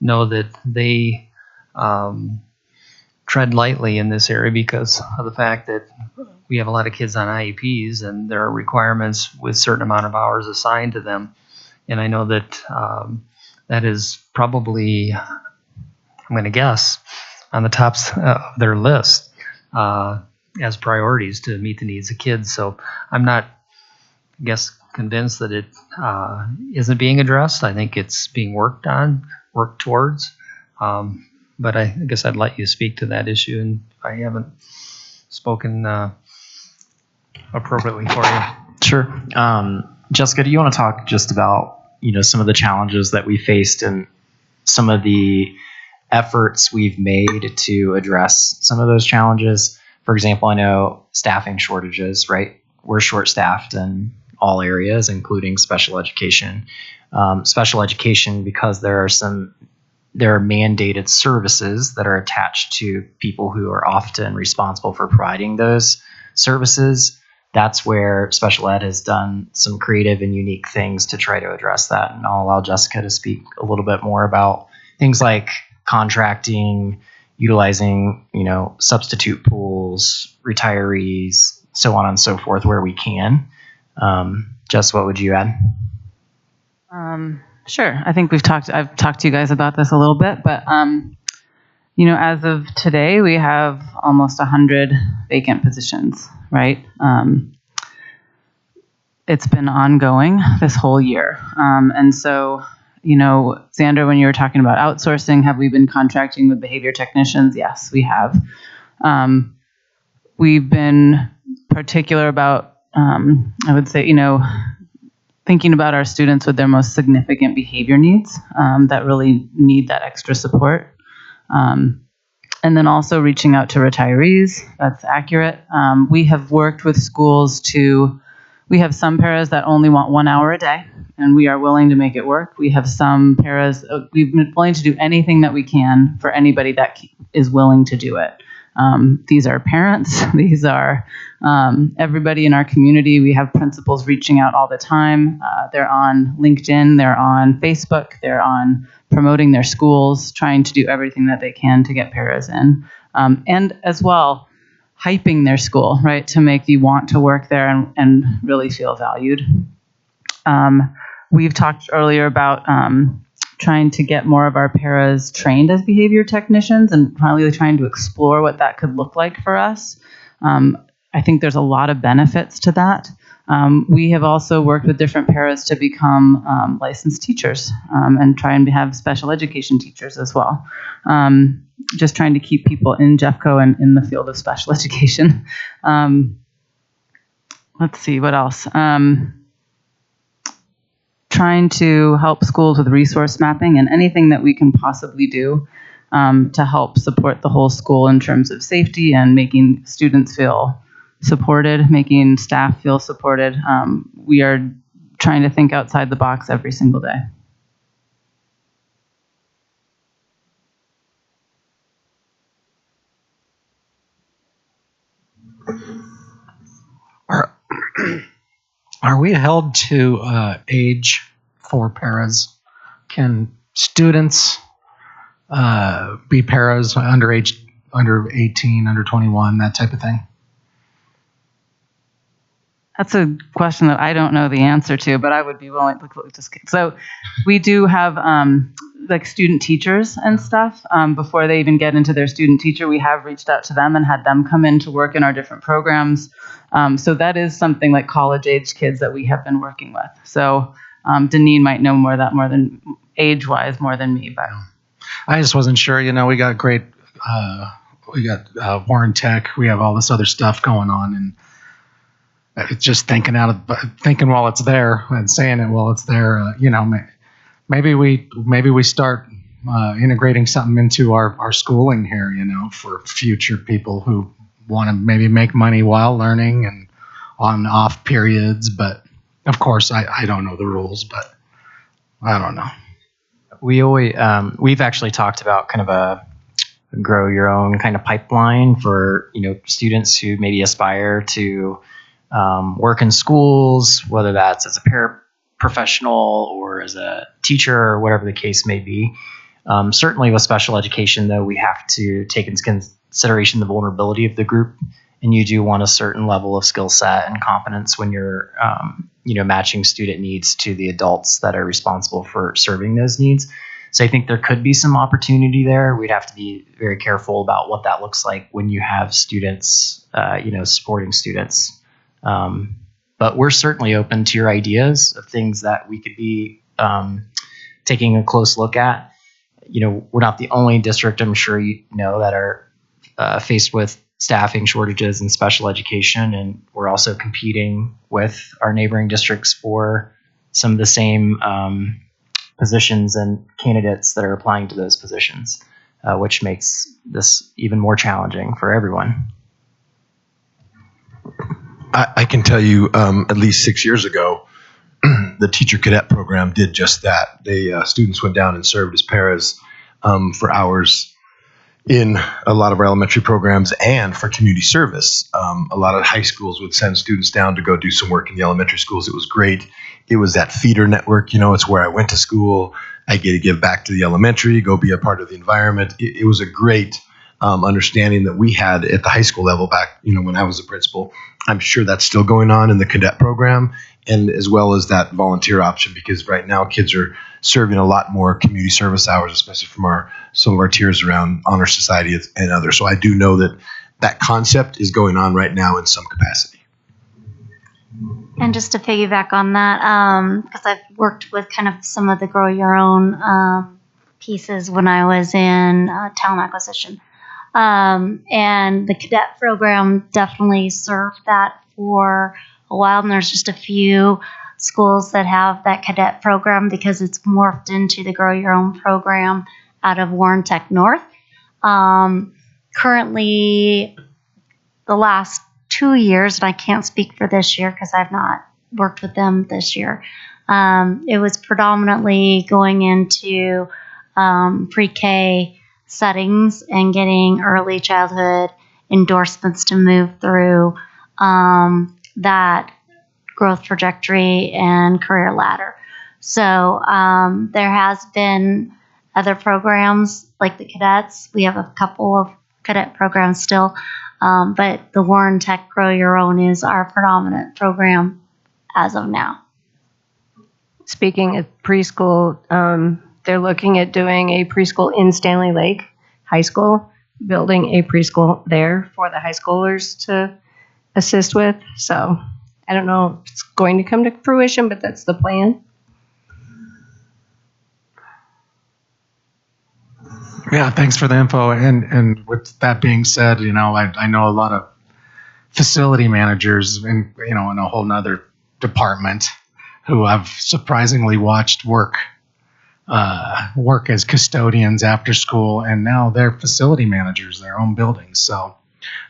know that they tread lightly in this area because of the fact that we have a lot of kids on IEPs and there are requirements with a certain amount of hours assigned to them. And I know that that is probably, I'm going to guess, on the tops of their list as priorities to meet the needs of kids. So I'm not, I guess, convinced that it isn't being addressed. I think it's being worked towards. But I guess I'd let you speak to that issue, and if I haven't spoken appropriately for you. Sure. Jessica, do you want to talk just about, some of the challenges that we faced and some of the efforts we've made to address some of those challenges? For example, I know staffing shortages, right? We're short-staffed in all areas, including special education. Special education, because there are mandated services that are attached to people who are often responsible for providing those services. That's where special ed has done some creative and unique things to try to address that. And I'll allow Jessica to speak a little bit more about things like contracting, utilizing, substitute pools, retirees, so on and so forth, where we can. Jess, what would you add? Sure. I think I've talked to you guys about this a little bit, but, as of today, we have almost 100 vacant positions, right? It's been ongoing this whole year. And so, Xander, when you were talking about outsourcing, have we been contracting with behavior technicians? Yes, we have. We've been particular about, I would say, thinking about our students with their most significant behavior needs that really need that extra support. And then also reaching out to retirees. That's accurate. We have worked with schools we have some paras that only want 1 hour a day, and we are willing to make it work. We have some paras, we've been willing to do anything that we can for anybody that is willing to do it. These are parents. These are everybody in our community. We have principals reaching out all the time. They're on LinkedIn. They're on Facebook. They're on promoting their schools, trying to do everything that they can to get paras in. And as well, hyping their school, right, to make you want to work there and really feel valued. We've talked earlier about trying to get more of our paras trained as behavior technicians and really trying to explore what that could look like for us. I think there's a lot of benefits to that. We have also worked with different paras to become licensed teachers and try and have special education teachers as well. Just trying to keep people in Jeffco and in the field of special education. Let's see, what else? Trying to help schools with resource mapping and anything that we can possibly do to help support the whole school in terms of safety and making students feel supported, making staff feel supported. We are trying to think outside the box every single day. Are we held to age for paras? Can students be paras under 18, under 21, that type of thing? That's a question that I don't know the answer to, but I would be willing to just. So we do have like student teachers and stuff. Before they even get into their student teacher, we have reached out to them and had them come in to work in our different programs. So that is something like college-age kids that we have been working with. So Deneen might know more than age-wise more than me, but I just wasn't sure. You know, we got great. We got Warren Tech. We have all this other stuff going on, and it's just thinking while it's there and saying it while it's there. You know, maybe we start integrating something into our schooling here. You know, for future people who want to maybe make money while learning and on off periods. But of course, I don't know the rules, but I don't know. We've actually talked about kind of a grow your own kind of pipeline for, students who maybe aspire to work in schools, whether that's as a paraprofessional or as a teacher or whatever the case may be. Certainly with special education, though, we have to take into consideration the vulnerability of the group, and you do want a certain level of skill set and competence when you're matching student needs to the adults that are responsible for serving those needs. So I think there could be some opportunity there. We'd have to be very careful about what that looks like when you have students, supporting students. But we're certainly open to your ideas of things that we could be taking a close look at. We're not the only district, I'm sure you know, that are faced with staffing shortages in special education, and we're also competing with our neighboring districts for some of the same positions and candidates that are applying to those positions, which makes this even more challenging for everyone. I can tell you, at least 6 years ago, the teacher cadet program did just that. Students went down and served as paras for hours in a lot of our elementary programs and for community service. A lot of high schools would send students down to go do some work in the elementary schools. It was great. It was that feeder network. It's where I went to school. I get to give back to the elementary, go be a part of the environment. It was a great understanding that we had at the high school level back, when I was a principal. I'm sure that's still going on in the cadet program, and as well as that volunteer option, because right now kids are serving a lot more community service hours, especially from some of our tiers around Honor Society and others. So I do know that concept is going on right now in some capacity. And just to piggyback on that, because I've worked with kind of some of the grow your own pieces when I was in talent acquisition. And the cadet program definitely served that for a while. And there's just a few schools that have that cadet program because it's morphed into the grow your own program out of Warren Tech North. Currently, the last 2 years, and I can't speak for this year because I've not worked with them this year, it was predominantly going into pre-K settings and getting early childhood endorsements to move through that growth trajectory and career ladder. So there has been other programs like the cadets. We have a couple of cadet programs still, but the Warren Tech Grow Your Own is our predominant program as of now. Speaking of preschool, They're looking at doing a preschool in Stanley Lake High School, building a preschool there for the high schoolers to assist with. So I don't know if it's going to come to fruition, but that's the plan. Yeah, thanks for the info. And with that being said, I know a lot of facility managers in in a whole nother department who I've surprisingly watched work as custodians after school, and now they're facility managers, their own buildings. So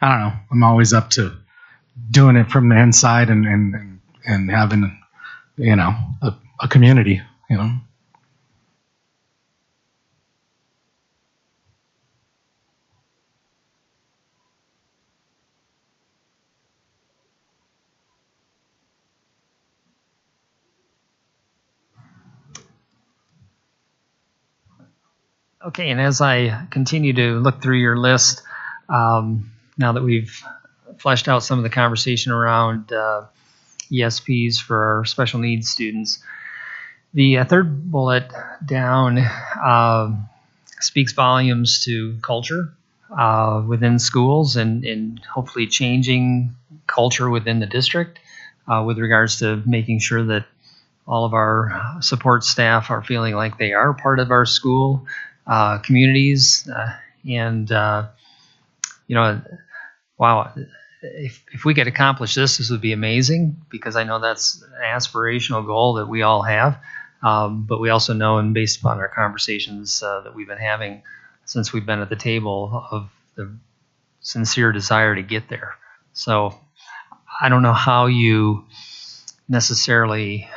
I don't know. I'm always up to doing it from the inside and having a community. Okay, and as I continue to look through your list, now that we've fleshed out some of the conversation around ESPs for our special needs students, the third bullet down speaks volumes to culture within schools and hopefully changing culture within the district with regards to making sure that all of our support staff are feeling like they are part of our school communities, and wow, if we could accomplish this would be amazing, because I know that's an aspirational goal that we all have, but we also know, and based upon our conversations that we've been having since we've been at the table, of the sincere desire to get there. So I don't know how you necessarily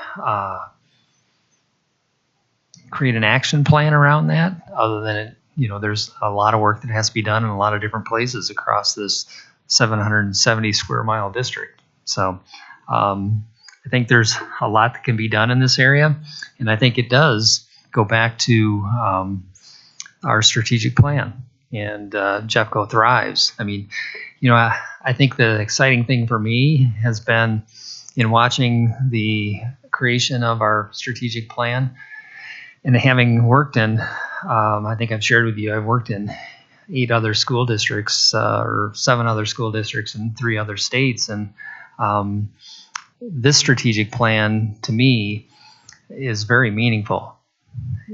create an action plan around that, other than there's a lot of work that has to be done in a lot of different places across this 770 square mile district. So I think there's a lot that can be done in this area, and I think it does go back to our strategic plan and Jeffco Thrives. I mean, I think the exciting thing for me has been in watching the creation of our strategic plan. And having worked in, I think I've shared with you, I've worked in 8 other school districts or 7 other school districts in 3 other states. And this strategic plan, to me, is very meaningful.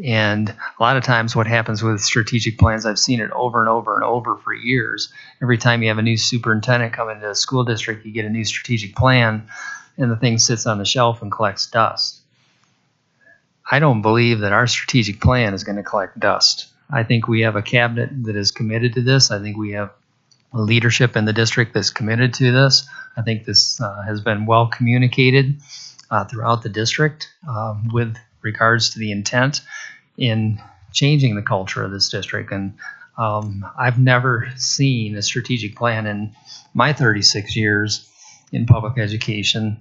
And a lot of times what happens with strategic plans, I've seen it over and over and over for years. Every time you have a new superintendent come into a school district, you get a new strategic plan, and the thing sits on the shelf and collects dust. I don't believe that our strategic plan is going to collect dust. I think we have a cabinet that is committed to this. I think we have a leadership in the district that's committed to this. I think this has been well communicated throughout the district with regards to the intent in changing the culture of this district. And I've never seen a strategic plan in my 36 years in public education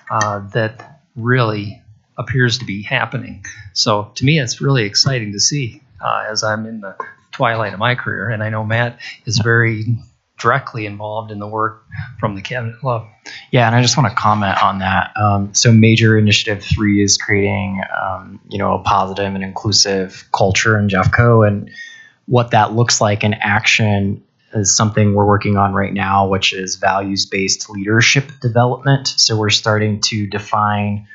that really appears to be happening. So to me, it's really exciting to see as I'm in the twilight of my career. And I know Matt is very directly involved in the work from the cabinet level. Yeah, and I just want to comment on that. So major initiative 3 is creating, a positive and inclusive culture in Jeffco, and what that looks like in action is something we're working on right now, which is values-based leadership development. So we're starting to define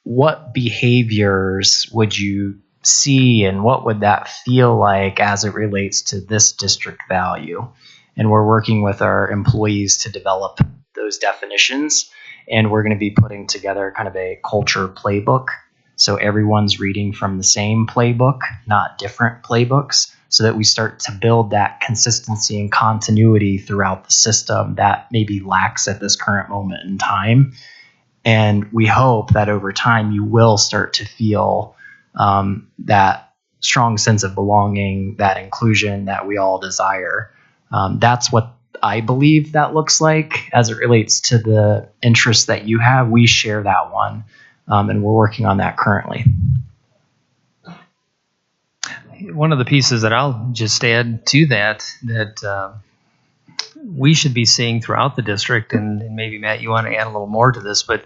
what behaviors would you see and what would that feel like as it relates to this district value. And we're working with our employees to develop those definitions, and we're going to be putting together kind of a culture playbook. So everyone's reading from the same playbook, not different playbooks, so that we start to build that consistency and continuity throughout the system that maybe lacks at this current moment in time. And we hope that over time you will start to feel that strong sense of belonging, that inclusion that we all desire. That's what I believe that looks like as it relates to the interests that you have. We share that one, and we're working on that currently. One of the pieces that I'll just add to that we should be seeing throughout the district, and maybe Matt, you want to add a little more to this, but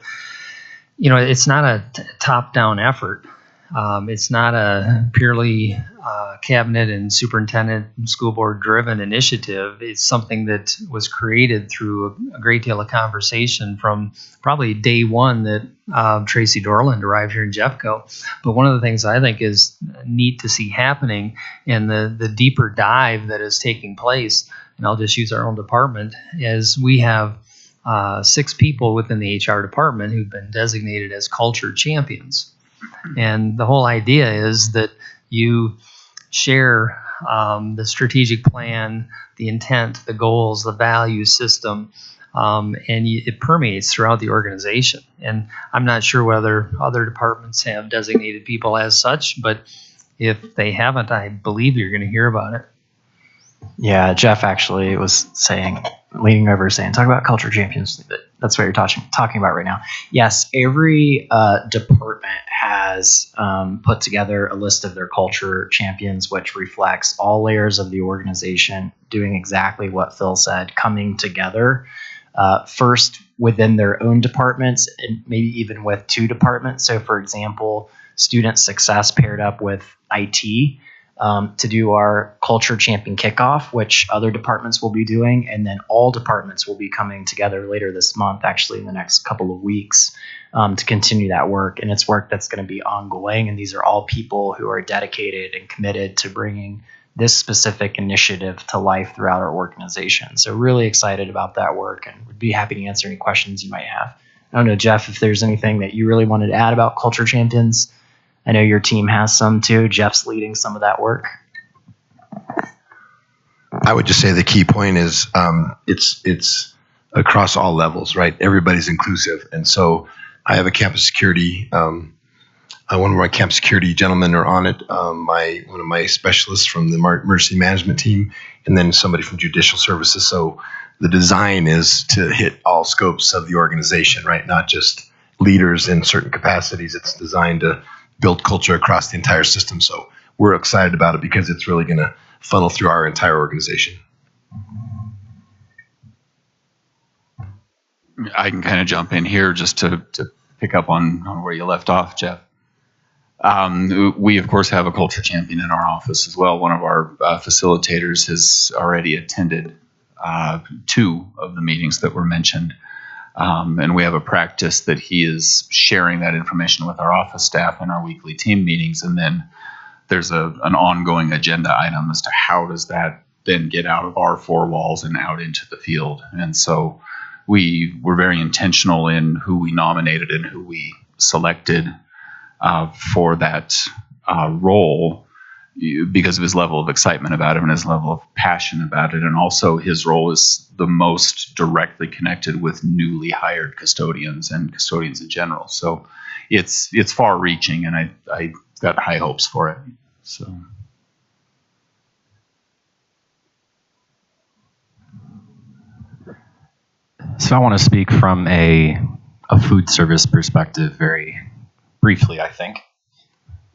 it's not a top-down effort. It's not a purely cabinet and superintendent and school board driven initiative. It's something that was created through a great deal of conversation from probably day one that Tracy Dorland arrived here in Jeffco. But one of the things I think is neat to see happening and the deeper dive that is taking place, and I'll just use our own department, is we have 6 people within the HR department who've been designated as culture champions. And the whole idea is that you share the strategic plan, the intent, the goals, the value system, and it permeates throughout the organization. And I'm not sure whether other departments have designated people as such, but if they haven't, I believe you're going to hear about it. Yeah, Jeff actually was leaning over saying, talk about culture champions. That's what you're talking about right now. Yes, every department has put together a list of their culture champions, which reflects all layers of the organization doing exactly what Phil said, coming together first within their own departments and maybe even with 2 departments. So, for example, student success paired up with IT. To do our culture champion kickoff, which other departments will be doing. And then all departments will be coming together later this month, actually in the next couple of weeks, to continue that work. And it's work that's going to be ongoing. And these are all people who are dedicated and committed to bringing this specific initiative to life throughout our organization. So really excited about that work and would be happy to answer any questions you might have. I don't know, Jeff, if there's anything that you really wanted to add about culture champions. I know your team has some too. Jeff's leading some of that work. I would just say the key point is it's across all levels, right? Everybody's inclusive. And so I have a campus security, one of my campus security gentlemen are on it, one of my specialists from the emergency management team, and then somebody from judicial services. So the design is to hit all scopes of the organization, right? Not just leaders in certain capacities. It's designed to build culture across the entire system. So we're excited about it because it's really going to funnel through our entire organization. I can kind of jump in here just to pick up on where you left off, Jeff. We, of course, have a culture champion in our office as well. One of our facilitators has already attended 2 of the meetings that were mentioned. And we have a practice that he is sharing that information with our office staff in our weekly team meetings. And then there's an ongoing agenda item as to how does that then get out of our 4 walls and out into the field. And so we were very intentional in who we nominated and who we selected for that role because of his level of excitement about it and his level of passion about it. And also his role is the most directly connected with newly hired custodians and custodians in general. So it's far reaching, and I got high hopes for it. So. So I want to speak from a food service perspective very briefly, I think.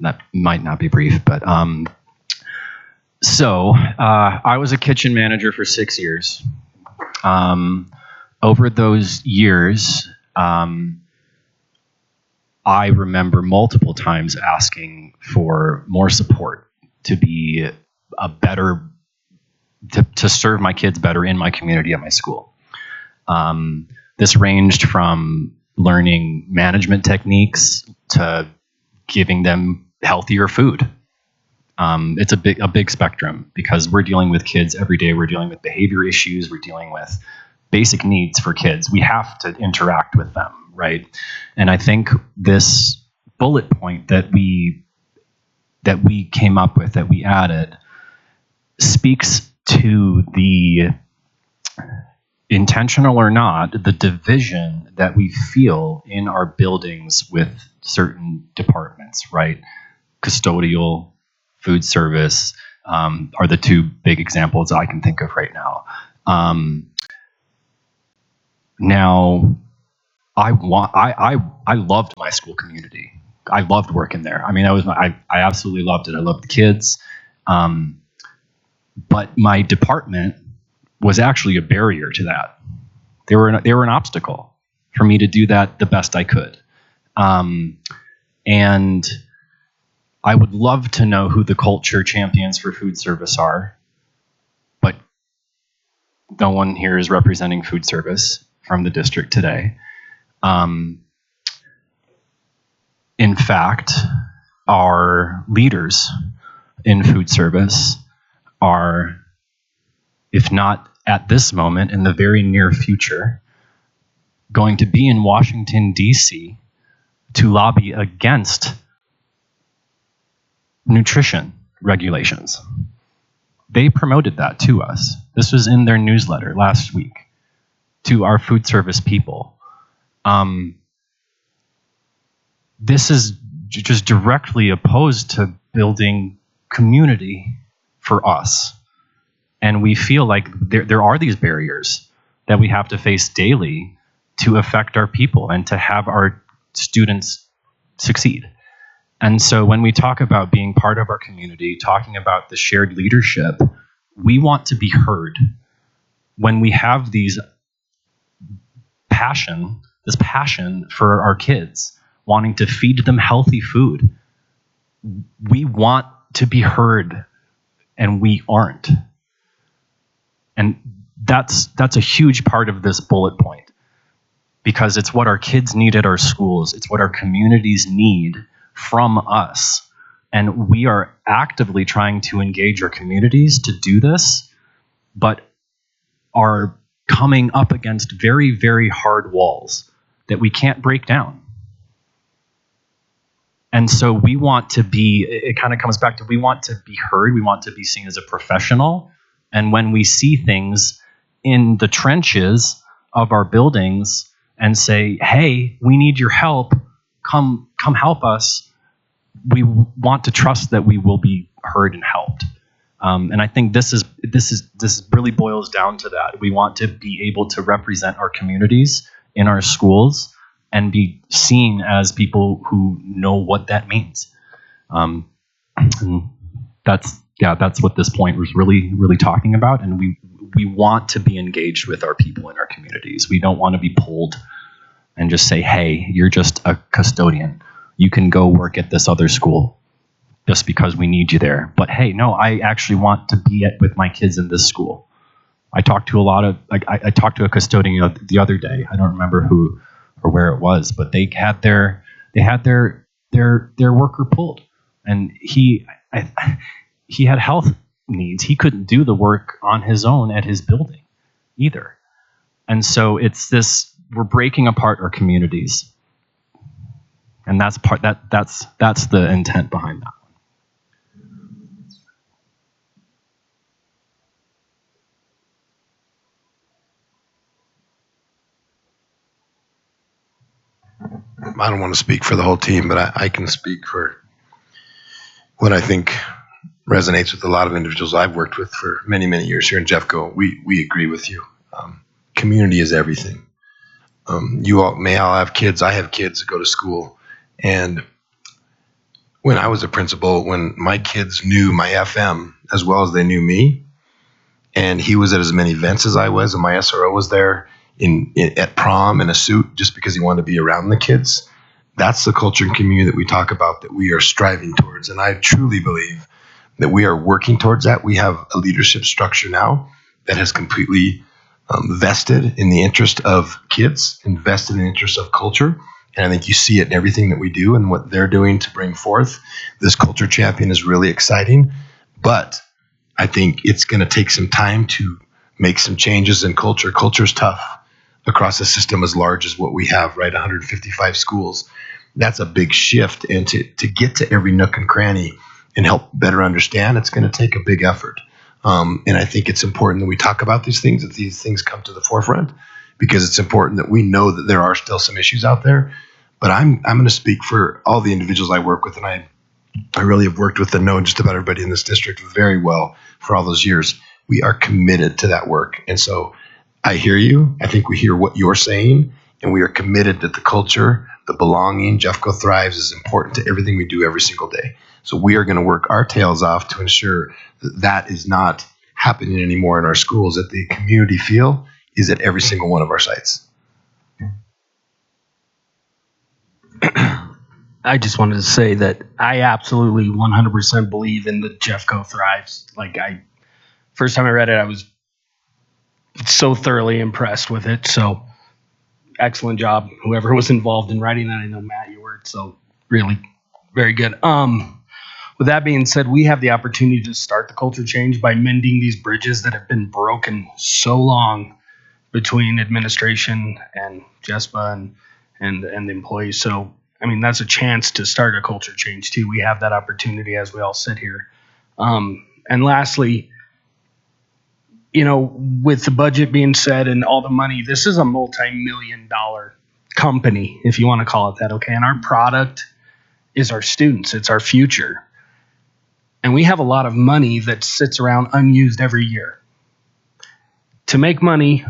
That might not be brief, but so I was a kitchen manager for 6 years. Over those years, I remember multiple times asking for more support to be a better, to serve my kids better in my community at my school. This ranged from learning management techniques to giving them healthier food. It's a big spectrum because we're dealing with kids every day. We're dealing with behavior issues. We're dealing with basic needs for kids. We have to interact with them, right? And I think this bullet point that we came up with, that we added, speaks to the, intentional or not, the division that we feel in our buildings with certain departments, right? Custodial, food service are the 2 big examples I can think of right now. Now, I loved my school community. I loved working there. I mean, I absolutely loved it. I loved the kids. But my department was actually a barrier to that. They were an obstacle for me to do that the best I could. And I would love to know who the culture champions for food service are, but no one here is representing food service from the district today. In fact, our leaders in food service are, if not at this moment, in the very near future, going to be in Washington, D.C. to lobby against nutrition regulations. They promoted that to us. This was in their newsletter last week to our food service people. This is just directly opposed to building community for us. And we feel like there are these barriers that we have to face daily to affect our people and to have our students succeed. And so when we talk about being part of our community, talking about the shared leadership, we want to be heard. When we have this passion for our kids, wanting to feed them healthy food, we want to be heard, and we aren't. And that's a huge part of this bullet point, because it's what our kids need at our schools. It's what our communities need from us. And we are actively trying to engage our communities to do this, but are coming up against very, very hard walls that we can't break down. And so we want to be, it kind of comes back to, we want to be heard. We want to be seen as a professional. And when we see things in the trenches of our buildings and say, hey, we need your help, come help us, we want to trust that we will be heard and helped. And I think this really boils down to that. We want to be able to represent our communities in our schools and be seen as people who know what that means. And that's what this point was really, really talking about. And we want to be engaged with our people in our communities. We don't want to be pulled and just say, hey, you're just a custodian. You can go work at this other school just because we need you there. But hey, no, I actually want to be with my kids in this school. I talked to I talked to a custodian the other day. I don't remember who or where it was, but they had their worker pulled, and he had health needs. He couldn't do the work on his own at his building either. And so it's this, we're breaking apart our communities. And that's the intent behind that. I don't want to speak for the whole team, but I can speak for what I think resonates with a lot of individuals I've worked with for many, many years here in Jeffco. We agree with you. Community is everything. You all may all have kids. I have kids that go to school. And when I was a principal, when my kids knew my FM as well as they knew me, and he was at as many events as I was, and my SRO was there at prom in a suit just because he wanted to be around the kids. That's the culture and community that we talk about, that we are striving towards. And I truly believe that we are working towards that. We have a leadership structure now that has completely vested in the interest of kids, invested in the interest of culture. And I think you see it in everything that we do and what they're doing to bring forth. This culture champion is really exciting, but I think it's going to take some time to make some changes in culture. Culture is tough across a system as large as what we have, right? 155 schools. That's a big shift. And to get to every nook and cranny and help better understand, it's going to take a big effort. And I think it's important that we talk about these things, that these things come to the forefront, because it's important that we know that there are still some issues out there. But I'm going to speak for all the individuals I work with, and I really have worked with and know just about everybody in this district very well for all those years. We are committed to that work. And so I hear you. I think we hear what you're saying, and we are committed that the culture, the belonging, Jeffco Thrives is important to everything we do every single day. So we are going to work our tails off to ensure that that is not happening anymore in our schools, that the community feel is at every single one of our sites. I just wanted to say that I absolutely 100% believe in the Jeffco Thrives. First time I read it, I was so thoroughly impressed with it. So excellent job, whoever was involved in writing that. I know, Matt, you were, so really very good. With that being said, we have the opportunity to start the culture change by mending these bridges that have been broken so long between administration and Jespa and the employees. So, I mean, that's a chance to start a culture change too. We have that opportunity as we all sit here. And lastly, with the budget being set and all the money, this is a multi-million-dollar company, if you want to call it that, okay? And our product is our students. It's our future. And we have a lot of money that sits around unused every year. To make money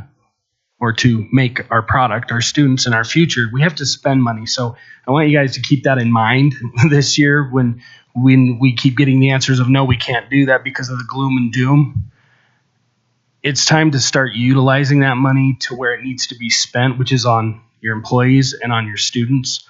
or to make our product, our students, and our future, we have to spend money. So I want you guys to keep that in mind this year when we keep getting the answers of no, we can't do that because of the gloom and doom. It's time to start utilizing that money to where it needs to be spent, which is on your employees and on your students,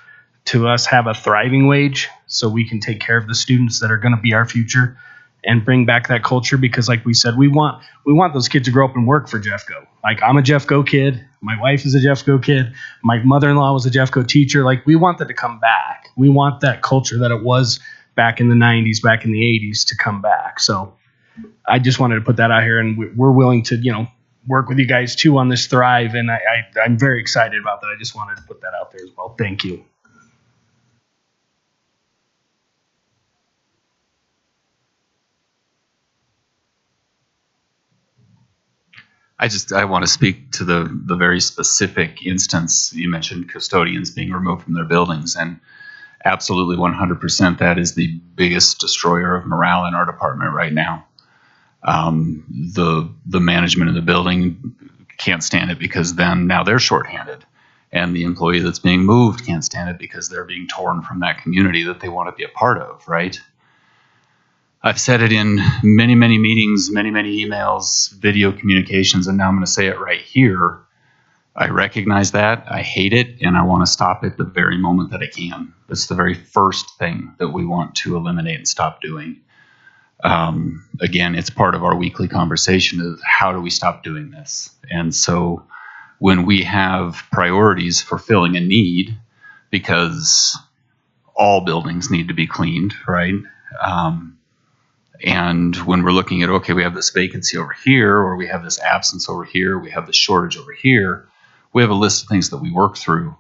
to us have a thriving wage so we can take care of the students that are going to be our future and bring back that culture. Because like we said, we want those kids to grow up and work for Jeffco. Like, I'm a Jeffco kid. My wife is a Jeffco kid. My mother-in-law was a Jeffco teacher. Like, we want that to come back. We want that culture that it was back in the 90s, back in the 80s to come back. So I just wanted to put that out here, and we're willing to, work with you guys too on this Thrive. And I'm very excited about that. I just wanted to put that out there as well. Thank you. I want to speak to the very specific instance. You mentioned custodians being removed from their buildings, and absolutely 100% that is the biggest destroyer of morale in our department right now. The management of the building can't stand it because then now they're shorthanded, and the employee that's being moved can't stand it because they're being torn from that community that they want to be a part of, right? I've said it in many, many meetings, many, many emails, video communications, and now I'm going to say it right here. I recognize that. I hate it, and I want to stop it the very moment that I can. It's the very first thing that we want to eliminate and stop doing. Again, it's part of our weekly conversation of how do we stop doing this? And so when we have priorities for filling a need, because all buildings need to be cleaned, right? And when we're looking at, okay, we have this vacancy over here, or we have this absence over here, we have this shortage over here, we have a list of things that we work through.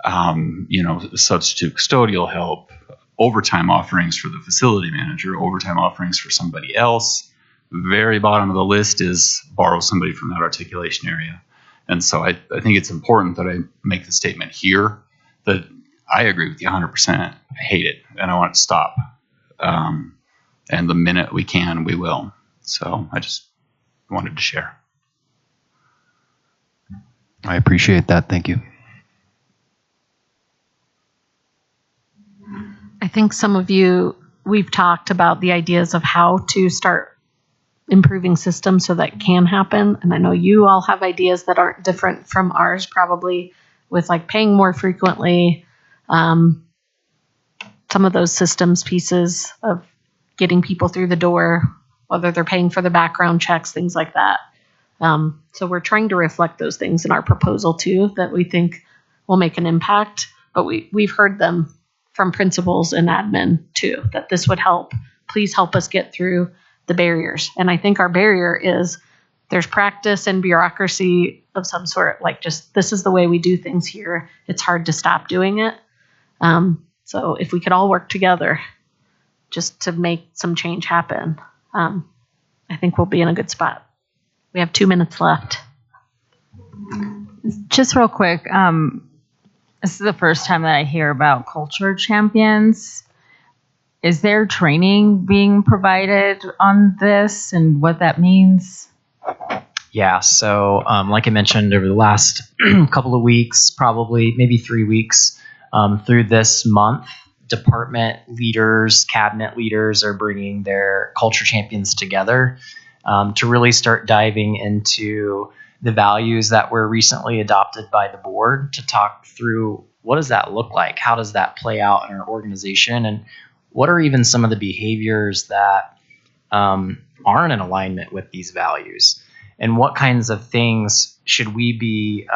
Substitute custodial help, overtime offerings for the facility manager, overtime offerings for somebody else. Very bottom of the list is borrow somebody from that articulation area. And so I think it's important that I make the statement here that I agree with you 100%. I hate it, and I want it to stop. And the minute we can, we will. So I just wanted to share. I appreciate that. Thank you. I think some of you, we've talked about the ideas of how to start improving systems so that can happen. And I know you all have ideas that aren't different from ours, probably with like paying more frequently. Some of those systems pieces of getting people through the door, whether they're paying for the background checks, things like that. So we're trying to reflect those things in our proposal too, that we think will make an impact. But we've heard them from principals and admin too, that this would help. Please help us get through the barriers. And I think our barrier is there's practice and bureaucracy of some sort, like just this is the way we do things here. It's hard to stop doing it. So if we could all work together just to make some change happen, I think we'll be in a good spot. We have 2 minutes left. Just real quick, this is the first time that I hear about culture champions. Is there training being provided on this and what that means? Yeah, so like I mentioned, over the last couple of weeks, probably maybe 3 weeks, through this month, department leaders, cabinet leaders are bringing their culture champions together to really start diving into the values that were recently adopted by the board, to talk through what does that look like? How does that play out in our organization? And what are even some of the behaviors that aren't in alignment with these values? And what kinds of things should we be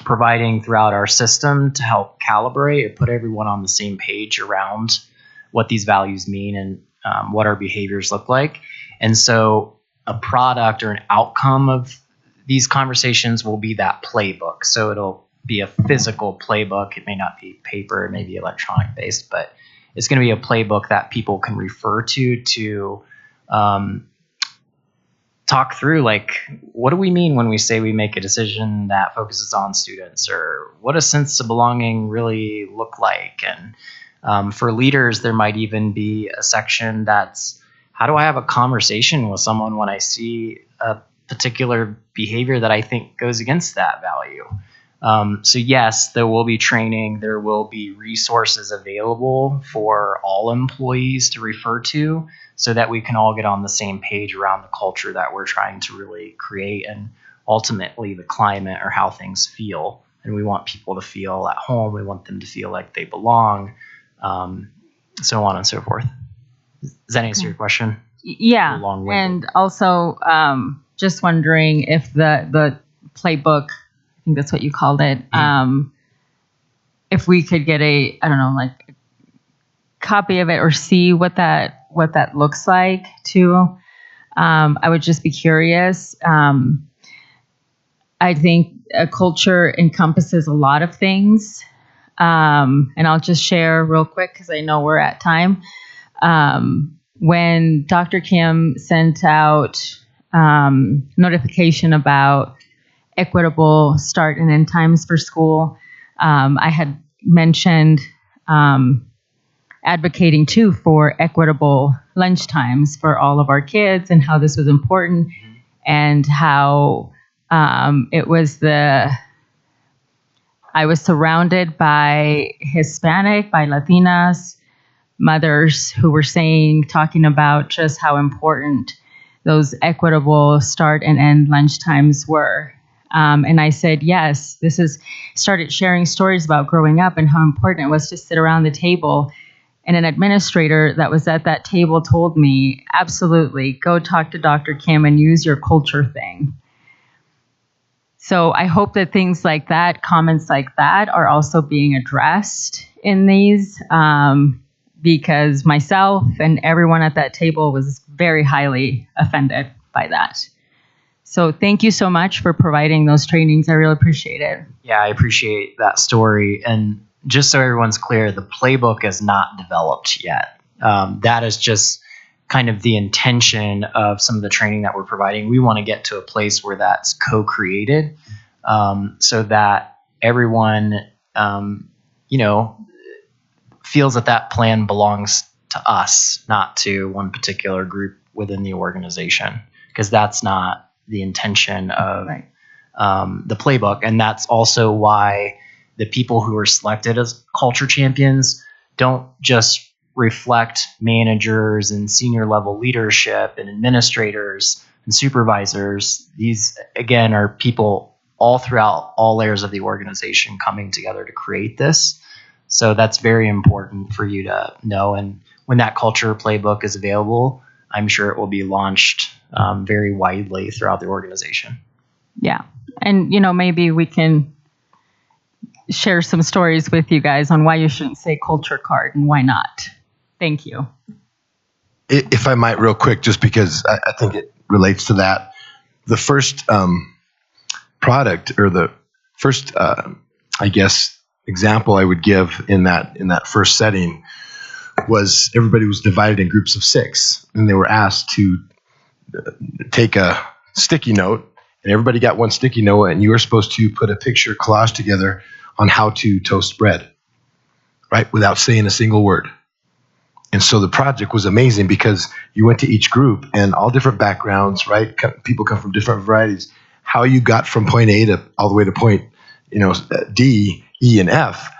providing throughout our system to help calibrate and put everyone on the same page around what these values mean and what our behaviors look like? And so a product or an outcome of these conversations will be that playbook. So it'll be a physical playbook. It may not be paper, it may be electronic based, but it's going to be a playbook that people can refer to talk through, like, what do we mean when we say we make a decision that focuses on students, or what does sense of belonging really look like? And for leaders, there might even be a section that's, how do I have a conversation with someone when I see a particular behavior that I think goes against that value? So yes, there will be training, there will be resources available for all employees to refer to, so that we can all get on the same page around the culture that we're trying to really create, and ultimately the climate or how things feel. And we want people to feel at home, we want them to feel like they belong, so on and so forth. Does that answer your question? Yeah. And also, just wondering if the playbook, I think that's what you called it, if we could get a, I don't know, like a copy of it or see what that looks like too. I would just be curious. I think a culture encompasses a lot of things. And I'll just share real quick because I know we're at time. When Dr. Kim sent out notification about equitable start and end times for school, I had mentioned advocating too for equitable lunch times for all of our kids, and how this was important, and how it was I was surrounded by Hispanic, by Latinas mothers who were talking about just how important those equitable start and end lunch times were. And I said, yes, started sharing stories about growing up and how important it was to sit around the table. And an administrator that was at that table told me, absolutely, go talk to Dr. Kim and use your culture thing. So I hope that things like that, comments like that, are also being addressed in these, because myself and everyone at that table was very highly offended by that. So thank you so much for providing those trainings. I really appreciate it. Yeah, I appreciate that story. And just so everyone's clear, the playbook is not developed yet. That is just kind of the intention of some of the training that we're providing. We want to get to a place where that's co-created, so that everyone, feels that plan belongs to us, not to one particular group within the organization, because that's not the intention of the playbook. And that's also why the people who are selected as culture champions don't just reflect managers and senior level leadership and administrators and supervisors. These, again, are people all throughout all layers of the organization coming together to create this. So that's very important for you to know. And when that culture playbook is available, I'm sure it will be launched very widely throughout the organization. Yeah. And, maybe we can share some stories with you guys on why you shouldn't say culture card and why not. Thank you. If I might, real quick, just because I think it relates to that. The first product, or the first, example I would give in that first setting was everybody was divided in groups of 6, and they were asked to take a sticky note, and everybody got one sticky note, and you were supposed to put a picture collage together on how to toast bread, right, without saying a single word. And so the project was amazing because you went to each group, and all different backgrounds, right? People come from different varieties. How you got from point A to all the way to point, D, E, and F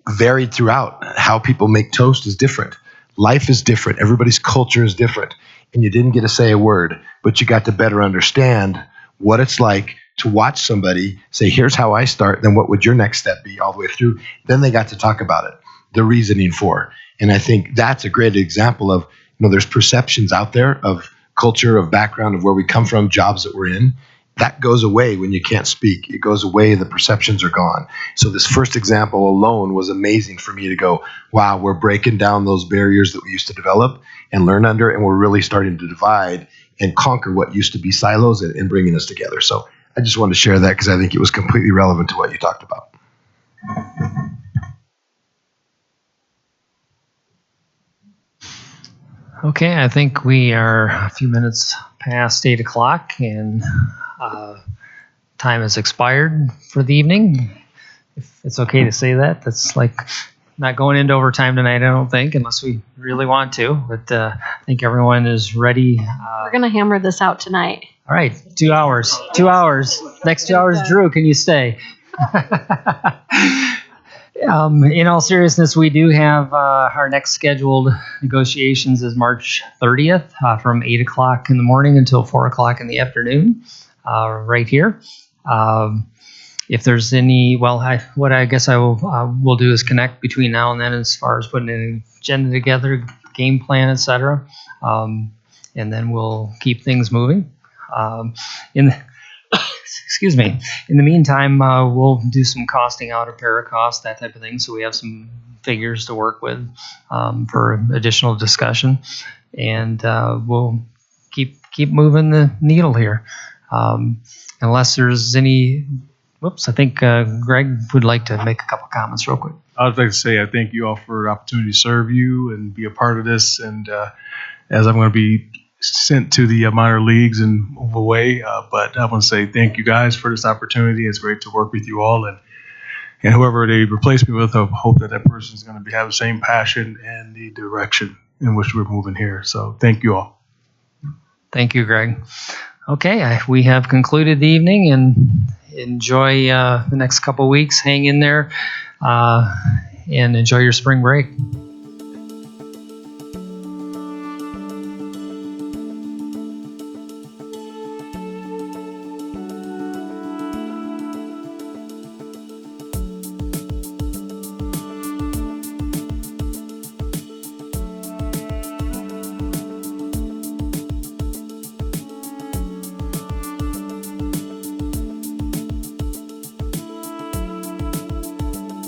varied throughout. How people make toast is different. Life is different. Everybody's culture is different. And you didn't get to say a word, but you got to better understand what it's like to watch somebody say, here's how I start, then what would your next step be all the way through? Then they got to talk about it, the reasoning for. And I think that's a great example of, there's perceptions out there of culture, of background, of where we come from, jobs that we're in. That goes away when you can't speak. It goes away, the perceptions are gone. So this first example alone was amazing for me to go, wow, we're breaking down those barriers that we used to develop and learn under, and we're really starting to divide and conquer what used to be silos and bringing us together. So I just wanted to share that because I think it was completely relevant to what you talked about. Okay, I think we are a few minutes past 8 o'clock, and time has expired for the evening. If it's okay to say that, that's like not going into overtime tonight, I don't think, unless we really want to. But I think everyone is ready. We're going to hammer this out tonight. All right, 2 hours. 2 hours. Next 2 hours, Drew, can you stay? In all seriousness, we do have our next scheduled negotiations is March 30th from 8 o'clock in the morning until 4 o'clock in the afternoon right here. If there's any, what I guess I will do is connect between now and then as far as putting an agenda together, game plan, etc. And then we'll keep things moving. Excuse me. In the meantime, we'll do some costing out of para cost, that type of thing, so we have some figures to work with for additional discussion, and we'll keep moving the needle here. Unless there's any, I think Greg would like to make a couple comments real quick. I would like to say I thank you all for the opportunity to serve you and be a part of this, and as I'm going to be sent to the minor leagues and move away. But I want to say thank you guys for this opportunity. It's great to work with you all, and whoever they replace me with, I hope that person is going to have the same passion and the direction in which we're moving here. So thank you all. Thank you, Greg. Okay, we have concluded the evening, and enjoy the next couple weeks. Hang in there and enjoy your spring break.